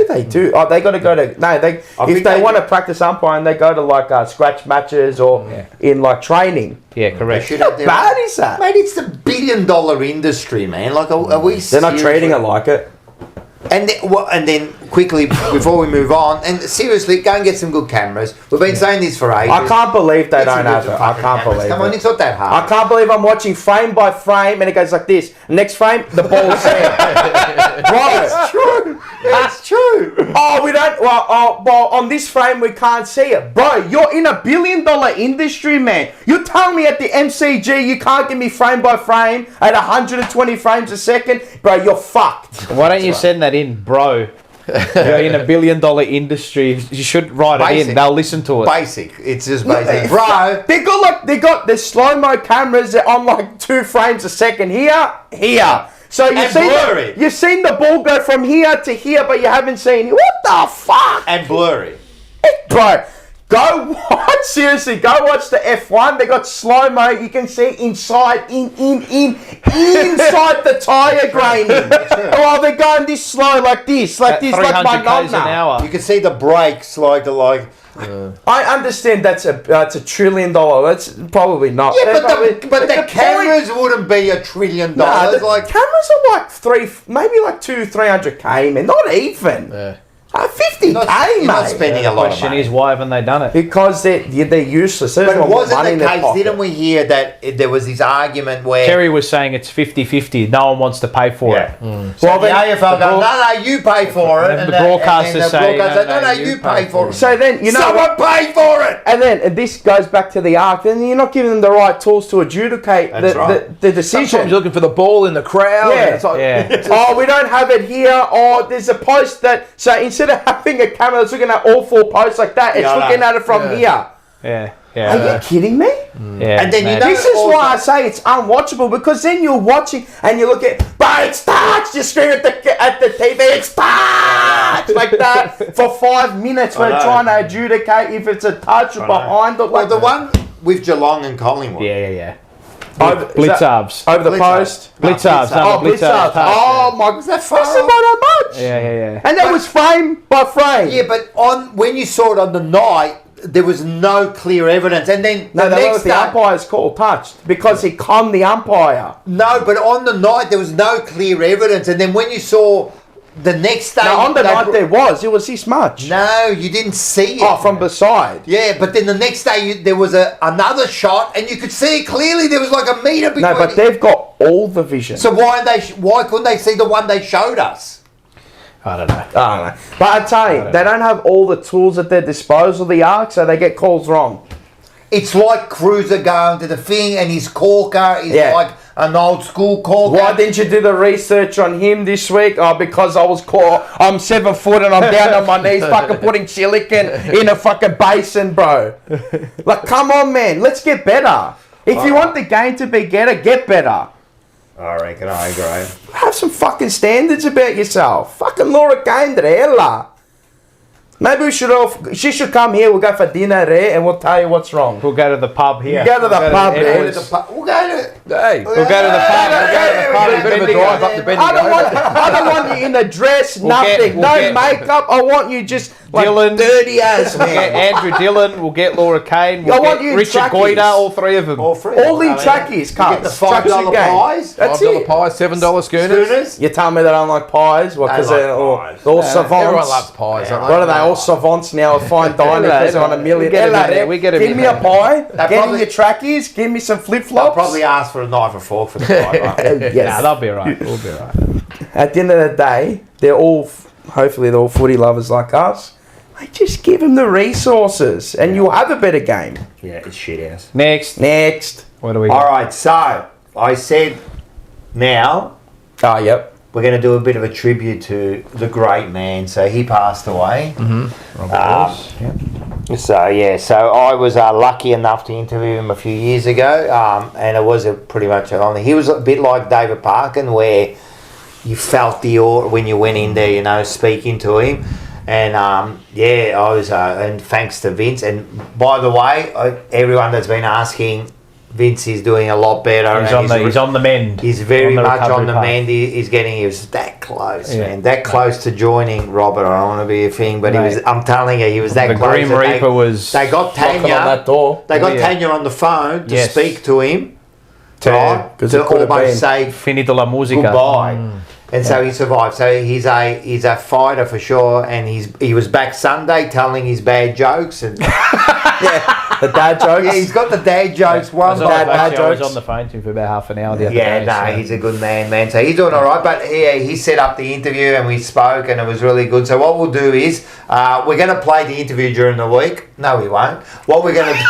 they do. Oh, they got to go to if they want to practice umpiring, they go to like scratch matches or in like training. Yeah, correct. How bad is that, mate? It's $1 billion industry, man. Like, are we? They're not treating it like it. And then quickly before we move on, and seriously, go and get some good cameras. We've been saying this for ages. I can't believe they don't have it. I can't believe it. Come on, it's not that hard. I can't believe I'm watching frame by frame and it goes like this. Next frame, the ball's there. Right. It's true. It's true. Oh, we don't. Well, on this frame we can't see it, bro. You're in $1 billion industry, man. You're telling me at the MCG you can't give me frame by frame at 120 frames a second, bro? You're fucked. Why don't you send that in, bro? You're in $1 billion industry. You should write it in. They'll listen to it. Basic. It's just basic, bro. They got the slow mo cameras on like 2 frames a second. Here. So you've seen the ball go from here to here, but you haven't seen what the fuck. And blurry, bro. Go watch, seriously, go watch the F1. They got slow-mo. You can see inside the tyre graining. Oh, they're going this slow, like this, like 300 k's an hour. You can see the brakes, like. I understand that's a $1 trillion. That's probably not. Yeah, but the cameras wouldn't be $1 trillion. Nah, the cameras are like 200-300 k, man. Not even. Yeah. 50k, you're not spending a lot of Question money. is, why haven't they done it? Because they're useless. But it wasn't the case, didn't we hear that there was this argument where... Terry was saying it's 50-50. No one wants to pay for it. So well, the AFL goes, no, you pay for it. And the broadcasters say, no, you pay for it. So then, you know... Someone pay for it! And then this goes back to the arc. Then you're not giving them the right tools to adjudicate the decision. Sometimes you're looking for the ball in the crowd. Yeah. And it's like, Oh, we don't have it here. Oh, there's a post that... So instead of having a camera that's looking at all 4 posts like that, it's looking at it from here. Yeah. Are you kidding me? Yeah. And then you know This is why I say it's unwatchable, because then you're watching and you look at, but it's touched. You scream at the TV, it's touched like that for 5 minutes. We're trying to adjudicate if it's a touch or behind or Well, the one with Geelong and Collingwood. Yeah. Blitzarves. Over the post. Blitzarves. Blitzarves. Oh my! Was that far? That's about how much. Yeah. And that was frame by frame. Yeah, but when you saw it on the night, there was no clear evidence. And then the umpire's call touched because he conned the umpire. No, but on the night there was no clear evidence. And then when you saw the next day... No, on the night it was this much. No, you didn't see it. Oh, from beside. Yeah, but then the next day there was another shot and you could see it clearly. There was like a metre between... No, but they've got all the vision. So why couldn't they see the one they showed us? I don't know. But I tell you, they don't have all the tools at their disposal, the arc, so they get calls wrong. It's like Cruiser going to the thing and his corker is like an old school corker. Why didn't you do the research on him this week? Oh, because I was caught. I'm 7 foot and I'm down on my knees fucking putting silicon in a fucking basin, bro. Like, come on, man. Let's get better. If you want the game to be better, get better. I reckon I agree. Have some fucking standards about yourself. Fucking Laura Gaindrella. Maybe she should come here. We'll go for dinner there and we'll tell you what's wrong. We'll go to the pub here. We'll go to the pub there. We'll go to the pub. We'll go to the pub. a bit of a drive up to Bendigo. I don't want you in a dress, nothing. No makeup. I want you just like Dylan, dirty as We'll man. get Andrew Dillon. We'll get Laura Kane. We'll I want get you in Richard trackies. Goyder. All three of them. All three. All in trackies, Get the $5 pies. That's $5 it. pies, $7 schooners. You tell me they don't like pies? What? Because they're all savants. Everyone loves pies, don't they? What are they? All savants now? Fine dining because they're on $1 million. Give me a pie. Give me your trackies. Give me some flip They'll flops. probably ask for a knife and fork for the pie, right? Yes. Nah, they'll be right. We'll be right. At the end of the day, they're all, hopefully they're all footy lovers like us. Mate, just give them the resources and you'll have a better game. Yeah, it's shit house. Next. What do we All right, so I said now Oh, yep. we're going to do a bit of a tribute to the great man. So he passed away. So I was lucky enough to interview him a few years ago, and it was pretty much he was a bit like David Parkin, where you felt the awe when you went in there, speaking to him. And I was, and thanks to Vince. And by the way, everyone that's been asking, Vince is doing a lot better. He's on the mend. He's very much on the path. mend. He was that close, man. That close to joining Robert. I don't want to be a thing, but I'm telling you, he was that the close. Grim Reaper was. They got Tanya. On that door. They got Tanya on the phone to speak to him. To almost say Finito la musica. goodbye. And so he survived. So he's a fighter for sure. And he was back Sunday telling his bad jokes and the dad jokes. Yeah, he's got the dad jokes. I was on the phone to him for about half an hour the other day. He's a good man. So he's doing all right. But he set up the interview and we spoke and it was really good. So what we'll do is we're going to play the interview during the week. No, we won't. What we're going to do...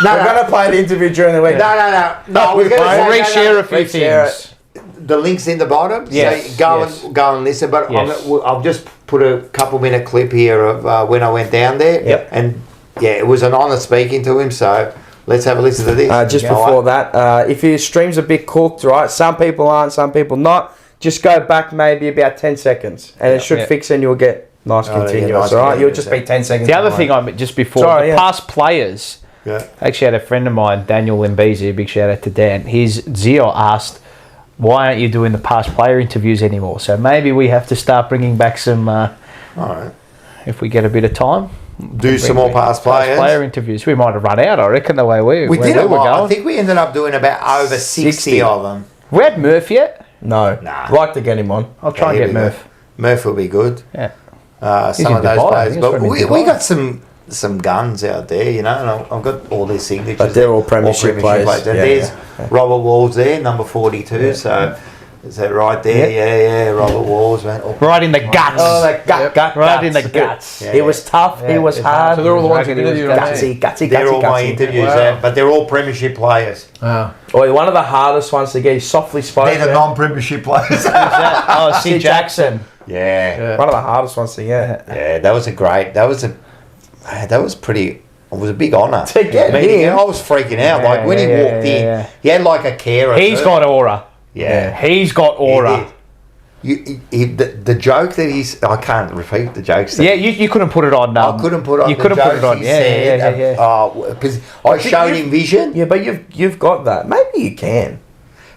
We're going to play the interview during the week. No. We're going to reshare a few things. The link's in the bottom. Yes. So go and listen. But I'll just put a couple-minute clip here of when I went down there. Yep. And it was an honour speaking to him. So let's have a listen to this. Just before that, if your stream's a bit cooked, right? Some people aren't, some people not. Just go back maybe about 10 seconds, and it should fix, and you'll get Nice continuous. nice All right, you'll continuous, just yeah. be 10 seconds. The other behind. thing just before, Sorry, the yeah. past players, Yeah. I actually had a friend of mine, Daniel Limbezy, a big shout out to Dan. His Zio asked, why aren't you doing the past player interviews anymore? So maybe we have to start bringing back some, All right. if we get a bit of time. Do some more past players. Player interviews. We might have run out, I reckon, the way we We did were a lot. going. I think we ended up doing about over 60 of them. We had Murph yet? No. Nah. Like to get him on. I'll try and Yeah, get he'll be Murph. Murph will be good. Yeah. Some in of those Dubai. players. He's But from in we Dubai. got some guns out there, you know, and I've got all these signatures. But they're all premiership players. And Yeah, there's yeah. Robert Walls there, number 42. So is that right there? Yeah, Robert Walls, man. Oh, Right in the guts. Oh, that gut, Right in the guts. Yeah, He was tough. Yeah, he was it's hard. So they're all the ones you He was interviewed on there. Gutsy. they're all my gutsy. interviews, Wow. but they're all premiership players. Ah. Oh, one of the hardest ones to get. He's softly spoken. They're the non-premiership players. Oh, Sid Jackson. yeah. One of the hardest ones to get. Yeah, that was pretty. It was a big honour To get meeting him. I was freaking out. Yeah, like when he yeah, walked in, yeah. he had like a carer. He's got aura. Yeah, He's got aura. The joke that I can't repeat the jokes. That Yeah, you couldn't put it on. I couldn't put on. You the couldn't put jokes it on. he Yeah, said, yeah. because I showed him vision. Yeah, but you've got that. Maybe you can.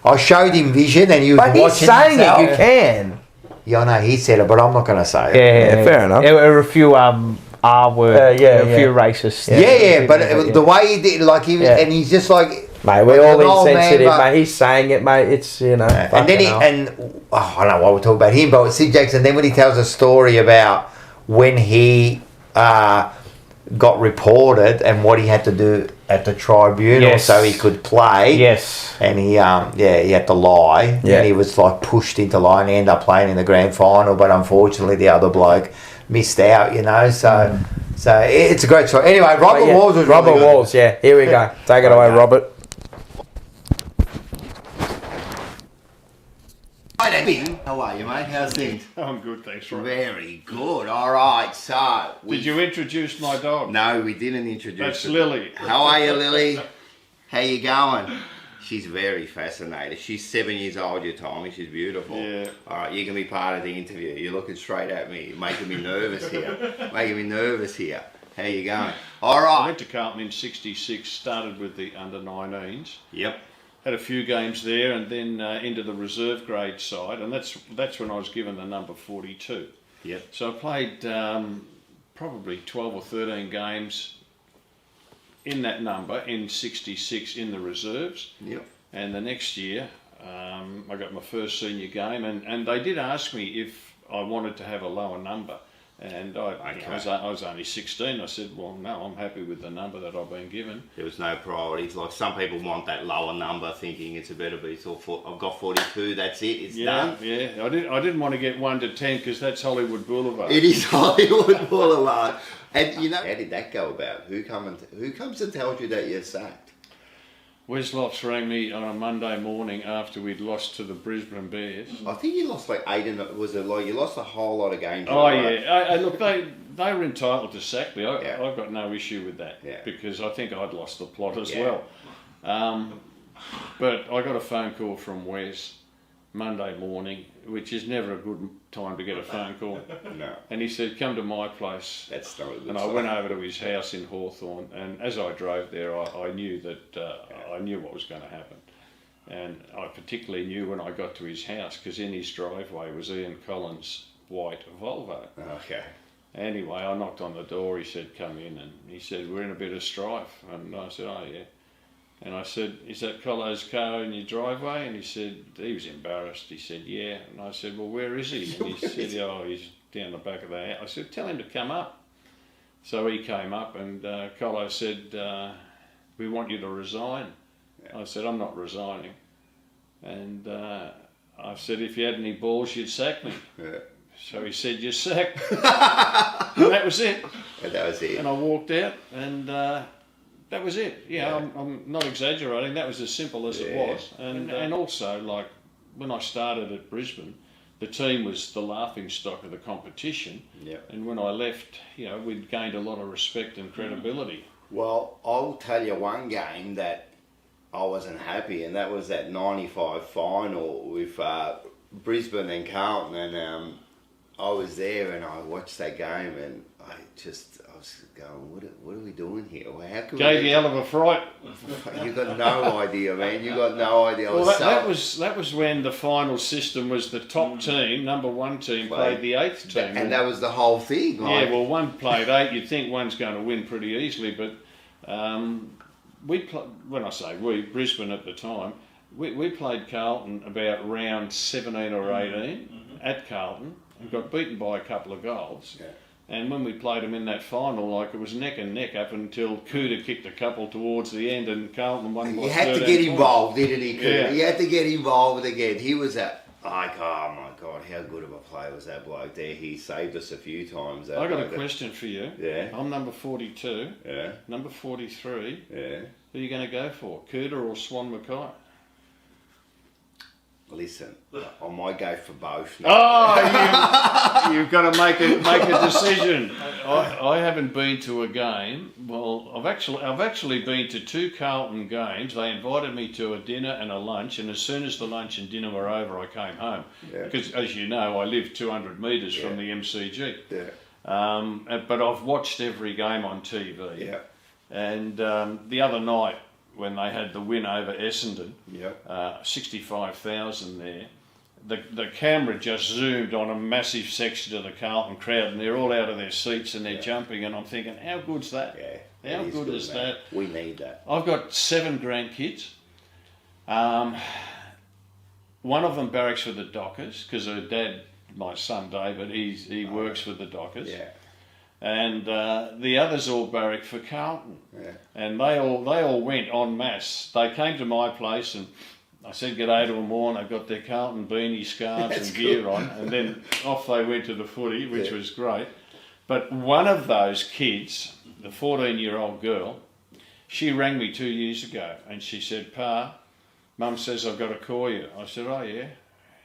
I showed him vision, and he was But he's watching saying himself. it. You can. Yeah, I know he said it, but I'm not going to say it. Yeah, fair enough. There were a few R word, yeah, a few racist. Yeah, but the way he did, like he was, Yeah. and he's just like. Mate, we're like all an old man, insensitive, but- mate. He's saying it, mate. It's, you know. And then I don't know why we're talking about him, but with Sid Jackson, then when he tells a story about when he got reported and what he had to do at the tribunal Yes. so he could play. Yes. And he had to lie. Yeah. And he was like pushed into line. He ended up playing in the grand final, but unfortunately the other bloke missed out, you know. So it's a great story. Anyway, Robert Walls was Robert really good. Walls, yeah. Here we go. Take it away, Okay. Robert. Hi, Eddie. How are you, mate? How's things? I'm good, thanks, Rob. Very good. All right. So, Did you introduce my dog? No, we didn't introduce That's her. Lily. How are you, Lily? How you going? She's very fascinating. She's 7 years old, you told me. She's beautiful. Yeah. All right, you can be part of the interview. You're looking straight at me. You're making me nervous here. How you going? All I right. went to Carlton in '66, started with the under-19s. Yep. Had a few games there and then into the reserve grade side, and that's when I was given the number 42. Yep. So I played probably 12 or 13 games in that number in '66 in the reserves. Yep. And the next year I got my first senior game, and they did ask me if I wanted to have a lower number. And I was only 16. I said, well, no, I'm happy with the number that I've been given. There was no priorities. Like some people want that lower number, thinking it's a better be. So I've got 42. That's it. It's done. Yeah. I didn't want to get 1 to 10 because that's Hollywood Boulevard. It is Hollywood Boulevard. And you know, how did that go about? Who comes and tells you that you're sacked? Wes Lofts rang me on a Monday morning after we'd lost to the Brisbane Bears. I think you lost like 8 you lost a whole lot of games. Oh right? yeah, look, they were entitled to sack me. I've got no issue with that because I think I'd lost the plot as well. But I got a phone call from Wes Monday morning, which is never a good time to get a phone call. No. And he said, "Come to my place." That's not a good And I sign. went over to his house in Hawthorn, and as I drove there, I knew that I knew what was going to happen. And I particularly knew when I got to his house, because in his driveway was Ian Collins' white Volvo. Okay. Anyway, I knocked on the door, he said, "Come in," and he said, "We're in a bit of strife." And I said, "Oh yeah." And I said, "Is that Colo's car in your driveway?" And he said, he was embarrassed. He said, "Yeah." And I said, "Well, where is he?" And he said, "Oh, he's down the back of the house." I said, "Tell him to come up." So he came up, and Colo said, "We want you to resign." I said, "I'm not resigning." And I said, "If you had any balls, you'd sack me." Yeah. So he said, "You're sacked." And that was it. And that was it. And I walked out, and that was it. Yeah, I'm not exaggerating. That was as simple as it was. And also, like, when I started at Brisbane, the team was the laughing stock of the competition. Yeah. And when I left, we'd gained a lot of respect and credibility. Well, I'll tell you one game that I wasn't happy, and that was that 95 final with Brisbane and Carlton. And I was there and I watched that game and I was going, what are we doing here? Well, how can Gave you hell of a fright. You got no idea, man. You got no idea. Well, that was when the final system was the top team, number one team, played the 8th team. And that was the whole thing. Yeah, well, one played 8. You'd think one's going to win pretty easily, but when I say we, Brisbane at the time, we played Carlton about round 17 or 18 at Carlton and got beaten by a couple of goals. Yeah. And when we played them in that final, like, it was neck and neck up until Cooter kicked a couple towards the end and Carlton won by 13 points. He had to get involved, didn't he, Cooter? Yeah. He had to get involved again. He was like, oh my God, how good of a player was that bloke there? He saved us a few times. I got a question for you. Yeah. I'm number 42. Yeah. Number 43. Yeah. Who are you going to go for, Cooter or Swan Mackay? Listen, I might go for both. Oh, you've got to make a decision. I haven't been to a game. Well, I've actually been to 2 Carlton games. They invited me to a dinner and a lunch, and as soon as the lunch and dinner were over, I came home. Yeah. Because, as you know, I live 200 metres from the MCG. Yeah. But I've watched every game on TV. Yeah. And the other night, when they had the win over Essendon, 65,000 there, the camera just zoomed on a massive section of the Carlton crowd and they're all out of their seats and they're jumping, and I'm thinking, how good's that? Yeah, how good is that? We need that. I've got 7 grandkids. One of them barracks for the Dockers because her dad, my son David, he works for the Dockers. Yeah. And the others all barracked for Carlton, and they all went en masse. They came to my place, and I said g'day to them all, and they got their Carlton beanie, scarves, and gear on, and then off they went to the footy, which was great. But one of those kids, the 14-year-old girl, she rang me 2 years ago, and she said, "Pa, Mum says I've got to call you." I said, "Oh yeah."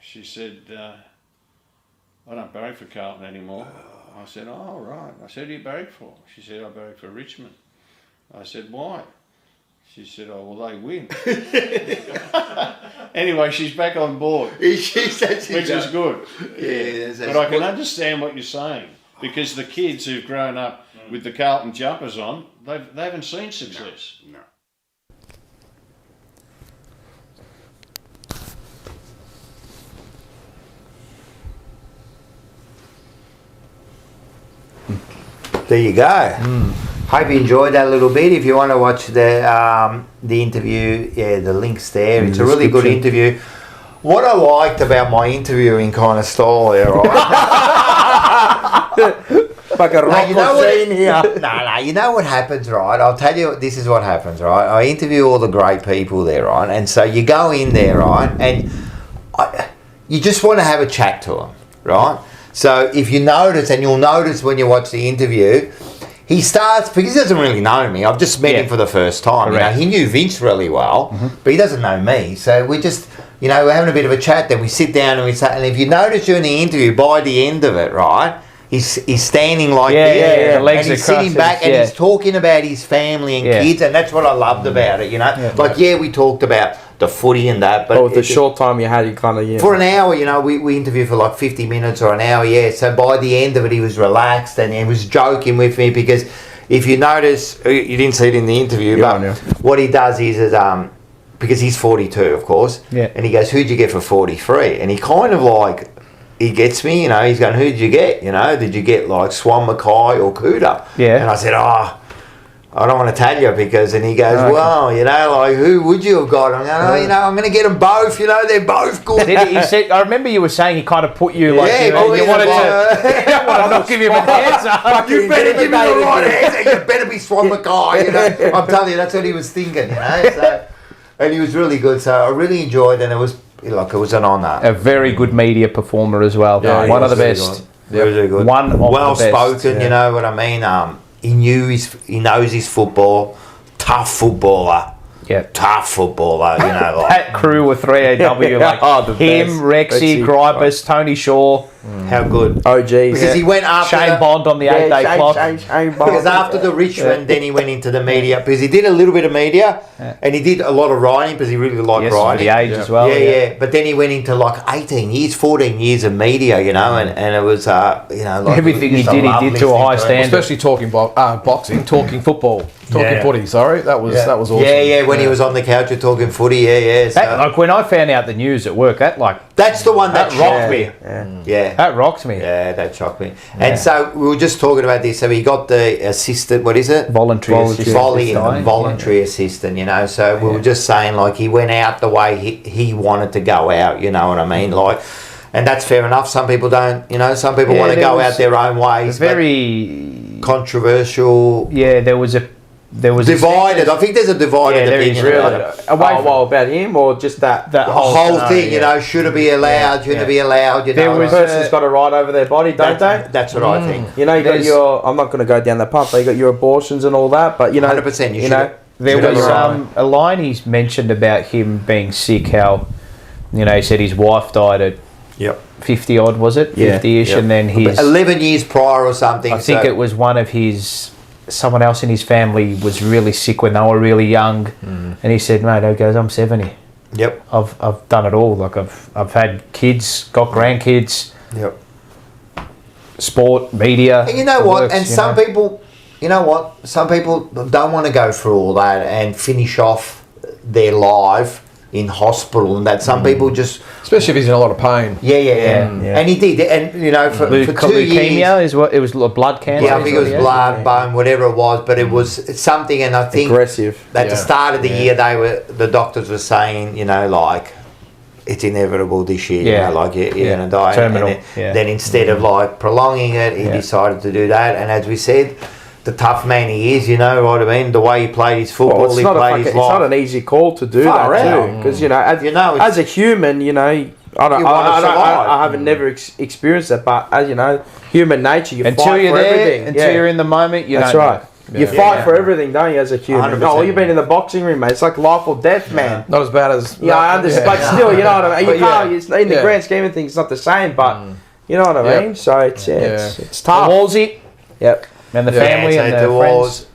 She said, "I don't barrack for Carlton anymore." I said, "Oh, right." I said, "Who do you barrack for?" She said, "I barrack for Richmond." I said, "Why?" She said, "Oh, well, they win." Anyway, she's back on board, which is good. Yeah, but I can understand what you're saying, because the kids who've grown up with the Carlton jumpers on, they haven't seen success. No. There you go. Hope you enjoyed that little bit. If you want to watch the interview, the link's there. It's a really good interview. What I liked about my interviewing kind of style there, right? You know what happens, right? I'll tell you, this is what happens, right? I interview all the great people there, right? And so you go in there, right? And you just want to have a chat to them, right? So if you notice, and you'll notice when you watch the interview, he starts, because he doesn't really know me. I've just met him for the first time. You know, he knew Vince really well, but he doesn't know me. So we just, we're having a bit of a chat. Then we sit down and we say, and if you notice during the interview, by the end of it, right, he's standing like this, legs and he's sitting back and he's talking about his family and kids, and that's what I loved about it. We talked about the footy and that, but with the short time you had, you kind of for an hour, we interviewed for like 50 minutes or an hour, So by the end of it, he was relaxed and he was joking with me, because if you notice, you didn't see it in the interview, but what he does is because he's 42, of course, and he goes, "Who'd you get for 43?" And he kind of like, he gets me, he's going, "Who did you get? Did you get like Swan Mackay or Cooter?" Yeah. And I said, I don't want to tell you, because, and he goes, "Well, like, who would you have got?" I'm going, I'm going to get them both, they're both good. He said, I remember you were saying he kind of put you like, you wanted to not give him an answer. You better give me the right answer. You better be Swan Mackay, I'm telling you, that's what he was thinking, So, and he was really good, so I really enjoyed, and it was an honour. A very good media performer as well. Yeah, one of the best. Very good. One of well the best. spoken, you know what I mean? He knows his football. Tough footballer. Yeah. Tough footballer, That crew with 3AW, like him, best. Rexy, Gripus, Tony Shaw. How good. OGs. Because he went after Shane Bond on the 8-day clock. Shane Bond. Because after the Richmond, then he went into the media. Because he did a little bit of media, and he did a lot of writing because he really liked For writing. the age as well. Yeah. But then he went into like 18 years, 14 years of media, you know, and it was, you know, like Everything he just did to a high thing. standard. Especially talking boxing, talking football, talking footy. Sorry, that was awesome. Yeah. When he was on the couch with talking footy, yeah. So. That, like when I found out the news at work, That's the one that rocked me. Yeah. That rocked me. Yeah, that shocked me. And so we were just talking about this. So he got the assistant, what is it? Voluntary assistant, you know. So we were just saying, like, he went out the way he wanted to go out, you know what I mean? Like, and that's fair enough. Some people don't, you know, some people want to go out their own ways. Very controversial. Yeah, there was divided. I think there's a divided opinion. About him or just that whole thing, you know, should it be allowed? Shouldn't it be allowed? You know, a person's got a right over their body, don't they? That's what I think. You know, you got your. I'm not going to go down that path. But you got your abortions and all that, but you know, 100%. You know, there was a line he's mentioned about him being sick. How, you know, he said his wife died at 50 odd, was it? 50-ish, and then his 11 years prior or something. I think it was one of his. Someone else in his family was really sick when they were really young, and he said, "Mate," he goes, "I'm 70. Yep, I've done it all. Like I've had kids, got grandkids. Yep, sport, media. And you know what? And some people, you know what? Some people don't want to go through all that and finish off their life in hospital and that. Some people just, especially if he's in a lot of pain. Yeah. And he did, and you know, for 2 years. Leukemia is what it was. Blood cancer. Yeah, I think it was blood, bone, whatever it was, but it was something. And I think aggressive. At the start of the year, the doctors were saying, you know, like, it's inevitable this year. You know, like you're going to die. Terminal. And then instead of like prolonging it, he decided to do that. And as we said, the tough man he is, you know what I mean? The way he played his football, it's not an easy call to do that too, because you know, as a human, you know, I haven't never experienced that, but as you know, human nature, you fight for everything. Until you're in the moment, that's right. You fight for everything, don't you, as a human? 100%. Oh, you've been in the boxing ring, mate. It's like life or death, man. Not as bad as... I understand, but still, you know what I mean? You can't, in the grand scheme of things, it's not the same, but you know what I mean? So it's tough. Wolsey. Yep. And the family and the friends.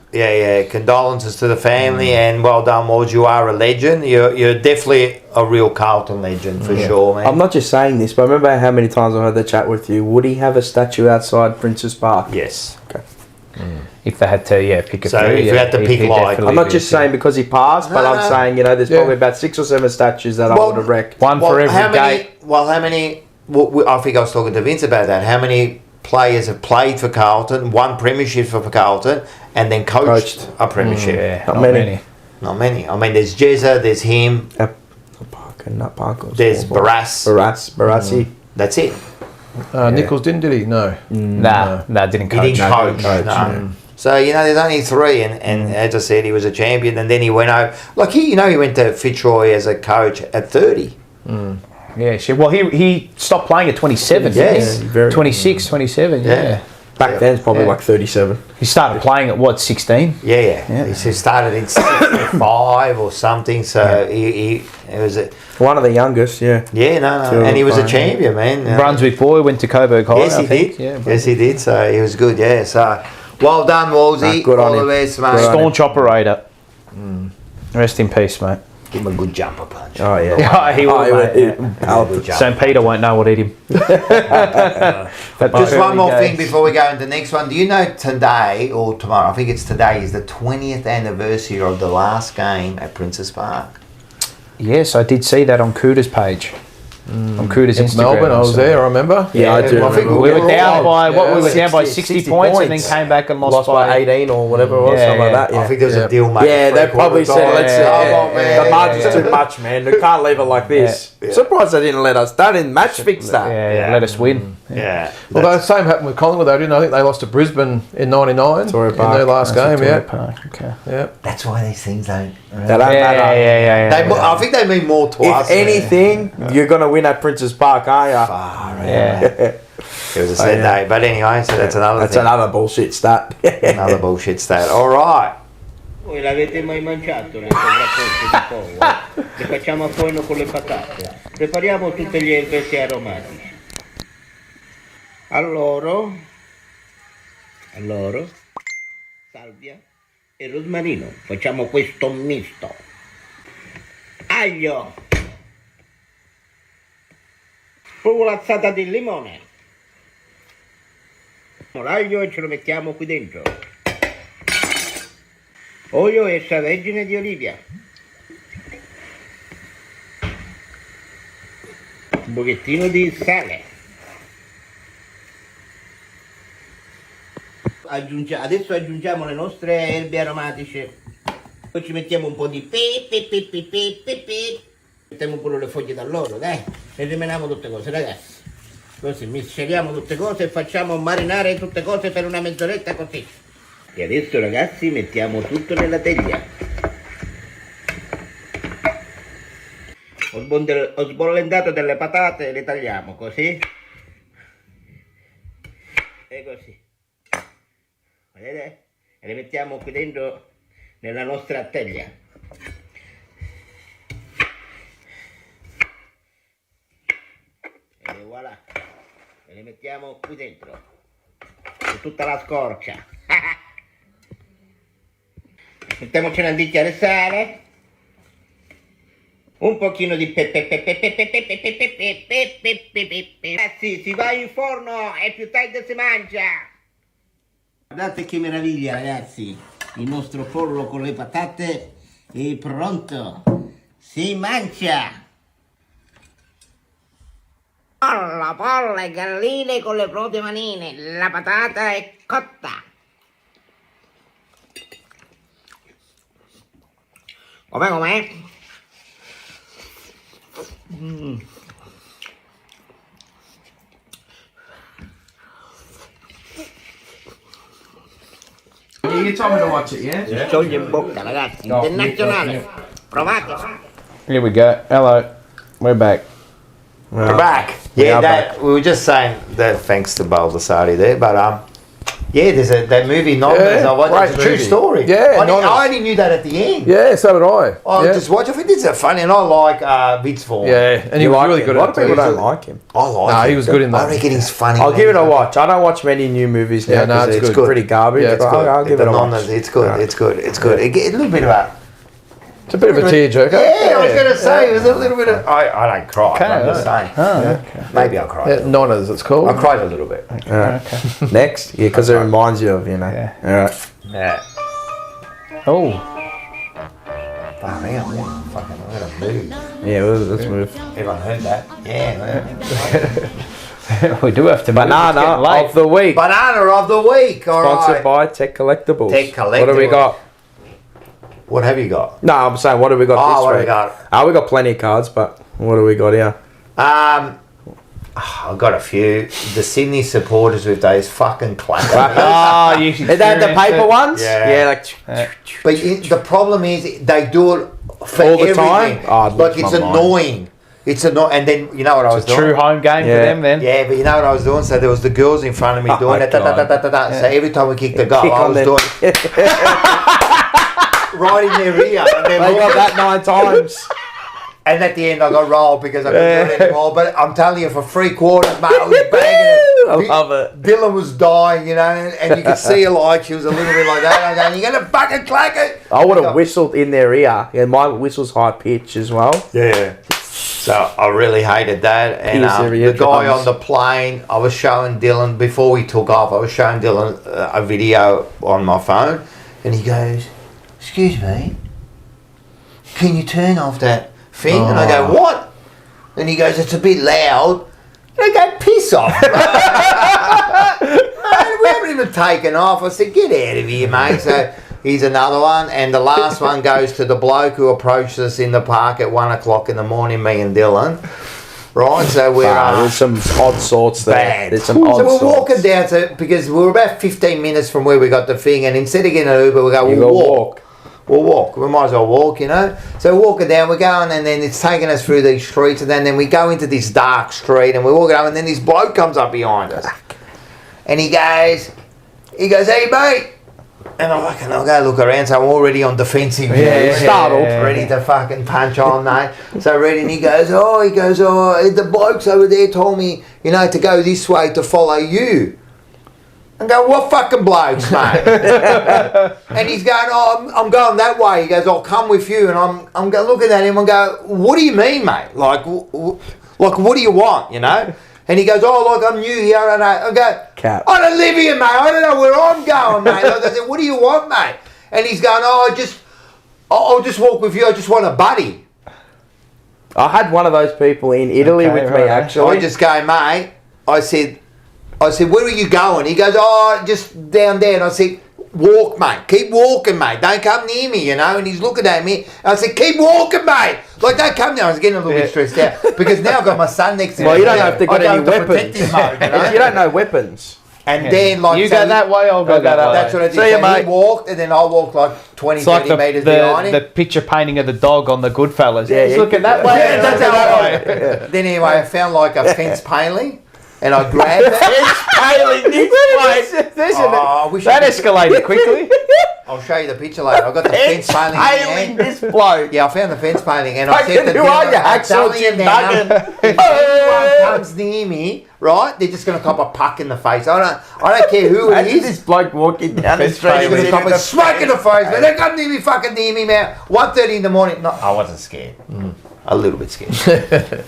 Condolences to the family and well done, Wars. You are a legend. You're definitely a real Carlton legend for sure, man. I'm not just saying this, but remember how many times I had the chat with you. Would he have a statue outside Prince's Park? Yes. Okay. If they had to, pick a so few. if you had to pick like, I'm not just saying because he passed, but I'm saying, you know, there's probably about 6 or 7 statues that I would have wrecked. One for every gate. How many? I think I was talking to Vince about that. How many players have played for Carlton, won premiership for Carlton, and then coached a premiership? Not many. Not many. I mean, there's Jezza, there's him. Not Parker. There's Barassi. That's it. Nichols didn't, did he? No. Nah, didn't coach. He didn't coach. No. So, you know, there's only 3, and as I said, he was a champion, and then he went over. Like, he went to Fitzroy as a coach at 30. Yeah, sure. Well, he stopped playing at 27, yes. didn't he? 26, 27, yeah. Back then, it's probably like 37. He started playing at, what, 16? Yeah. He started in 65 or something, so he was one of the youngest, Yeah, no. And he was a champion, man. Brunswick boy, went to Coburg High, Yes, he did. Yeah, yes, he did, so he was good, yeah. So, well done, Wolsey. Good on All him. the best, mate. Staunch operator. Rest in peace, mate. Give him a good jumper punch. Oh, yeah. He will, St. Peter won't know what hit him. Just one more thing before we go into the next one. Do you know today or tomorrow, I think it's today, is the 20th anniversary of the last game at Prince's Park? Yes, I did see that on Cooter's page. On Cooter's Instagram. Melbourne, I was there, I remember. Yeah, I do. I think we were down by we were down by 60 points and then came back and lost by 18 or whatever it was, something like that. I think there was a deal made. Yeah, they probably said, let's man. the margin's too much, man. We can't leave it like this. Surprised they didn't let us. They didn't match fix that. Yeah, let us win. Yeah. Well, the same happened with Collingwood, though, didn't I think they lost to Brisbane in 99 in their last game, Okay. Yeah. That's why these things don't... They don't matter. I think they mean more to us. If anything, you're going to win at Prince's Park, are you? It was a sad day. But anyway, so that's another thing. Another bullshit stat. Another bullshit stat. All right. Voi l'avete mai mangiato le sovrapposte di pollo? Le facciamo a forno con le patate. Prepariamo tutti gli effetti aromatici. A loro, salvia e rosmarino. Facciamo questo misto. Aglio, spruzzata di limone. L'aglio e ce lo mettiamo qui dentro. Olio extravergine di olivia. Un pochettino di sale. Adesso aggiungiamo le nostre erbe aromatiche. Poi ci mettiamo un po' di mettiamo pure le foglie d'alloro, dai. E rimaniamo tutte cose, ragazzi. Così misceliamo tutte cose e facciamo marinare tutte cose per una mezz'oretta così. E adesso, ragazzi, mettiamo tutto nella teglia. Ho sbollentato delle patate e le tagliamo così. E così. Vedete? E le mettiamo qui dentro nella nostra teglia. E voilà. E le mettiamo qui dentro. Con tutta la scorcia. Mettiamoci una bicchiere di sale. Un pochino di Ragazzi, si va in forno e più tardi si mangia. Guardate che meraviglia, ragazzi. Il nostro pollo con le patate è pronto. Si mangia. Pollo e galline con le proprie manine. La patata è cotta. Com'è? You told me to watch it, yeah? Mi scioglie in bocca, ragazzi. Internazionale. Provate. Here we go. Hello. We're back. We're back. Yeah, we were just saying that thanks to Baldessari there, but yeah, there's that movie Nominals. I watched. It's a true story. Yeah, I only knew that at the end. Yeah, so did I. I just watched. I think this is funny, and I like Vince Vaughn. Yeah, and he was really good A lot at of it. people don't like him. I like. No, him. he was good in that. I reckon he's funny. I'll give it a watch. I don't watch many new movies now Yeah, no, because it's it's good. pretty garbage. Yeah, it's but good. I'll give it a watch. It's good. Yeah. It's good. It's good. It a little bit of a. It's a bit of a tearjerker. Yeah, I was going to say it was a little bit of. I don't cry. I'm just saying. Okay. Maybe I'll cry. Yeah, Nonnas, it's called. I cried a little bit. Next, yeah, because it reminds you of, you know. Yeah. All right. Yeah. Oh. Oh, hang on. Fucking, I'm going to move. Yeah, let's move. Everyone heard that? Yeah. We do have to. Banana of the week. Banana of the week. All Sponsored right. by Tech Collectibles. Tech What do we Collectibles. got? What have you got? No, I'm saying, what do we got this what week? have we got? We got plenty of cards, but what do we got here? I've got a few. The Sydney supporters with those fucking clackers. Oh, you Is that the paper ones? Yeah. like. But the problem is they do it for All the everything. time? Oh, it like blows it's my mind. annoying. It's annoying. And then you know what I was doing? True home game for them then. Yeah, but you know what I was doing? So there was the girls in front of me Oh doing my it. So every time we kicked the goal, Kick I on was them. doing right in their ear. And They then got that 9 times. And at the end, I got rolled because I couldn't do it anymore. But I'm telling you, for 3 quarters, mate, I was banging it. I love it. Dylan was dying, you know, and you could see her like she was a little bit like that. I'm going, you're going to fucking clack it. I would have whistled in their ear. Yeah, my whistle's high pitch as well. Yeah. So I really hated that. And the guy on the plane, I was showing Dylan, before we took off, I was showing Dylan a video on my phone. And he goes, excuse me, can you turn off that thing? And I go, what? And he goes, it's a bit loud. And I go, piss off, bro. Mate, we haven't even taken off. I said, get out of here, mate. So here's another one. And the last one goes to the bloke who approached us in the park at 1 o'clock in the morning, me and Dylan. Right, so we're... there's some odd sorts there. Bad. There's some odd So we're sorts. walking down to... Because we were about 15 minutes from where we got the thing, and instead of getting an Uber, we go, we'll walk. We'll walk. We might as well walk, you know. So we're walking down, we're going, and then it's taking us through these streets, and then we go into this dark street, and we're walking up, and then this bloke comes up behind us. And he goes, hey, mate, And I'll go look around, so I'm already on defensive. Startled. Ready to fucking punch on, mate. So ready, and he goes, the blokes over there told me, to go this way to follow you. I go, what fucking blokes, mate? And he's going, I'm going that way. He goes, I'll come with you. And I'm looking at him and go, what do you mean, mate? Like, what do you want, And he goes, I'm new here. I don't know. I go, Cap. I don't live here, mate. I don't know where I'm going, mate. I said, what do you want, mate? And he's going, I'll just walk with you. I just want a buddy. I had one of those people in Italy with me, actually. I just go, mate. I said, where are you going? He goes, just down there. And I said, walk, mate. Keep walking, mate. Don't come near me, And he's looking at me. And I said, keep walking, mate. Like, don't come there. I was getting a little bit stressed out. Because now I've got my son next to me. Well, you don't know if they've got any weapons. Mode, You don't know weapons. And then, you go that way, I'll go that way. That's what I did. See you, mate. He walked, and then I walked like 20, It's like 30 metres behind him. the picture painting of the dog on the Goodfellas. Yeah, he's looking that way. Yeah, that's that way. Then anyway, I found like a fence paling, and I grabbed it. Fence paling this place. That escalated quickly. I'll show you the picture later. I got the fence paling. Paling this bloke. Yeah, I found the fence paling, and I said to who are you, Axel Jim Duggan? If anyone comes near me, right, they're just going to cop a puck in the face. I don't care who it is. This bloke walking down the street. He's going to cop a smack in the face. But they come near me, fucking near me, man. 1:30 in the morning. No, I wasn't scared. A little bit scared.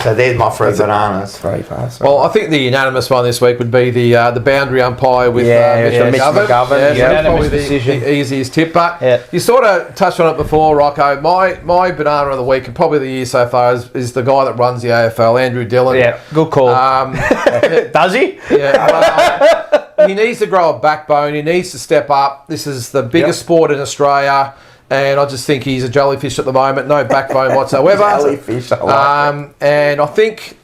So there's my free bananas. Very fast. Well, I think the unanimous one this week would be the boundary umpire with Mr. Mitch McGovern. Unanimous Probably decision. the easiest tip. But you sort of touched on it before, Rocco. My banana of the week, and probably the year so far, is the guy that runs the AFL, Andrew Dillon. Yeah, good call. Does he? Yeah. He needs to grow a backbone. He needs to step up. This is the biggest sport in Australia. And I just think he's a jellyfish at the moment, no backbone whatsoever. Jellyfish, I like and I think,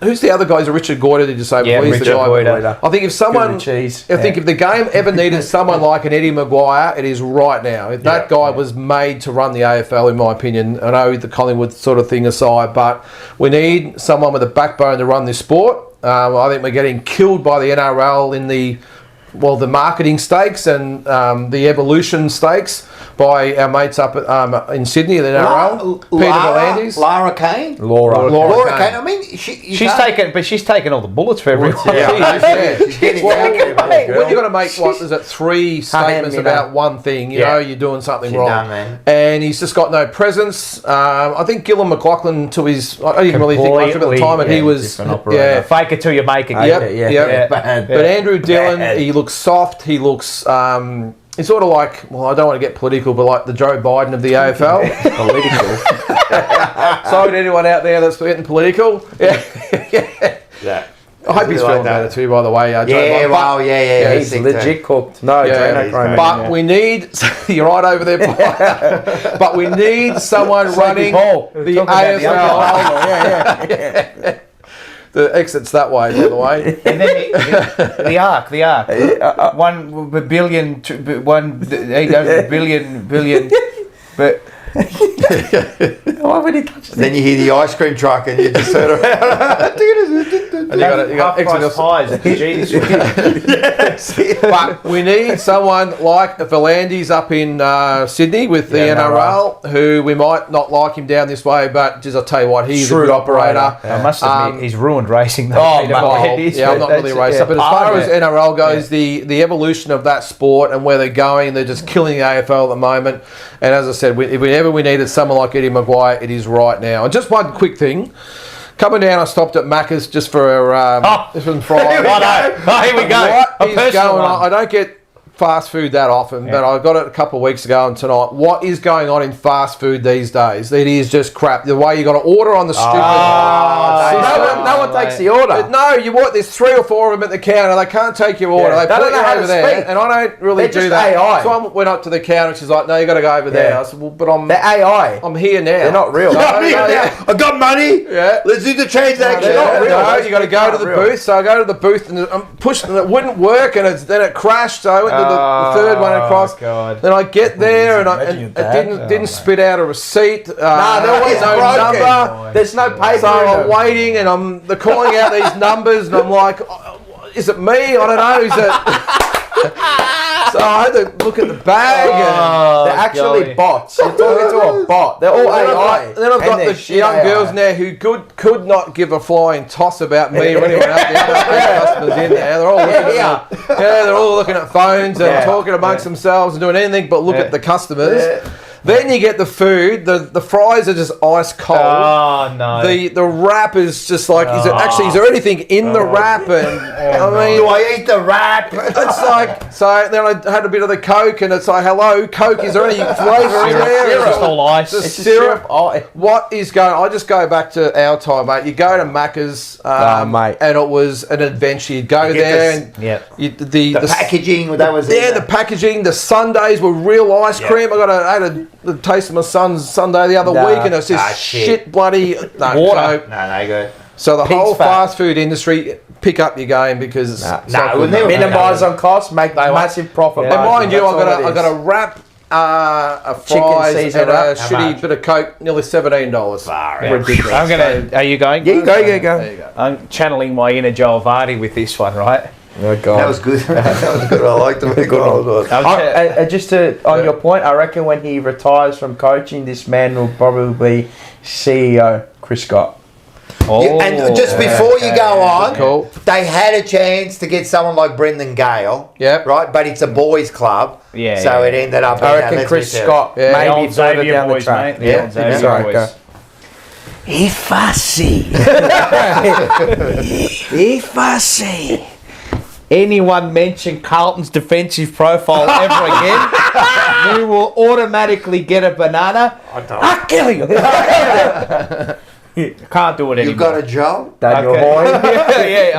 who's the other guy? Is it Richard Goyder? Did you say? Yeah, He's the Richard guy. Goyder. I think if someone, if the game ever needed someone like an Eddie Maguire, it is right now. If that guy was made to run the AFL, in my opinion. I know the Collingwood sort of thing aside, but we need someone with a backbone to run this sport. I think we're getting killed by the NRL in the marketing stakes and the evolution stakes by our mates up in Sydney, the NRL. Peter V'landys. Lara Kane? Laura Kane. I mean, she's taken all the bullets for everyone. She's getting when you're going to make, is it 3 statements about one thing, you know, you're doing something wrong. Done, man. And he's just got no presence. I think Gillon McLachlan, I didn't really think much of it at the time, and he was... Fake it till you make it. But Andrew Dillon, he looks soft, he looks... he's sort of like, I don't want to get political, but like the Joe Biden of the AFL. Political. Sorry to anyone out there that's getting political. I hope he's feeling better too, by the way. Joe Biden. He's legit cooked. No, but we need... You're right over there, Paul. But we need someone running the AFL. The exit's that way, by the way. And then the arc. 1 billion, billion. But why would he touch then you hear the ice cream truck and you just turn around. And you got exit pies at the But we need someone like V'landys up in Sydney with the NRL, who we might not like him down this way, but just I'll tell you what, he's a good operator. I must admit, he's ruined racing. I'm not really racing. But as far as NRL goes, the evolution of that sport and where they're going, they're just killing the AFL at the moment. And as I said, if we needed someone like Eddie Maguire, it is right now. And just one quick thing. Coming down, I stopped at Macca's just for this was Friday. Here we go. What is going on? I don't get fast food that often, but I got it a couple of weeks ago and tonight. What is going on in fast food these days? It is just crap. The way you got to order on the stupid... no one takes the order. No, there's 3 or 4 of them at the counter. They can't take your order. They put you over there, and I don't really do that. AI. So I went up to the counter and she's like, no, you got to go over there. I said, well, but they're AI. I'm here now. They're not real. I got money. Yeah. Let's do the transaction. They're not real. No, you got to go to the booth. So I go to the booth and I'm pushing, and it wouldn't work, and then it crashed. So I went to the third one across. God. Then I get there and it didn't spit out a receipt. There was no number. There's no paper. So I'm waiting and they're calling out these numbers and I'm like, is it me? I don't know. Is it? So I had to look at the bag, and they're actually bots. You're talking to a bot. They're all AI. And then I've got the young girls now who could not give a flying toss about me or anyone else. The other customers in there, they're all looking at phones and talking amongst themselves and doing anything but look at the customers. Yeah. Then you get the food. The fries are just ice cold. Oh no! The wrap is just like. Is there anything in the wrap? And I mean, do I eat the wrap? It's like so. Then I had a bit of the Coke, and it's like, hello, Coke. Is there any flavour in there? It's just all ice. It's syrup. What is going? I just go back to our time, mate. You go to Macca's, mate, and it was an adventure. You'd go there, and the packaging. That was the packaging. The sundaes were real ice cream. I had the taste of my son's sundae the other week, and it's just shit bloody water. No, good. So the whole fast food industry, pick up your game because minimise on cost, make massive profit. And mind you, I got a wrap, a fries, and a shitty bit of Coke, nearly $17. Ridiculous. Are you going? Yeah, you go. There you go. I'm channeling my inner Joel Vardy with this one, right? Oh God. That was good. That was good. I liked it. Just on your point, I reckon when he retires from coaching, this man will probably be CEO Chris Scott. And just before you go on, they had a chance to get someone like Brendan Gale, right? But it's a boys' club, so it ended up. I reckon Chris Scott maybe further down the track. If I say anyone mention Carlton's defensive profile ever again, you will automatically get a banana. I'll kill you. Can't do it anymore. You got a job? Daniel Hoyne?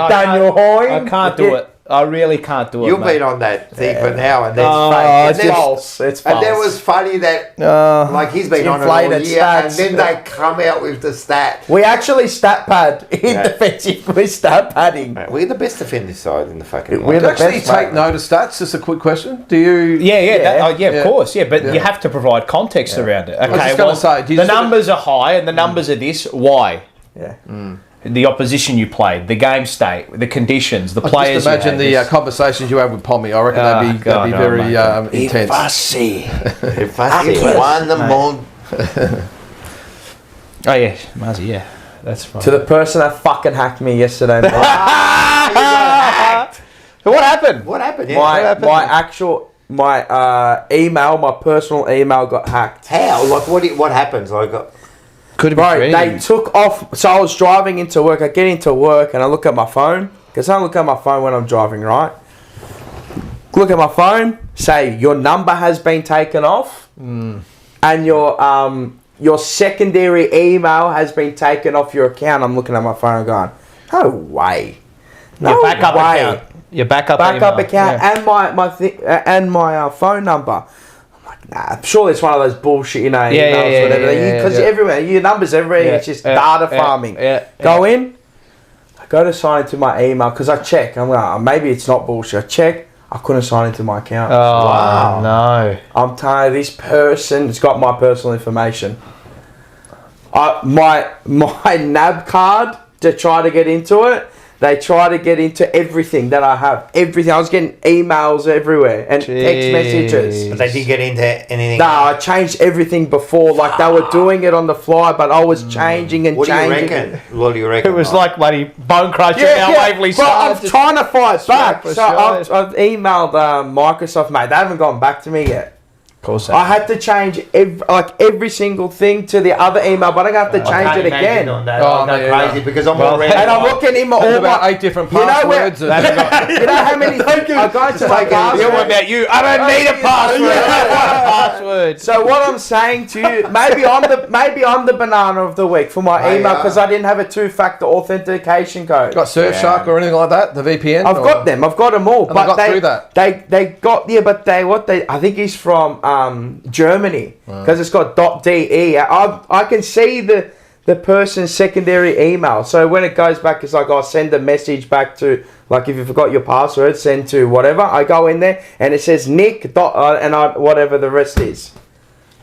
Daniel Hoyne? I can't do it. I really can't do it. You've been on that thing for now, and that's fake. It's false. It's false. And that was funny that, like, he's been on it all year, and then they come out with the stat. We actually stat pad in defensive. We're stat padding. We're the best defensive side in the fucking. Do you actually take note of stats? Just a quick question. Do you? Of course, but you have to provide context around it. Okay, I was just going to say, the numbers are high, and the numbers are this. Why? Yeah. The opposition you played, the game state, the conditions, the players. Just imagine the conversations you have with Pommy. I reckon that'd be very intense. If I see one more. Oh yeah, Muzzy, that's fine. To the person that fucking hacked me yesterday. What happened? What happened? My email, my personal email got hacked. How? Like what happens? Like. Could they took off. So I was driving into work. I get into work and I look at my phone because I look at my phone when I'm driving. Right. Look at my phone. Say your number has been taken off, and your secondary email has been taken off your account. I'm looking at my phone and going, no way. Your backup account. Your backup account and my phone number. Nah, surely it's one of those bullshit, emails, whatever. Because everywhere, your numbers everywhere. It's just data farming. Go in. I go to sign into my email because I check. I'm like, maybe it's not bullshit. I check. I couldn't sign into my account. Oh wow. No! I'm telling you, this person has got my personal information. My NAB card to try to get into it. They try to get into everything that I have. Everything. I was getting emails everywhere and text messages. But they didn't get into anything. No, I changed everything before. Like they were doing it on the fly, but I was changing and changing. What do you reckon? It was like bloody bone crusher now Waverley Well, I'm trying to fight back. So I've emailed Microsoft, mate. They haven't gone back to me yet. Of course. I had to change every single thing to the other email, but I'm going to have to change it again. On that. Crazy because I'm already. And I'm looking in all about 8 different passwords. You know how many? I go to my password. What about you? I don't need a password. So what I'm saying to you, maybe I'm the banana of the week for my email because I didn't have a 2-factor authentication code. Got Surfshark or anything like that? The VPN? I've got them. I've got them all. And but they got through that. They got but I think he's from Germany because it's got .de. I can see the person's secondary email. So when it goes back, it's like I'll send a message back to, like, if you forgot your password, send to whatever. I go in there and it says Nick whatever the rest is.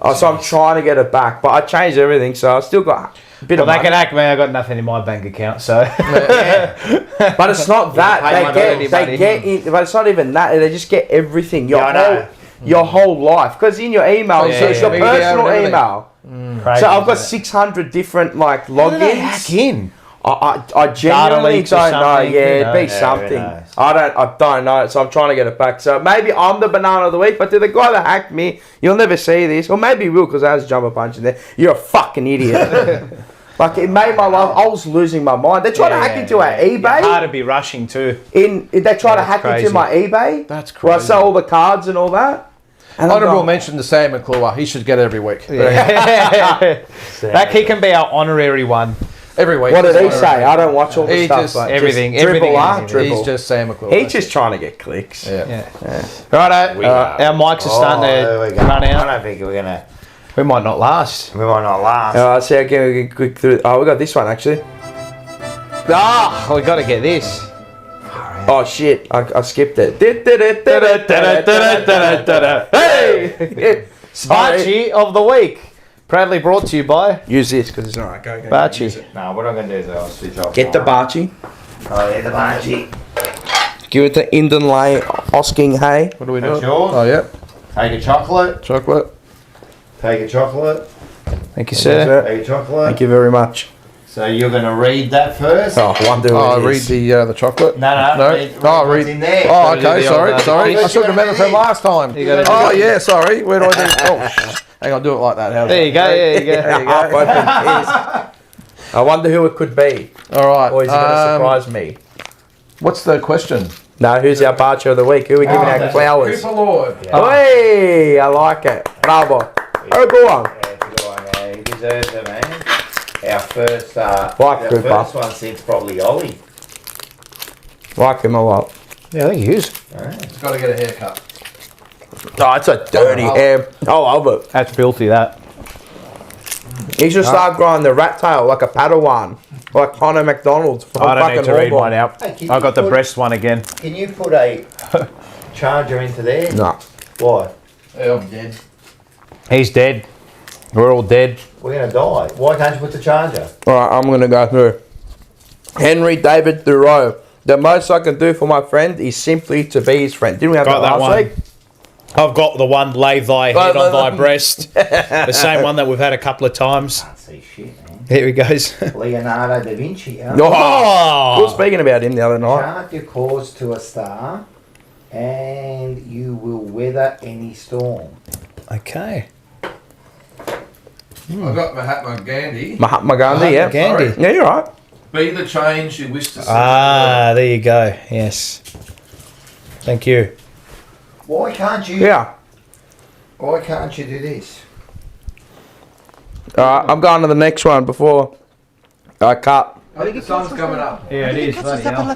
Oh, so I'm trying to get it back, but I changed everything, so I still got a bit of Well, they money. can hack me. I got nothing in my bank account, so. But it's not that. They get in, but it's not even that. They just get everything. Your whole life. Because in your email, so it's your personal email. So I've got 600 different like logins. How do they hack in? I genuinely don't know. Yeah, it'd be something. Nice. I don't know. So I'm trying to get it back. So maybe I'm the banana of the week. But to the guy that hacked me, you'll never see this, or maybe you will because there's jumper punch in there. You're a fucking idiot. Like it made my life. I was losing my mind. They tried to hack into our eBay. Hard to be rushing too. They tried to hack into my eBay. That's crazy. Where I sell all the cards and all that. And Honourable mention to Sam McClure. He should get it every week. That he can be our honorary one. Every week. What did he say? I don't watch all the stuff. Just, like, everything. Just Everything. He's just Sam McClure. He's just trying to get clicks. Yeah. Righto. Our mics are starting to run out. I don't think we're gonna. We might not last. We might not last. I see. Again, we can quick through. Oh, we got this one actually. Ah, we got to get this. Oh shit! I skipped it. Hey, Bachi of the week, proudly brought to you by. Use this because it's alright. Go. Bachi. No, what I'm gonna do is I'll switch off. Get the Bachi. Oh, yeah, the Bachi. Give it to Indian Lay Osking Hay. What do we do? That's yours. Oh, yeah. Take a chocolate. Chocolate. Take a chocolate. Thank you, sir. Take a chocolate. Thank you very much. So you're gonna read that first. Oh, I wonder Oh, what it read is. the chocolate. No. Read what's in there. Oh, Gotta do okay. the Sorry. old, Sorry. I should have remembered from last time. gotta do Oh, yeah. Sorry. Where do I do? Oh, hang on. Do it like that. How's There you go. Yeah, you go. There you go. I wonder who it could be. All right. Or is it going to surprise me? What's the question? No, who's our Bachi of the week? Who are we giving our flowers? Cooper Lord. Hey, I like it. Bravo. Oh, go on. Yeah, he deserves it, man. Our first, Like our Cooper. first one since probably Ollie. Like him a lot. Yeah, I think he is. He's got to get a haircut. Oh, it's a dirty hair. I love it. That's filthy. That. He should start growing the rat tail like a Padawan. Like Connor McDonald's from I don't fucking need to read Hawthorn. mine out. Hey, can I you got the put- breast one again. Can you put a charger into there? No. Why? Yeah, I'm dead. He's dead. We're all dead. We're gonna die. Why can't you put the charger? Alright, I'm going to go through. Henry David Thoreau. The most I can do for my friend is simply to be his friend. Didn't we have Got that that last one. week? I've got the one, lay thy head on thy breast. The same one that we've had a couple of times. Can't see shit, man. Here he goes. Leonardo da Vinci. Huh? We were speaking about him the other night. Chart your course to a star, and you will weather any storm. Okay. I got Mahatma Gandhi. Mahatma Gandhi, yeah. Gandhi. Yeah, you're right. Be the change you wish to see. Ah, there you go. Yes. Thank you. Why can't you? Yeah. Why can't you do this? Alright, I'm going to the next one before I cut. I think the sun's coming up. Yeah, it is. No, I can't. I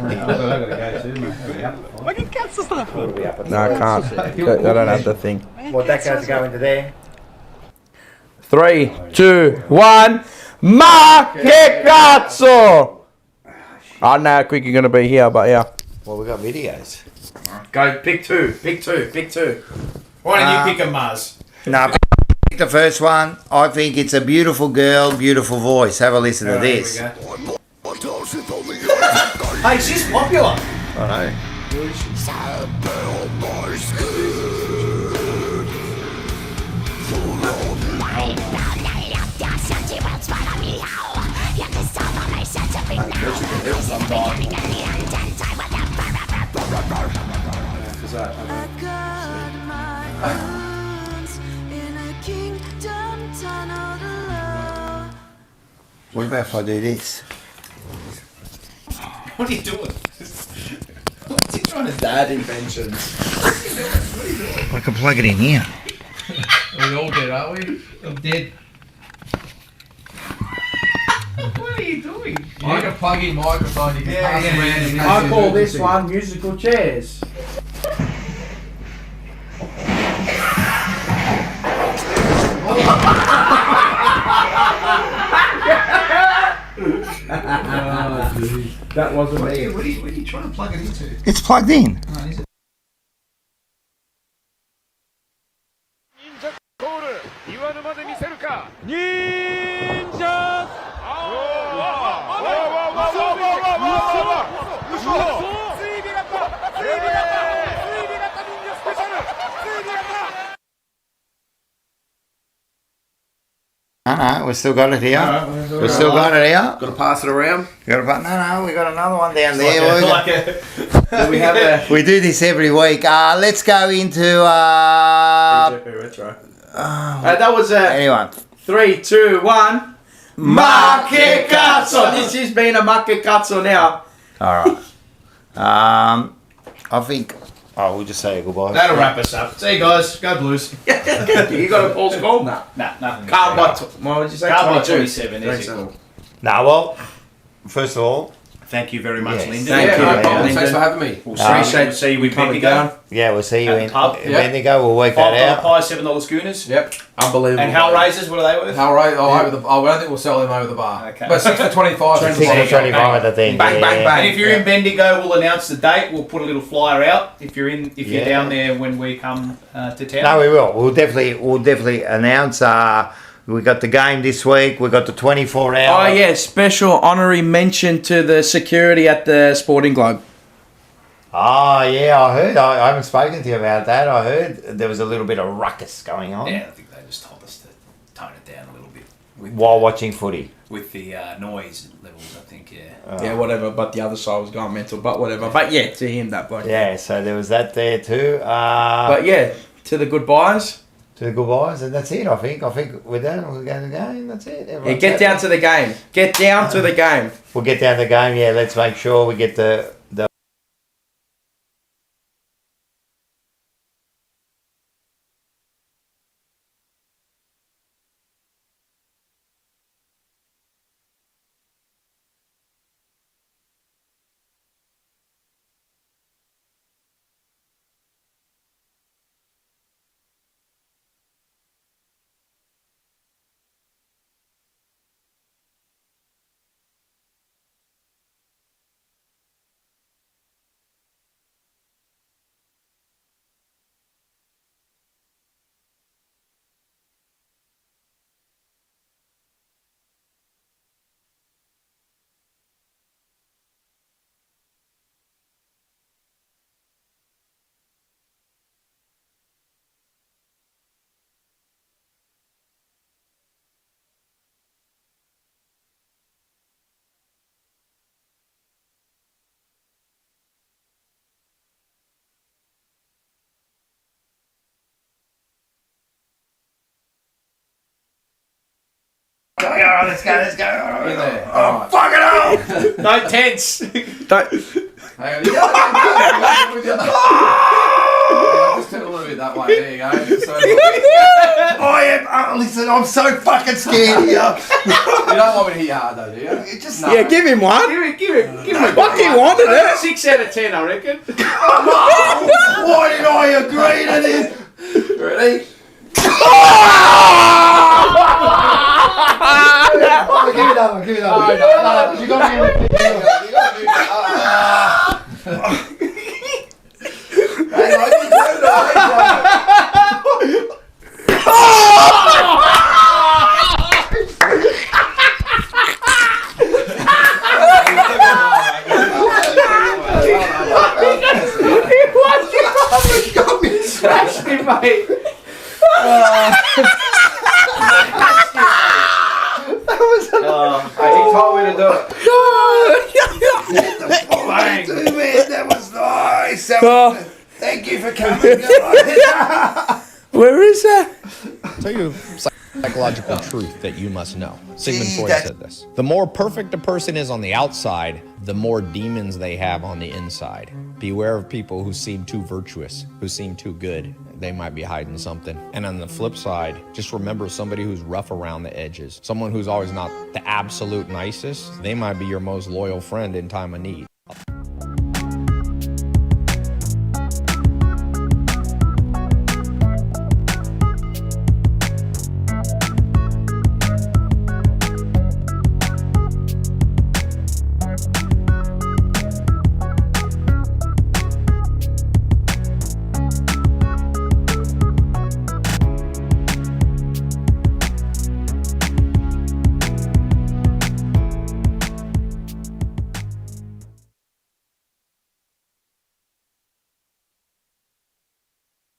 don't have the thing. Well, that goes to go into there. 3, 2, 1. Ma che cazzo! I don't know how quick you're going to be here, but yeah. Well, we got videos. Go, pick two. Pick two. Why don't you pick a Muzz? No, pick the first one. I think it's a beautiful girl, beautiful voice. Have a listen to this. Hey, she's popular. I know. What about if I do this? What are you doing? What's he trying to dad inventions? I can plug it in here. Are we all dead, are we? I'm dead. What are you doing? I can plug in microphone, you can pass around. And I call this one musical chairs. That wasn't me. What are you trying to plug it into? It's plugged in. Ninja Quarter, No, we've still got it here. We've still got it here. Got to pass it around. No, we got another one down there. Do we have a We do this every week. Let's go into. retro? That was Anyone. 3, 2, 1. Make cazzo. This has been a make cazzo now. All right. I think. Oh, we'll just say goodbye. That'll wrap us up. See you guys. Go Blues. You got a Paul score? Nah, nothing. Carl by what would you say? Carl by 22. 27. There's your call. No, well, first of all, Thank you very much, Yes. Lyndon. Thank you. No problem. Lyndon. Thanks for having me. We'll Appreciate see you with coming Bendigo. down. yeah, we'll see you At the in pub. Bendigo. We'll work that $5 out. pies, $7 schooners. Yep. Unbelievable. And Hellraisers, what are they worth? How right? I don't think we'll sell them over the bar. Okay. But 6 for 25. 6 for 25 at the thing. Bang, bang, bang. And if you're in Bendigo, we'll announce the date. We'll put a little flyer out if you're Yeah. down there when we come to town. No, we will. We'll definitely announce. We got the game this week. We got the 24 hour. Oh yeah, special honorary mention to the security at the Sporting Globe. Oh yeah, I heard. I haven't spoken to you about that. I heard there was a little bit of ruckus going on Yeah, I think they just told us to tone it down a little bit while watching footy. with the noise levels. I think, Yeah, whatever. But the other side was going mental. But whatever. But yeah, to him that bloke. Yeah, so there was that there too. But yeah, to the goodbyes. To the goodbyes, and that's it. I think we're done. We'll go to the game. That's it. Yeah, Everyone's get happy. down to the game. Get down to the game. We'll get down to the game. Yeah, let's make sure we get the. Let's go. In there. Oh, fuck it up! no tense. Don't. Hang on. Just turn a little bit that way. There you go. So, Listen, I'm so fucking scared here. you don't want me to hit you hard though, do you? It just Yeah, give him one. Give him a Fuck, he wanted it. 6 out of 10, I reckon. Why did I agree to this? Ready? Give me that one. Give me that one. No. You got to give it. You got to do that. Hang on, you turn it Smashed him, mate. He told me to do it. That was nice. Thank you for coming. Where is that? Tell you a psychological truth that you must know. Sigmund Freud said this. The more perfect a person is on the outside, the more demons they have on the inside. Beware of people who seem too virtuous, who seem too good. They might be hiding something. And on the flip side, just remember somebody who's rough around the edges. Someone who's always not the absolute nicest. They might be your most loyal friend in time of need.